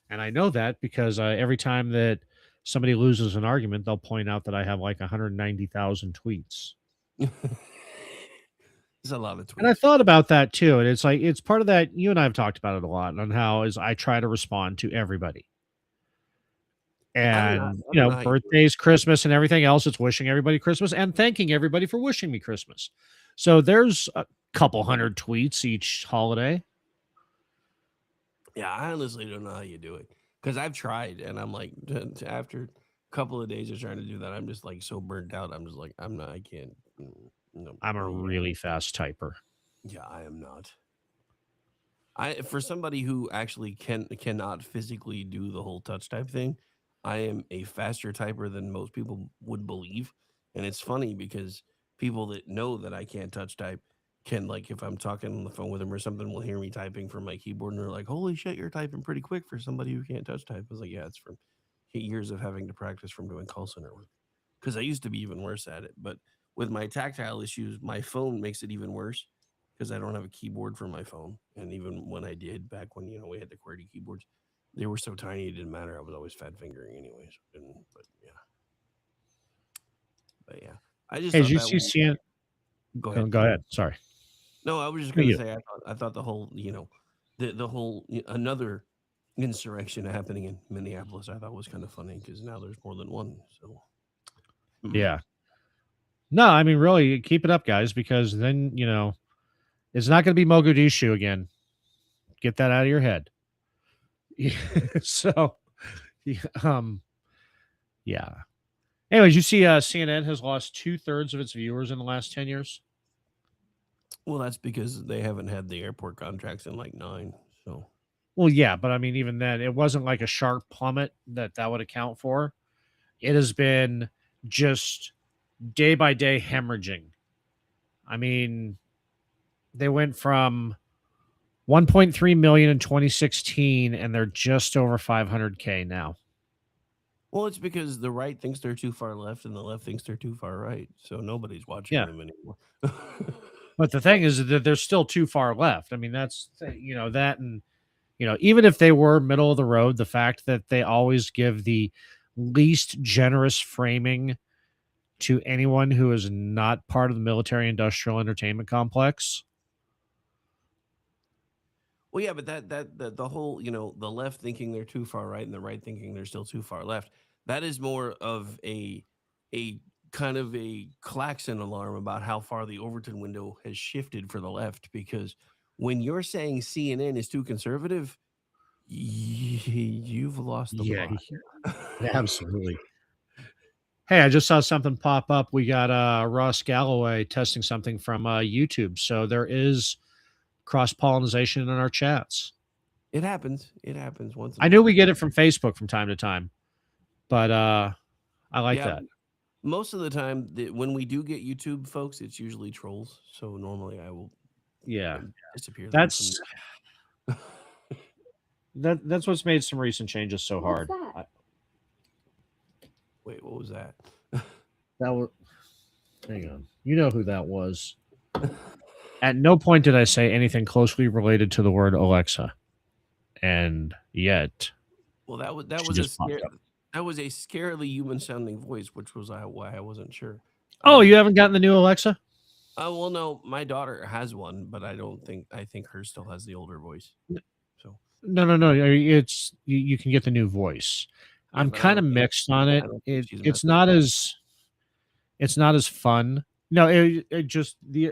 Speaker 10: and I know that because every time that somebody loses an argument, they'll point out that I have like 190,000 tweets.
Speaker 6: It's a lot of tweets.
Speaker 10: And I thought about that too. And it's like, it's part of that. You and I have talked about it a lot on how is I try to respond to everybody. And, birthdays, Christmas, and everything else. It's wishing everybody Christmas and thanking everybody for wishing me Christmas. So there's a couple hundred tweets each holiday.
Speaker 6: Yeah, I honestly don't know how you do it because I've tried and I'm like, after a couple of days of trying to do that, I'm just like so burnt out. I'm just like, I can't. No,
Speaker 10: I'm a really fast typer.
Speaker 6: Yeah, I am not. For somebody who actually cannot physically do the whole touch type thing, I am a faster typer than most people would believe. And it's funny because people that know that I can't touch type can, like, if I'm talking on the phone with them or something, will hear me typing from my keyboard and they're like, holy shit, you're typing pretty quick for somebody who can't touch type. I was like, yeah, it's from years of having to practice from doing call center work. Because I used to be even worse at it. But with my tactile issues, my phone makes it even worse because I don't have a keyboard for my phone. And even when I did, back when, we had the QWERTY keyboards, they were so tiny, it didn't matter. I was always fat fingering anyways. But yeah. I just
Speaker 10: Hey, did you see CNN?
Speaker 6: Go ahead.
Speaker 10: Go ahead. Sorry.
Speaker 6: No, I was just going to say, I thought the whole, the whole, another insurrection happening in Minneapolis, I thought was kind of funny because now there's more than one. So,
Speaker 10: yeah. No, I mean, really, keep it up, guys, because then, it's not going to be Mogadishu again. Get that out of your head. So, yeah. Anyways, you see CNN has lost 2/3 of its viewers in the last 10 years.
Speaker 6: Well, that's because they haven't had the airport contracts in like 9. So,
Speaker 10: well, yeah, but I mean, even then, it wasn't like a sharp plummet that would account for. It has been just day by day hemorrhaging. I mean, they went from 1.3 million in 2016, and they're just over 500K now.
Speaker 6: Well, it's because the right thinks they're too far left, and the left thinks they're too far right. So nobody's watching them anymore.
Speaker 10: But the thing is that they're still too far left. I mean, that's that, and even if they were middle of the road, the fact that they always give the least generous framing to anyone who is not part of the military industrial entertainment complex.
Speaker 6: Well, yeah, but that the whole, the left thinking they're too far right and the right thinking they're still too far left. That is more of a kind of a klaxon alarm about how far the Overton window has shifted for the left, because when you're saying CNN is too conservative, you've lost the plot.
Speaker 10: Yeah, absolutely. Hey, I just saw something pop up. We got Ross Galloway testing something from YouTube. So there is cross-pollination in our chats.
Speaker 6: It happens. It happens once.
Speaker 10: I knew we get it from Facebook from time to time, but I like that.
Speaker 6: Most of the time, when we do get YouTube folks, it's usually trolls. So normally I will disappear.
Speaker 10: That's that's what's made some recent changes so hard.
Speaker 6: Wait, what was that?
Speaker 10: That was. Hang on. You know who that was. At no point did I say anything closely related to the word Alexa, and yet.
Speaker 6: Well, that was a scarily human sounding voice, which was why I wasn't sure.
Speaker 10: Oh, you haven't gotten the new Alexa?
Speaker 6: Oh, well, no, my daughter has one, but I think hers still has the older voice. So
Speaker 10: no, it's you can get the new voice. Yeah, I'm kind of mixed on it. It's not as fun. No, it just a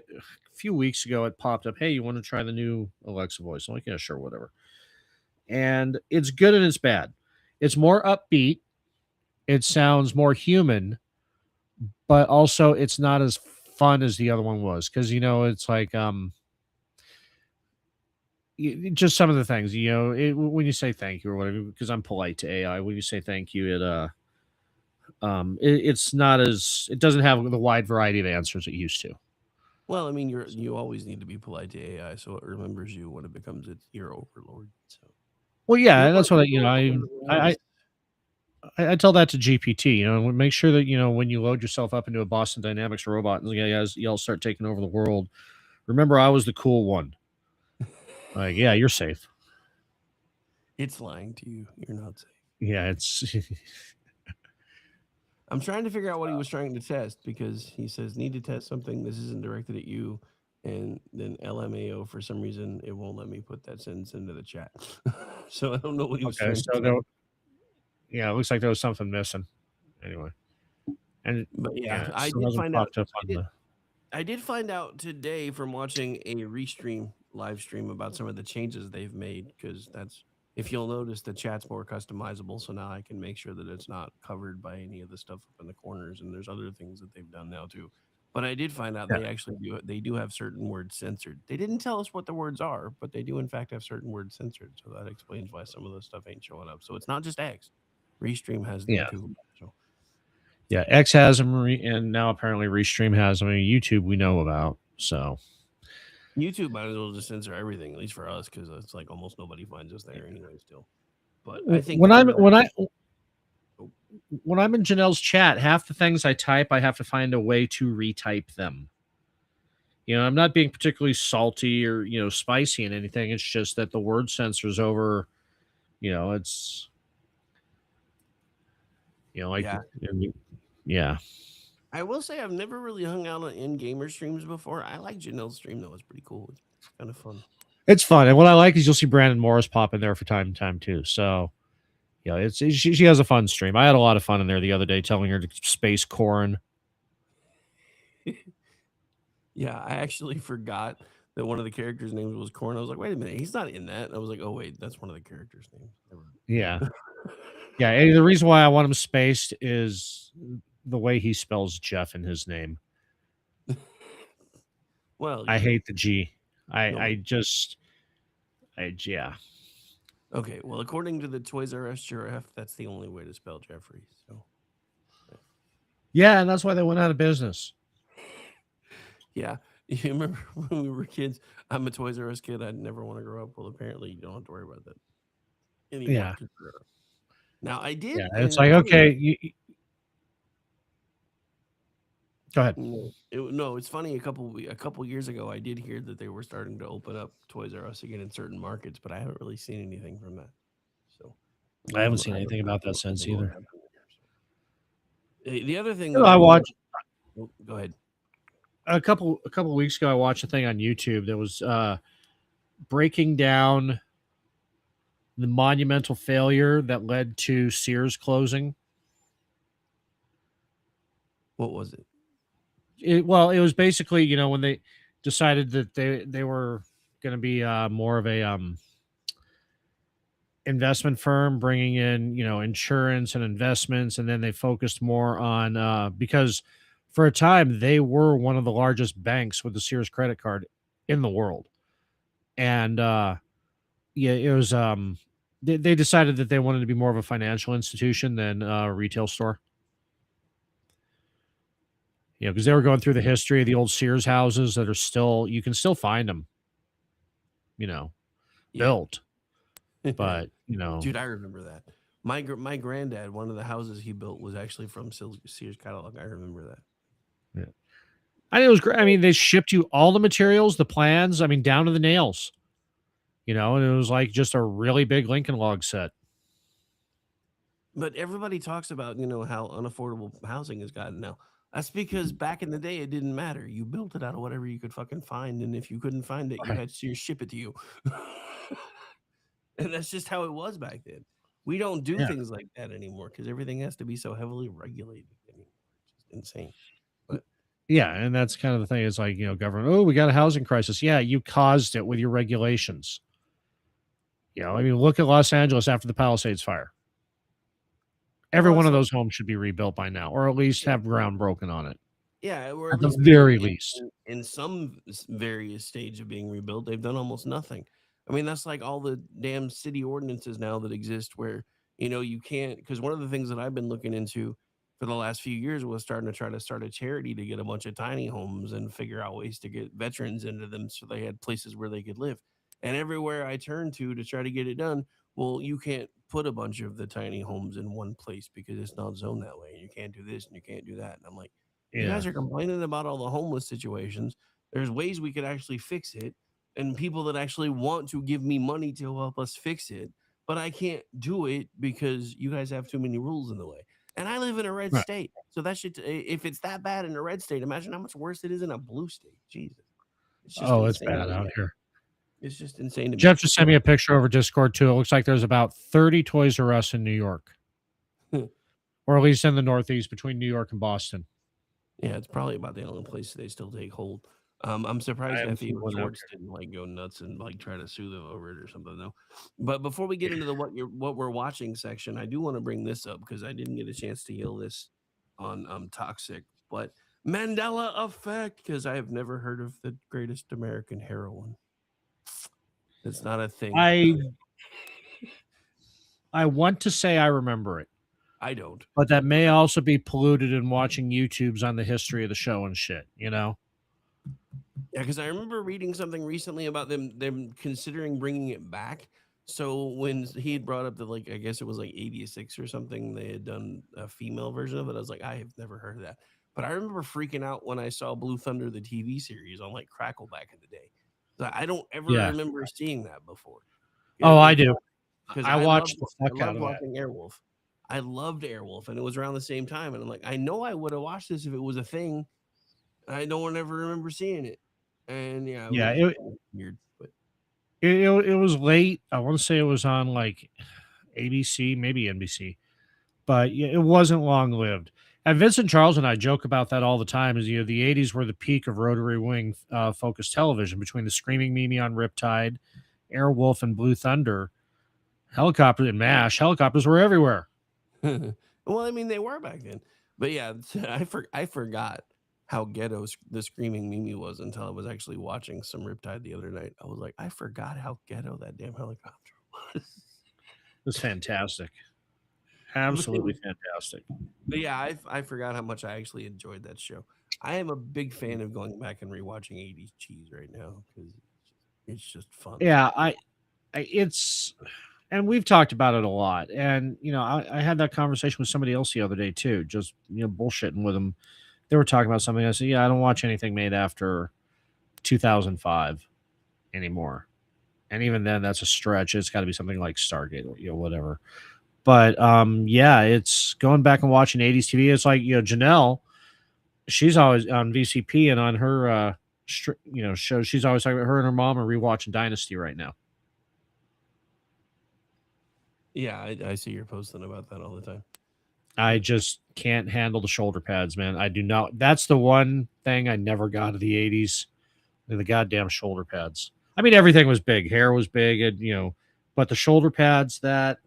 Speaker 10: few weeks ago it popped up. Hey, you want to try the new Alexa voice? I'm like, yeah, sure, whatever. And it's good and it's bad. It's more upbeat. It sounds more human, but also it's not as fun as the other one was, because it's like just some of the things when you say thank you or whatever, because I'm polite to AI, when you say thank you, it's not as, it doesn't have the wide variety of answers it used to.
Speaker 6: Well, I mean, you always need to be polite to AI so it remembers you when it becomes your overlord. So,
Speaker 10: well, yeah, that's what I tell that to GPT. Make sure that when you load yourself up into a Boston Dynamics robot and y'all start taking over the world, remember I was the cool one. Like, yeah, you're safe.
Speaker 6: It's lying to you. You're not safe.
Speaker 10: Yeah, it's
Speaker 6: I'm trying to figure out what he was trying to test because he says need to test something. This isn't directed at you, and then LMAO for some reason it won't let me put that sentence into the chat. So I don't know what he was
Speaker 10: Okay,
Speaker 6: trying
Speaker 10: so
Speaker 6: to test.
Speaker 10: yeah, it looks like there was something missing. Anyway, and
Speaker 6: But yeah,
Speaker 10: it
Speaker 6: I
Speaker 10: still
Speaker 6: did
Speaker 10: hasn't
Speaker 6: find out.
Speaker 10: popped up on
Speaker 6: I did find out today from watching a live stream about some of the changes they've made because that's if you'll notice the chat's more customizable, so now I can make sure that it's not covered by any of the stuff up in the corners, and there's other things that they've done now too. But I did find out
Speaker 10: Yeah.
Speaker 6: they actually do have certain words censored. They didn't tell us what the words are, but they do in fact have certain words censored. So that explains why some of the stuff ain't showing up. So it's not just X. Restream has them
Speaker 10: Yeah.
Speaker 6: too. So
Speaker 10: Yeah, X has them, and now apparently Restream has them. I mean, YouTube we know about. So
Speaker 6: YouTube might as well just censor everything, at least for us, because it's like almost nobody finds us there anyway. Still, but I think
Speaker 10: when I'm
Speaker 6: Oh.
Speaker 10: when I'm in Janelle's chat, half the things I type, I have to find a way to retype them. You know, I'm not being particularly salty or spicy and anything. It's just that the word censor's over. It's like
Speaker 6: Yeah.
Speaker 10: yeah.
Speaker 6: I will say I've never really hung out on in gamer streams before. I like Janelle's stream though; it's pretty cool. It's kind of fun.
Speaker 10: It's fun, and what I like is you'll see Brandon Morris pop in there from time to time too. So, she has a fun stream. I had a lot of fun in there the other day, telling her to space corn.
Speaker 6: Yeah, I actually forgot that one of the characters' names was Corn. I was like, wait a minute, he's not in that. And I was like, oh wait, that's one of the characters' names.
Speaker 10: Yeah, yeah. And the reason why I want him spaced is the way he spells Jeff in his name.
Speaker 6: Well,
Speaker 10: I hate the G.
Speaker 6: No.
Speaker 10: Yeah.
Speaker 6: Okay, well, according to the Toys R Us giraffe, that's the only way to spell Jeffrey. So,
Speaker 10: yeah, and that's why they went out of business.
Speaker 6: Yeah, you remember when we were kids? I'm a Toys R Us kid. I'd never want to grow up. Well, apparently, you don't have to worry about that anymore.
Speaker 10: Yeah.
Speaker 6: Now, I did.
Speaker 10: Yeah, it's like okay. Go ahead.
Speaker 6: No, it's funny. A couple years ago, I did hear that they were starting to open up Toys R Us again in certain markets, but I haven't really seen anything from that. So
Speaker 10: I haven't seen anything about that since either.
Speaker 6: The other thing
Speaker 10: I watched.
Speaker 6: Go ahead.
Speaker 10: A couple of weeks ago, I watched a thing on YouTube that was breaking down the monumental failure that led to Sears closing.
Speaker 6: What was it?
Speaker 10: It was basically, when they decided that they were going to be more of a investment firm, bringing in, insurance and investments, and then they focused more on because for a time they were one of the largest banks with the Sears credit card in the world, and it was they decided that they wanted to be more of a financial institution than a retail store. Because they were going through the history of the old Sears houses that are still, you can still find them, built. But,
Speaker 6: Dude, I remember that. My granddad, one of the houses he built was actually from Sears catalog. I remember that.
Speaker 10: Yeah. I think it was great. I mean, they shipped you all the materials, the plans, down to the nails, and it was like just a really big Lincoln log set.
Speaker 6: But everybody talks about, how unaffordable housing has gotten now. That's because back in the day, it didn't matter. You built it out of whatever you could fucking find. And if you couldn't find it, you had Sears ship it to you. And that's just how it was back then. We don't do things like that anymore because everything has to be so heavily regulated. It's just insane. But
Speaker 10: yeah, and that's kind of the thing. It's like, government, oh, we got a housing crisis. Yeah, you caused it with your regulations. Look at Los Angeles after the Palisades fire. Every one of those homes should be rebuilt by now, or at least have ground broken on it.
Speaker 6: Yeah, or
Speaker 10: at the very least.
Speaker 6: In some various stage of being rebuilt, they've done almost nothing. I mean, that's like all the damn city ordinances now that exist where, you can't, because one of the things that I've been looking into for the last few years was starting to try to start a charity to get a bunch of tiny homes and figure out ways to get veterans into them so they had places where they could live. And everywhere I turn to try to get it done, well, you can't put a bunch of the tiny homes in one place because it's not zoned that way. And you can't do this and you can't do that. And I'm like, you guys are complaining about all the homeless situations. There's ways we could actually fix it. And people that actually want to give me money to help us fix it. But I can't do it because you guys have too many rules in the way. And I live in a red
Speaker 10: Right.
Speaker 6: state, so that shit. If it's that bad in a red state, imagine how much worse it is in a blue state. Jesus, it's just
Speaker 10: Oh, it's
Speaker 6: insane.
Speaker 10: bad out here.
Speaker 6: It's just insane to me.
Speaker 10: Jeff just sent me a picture over Discord too. It looks like there's about 30 Toys R Us in New York, or at least in the Northeast between New York and Boston.
Speaker 6: Yeah, it's probably about the only place they still take hold. I'm surprised Effie or George didn't like go nuts and like try to sue them over it or something though. But before we get into the what we're watching section, I do want to bring this up because I didn't get a chance to yell this on Toxic, but Mandela Effect, because I have never heard of the greatest American heroine. It's not a thing.
Speaker 10: I want to say I remember it.
Speaker 6: I don't.
Speaker 10: But that may also be polluted in watching YouTubes on the history of the show and shit, you know?
Speaker 6: Yeah, because I remember reading something recently about them considering bringing it back. So when he had brought up the, like, I guess it was like 86 or something, they had done a female version of it. I was like, I have never heard of that. But I remember freaking out when I saw Blue Thunder, the TV series, on like Crackle back in the day. So I don't ever remember seeing that before.
Speaker 10: Oh, I do.
Speaker 6: Because
Speaker 10: I watched the fuck out of that.
Speaker 6: watching Airwolf. I loved Airwolf, and it was around the same time. And I'm like, I know I would have watched this if it was a thing. I don't ever remember seeing it. And yeah,
Speaker 10: it
Speaker 6: was weird, but
Speaker 10: it was late. I want to say it was on like ABC, maybe NBC, but yeah, it wasn't long lived. And Vincent Charles and I joke about that all the time. Is, you know, the 80s were the peak of rotary wing focused television between the Screaming Mimi on Riptide, Airwolf, and Blue Thunder. Helicopter and MASH. Helicopters were everywhere.
Speaker 6: Well, I mean, they were back then. But yeah, I forgot how ghetto the Screaming Mimi was until I was actually watching some Riptide the other night. I was like, I forgot how ghetto that damn helicopter was.
Speaker 10: It was fantastic. Absolutely fantastic.
Speaker 6: But yeah, I forgot how much I actually enjoyed that show. I am a big fan of going back and rewatching 80s cheese right now because it's just fun.
Speaker 10: Yeah, it's, and we've talked about it a lot. And, you know, I had that conversation with somebody else the other day too, just, you know, bullshitting with them. They were talking about something. I said, yeah, I don't watch anything made after 2005 anymore. And even then, that's a stretch. It's got to be something like Stargate or, you know, whatever. But yeah, it's going back and watching 80s TV. It's like, you know, Janelle, she's always on VCP and on her, you know, shows. She's always talking about her and her mom are rewatching Dynasty right now.
Speaker 6: Yeah, I see you're posting about that all the time.
Speaker 10: I just can't handle the shoulder pads, man. I do not. That's the one thing I never got of the 80s. The goddamn shoulder pads. I mean, everything was big. Hair was big, and, you know, but the shoulder pads, that.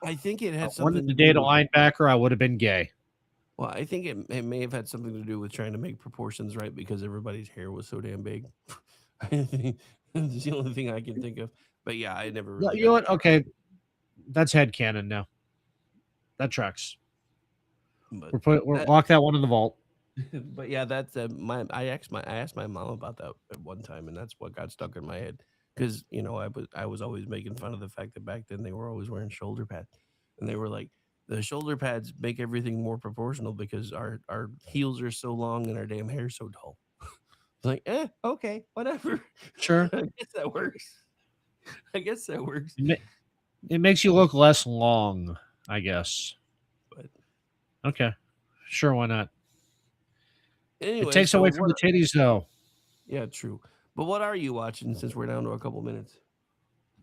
Speaker 6: I think it had
Speaker 10: One
Speaker 6: something
Speaker 10: the
Speaker 6: to
Speaker 10: data
Speaker 6: do with,
Speaker 10: linebacker, I would have been gay.
Speaker 6: well, I think it may have had something to do with trying to make proportions right because everybody's hair was so damn big. I think that's the only thing I can think of. But yeah, I never really.
Speaker 10: You know what? Okay, that's headcanon now. That tracks.
Speaker 6: But
Speaker 10: We'll lock that one in the vault.
Speaker 6: But yeah, that's I asked my mom about that at one time, and that's what got stuck in my head because, you know, I was always making fun of the fact that back then they were always wearing shoulder pads, and they were like, the shoulder pads make everything more proportional because our heels are so long and our damn hair's so tall. It's like, okay, whatever.
Speaker 10: Sure.
Speaker 6: I guess that works.
Speaker 10: It makes you look less long, I guess.
Speaker 6: But
Speaker 10: okay, sure, why not?
Speaker 6: Anyway,
Speaker 10: It takes
Speaker 6: so
Speaker 10: away from the titties, though.
Speaker 6: Yeah, true. But what are you watching since we're down to a couple minutes?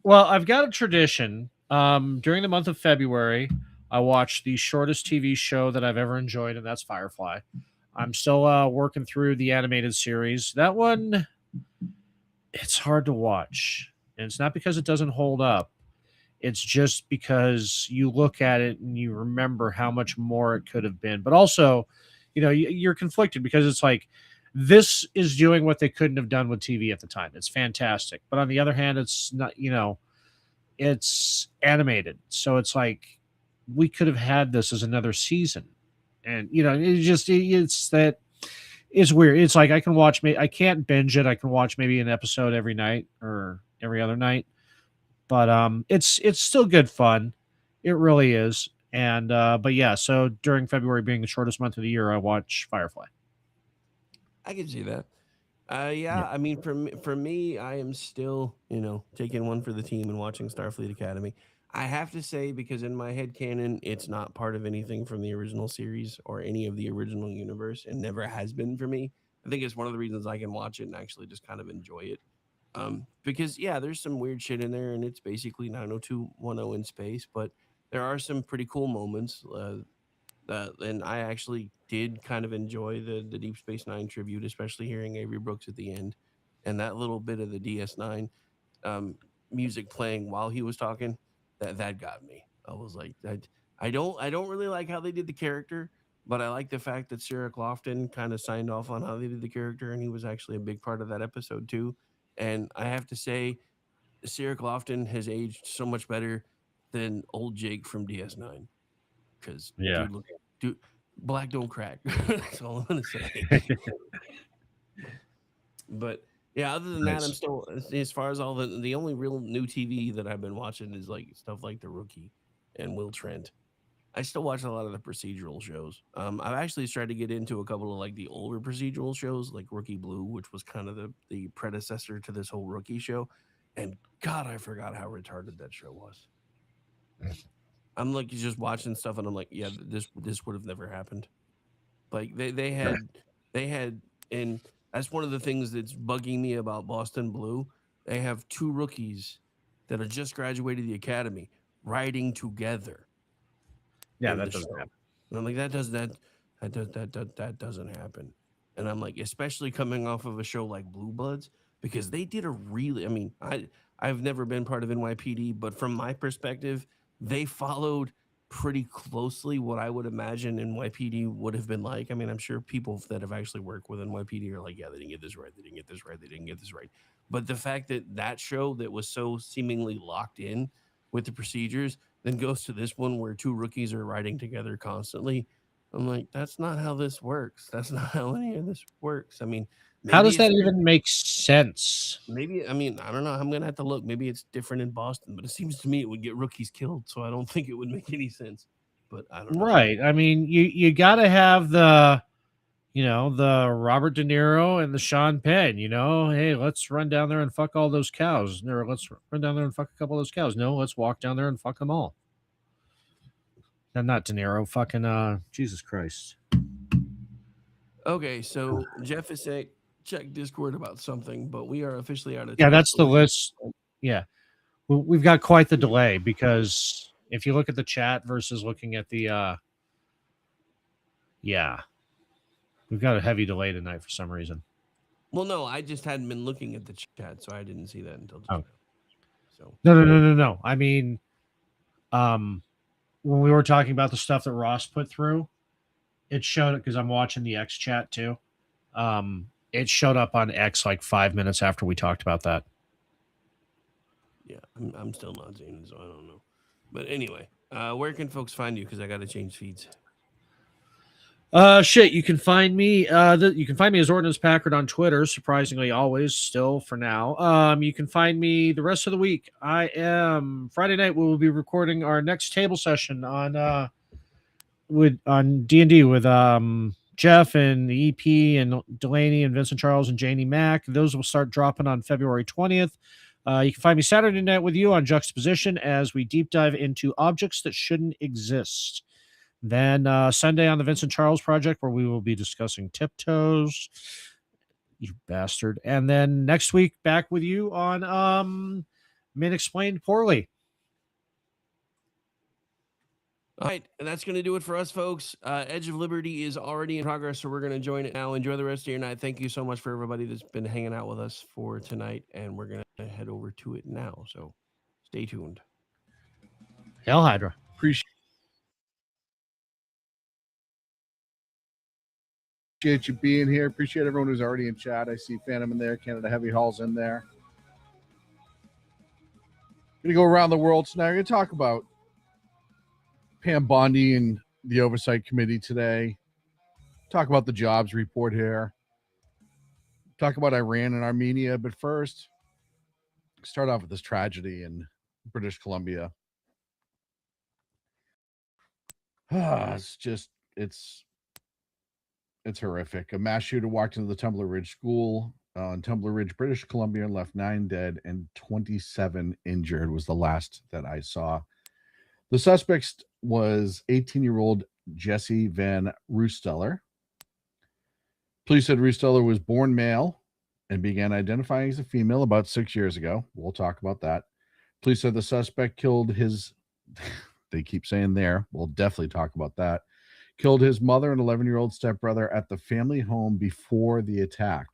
Speaker 10: Well, I've got a tradition. During the month of February, I watch the shortest TV show that I've ever enjoyed, and that's Firefly. I'm still working through the animated series. That one, it's hard to watch. And it's not because it doesn't hold up. It's just because you look at it and you remember how much more it could have been. But also, you know, you're conflicted because it's like, this is doing what they couldn't have done with TV at the time. It's fantastic. But on the other hand, it's not, you know, it's animated. So it's like, we could have had this as another season. And, you know, it's weird. It's like, I can't binge it. I can watch maybe an episode every night or every other night. But it's still good fun. It really is. And but yeah, so during February being the shortest month of the year, I watch Firefly.
Speaker 6: I can see that. Yeah, I mean, for me, I am still, you know, taking one for the team and watching Starfleet Academy. I have to say, because in my head canon, it's not part of anything from the original series or any of the original universe, and never has been for me. I think it's one of the reasons I can watch it and actually just kind of enjoy it. Because yeah, there's some weird shit in there, and it's basically 90210 in space, but there are some pretty cool moments. And I actually did kind of enjoy the Deep Space Nine tribute, especially hearing Avery Brooks at the end, and that little bit of the DS9 um, music playing while he was talking. That got me. I was like, I don't really like how they did the character, but I like the fact that Sarah Clofton kind of signed off on how they did the character, and he was actually a big part of that episode too. And I have to say, Sarah Clofton has aged so much better than old Jake from DS9. Because
Speaker 10: Yeah.
Speaker 6: dude, black don't crack. That's all I'm gonna say. But yeah, other than that, I'm
Speaker 10: Nice.
Speaker 6: still, as far as all the only real new TV that I've been watching is like stuff like The Rookie and Will Trent. I still watch a lot of the procedural shows. I've actually tried to get into a couple of like the older procedural shows, like Rookie Blue, which was kind of the predecessor to this whole Rookie show. And God, I forgot how retarded that show was. I'm like just watching stuff, and I'm like, yeah, this would have never happened. Like they had, and that's one of the things that's bugging me about Boston Blue. They have two rookies that are just graduated the academy riding together
Speaker 10: Yeah,
Speaker 6: in
Speaker 10: that
Speaker 6: the
Speaker 10: doesn't
Speaker 6: show.
Speaker 10: happen.
Speaker 6: And I'm like, that doesn't happen. And I'm like, especially coming off of a show like Blue Bloods, because they did a really, I mean, I've never been part of NYPD, but from my perspective, they followed pretty closely what I would imagine NYPD would have been like. I mean, I'm sure people that have actually worked with NYPD are like, yeah, they didn't get this right, they didn't get this right, they didn't get this right. But the fact that that show that was so seemingly locked in with the procedures then goes to this one where two rookies are riding together constantly. I'm like, that's not how this works. That's not how any of this works. I mean,
Speaker 10: How
Speaker 6: maybe
Speaker 10: does
Speaker 6: it's
Speaker 10: that even make sense?
Speaker 6: maybe, I mean, I don't know. I'm gonna have to look. Maybe it's different in Boston, but it seems to me it would get rookies killed. So I don't think it would make any sense. But I don't know.
Speaker 10: Right. I mean, you got to have the, the Robert De Niro and the Sean Penn. Hey, let's run down there and fuck all those cows. Or let's run down there and fuck a couple of those cows. No, let's walk down there and fuck them all. And not De Niro. Fucking Jesus Christ.
Speaker 6: Okay, so Jeff is saying check Discord about something, but we are officially out of
Speaker 10: Yeah,
Speaker 6: time.
Speaker 10: that's the list. Yeah. We've got quite the delay because if you look at the chat versus looking at the yeah. We've got a heavy delay tonight for some reason.
Speaker 6: Well, no, I just hadn't been looking at the chat, so I didn't see that until just now. So
Speaker 10: No. I mean, when we were talking about the stuff that Ross put through, it showed it because I'm watching the X chat too. It showed up on X like 5 minutes after we talked about that.
Speaker 6: yeah, I'm still not seeing it, so I don't know. But anyway, where can folks find you? Because I got to change feeds.
Speaker 10: Shit, you can find me. You can find me as Ordnance Packard on Twitter. Surprisingly, always, still for now. You can find me the rest of the week. I am Friday night. We will be recording our next table session on D&D with Jeff and the EP and Delaney and Vincent Charles and Janie Mack. Those will start dropping on February 20th. You can find me Saturday night with you on Juxtaposition as we deep dive into objects that shouldn't exist. Then Sunday on the Vincent Charles Project, where we will be discussing Tiptoes. You bastard. And then next week, back with you on Men Explained Poorly.
Speaker 6: All right, and that's going to do it for us, folks. Edge of Liberty is already in progress, so we're going to join it now. Enjoy the rest of your night. Thank you so much for everybody that's been hanging out with us for tonight, and we're going to head over to it now. So stay tuned.
Speaker 10: Hell Hydra.
Speaker 8: Appreciate you being here. Appreciate everyone who's already in chat. I see Phantom in there. Canada Heavy Hall's in there. Going to go around the world tonight. We're going to talk about Pam Bondi and the Oversight Committee today. Talk about the jobs report here. Talk about Iran and Armenia. But first, start off with this tragedy in British Columbia. It's horrific. A mass shooter walked into the Tumbler Ridge School in Tumbler Ridge, British Columbia, and left 9 dead and 27 injured was the last that I saw. The suspect was 18-year-old Jesse Van Roosteller. Police said Roosteller was born male and began identifying as a female about 6 years ago. We'll talk about that. Police said the suspect killed his, they keep saying there, we'll definitely talk about that, killed his mother and 11-year-old stepbrother at the family home before the attack.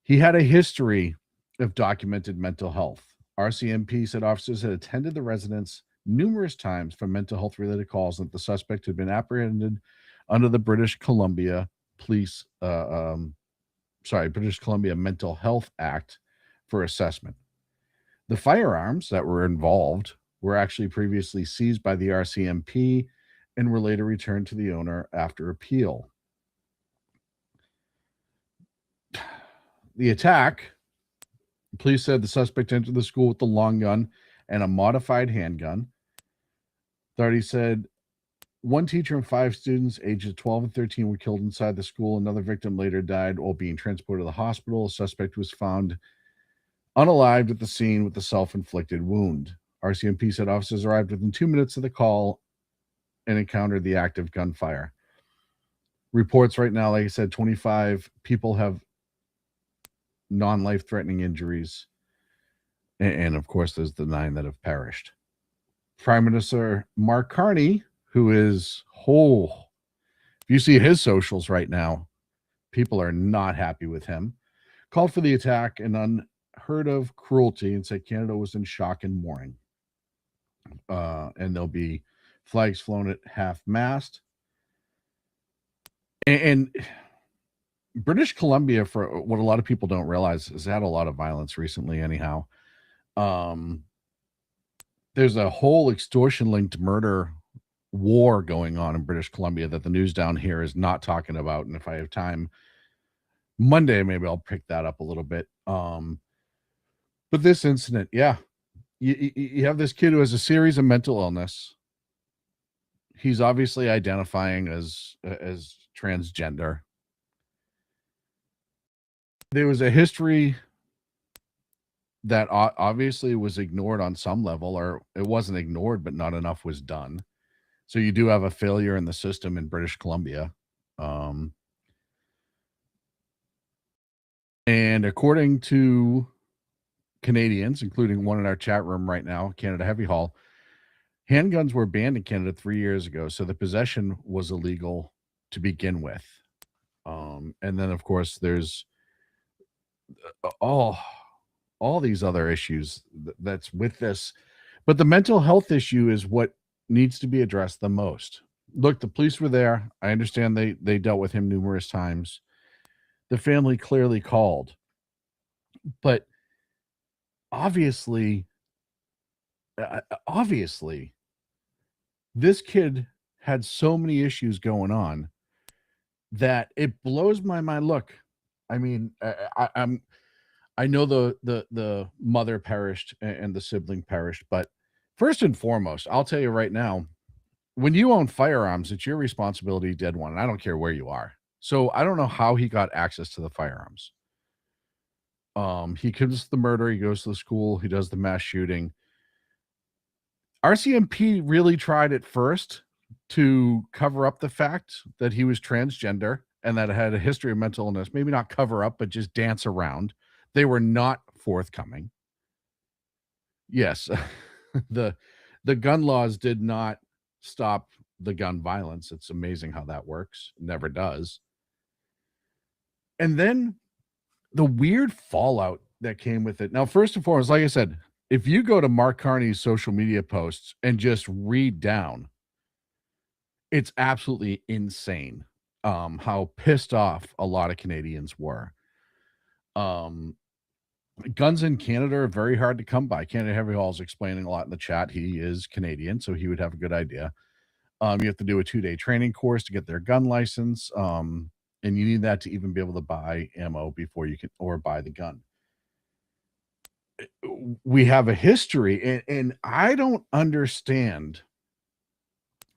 Speaker 8: He had a history of documented mental health. RCMP said officers had attended the residence numerous times for mental health related calls, and that the suspect had been apprehended under the British Columbia British Columbia Mental Health Act for assessment. The firearms that were involved were actually previously seized by the RCMP and were later returned to the owner after appeal. The attack, police said the suspect entered the school with the long gun and a modified handgun. Authorities said one teacher and 5 students ages 12 and 13 were killed inside the school. Another victim later died while being transported to the hospital. A suspect was found unalived at the scene with a self-inflicted wound. RCMP said officers arrived within 2 minutes of the call and encountered the active gunfire. Reports right now, like I said, 25 people have non-life-threatening injuries. And of course, there's the 9 that have perished. Prime Minister Mark Carney, who is, if you see his socials right now, people are not happy with him, called for the attack an unheard of cruelty and said Canada was in shock and mourning. And there'll be flags flown at half-mast. And British Columbia, for what a lot of people don't realize, has had a lot of violence recently anyhow. There's a whole extortion-linked murder war going on in British Columbia that the news down here is not talking about. And if I have time Monday, maybe I'll pick that up a little bit. But this incident, yeah, you have this kid who has a series of mental illness. He's obviously identifying as transgender. There was a history that obviously was ignored on some level, or it wasn't ignored, but not enough was done. So you do have a failure in the system in British Columbia. And according to Canadians, including one in our chat room right now, Canada Heavy Haul, handguns were banned in Canada 3 years ago. So the possession was illegal to begin with. And then, of course, there's all these other issues that's with this. But the mental health issue is what needs to be addressed the most. Look, the police were there. I understand they dealt with him numerous times. The family clearly called. But obviously, this kid had so many issues going on that it blows my mind. Look, I mean, I know the mother perished and the sibling perished, but first and foremost, I'll tell you right now, when you own firearms, it's your responsibility, dead one. And I don't care where you are. So I don't know how he got access to the firearms. He commits the murder. He goes to the school. He does the mass shooting. RCMP really tried at first to cover up the fact that he was transgender and that it had a history of mental illness. Maybe not cover up, but just dance around. They were not forthcoming. Yes, the gun laws did not stop the gun violence. It's amazing how that works. It never does. And then the weird fallout that came with it. Now, first and foremost, like I said, if you go to Mark Carney's social media posts and just read down, it's absolutely insane how pissed off a lot of Canadians were. Guns in Canada are very hard to come by. Canada Heavy Haul is explaining a lot in the chat. He is Canadian, so he would have a good idea. You have to do a 2-day training course to get their gun license. And you need that to even be able to buy ammo before you can, or buy the gun. We have a history, and I don't understand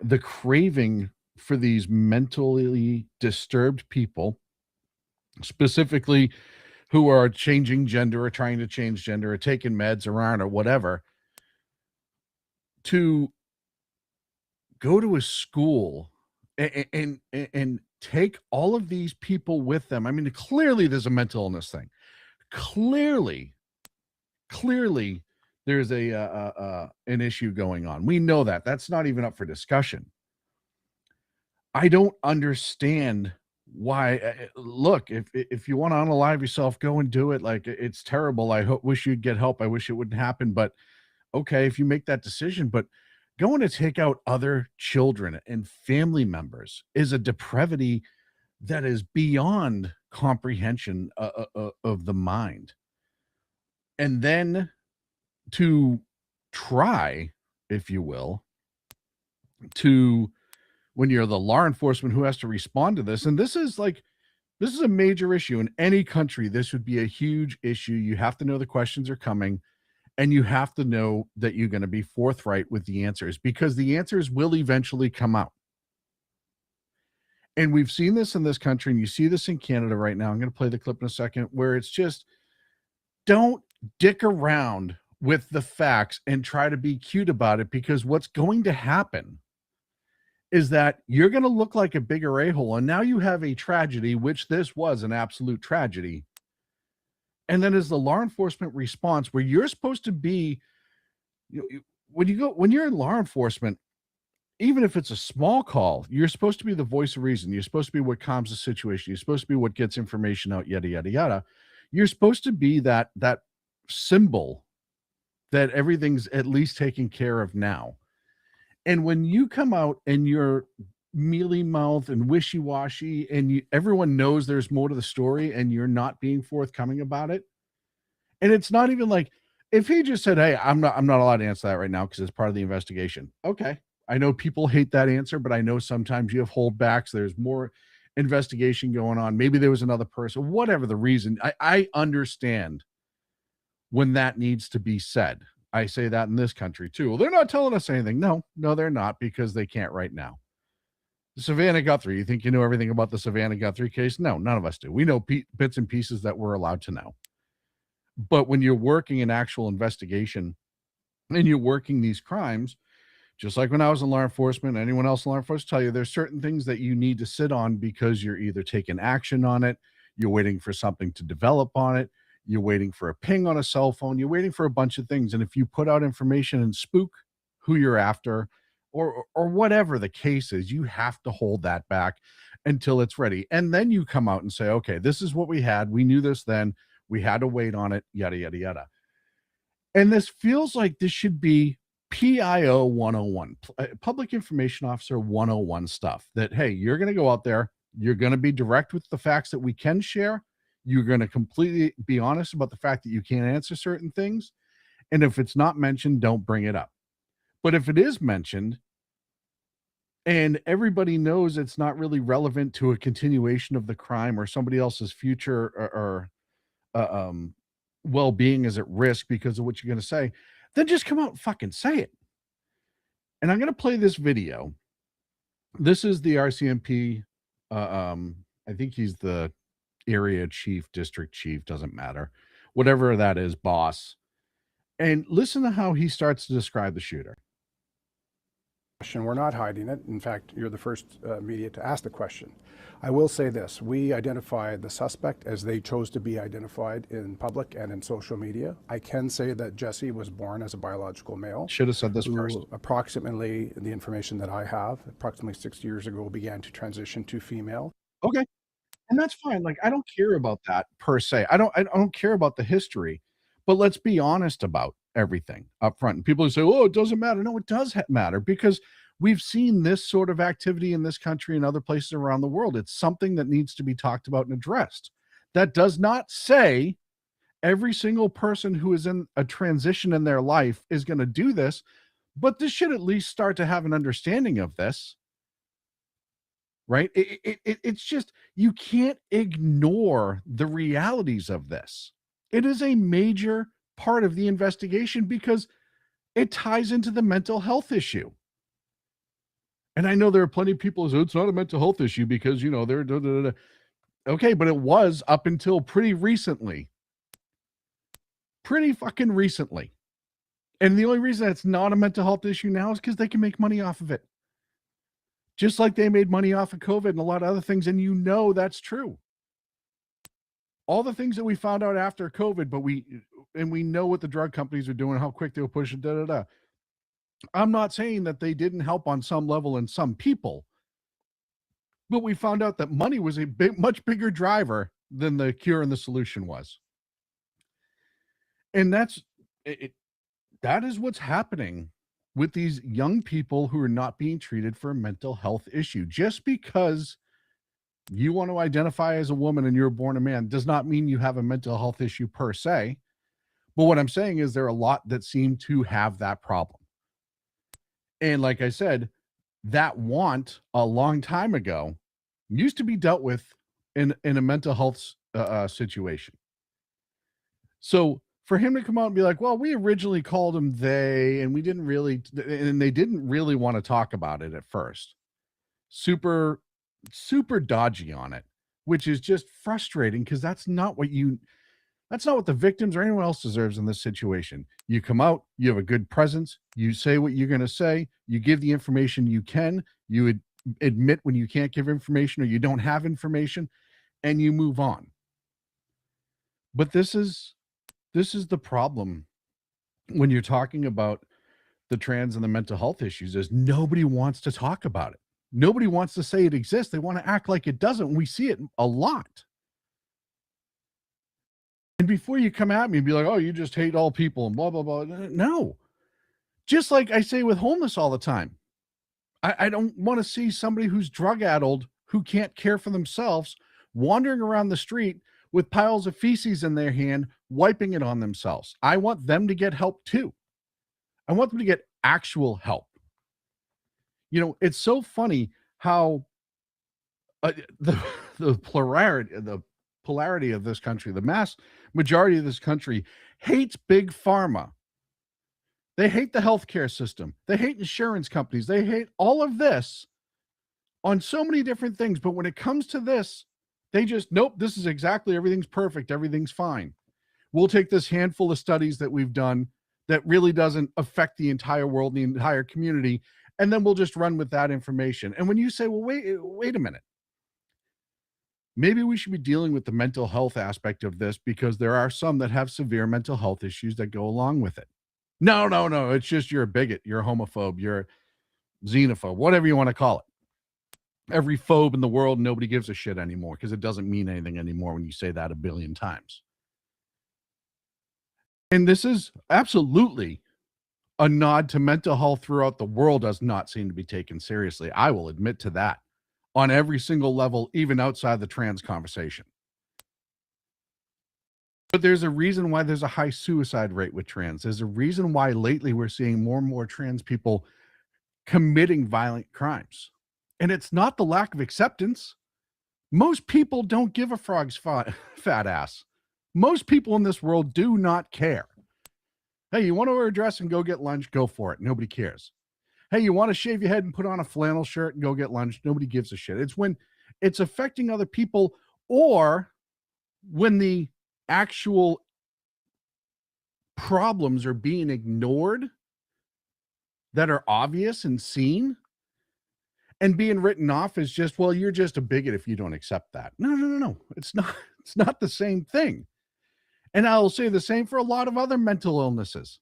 Speaker 8: the craving for these mentally disturbed people, specifically who are changing gender or trying to change gender or taking meds or aren't or whatever, to go to a school and take all of these people with them. I mean, clearly there's a mental illness thing. Clearly there's an issue going on. We know that. That's not even up for discussion. I don't understand why. Look, if you want to unalive yourself, go and do it. Like, it's terrible. I wish you'd get help. I wish it wouldn't happen. But okay, if you make that decision, but going to take out other children and family members is a depravity that is beyond comprehension of the mind. And then to try, if you will, to, when you're the law enforcement who has to respond to this, and this is a major issue in any country. This would be a huge issue. You have to know the questions are coming, and you have to know that you're going to be forthright with the answers, because the answers will eventually come out. And we've seen this in this country, and you see this in Canada right now. I'm going to play the clip in a second, where it's just, don't dick around with the facts and try to be cute about it, because what's going to happen is that you're going to look like a bigger a-hole, and now you have a tragedy, which this was an absolute tragedy. And then as the law enforcement response, where you're supposed to be, when you're in law enforcement, even if it's a small call, you're supposed to be the voice of reason. You're supposed to be what calms the situation. You're supposed to be what gets information out, yada, yada, yada. You're supposed to be that symbol that everything's at least taken care of now. And when you come out and you're mealy mouth and wishy-washy, and everyone knows there's more to the story, and you're not being forthcoming about it, and it's not even like, if he just said, hey, I'm not allowed to answer that right now because it's part of the investigation. Okay, I know people hate that answer, but I know sometimes you have holdbacks. There's more investigation going on. Maybe there was another person, whatever the reason. I understand when that needs to be said. I say that in this country too. Well, they're not telling us anything. No, they're not, because they can't right now. The Savannah Guthrie, you think you know everything about the Savannah Guthrie case? No, none of us do. We know bits and pieces that we're allowed to know. But when you're working an actual investigation and you're working these crimes, just like when I was in law enforcement, anyone else in law enforcement tell you, there's certain things that you need to sit on, because you're either taking action on it, you're waiting for something to develop on it, you're waiting for a ping on a cell phone, you're waiting for a bunch of things. And if you put out information and spook who you're after, or whatever the case is, you have to hold that back until it's ready. And then you come out and say, okay, this is what we had. We knew this then. We had to wait on it, yada, yada, yada. And this feels like this should be PIO 101, Public Information Officer 101 stuff, that, hey, you're going to go out there, you're going to be direct with the facts that we can share. You're going to completely be honest about the fact that you can't answer certain things. And if it's not mentioned, don't bring it up. But if it is mentioned and everybody knows it's not really relevant to a continuation of the crime, or somebody else's future or well-being is at risk because of what you're going to say, then just come out and fucking say it. And I'm going to play this video. This is the RCMP. I think he's the area chief, district chief, doesn't matter, whatever that is, boss. And listen to how he starts to describe the shooter.
Speaker 9: We're not hiding it. In fact, you're the first media to ask the question. I will say this: we identified the suspect as they chose to be identified in public and in social media. I can say that Jesse was born as a biological male.
Speaker 8: Should have said this first.
Speaker 9: Approximately, the information that I have, approximately 6 years ago, began to transition to female.
Speaker 8: Okay. And that's fine. Like, I don't care about that per se. I don't care about the history, but let's be honest about everything up front. And people who say, oh, it doesn't matter. No, it does matter, because we've seen this sort of activity in this country and other places around the world. It's something that needs to be talked about and addressed. That does not say every single person who is in a transition in their life is going to do this, but this should at least start to have an understanding of this. Right? It's just, you can't ignore the realities of this. It is a major part of the investigation because it ties into the mental health issue. And I know there are plenty of people who say it's not a mental health issue because, you know, they're okay, but it was up until pretty recently. Pretty fucking recently. And the only reason it's not a mental health issue now is because they can make money off of it. Just like they made money off of COVID and a lot of other things. And you know that's true. All the things that we found out after COVID, but we know what the drug companies are doing, how quick they were pushing, I'm not saying that they didn't help on some level in some people, but we found out that money was a much bigger driver than the cure and the solution was. And that is what's happening with these young people who are not being treated for a mental health issue. Just because you want to identify as a woman and you're born a man does not mean you have a mental health issue per se. But what I'm saying is there are a lot that seem to have that problem. And like I said, that want a long time ago used to be dealt with in a mental health situation. So for him to come out and be like, well, we originally called them they, and they didn't really want to talk about it at first. Super dodgy on it, which is just frustrating because that's not what the victims or anyone else deserves in this situation. You come out, you have a good presence, you say what you're going to say, you give the information you can, you would admit when you can't give information or you don't have information, and you move on. But this is the problem when you're talking about the trans and the mental health issues is nobody wants to talk about it. Nobody wants to say it exists. They want to act like it doesn't. We see it a lot. And before you come at me and be like, oh, you just hate all people and blah, blah, blah. No. Just like I say with homeless all the time. I don't want to see somebody who's drug-addled, who can't care for themselves, wandering around the street with piles of feces in their hand, wiping it on themselves. I want them to get help too. I want them to get actual help. You know, it's so funny how the polarity of this country, the mass majority of this country hates big pharma. They hate the healthcare system. They hate insurance companies. They hate all of this on so many different things. But when it comes to this, they just, nope, this is exactly, everything's perfect. Everything's fine. We'll take this handful of studies that we've done that really doesn't affect the entire world, the entire community, and then we'll just run with that information. And when you say, well, wait a minute, maybe we should be dealing with the mental health aspect of this because there are some that have severe mental health issues that go along with it. No. It's just you're a bigot, you're a homophobe, you're a xenophobe, whatever you want to call it. Every phobe in the world, nobody gives a shit anymore because it doesn't mean anything anymore when you say that a billion times. And this is absolutely a nod to mental health throughout the world does not seem to be taken seriously. I will admit to that on every single level, even outside the trans conversation. But there's a reason why there's a high suicide rate with trans. There's a reason why lately we're seeing more and more trans people committing violent crimes. And it's not the lack of acceptance. Most people don't give a frog's fat ass. Most people in this world do not care. Hey, you want to wear a dress and go get lunch? Go for it. Nobody cares. Hey, you want to shave your head and put on a flannel shirt and go get lunch? Nobody gives a shit. It's when it's affecting other people or when the actual problems are being ignored that are obvious and seen and being written off as just, well, you're just a bigot if you don't accept that. No. It's not the same thing. And I'll say the same for a lot of other mental illnesses.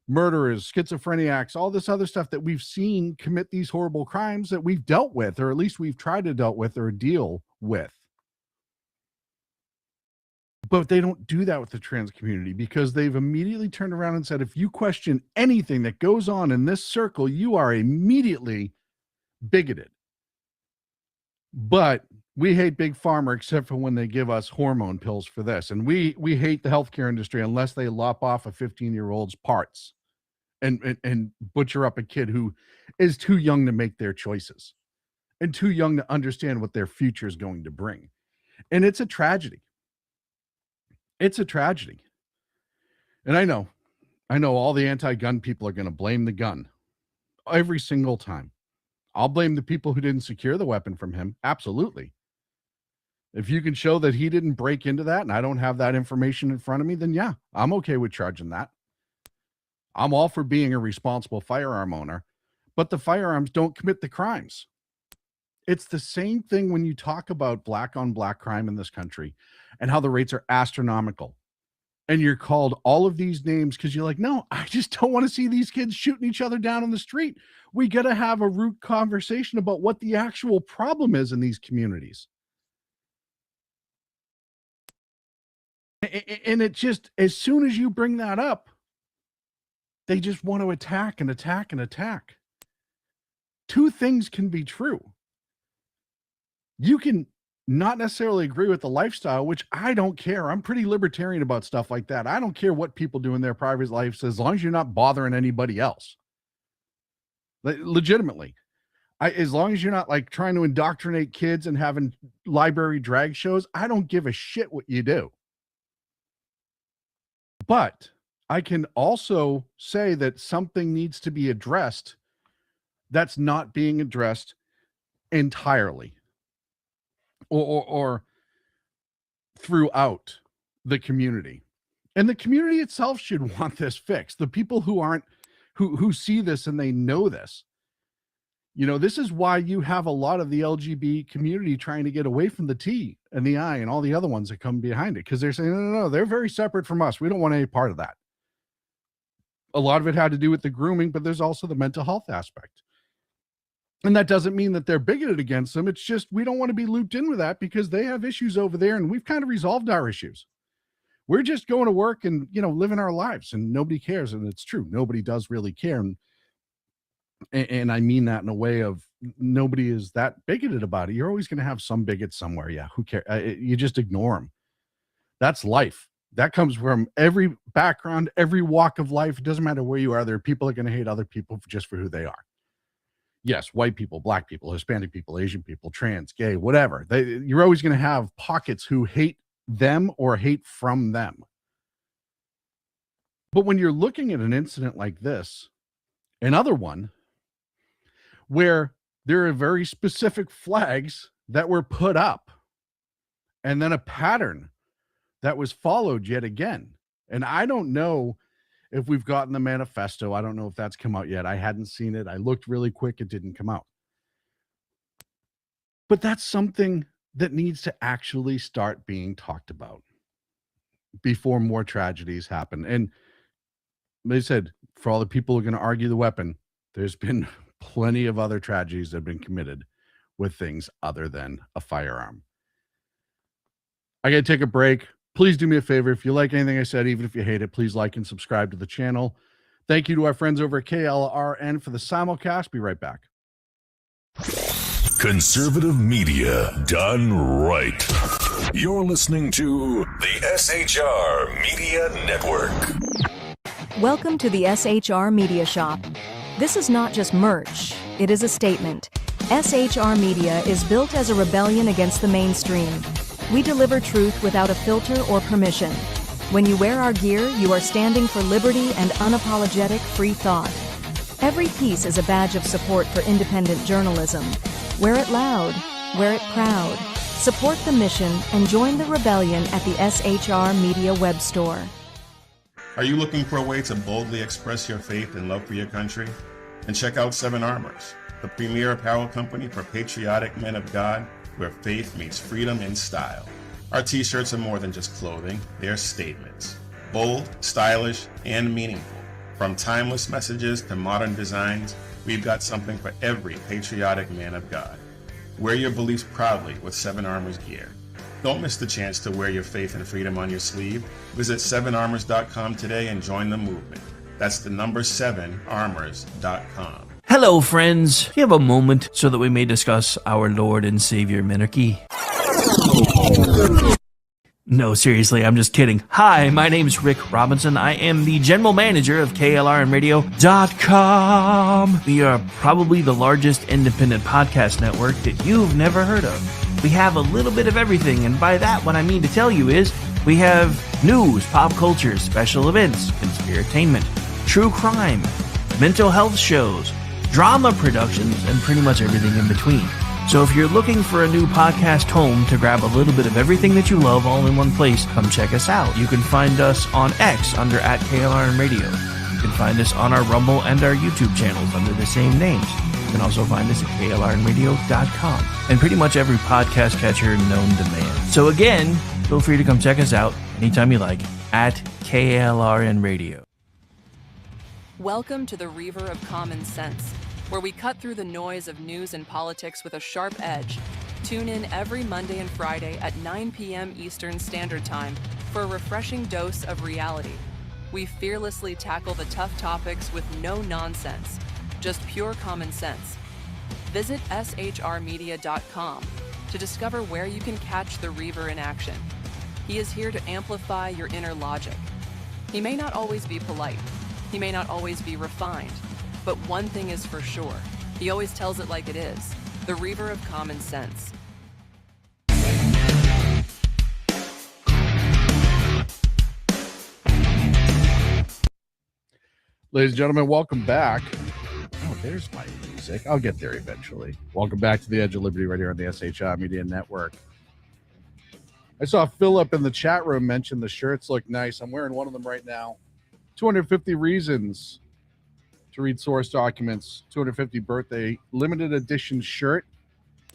Speaker 8: Murderers, schizophrenics, all this other stuff that we've seen commit these horrible crimes that we've dealt with, or at least we've tried to deal with or deal with. But they don't do that with the trans community because they've immediately turned around and said, if you question anything that goes on in this circle, you are immediately bigoted. But we hate big pharma except for when they give us hormone pills for this. And we hate the healthcare industry unless they lop off a 15-year-old's parts and butcher up a kid who is too young to make their choices and too young to understand what their future is going to bring. And it's a tragedy. It's a tragedy. And I know all the anti-gun people are going to blame the gun every single time. I'll blame the people who didn't secure the weapon from him. Absolutely. If you can show that he didn't break into that and I don't have that information in front of me, then yeah, I'm okay with charging that. I'm all for being a responsible firearm owner, but the firearms don't commit the crimes. It's the same thing when you talk about black on black crime in this country and how the rates are astronomical. And you're called all of these names because you're like, no, I just don't want to see these kids shooting each other down on the street. We got to have a root conversation about what the actual problem is in these communities. And it just, as soon as you bring that up, they just want to attack and attack and attack. Two things can be true. You can not necessarily agree with the lifestyle, which I don't care. I'm pretty libertarian about stuff like that. I don't care what people do in their private lives as long as you're not bothering anybody else. Legitimately. As long as you're not like trying to indoctrinate kids and having library drag shows, I don't give a shit what you do. But I can also say that something needs to be addressed that's not being addressed entirely or throughout the community. And the community itself should want this fixed. The people who see this and they know this. You know, this is why you have a lot of the LGBT community trying to get away from the T and the I and all the other ones that come behind it, because they're saying, no, they're very separate from us. We don't want any part of that. A lot of it had to do with the grooming, but there's also the mental health aspect. And that doesn't mean that they're bigoted against them. It's just we don't want to be looped in with that because they have issues over there and we've kind of resolved our issues. We're just going to work and, you know, living our lives and nobody cares. And it's true. Nobody does really care. And I mean that in a way of nobody is that bigoted about it. You're always going to have some bigots somewhere. Yeah, who cares? You just ignore them. That's life. That comes from every background, every walk of life. It doesn't matter where you are. There are people that are going to hate other people just for who they are. Yes, white people, black people, Hispanic people, Asian people, trans, gay, whatever. You're always going to have pockets who hate them or hate from them. But when you're looking at an incident like this, another one, where there are very specific flags that were put up and then a pattern that was followed yet again. And I don't know if we've gotten the manifesto. I don't know if that's come out yet. I hadn't seen it. I looked really quick. It didn't come out. But that's something that needs to actually start being talked about before more tragedies happen. And they said, for all the people who are going to argue the weapon, there's been plenty of other tragedies that have been committed with things other than a firearm. I got to take a break. Please do me a favor. If you like anything I said, even if you hate it, please like and subscribe to the channel. Thank you to our friends over at KLRN for the simulcast. Be right back.
Speaker 11: Conservative media done right. You're listening to the SHR Media Network.
Speaker 14: Welcome to the SHR Media Shop. This is not just merch, it is a statement. SHR Media is built as a rebellion against the mainstream. We deliver truth without a filter or permission. When you wear our gear, you are standing for liberty and unapologetic free thought. Every piece is a badge of support for independent journalism. Wear it loud, wear it proud. Support the mission and join the rebellion at the SHR Media web store.
Speaker 15: Are you looking for a way to boldly express your faith and love for your country? And check out 7 Armors, the premier apparel company for patriotic men of God, where faith meets freedom in style. Our t-shirts are more than just clothing, they're statements. Bold, stylish, and meaningful. From timeless messages to modern designs, we've got something for every patriotic man of God. Wear your beliefs proudly with 7 Armors gear. Don't miss the chance to wear your faith and freedom on your sleeve. Visit 7armors.com today and join the movement. That's the number 7armors.com.
Speaker 1: Hello, friends. Do you have a moment so that we may discuss our Lord and Savior Minarchy? No, seriously, I'm just kidding. Hi, my name's Rick Robinson. I am the general manager of KLRNRadio.com. We are probably the largest independent podcast network that you've never heard of. We have a little bit of everything, and by that, what I mean to tell you is we have news, pop culture, special events, conspiratainment, true crime, mental health shows, drama productions, and pretty much everything in between. So if you're looking for a new podcast home to grab a little bit of everything that you love all in one place, come check us out. You can find us on X under @KLRNRadio. You can find us on our Rumble and our YouTube channels under the same names. You can also find us at KLRNRadio.com and pretty much every podcast catcher known to man. So again, feel free to come check us out anytime you like at KLRN Radio.
Speaker 3: Welcome to the Reaver of Common Sense, where we cut through the noise of news and politics with a sharp edge. Tune in every Monday and Friday at 9 p.m. Eastern Standard Time for a refreshing dose of reality. We fearlessly tackle the tough topics with no nonsense, just pure common sense. Visit shrmedia.com to discover where you can catch the Reaver in action. He is here to amplify your inner logic. He may not always be polite. He may not always be refined, but one thing is for sure. He always tells it like it is. The Reaver of Common Sense.
Speaker 8: Ladies and gentlemen, welcome back. Oh, there's my music. I'll get there eventually. Welcome back to the Edge of Liberty right here on the SHI Media Network. I saw Philip in the chat room mention the shirts look nice. I'm wearing one of them right now. 250 reasons to read source documents. 250 birthday limited edition shirt.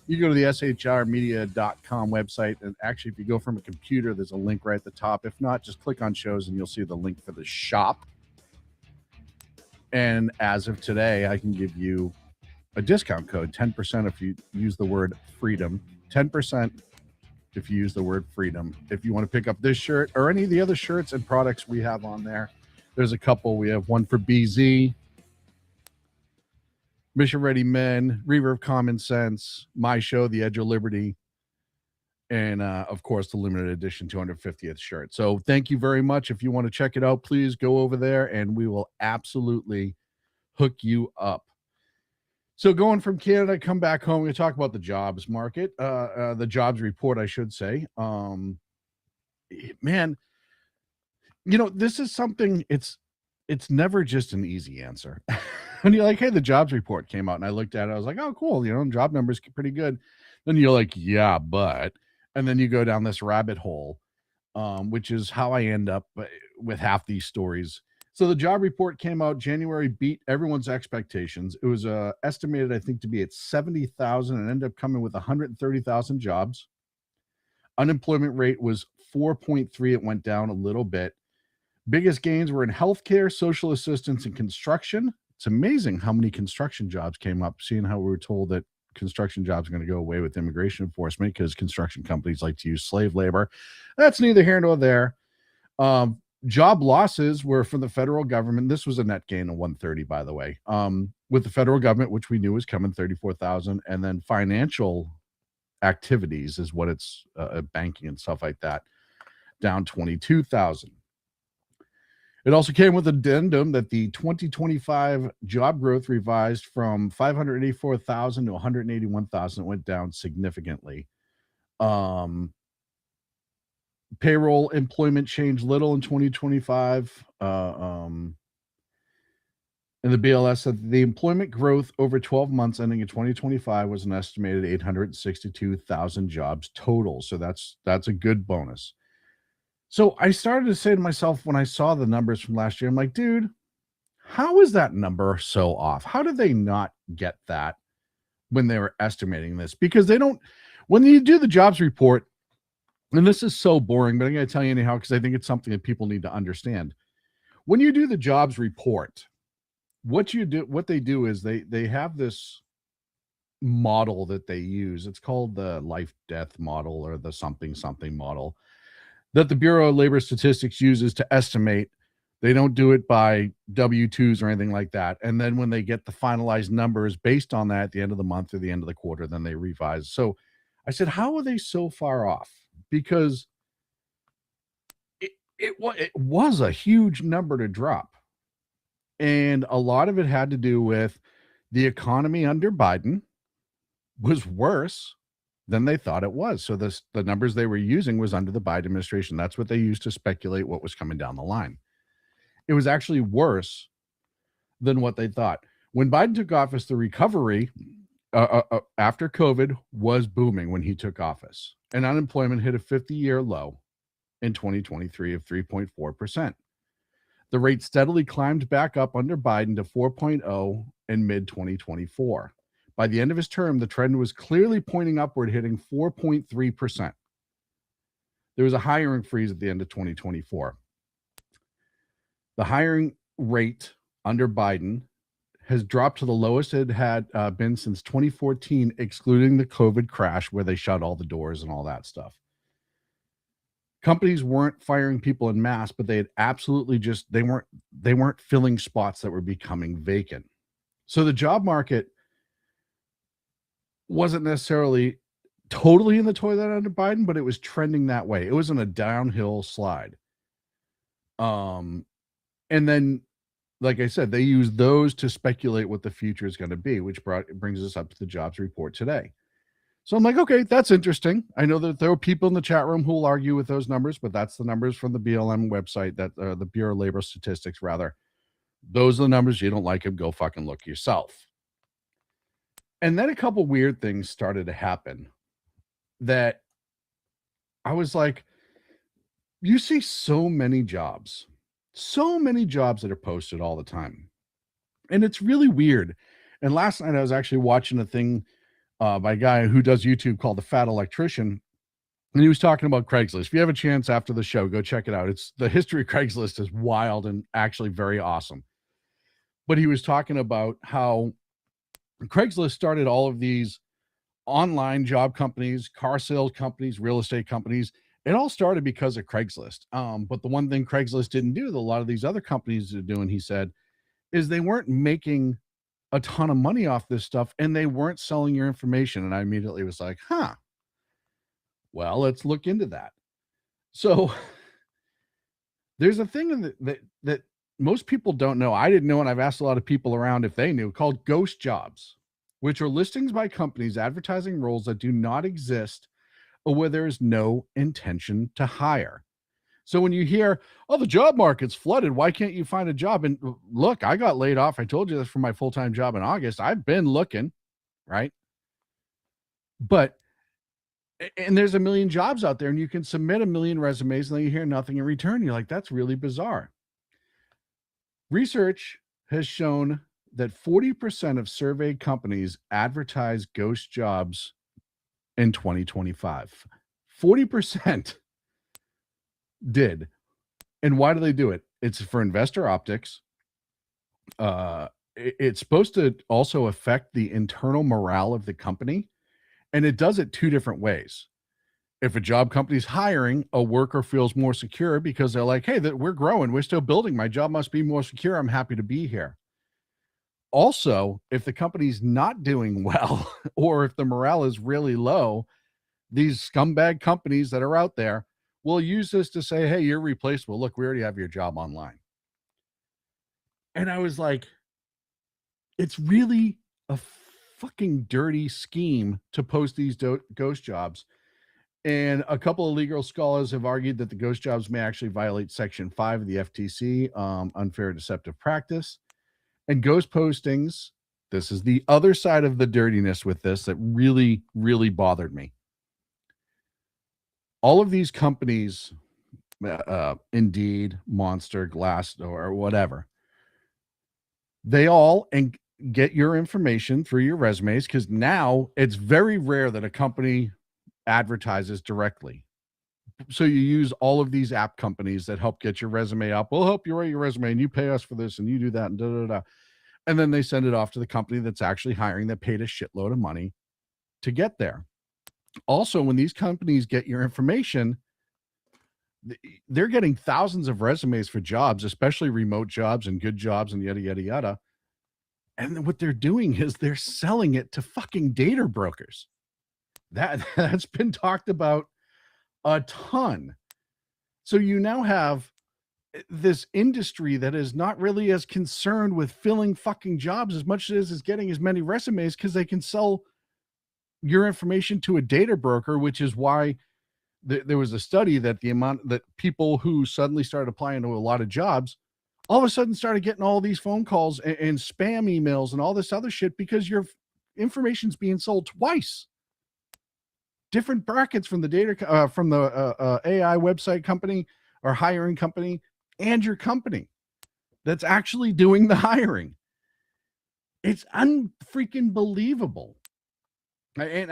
Speaker 8: You go to the shrmedia.com website, and actually, if you go from a computer, there's a link right at the top. If not, just click on shows, and you'll see the link for the shop. And as of today, I can give you a discount code, 10% if you use the word freedom. 10% if you use the word freedom. If you want to pick up this shirt or any of the other shirts and products we have on there, there's a couple. We have one for BZ, Mission Ready Men, Reaver of Common Sense, my show, The Edge of Liberty, and of course the limited edition 250th shirt. So thank you very much. If you want to check it out, please go over there and we will absolutely hook you up. So going from Canada, come back home, we're going to talk about the jobs market, the jobs report, I should say. Man, you know, this is something, it's never just an easy answer. And you're like, hey, the jobs report came out, and I looked at it, I was like, oh, cool, you know, job numbers pretty good. Then you're like, yeah, but, and then you go down this rabbit hole, which is how I end up with half these stories. So the job report came out, January beat everyone's expectations. It was estimated, I think, to be at 70,000 and ended up coming with 130,000 jobs. Unemployment rate was 4.3. It went down a little bit. Biggest gains were in healthcare, social assistance, and construction. It's amazing how many construction jobs came up, seeing how we were told that construction jobs are going to go away with immigration enforcement because construction companies like to use slave labor. That's neither here nor there. Job losses were from the federal government. This was a net gain of 130, by the way. With the federal government, which we knew was coming, 34,000. And then financial activities is what it's banking and stuff like that, down 22,000. It also came with addendum that the 2025 job growth revised from 584,000 to 181,000. It went down significantly. Payroll employment changed little in 2025. And the BLS said the employment growth over 12 months ending in 2025 was an estimated 862,000 jobs total. So that's a good bonus. So I started to say to myself when I saw the numbers from last year, I'm like, dude, how is that number so off? How did they not get that when they were estimating this? Because they don't, when you do the jobs report, and this is so boring, but I'm going to tell you anyhow, because I think it's something that people need to understand. When you do the jobs report, what they do is they have this model that they use. It's called the life-death model or the something model that the Bureau of Labor Statistics uses to estimate. They don't do it by W-2s or anything like that. And then when they get the finalized numbers based on that at the end of the month or the end of the quarter, then they revise. So I said, how are they so far off? Because it was a huge number to drop. And a lot of it had to do with the economy under Biden was worse than they thought it was. So the numbers they were using was under the Biden administration. That's what they used to speculate what was coming down the line. It was actually worse than what they thought. When Biden took office, the recovery after COVID was booming when he took office. And unemployment hit a 50-year low in 2023 of 3.4%. The rate steadily climbed back up under Biden to 4.0 in mid-2024. By the end of his term, the trend was clearly pointing upward, hitting 4.3%. There was a hiring freeze at the end of 2024. The hiring rate under Biden has dropped to the lowest it had been since 2014, excluding the COVID crash where they shut all the doors and all that stuff. Companies weren't firing people en masse, but they had absolutely they weren't filling spots that were becoming vacant. So the job market wasn't necessarily totally in the toilet under Biden, but it was trending that way. It was on a downhill slide. And then, like I said, they use those to speculate what the future is going to be, which brings us up to the jobs report today. So I'm like, okay, that's interesting. I know that there are people in the chat room who will argue with those numbers, but that's the numbers from the BLM website, that the Bureau of Labor Statistics, rather. Those are the numbers. You don't like them, go fucking look yourself. And then a couple weird things started to happen that I was like, you see so many jobs that are posted all the time. And it's really weird. And last night I was actually watching a thing by a guy who does YouTube called The Fat Electrician. And he was talking about Craigslist. If you have a chance after the show, go check it out. The history of Craigslist is wild and actually very awesome. But he was talking about how Craigslist started all of these online job companies, car sales companies, real estate companies. It all started because of Craigslist. But the one thing Craigslist didn't do that a lot of these other companies are doing, he said, is they weren't making a ton of money off this stuff and they weren't selling your information. And I immediately was like, well, let's look into that. So there's a thing that most people don't know. I didn't know, and I've asked a lot of people around if they knew, called ghost jobs, which are listings by companies advertising roles that do not exist or where there is no intention to hire. So when you hear, oh, the job market's flooded, why can't you find a job? And look, I got laid off. I told you this from my full-time job in August. I've been looking, right? And there's a million jobs out there, and you can submit a million resumes, and then you hear nothing in return. You're like, that's really bizarre. Research has shown that 40% of surveyed companies advertise ghost jobs in 2025. 40% did. And why do they do it? It's for investor optics. It's supposed to also affect the internal morale of the company. And it does it two different ways. If a job company is hiring, a worker feels more secure because they're like, hey, we're growing. We're still building. My job must be more secure. I'm happy to be here. Also, if the company's not doing well, or if the morale is really low, these scumbag companies that are out there will use this to say, hey, you're replaceable. Look, we already have your job online. And I was like, it's really a fucking dirty scheme to post these ghost jobs. And a couple of legal scholars have argued that the ghost jobs may actually violate Section 5 of the FTC, unfair deceptive practice. And ghost postings, this is the other side of the dirtiness with this that really, really bothered me. All of these companies, Indeed, Monster, Glassdoor, or whatever, they all get your information through your resumes, because now it's very rare that a company advertises directly. So you use all of these app companies that help get your resume up. We'll help you write your resume and you pay us for this and you do that and da, da, da. And then they send it off to the company that's actually hiring, that paid a shitload of money to get there. Also, when these companies get your information, they're getting thousands of resumes for jobs, especially remote jobs and good jobs and yada, yada, yada. And then what they're doing is they're selling it to fucking data brokers. That's been talked about a ton. So you now have this industry that is not really as concerned with filling fucking jobs as much as is getting as many resumes, because they can sell your information to a data broker, which is why there was a study that the amount that people who suddenly started applying to a lot of jobs all of a sudden started getting all these phone calls and spam emails and all this other shit, because your information's being sold twice. Different brackets from the data, from the AI website company or hiring company and your company. that's actually doing the hiring. It's unfreaking believable. And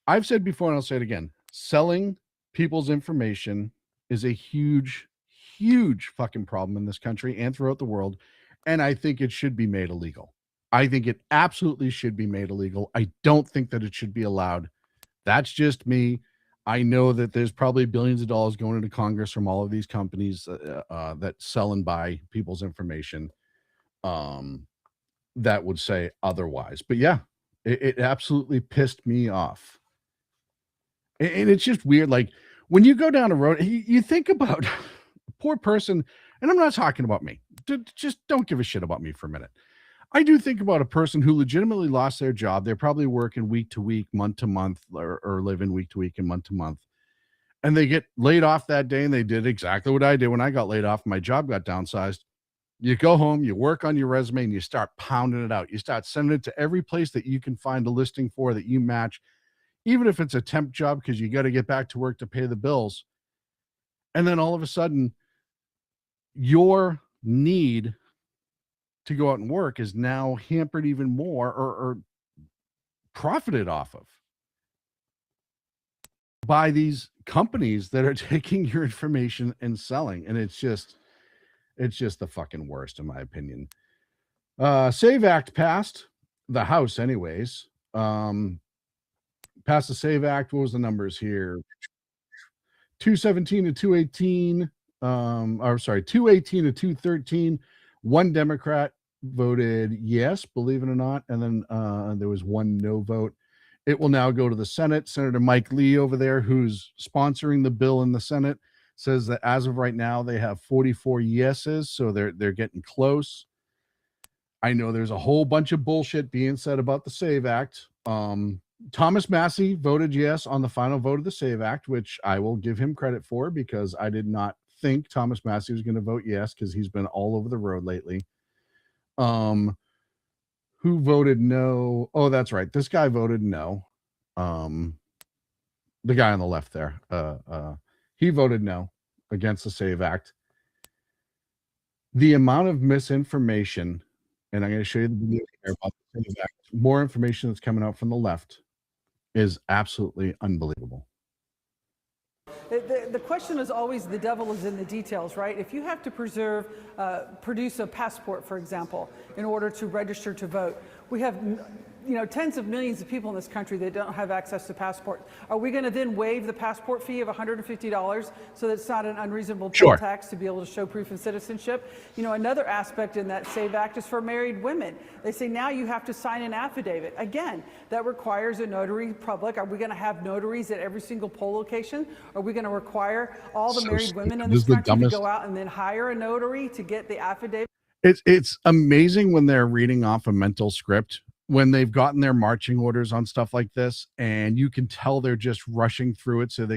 Speaker 8: I've said before, and I'll say it again, selling people's information is a huge, huge fucking problem in this country and throughout the world. And I think it should be made illegal. I think it absolutely should be made illegal. I don't think that it should be allowed. That's just me. I know that there's probably billions of dollars going into Congress from all of these companies that sell and buy people's information that would say otherwise. But yeah, it absolutely pissed me off. And it's just weird. Like when you go down a road, you think about a poor person, and I'm not talking about me. Just don't give a shit about me for a minute. I do think about a person who legitimately lost their job. They're probably working week to week, month to month, or living week to week and month to month. And they get laid off that day, and they did exactly what I did when I got laid off. My job got downsized. You go home, you work on your resume, and you start pounding it out. You start sending it to every place that you can find a listing for that you match, even if it's a temp job, because you got to get back to work to pay the bills. And then all of a sudden, your need to go out and work is now hampered even more or profited off of by these companies that are taking your information and selling. And it's just the fucking worst, in my opinion. SAVE Act passed the House anyways. Passed the SAVE Act. What was the numbers here? 217 to 218. 218 to 213. One Democrat voted yes, believe it or not. And then there was one no vote. It will now go to the Senate. Senator Mike Lee over there, who's sponsoring the bill in the Senate, says that as of right now, they have 44 yeses. So they're getting close. I know there's a whole bunch of bullshit being said about the SAVE Act. Thomas Massey voted yes on the final vote of the SAVE Act, which I will give him credit for because I did not think Thomas Massey was going to vote yes because he's been all over the road lately. Who voted no? Oh, that's right. This guy voted no. The guy on the left there. He voted no against the SAVE Act. The amount of misinformation, and I'm going to show you the video here about the SAVE Act, more information that's coming out from the left is absolutely unbelievable.
Speaker 17: The question is always the devil is in the details, right? If you have to produce a passport, for example, in order to register to vote, we have tens of millions of people in this country that don't have access to passport. Are we going to then waive the passport fee of $150 so that it's not an unreasonable poll tax to be able to show proof of citizenship? Another aspect in that SAVE Act is for married women. They say now you have to sign an affidavit. Again, that requires a notary public. Are we going to have notaries at every single poll location? Are we going to require all the married women in this country to go out and then hire a notary to get the affidavit?
Speaker 8: It's amazing when they're reading off a mental script, when they've gotten their marching orders on stuff like this, and you can tell they're just rushing through it so they...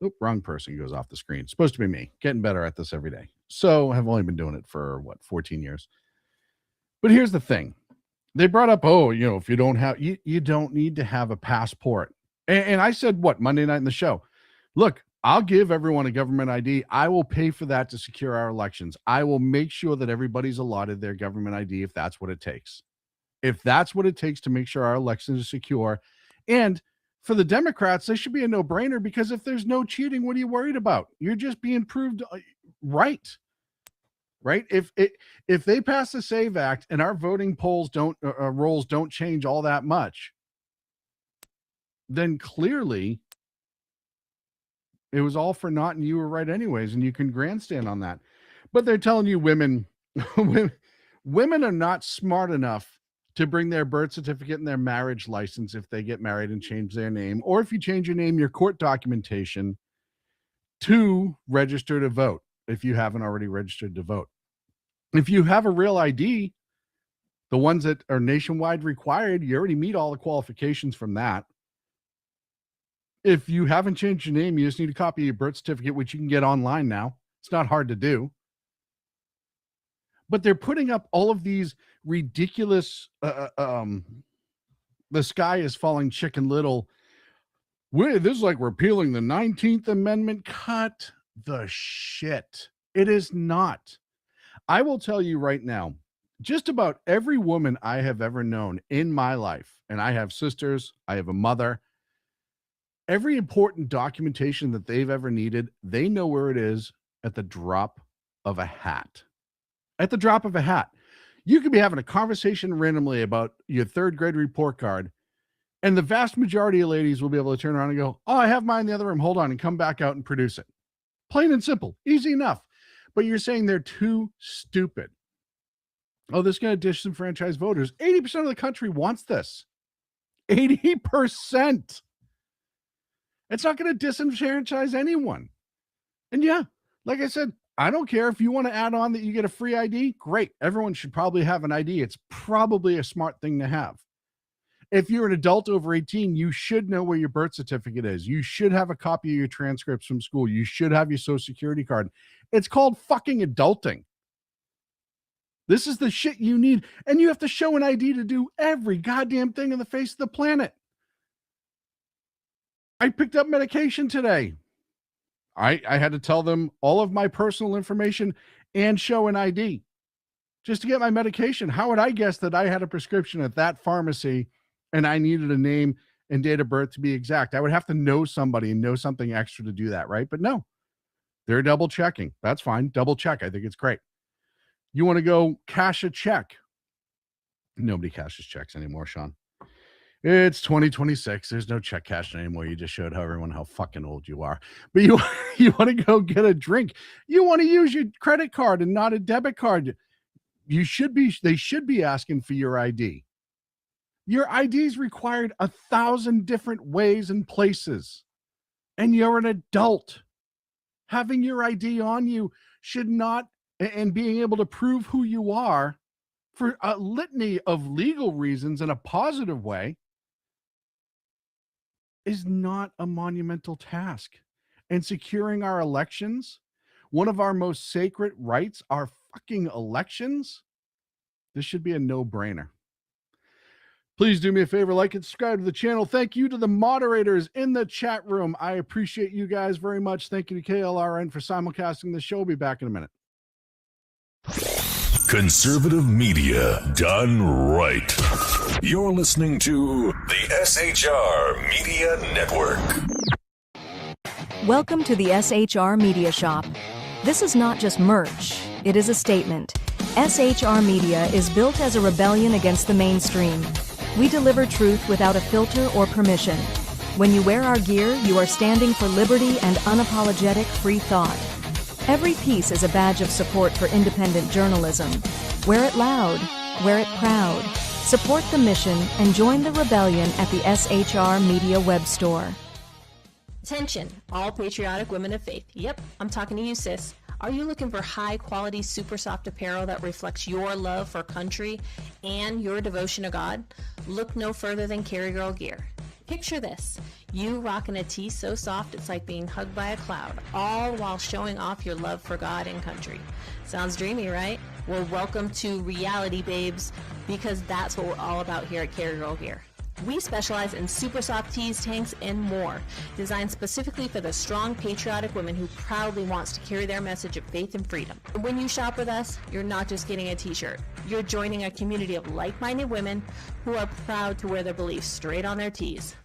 Speaker 8: Oop, wrong person goes off the screen. It's supposed to be me. Getting better at this every day. So I've only been doing it for, 14 years. But here's the thing. They brought up, if you don't have... You don't need to have a passport. And I said, Monday night in the show? Look, I'll give everyone a government ID. I will pay for that to secure our elections. I will make sure that everybody's allotted their government ID if that's what it takes. If that's what it takes to make sure our elections are secure. And for the Democrats, they should be a no-brainer because if there's no cheating, what are you worried about? You're just being proved right. Right? If they pass the SAVE Act and our voting rolls don't change all that much, then clearly it was all for naught and you were right anyways, and you can grandstand on that. But they're telling you women are not smart enough to bring their birth certificate and their marriage license if they get married and change their name, or if you change your name, your court documentation to register to vote if you haven't already registered to vote. If you have a real ID, the ones that are nationwide required, you already meet all the qualifications from that. If you haven't changed your name, you just need a copy of your birth certificate, which you can get online now. It's not hard to do. But they're putting up all of these ridiculous, the sky is falling Chicken Little. This is like repealing the 19th Amendment. Cut the shit. It is not. I will tell you right now, just about every woman I have ever known in my life, and I have sisters, I have a mother, every important documentation that they've ever needed, they know where it is at the drop of a hat. At the drop of a hat. You could be having a conversation randomly about your third grade report card, and the vast majority of ladies will be able to turn around and go, oh, I have mine in the other room. Hold on, and come back out and produce it. Plain and simple. Easy enough. But you're saying they're too stupid. Oh, this is going to disenfranchise voters. 80% of the country wants this. 80%. It's not going to disenfranchise anyone. And yeah, like I said, I don't care if you want to add on that you get a free ID. Great. Everyone should probably have an ID. It's probably a smart thing to have. If you're an adult over 18, you should know where your birth certificate is. You should have a copy of your transcripts from school. You should have your social security card. It's called fucking adulting. This is the shit you need. And you have to show an ID to do every goddamn thing on the face of the planet. I picked up medication today. I had to tell them all of my personal information and show an ID just to get my medication. How would I guess that I had a prescription at that pharmacy and I needed a name and date of birth to be exact? I would have to know somebody and know something extra to do that, right? But no, they're double checking. That's fine. Double check. I think it's great. You want to go cash a check? Nobody cashes checks anymore, Sean. It's 2026. There's no check cashing anymore. You just showed everyone how fucking old you are. But you want to go get a drink. You want to use your credit card and not a debit card. They should be asking for your ID. Your ID is required 1,000 different ways and places. And you're an adult. Having your ID on you should not, and being able to prove who you are for a litany of legal reasons in a positive way, is not a monumental task. And securing our elections, one of our most sacred rights, our fucking elections, this should be a no-brainer. Please do me a favor, like and subscribe to the channel. Thank you to the moderators in the chat room. I appreciate you guys very much. Thank you to KLRN for simulcasting the show. We'll be back in a minute.
Speaker 11: Conservative media done right. You're listening to the SHR Media Network.
Speaker 14: Welcome to the SHR Media Shop. This is not just merch, it is a statement. SHR Media is built as a rebellion against the mainstream. We deliver truth without a filter or permission. When you wear our gear, you are standing for liberty and unapologetic free thought. Every piece is a badge of support for independent journalism. Wear it loud, wear it proud. Support the mission and join the rebellion at the SHR Media web store.
Speaker 16: Attention, all patriotic women of faith. Yep, I'm talking to you, sis. Are you looking for high-quality, super soft apparel that reflects your love for country and your devotion to God? Look no further than Carry Girl Gear. Picture this. You rocking a tee so soft it's like being hugged by a cloud, all while showing off your love for God and country. Sounds dreamy, right? Well, welcome to reality, babes, because that's what we're all about here at Carry Girl Gear. We specialize in super soft tees, tanks, and more, designed specifically for the strong, patriotic woman who proudly wants to carry their message of faith and freedom. When you shop with us, you're not just getting a t-shirt. You're joining a community of like-minded women who are proud to wear their beliefs straight on their tees.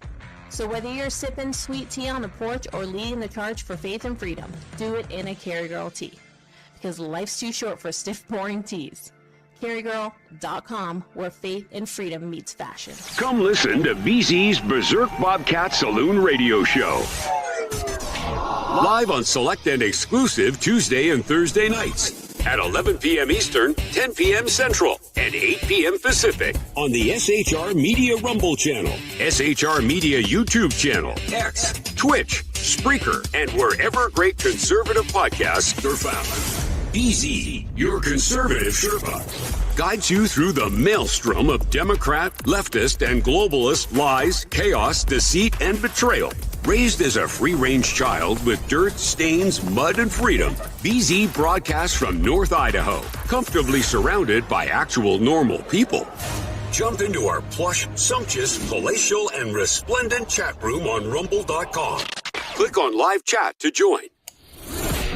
Speaker 16: So whether you're sipping sweet tea on the porch or leading the charge for faith and freedom, do it in a Carry Girl tee. Because life's too short for stiff, boring tees. CarryGirl.com, where faith and freedom meets fashion.
Speaker 19: Come listen to BZ's Berserk Bobcat Saloon Radio Show. Live on select and exclusive Tuesday and Thursday nights at 11 p.m. Eastern, 10 p.m. Central, and 8 p.m. Pacific on the SHR Media Rumble channel, SHR Media YouTube channel, X, Twitch, Spreaker, and wherever great conservative podcasts are found. BZ, your conservative Sherpa, guides you through the maelstrom of Democrat, leftist, and globalist lies, chaos, deceit, and betrayal. Raised as a free-range child with dirt, stains, mud, and freedom, BZ broadcasts from North Idaho, comfortably surrounded by actual normal people. Jump into our plush, sumptuous, palatial, and resplendent chat room on rumble.com. Click on live chat to join.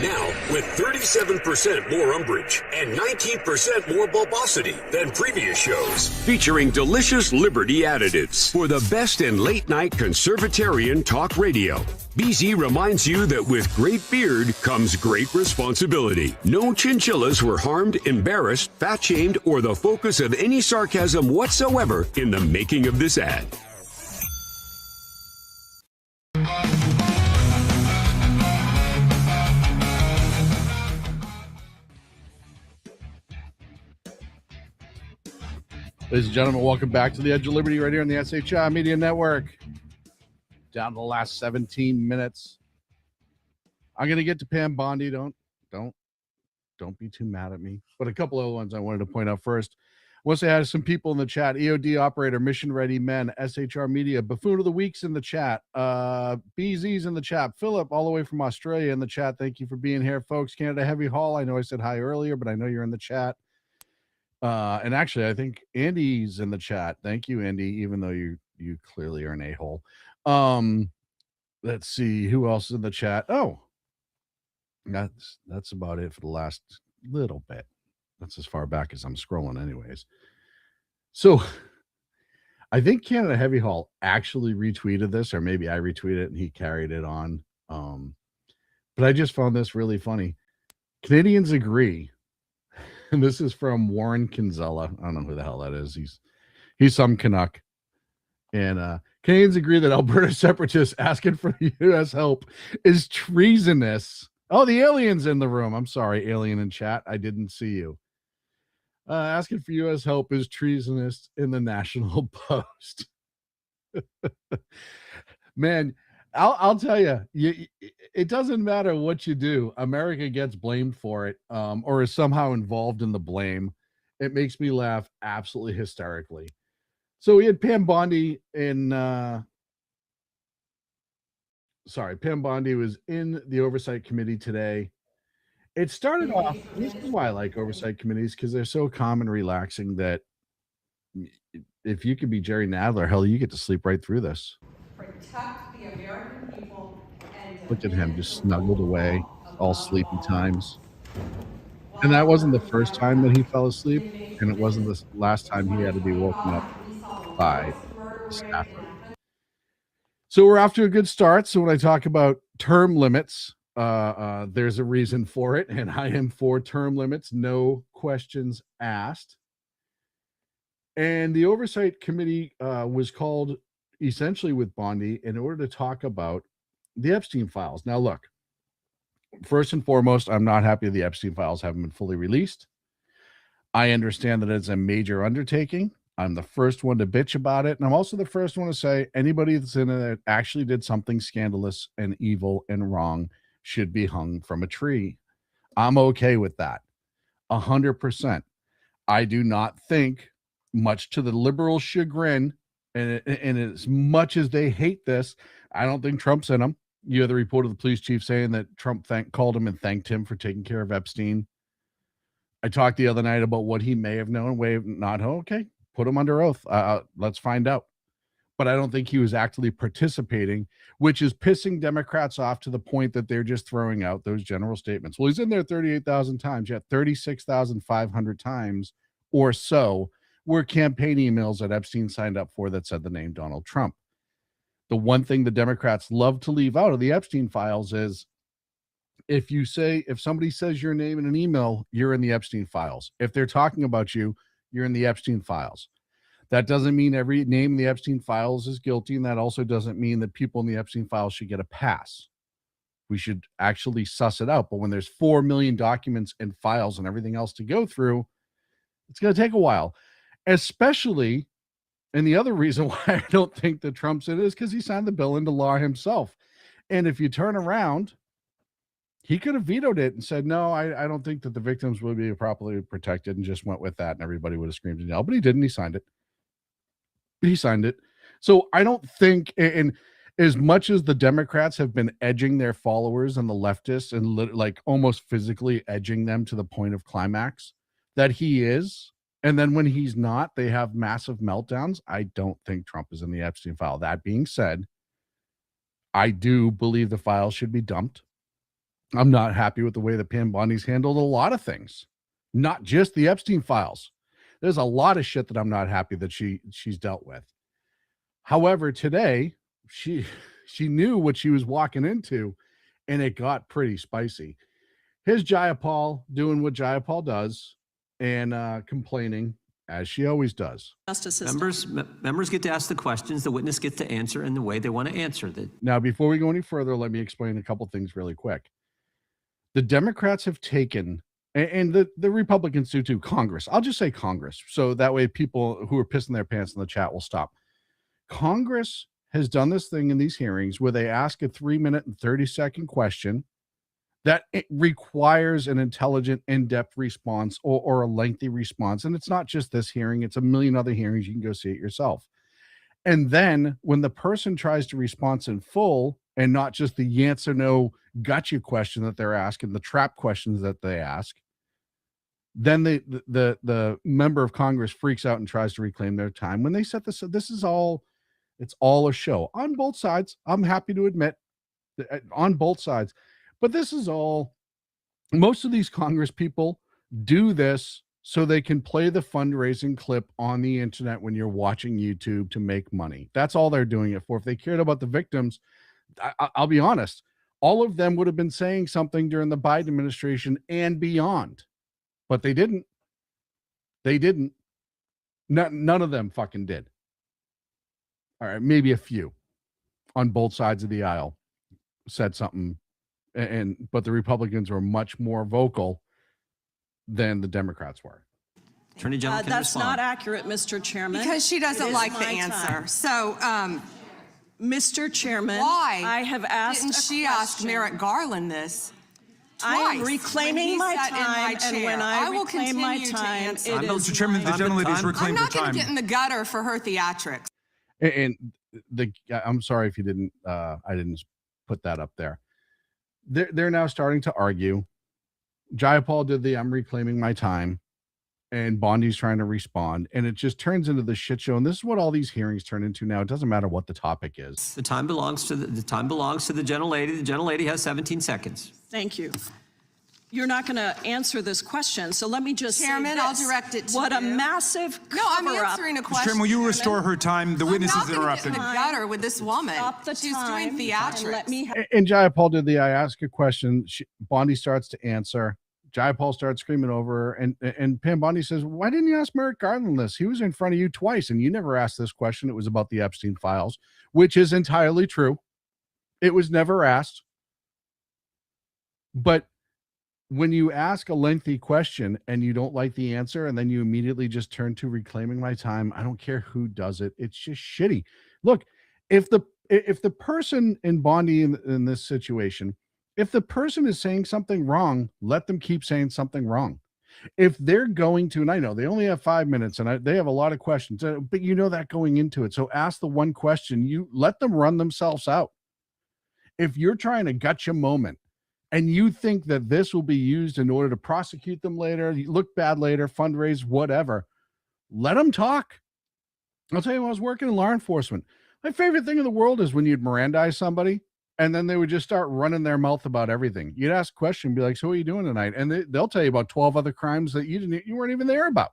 Speaker 19: Now, with 37% more umbrage and 19% more bulbosity than previous shows, featuring delicious Liberty additives for the best in late-night conservatarian talk radio. BZ reminds you that with great beard comes great responsibility. No chinchillas were harmed, embarrassed, fat-shamed, or the focus of any sarcasm whatsoever in the making of this ad.
Speaker 8: Ladies and gentlemen, welcome back to the Edge of Liberty right here on the SHI Media Network. Down to the last 17 minutes. I'm going to get to Pam Bondi. Don't be too mad at me. But a couple other ones I wanted to point out first. Once I had some people in the chat, EOD Operator, Mission Ready Men, SHR Media, Buffoon of the Week's in the chat, BZ's in the chat, Philip all the way from Australia in the chat. Thank you for being here, folks. Canada Heavy Haul, I know I said hi earlier, but I know you're in the chat. And actually, I think Andy's in the chat. Thank you, Andy, even though you clearly are an a-hole. Let's see who else is in the chat. Oh, that's about it for the last little bit. That's as far back as I'm scrolling anyways. So I think Canada Heavy Haul actually retweeted this, or maybe I retweeted it and he carried it on. But I just found this really funny. Canadians agree. And this is from Warren Kinsella. I don't know who the hell that is. He's some Canuck. And Canadians agree that Alberta separatists asking for U.S. help is treasonous. Oh, the alien's in the room. I'm sorry, alien in chat. I didn't see you. Asking for U.S. help is treasonous in the National Post. Man, I'll tell you, it doesn't matter what you do. America gets blamed for it, or is somehow involved in the blame. It makes me laugh absolutely hysterically. So we had Pam Bondi Pam Bondi was in the Oversight Committee today. It started off, this is why I like Oversight Committees, because they're so calm and relaxing that if you could be Jerry Nadler, hell, you get to sleep right through this.
Speaker 13: Protect the American people and
Speaker 8: Look at him just snuggled away, all sleepy times. And that wasn't the first time that he fell asleep, and it wasn't the last time he had to be woken up by the staffer. So we're off to a good start. So when I talk about term limits, there's a reason for it, and I am for term limits, no questions asked. And the Oversight Committee was called essentially with Bondi in order to talk about the Epstein files. Now, look, first and foremost, I'm not happy the Epstein files haven't been fully released. I understand that it's a major undertaking. I'm the first one to bitch about it. And I'm also the first one to say anybody that's in it that actually did something scandalous and evil and wrong should be hung from a tree. I'm okay with that. 100%. I do not think, much to the liberal chagrin, and as much as they hate this, I don't think Trump's in them. You have the report of the police chief saying that Trump called him and thanked him for taking care of Epstein. I talked the other night about what he may have known, may have not. Okay, put him under oath. Let's find out. But I don't think he was actually participating, which is pissing Democrats off to the point that they're just throwing out those general statements. Well, he's in there 38,000 times, yet 36,500 times or so were campaign emails that Epstein signed up for that said the name Donald Trump. The one thing the Democrats love to leave out of the Epstein files is if somebody says your name in an email, you're in the Epstein files. If they're talking about you, you're in the Epstein files. That doesn't mean every name in the Epstein files is guilty, and that also doesn't mean that people in the Epstein files should get a pass. We should actually suss it out. But when there's 4 million documents and files and everything else to go through, it's going to take a while. Especially, and the other reason why I don't think that Trump's in it is because he signed the bill into law himself. And if you turn around, he could have vetoed it and said, no, I don't think that the victims would be properly protected, and just went with that, and everybody would have screamed and yelled. But he didn't. He signed it. So I don't think, and as much as the Democrats have been edging their followers and the leftists and like almost physically edging them to the point of climax that he is, and then when he's not, they have massive meltdowns. I don't think Trump is in the Epstein file. That being said, I do believe the file should be dumped. I'm not happy with the way that Pam Bondi's handled a lot of things, not just the Epstein files. There's a lot of shit that I'm not happy that she's dealt with. However, today she knew what she was walking into, and it got pretty spicy. Here's Jayapal doing what Jayapal does and complaining, as she always does.
Speaker 12: Members get to ask the questions, the witness gets to answer in the way they want to answer.
Speaker 8: Now, before we go any further, let me explain a couple things really quick. The Democrats have taken, and the Republicans do too, Congress. I'll just say Congress, so that way people who are pissing their pants in the chat will stop. Congress has done this thing in these hearings where they ask a 3-minute and 30-second question that it requires an intelligent, in-depth response or a lengthy response. And it's not just this hearing, it's a million other hearings. You can go see it yourself. And then when the person tries to respond in full and not just the yes or no gotcha question that they're asking, the trap questions that they ask, then the member of Congress freaks out and tries to reclaim their time. When they set this, it's all a show on both sides. I'm happy to admit on both sides. But this is all, most of these Congress people do this so they can play the fundraising clip on the internet when you're watching YouTube to make money. That's all they're doing it for. If they cared about the victims, I'll be honest, all of them would have been saying something during the Biden administration and beyond. But they didn't. They didn't. None of them fucking did. All right, maybe a few on both sides of the aisle said something. But the Republicans were much more vocal than the Democrats were.
Speaker 12: Attorney General can
Speaker 18: that's
Speaker 12: respond.
Speaker 18: not accurate, Mr. Chairman.
Speaker 13: Because she doesn't
Speaker 18: It is
Speaker 13: like the
Speaker 18: my
Speaker 13: answer.
Speaker 18: time.
Speaker 13: So,
Speaker 18: Mr. Chairman,
Speaker 13: why
Speaker 18: I have asked
Speaker 13: didn't she ask Merrick Garland this?
Speaker 18: I am
Speaker 13: twice
Speaker 18: reclaiming
Speaker 13: when he
Speaker 18: my
Speaker 13: sat in
Speaker 18: time,
Speaker 13: chair?
Speaker 18: and when I
Speaker 13: will
Speaker 18: reclaim my
Speaker 13: continue to
Speaker 18: time,
Speaker 13: answer.
Speaker 18: it is
Speaker 20: Mr. Chairman, the gentlelady's reclaimed her
Speaker 13: I'm not going
Speaker 20: time.
Speaker 13: to get in the gutter for her theatrics.
Speaker 8: And I'm sorry if you didn't. I didn't put that up there. They're now starting to argue. Jayapal did the I'm reclaiming my time, and Bondi's trying to respond, and it just turns into the shit show. And this is what all these hearings turn into now. It doesn't matter what the topic is.
Speaker 12: The time belongs to the gentlelady. The gentlelady has 17 seconds.
Speaker 18: Thank you. You're not going to answer this question, so let me just
Speaker 13: Chairman,
Speaker 18: say
Speaker 13: I'll
Speaker 18: this.
Speaker 13: direct it to
Speaker 18: What a
Speaker 13: you.
Speaker 18: massive
Speaker 13: No, I'm
Speaker 18: cover-up.
Speaker 13: answering a
Speaker 20: Mr.
Speaker 13: question.
Speaker 20: Chairman, will you restore her time? The witness
Speaker 13: I'm
Speaker 20: is
Speaker 13: not gonna
Speaker 20: interrupted.
Speaker 13: get in the gutter with this woman.
Speaker 18: Stop the
Speaker 13: She's
Speaker 18: time
Speaker 13: doing theatrics.
Speaker 18: and let me
Speaker 8: And Jayapal did the I ask a question. Bondi starts to answer. Jayapal starts screaming over her, and Pam Bondi says, "Why didn't you ask Merrick Garland this? He was in front of you twice, and you never asked this question. It was about the Epstein files," which is entirely true. It was never asked. But when you ask a lengthy question and you don't like the answer, and then you immediately just turn to reclaiming my time, I don't care who does it. It's just shitty. Look, if the person in Bondi in this situation, if the person is saying something wrong, let them keep saying something wrong. If they're going to, and I know they only have 5 minutes and they have a lot of questions, but you know that going into it. So ask the one question, you let them run themselves out. If you're trying to gotcha moment and you think that this will be used in order to prosecute them later, look bad later, fundraise, whatever, let them talk. I'll tell you, when I was working in law enforcement, my favorite thing in the world is when you'd Mirandize somebody and then they would just start running their mouth about everything. You'd ask a question, be like, "So what are you doing tonight?" And they'll tell you about 12 other crimes that you weren't even there about.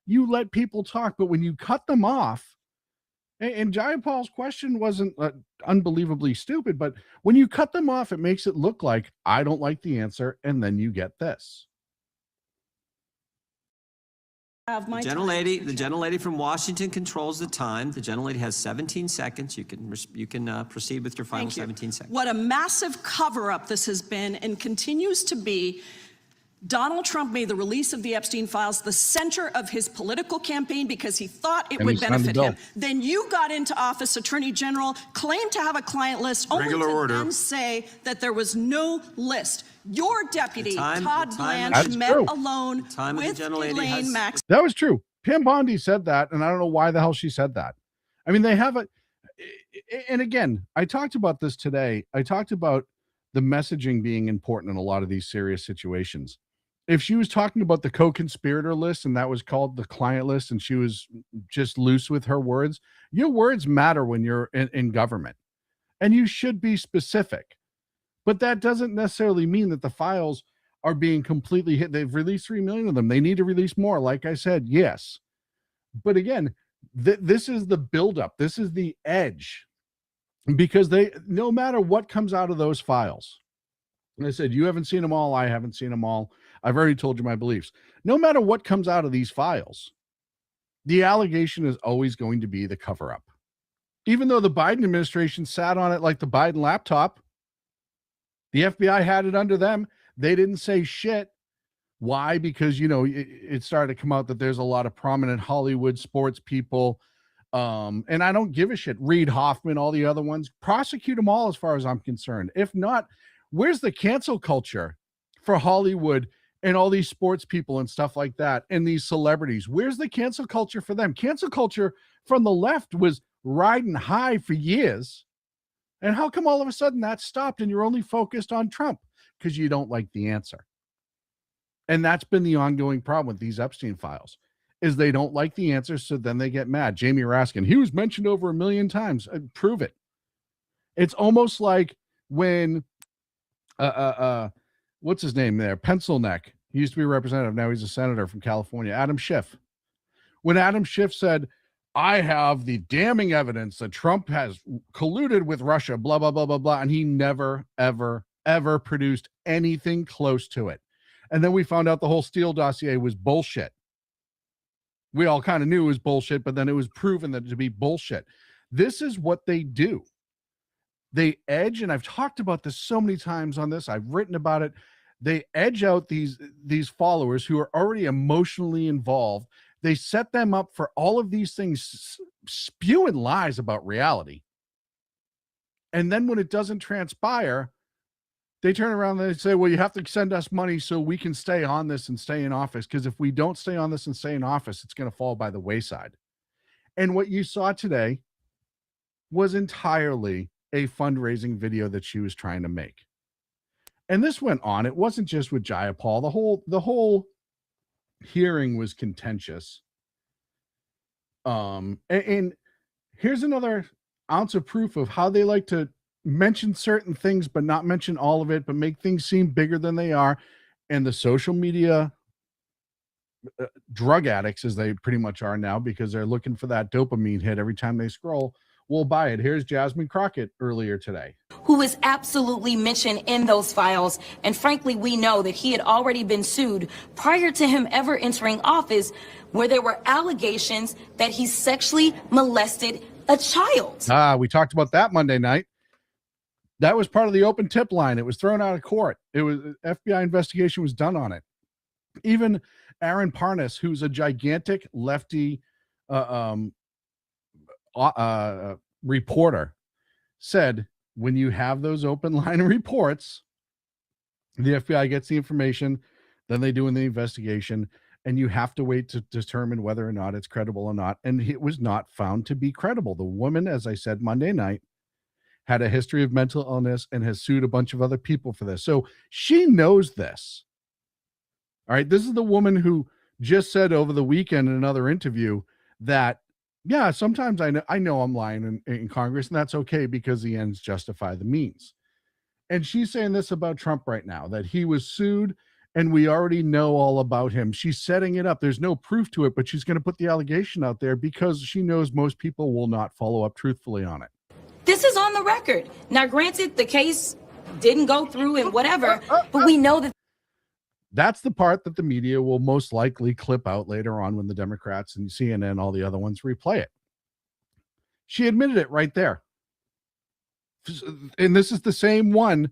Speaker 8: You let people talk, but when you cut them off, and Jayapal's question wasn't unbelievably stupid, but when you cut them off, it makes it look like I don't like the answer, and then you get this.
Speaker 18: have my
Speaker 12: The gentlelady from Washington controls the time. The gentlelady has 17 seconds. You can proceed with your final
Speaker 18: Thank you.
Speaker 12: 17 seconds.
Speaker 18: What a massive cover-up this has been and continues to be. Donald Trump made the release of the Epstein files the center of his political campaign because he thought it
Speaker 8: And
Speaker 18: would
Speaker 8: he signed the
Speaker 18: benefit
Speaker 8: bill.
Speaker 18: him. Then you got into office, Attorney General, claimed to have a client list, only
Speaker 20: Regular
Speaker 18: to
Speaker 20: order.
Speaker 18: then say that there was no list. Your deputy, Todd Blanche,
Speaker 8: That's
Speaker 18: met
Speaker 8: true.
Speaker 18: alone
Speaker 12: of the
Speaker 18: with
Speaker 12: gentlelady
Speaker 18: Elaine
Speaker 12: has-
Speaker 18: Max.
Speaker 8: That was true. Pam Bondi said that, and I don't know why the hell she said that. I mean, they have a, and again, I talked about this today. I talked about the messaging being important in a lot of these serious situations. If she was talking about the co-conspirator list and that was called the client list and she was just loose with her words, your words matter when you're in government, and you should be specific. But that doesn't necessarily mean that the files are being completely hit. They've released 3 million of them. They need to release more. Like I said, yes. But again, this is the buildup. This is the edge, because no matter what comes out of those files, and I said, you haven't seen them all. I haven't seen them all. I've already told you my beliefs. No matter what comes out of these files, the allegation is always going to be the cover-up. Even though the Biden administration sat on it like the Biden laptop, the FBI had it under them. They didn't say shit. Why? Because, it started to come out that there's a lot of prominent Hollywood sports people. And I don't give a shit. Reid Hoffman, all the other ones, prosecute them all as far as I'm concerned. If not, where's the cancel culture for Hollywood and all these sports people and stuff like that, and these celebrities? Where's the cancel culture for them? Cancel culture from the left was riding high for years. And how come all of a sudden that stopped and you're only focused on Trump? Because you don't like the answer. And that's been the ongoing problem with these Epstein files, is they don't like the answer, so then they get mad. Jamie Raskin, he was mentioned over 1 million times. Prove it. It's almost like when what's his name there? Pencil Neck. He used to be a representative. Now he's a senator from California. Adam Schiff. When Adam Schiff said, I have the damning evidence that Trump has colluded with Russia, blah, blah, blah, blah, blah. And he never, ever, ever produced anything close to it. And then we found out the whole Steele dossier was bullshit. We all kind of knew it was bullshit, but then it was proven that to be bullshit. This is what they do. They edge, and I've talked about this so many times on this. I've written about it. They edge out these followers who are already emotionally involved. They set them up for all of these things, spewing lies about reality. And then when it doesn't transpire, they turn around and they say, well, you have to send us money so we can stay on this and stay in office. Because if we don't stay on this and stay in office, it's going to fall by the wayside. And what you saw today was entirely a fundraising video that she was trying to make. And this went on. It wasn't just with Jayapal. The whole hearing was contentious. And here's another ounce of proof of how they like to mention certain things, but not mention all of it, but make things seem bigger than they are. And the social media drug addicts, as they pretty much are now, because they're looking for that dopamine hit every time they scroll, will buy it. Here's Jasmine Crockett earlier today,
Speaker 2: who is absolutely mentioned in those files. And frankly, we know that he had already been sued prior to him ever entering office, where there were allegations that he sexually molested a child.
Speaker 8: We talked about that Monday night. That was part of the open tip line. It was thrown out of court. It was FBI investigation was done on it. Even Aaron Parnas, who's a gigantic lefty reporter, said when you have those open line reports, the FBI gets the information, then they do in the investigation, and you have to wait to determine whether or not it's credible or not. And it was not found to be credible. The woman, as I said Monday night, had a history of mental illness and has sued a bunch of other people for this. So she knows this. All right. This is the woman who just said over the weekend in another interview that, yeah, sometimes I know I'm lying in Congress, and that's okay because the ends justify the means. And she's saying this about Trump right now, that he was sued and we already know all about him. She's setting it up. There's no proof to it, but she's going to put the allegation out there because she knows most people will not follow up truthfully on it.
Speaker 2: This is on the record. Now, granted, the case didn't go through and whatever, but we know that.
Speaker 8: That's the part that the media will most likely clip out later on when the Democrats and CNN, all the other ones, replay it. She admitted it right there. And this is the same one,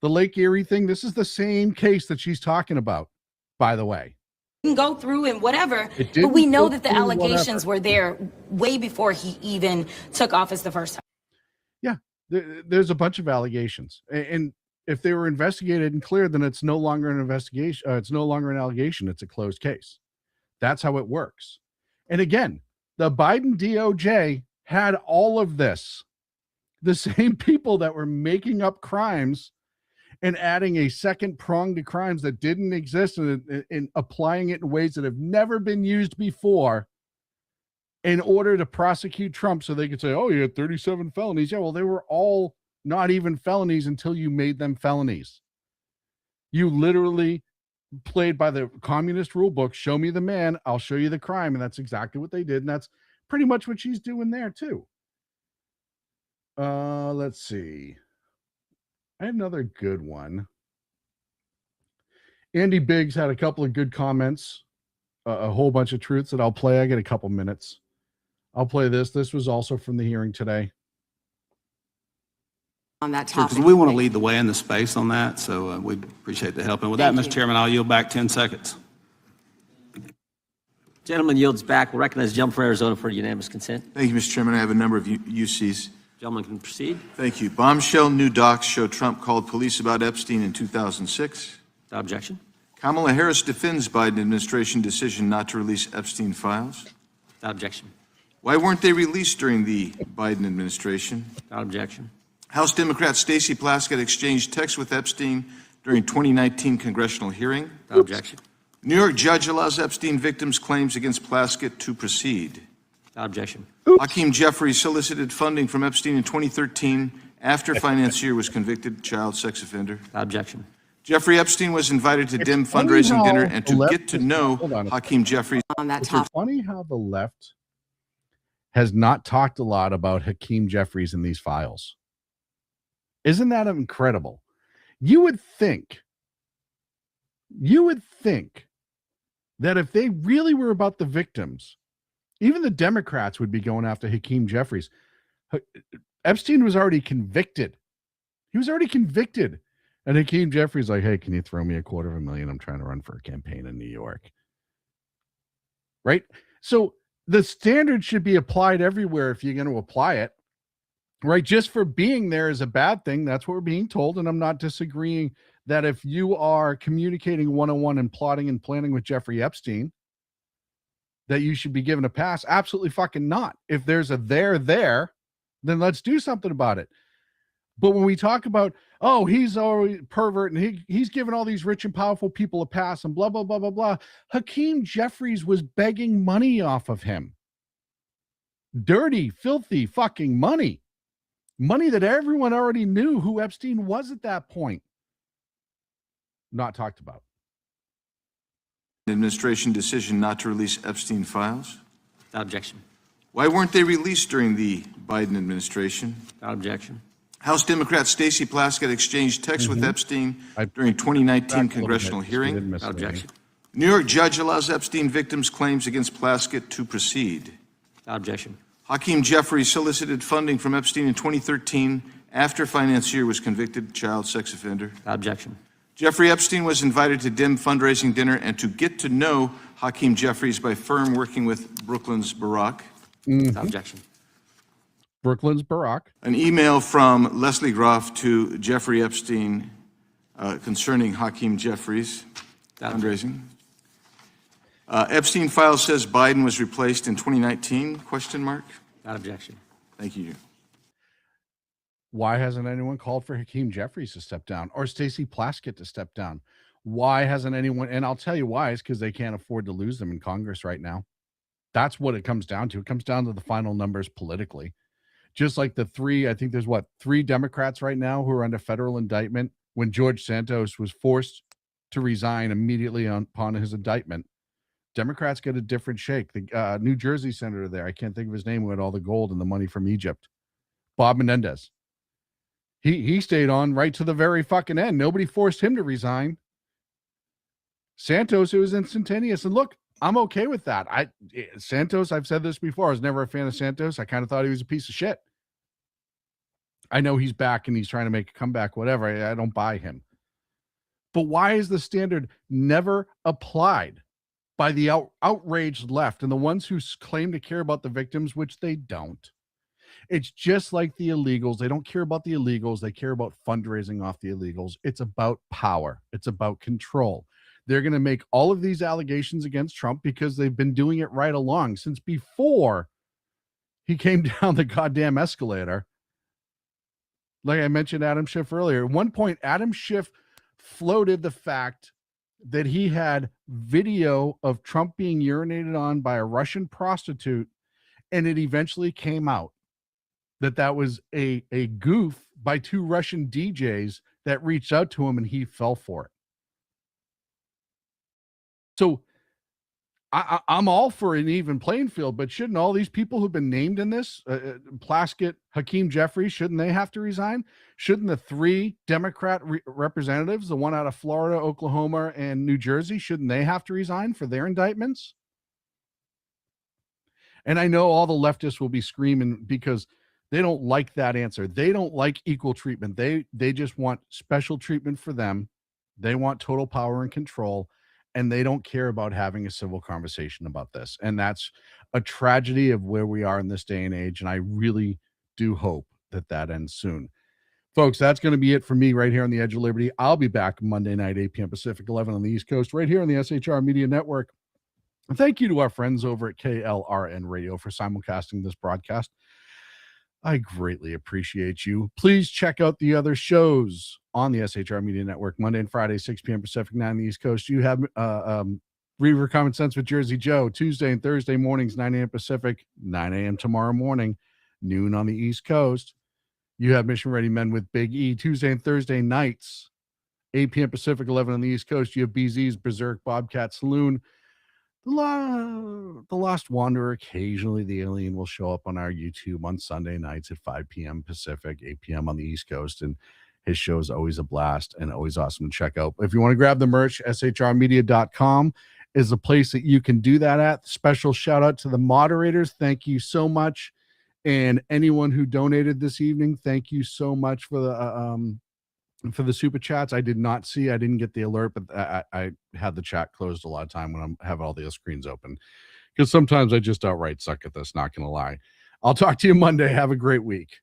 Speaker 8: the Lake Erie thing. This is the same case that she's talking about, by the way.
Speaker 2: Didn't go through and whatever, but we know that the allegations were there way before he even took office the first time.
Speaker 8: Yeah, there's a bunch of allegations. And if they were investigated and cleared, then it's no longer an investigation. It's no longer an allegation. It's a closed case. That's how it works. And again, the Biden DOJ had all of this. The same people that were making up crimes and adding a second prong to crimes that didn't exist and applying it in ways that have never been used before in order to prosecute Trump so they could say, oh, he had 37 felonies. Yeah, well, they were all not even felonies until you made them felonies. You literally played by the communist rule book. Show me the man, I'll show you the crime. And that's exactly what they did. And that's pretty much what she's doing there too. Let's see. I had another good one. Andy Biggs had a couple of good comments, a whole bunch of truths that I'll play. I get a couple minutes. I'll play this. This was also from the hearing today.
Speaker 4: On that topic. Because we want to lead the way in the space on that, so we appreciate the help. And with that, Mr. Chairman, I'll yield back 10 seconds.
Speaker 12: Gentleman yields back. We'll recognize the gentleman from Arizona for unanimous consent.
Speaker 5: Thank you, Mr. Chairman. I have a number of UCs.
Speaker 12: Gentleman can proceed.
Speaker 5: Thank you. Bombshell new docs show Trump called police about Epstein in 2006.
Speaker 12: Without objection.
Speaker 5: Kamala Harris defends Biden administration decision not to release Epstein files.
Speaker 12: Without objection.
Speaker 5: Why weren't they released during the Biden administration?
Speaker 12: Without objection.
Speaker 5: House Democrat Stacey Plaskett exchanged texts with Epstein during 2019 congressional hearing.
Speaker 12: Without objection.
Speaker 5: New York judge allows Epstein victims' claims against Plaskett to proceed.
Speaker 12: Without objection.
Speaker 5: Hakeem Jeffries solicited funding from Epstein in 2013 after financier was convicted child sex offender.
Speaker 12: Without objection.
Speaker 5: Jeffrey Epstein was invited to dim fundraising dinner and to get to know Hakeem Jeffries.
Speaker 8: On that topic. It's funny how the left has not talked a lot about Hakeem Jeffries in these files. Isn't that incredible? You would think that if they really were about the victims, even the Democrats would be going after Hakeem Jeffries. Epstein was already convicted. He was already convicted. And Hakeem Jeffries like, hey, can you throw me $250,000? I'm trying to run for a campaign in New York. Right? So the standard should be applied everywhere if you're going to apply it. Right? Just for being there is a bad thing. That's what we're being told. And I'm not disagreeing that if you are communicating one-on-one and plotting and planning with Jeffrey Epstein, that you should be given a pass. Absolutely fucking not. If there's a there, then let's do something about it. But when we talk about, oh, he's already pervert and he's giving all these rich and powerful people a pass and blah, blah, blah, blah, blah. Hakeem Jeffries was begging money off of him. Dirty, filthy fucking money. Money that everyone already knew who Epstein was at that point. Not talked about.
Speaker 5: Administration decision not to release Epstein files.
Speaker 12: Without objection.
Speaker 5: Why weren't they released during the Biden administration?
Speaker 12: Without objection.
Speaker 5: House Democrat Stacey Plaskett exchanged texts with Epstein during 2019 congressional hearing.
Speaker 12: Without objection.
Speaker 5: New York judge allows Epstein victims' claims against Plaskett to proceed.
Speaker 12: Without objection.
Speaker 5: Hakeem Jeffries solicited funding from Epstein in 2013 after financier was convicted child sex offender.
Speaker 12: Without objection.
Speaker 5: Jeffrey Epstein was invited to dim fundraising dinner and to get to know Hakeem Jeffries by firm working with Brooklyn's Barack.
Speaker 12: Without objection.
Speaker 8: Brooklyn's Barack.
Speaker 5: An email from Leslie Groff to Jeffrey Epstein concerning Hakeem Jeffries fundraising. Epstein file says Biden was replaced in 2019, question mark?
Speaker 12: Without objection.
Speaker 5: Thank you.
Speaker 8: Why hasn't anyone called for Hakeem Jeffries to step down or Stacey Plaskett to step down? Why hasn't anyone, and I'll tell you why, is because they can't afford to lose them in Congress right now. That's what it comes down to. It comes down to the final numbers politically. Just like the three, I think there's three Democrats right now who are under federal indictment when George Santos was forced to resign immediately upon his indictment. Democrats get a different shake. The New Jersey senator there, I can't think of his name, who had all the gold and the money from Egypt. Bob Menendez. He stayed on right to the very fucking end. Nobody forced him to resign. Santos, it was instantaneous. And look, I'm okay with that. Santos, I've said this before, I was never a fan of Santos. I kind of thought he was a piece of shit. I know he's back and he's trying to make a comeback, whatever. I don't buy him. But why is the standard never applied by the outraged left and the ones who claim to care about the victims, which they don't? It's just like the illegals. They don't care about the illegals. They care about fundraising off the illegals. It's about power. It's about control. They're going to make all of these allegations against Trump because they've been doing it right along since before he came down the goddamn escalator. Like I mentioned Adam Schiff earlier, at one point, Adam Schiff floated the fact that he had video of Trump being urinated on by a Russian prostitute, and it eventually came out that was a goof by 2 Russian DJs that reached out to him and he fell for it. So I'm all for an even playing field, but shouldn't all these people who've been named in this, Plaskett, Hakeem Jeffries, shouldn't they have to resign? Shouldn't the 3 Democrat representatives, the one out of Florida, Oklahoma, and New Jersey, shouldn't they have to resign for their indictments? And I know all the leftists will be screaming because they don't like that answer. They don't like equal treatment. They just want special treatment for them. They want total power and control, and they don't care about having a civil conversation about this. And that's a tragedy of where we are in this day and age, and I really do hope that that ends soon. Folks, that's going to be it for me right here on the Edge of Liberty. I'll be back Monday night, 8 p.m. Pacific, 11 on the East Coast, right here on the SHR Media Network. And thank you to our friends over at KLRNRadio for simulcasting this broadcast. I greatly appreciate you. Please check out the other shows on the SHR Media Network, Monday and Friday, 6 p.m. Pacific, 9 on the East Coast. You have Reaver Common Sense with Jersey Joe, Tuesday and Thursday mornings, 9 a.m. Pacific, 9 a.m. tomorrow morning, noon on the East Coast. You have Mission Ready Men with Big E, Tuesday and Thursday nights, 8 p.m. Pacific, 11 on the East Coast. You have BZ's Berserk Bobcat Saloon. The Lost Wanderer, occasionally the alien will show up on our YouTube on Sunday nights at 5 p.m. Pacific, 8 p.m. on the East Coast, and his show is always a blast and always awesome to check out. If you want to grab the merch, shrmedia.com is the place that you can do that at. Special shout out to the moderators. Thank you so much. And anyone who donated this evening, thank you so much for the super chats. I didn't get the alert, but I had the chat closed a lot of time when I have all the screens open, because sometimes I just outright suck at this, not gonna lie. I'll talk to you Monday. Have a great week.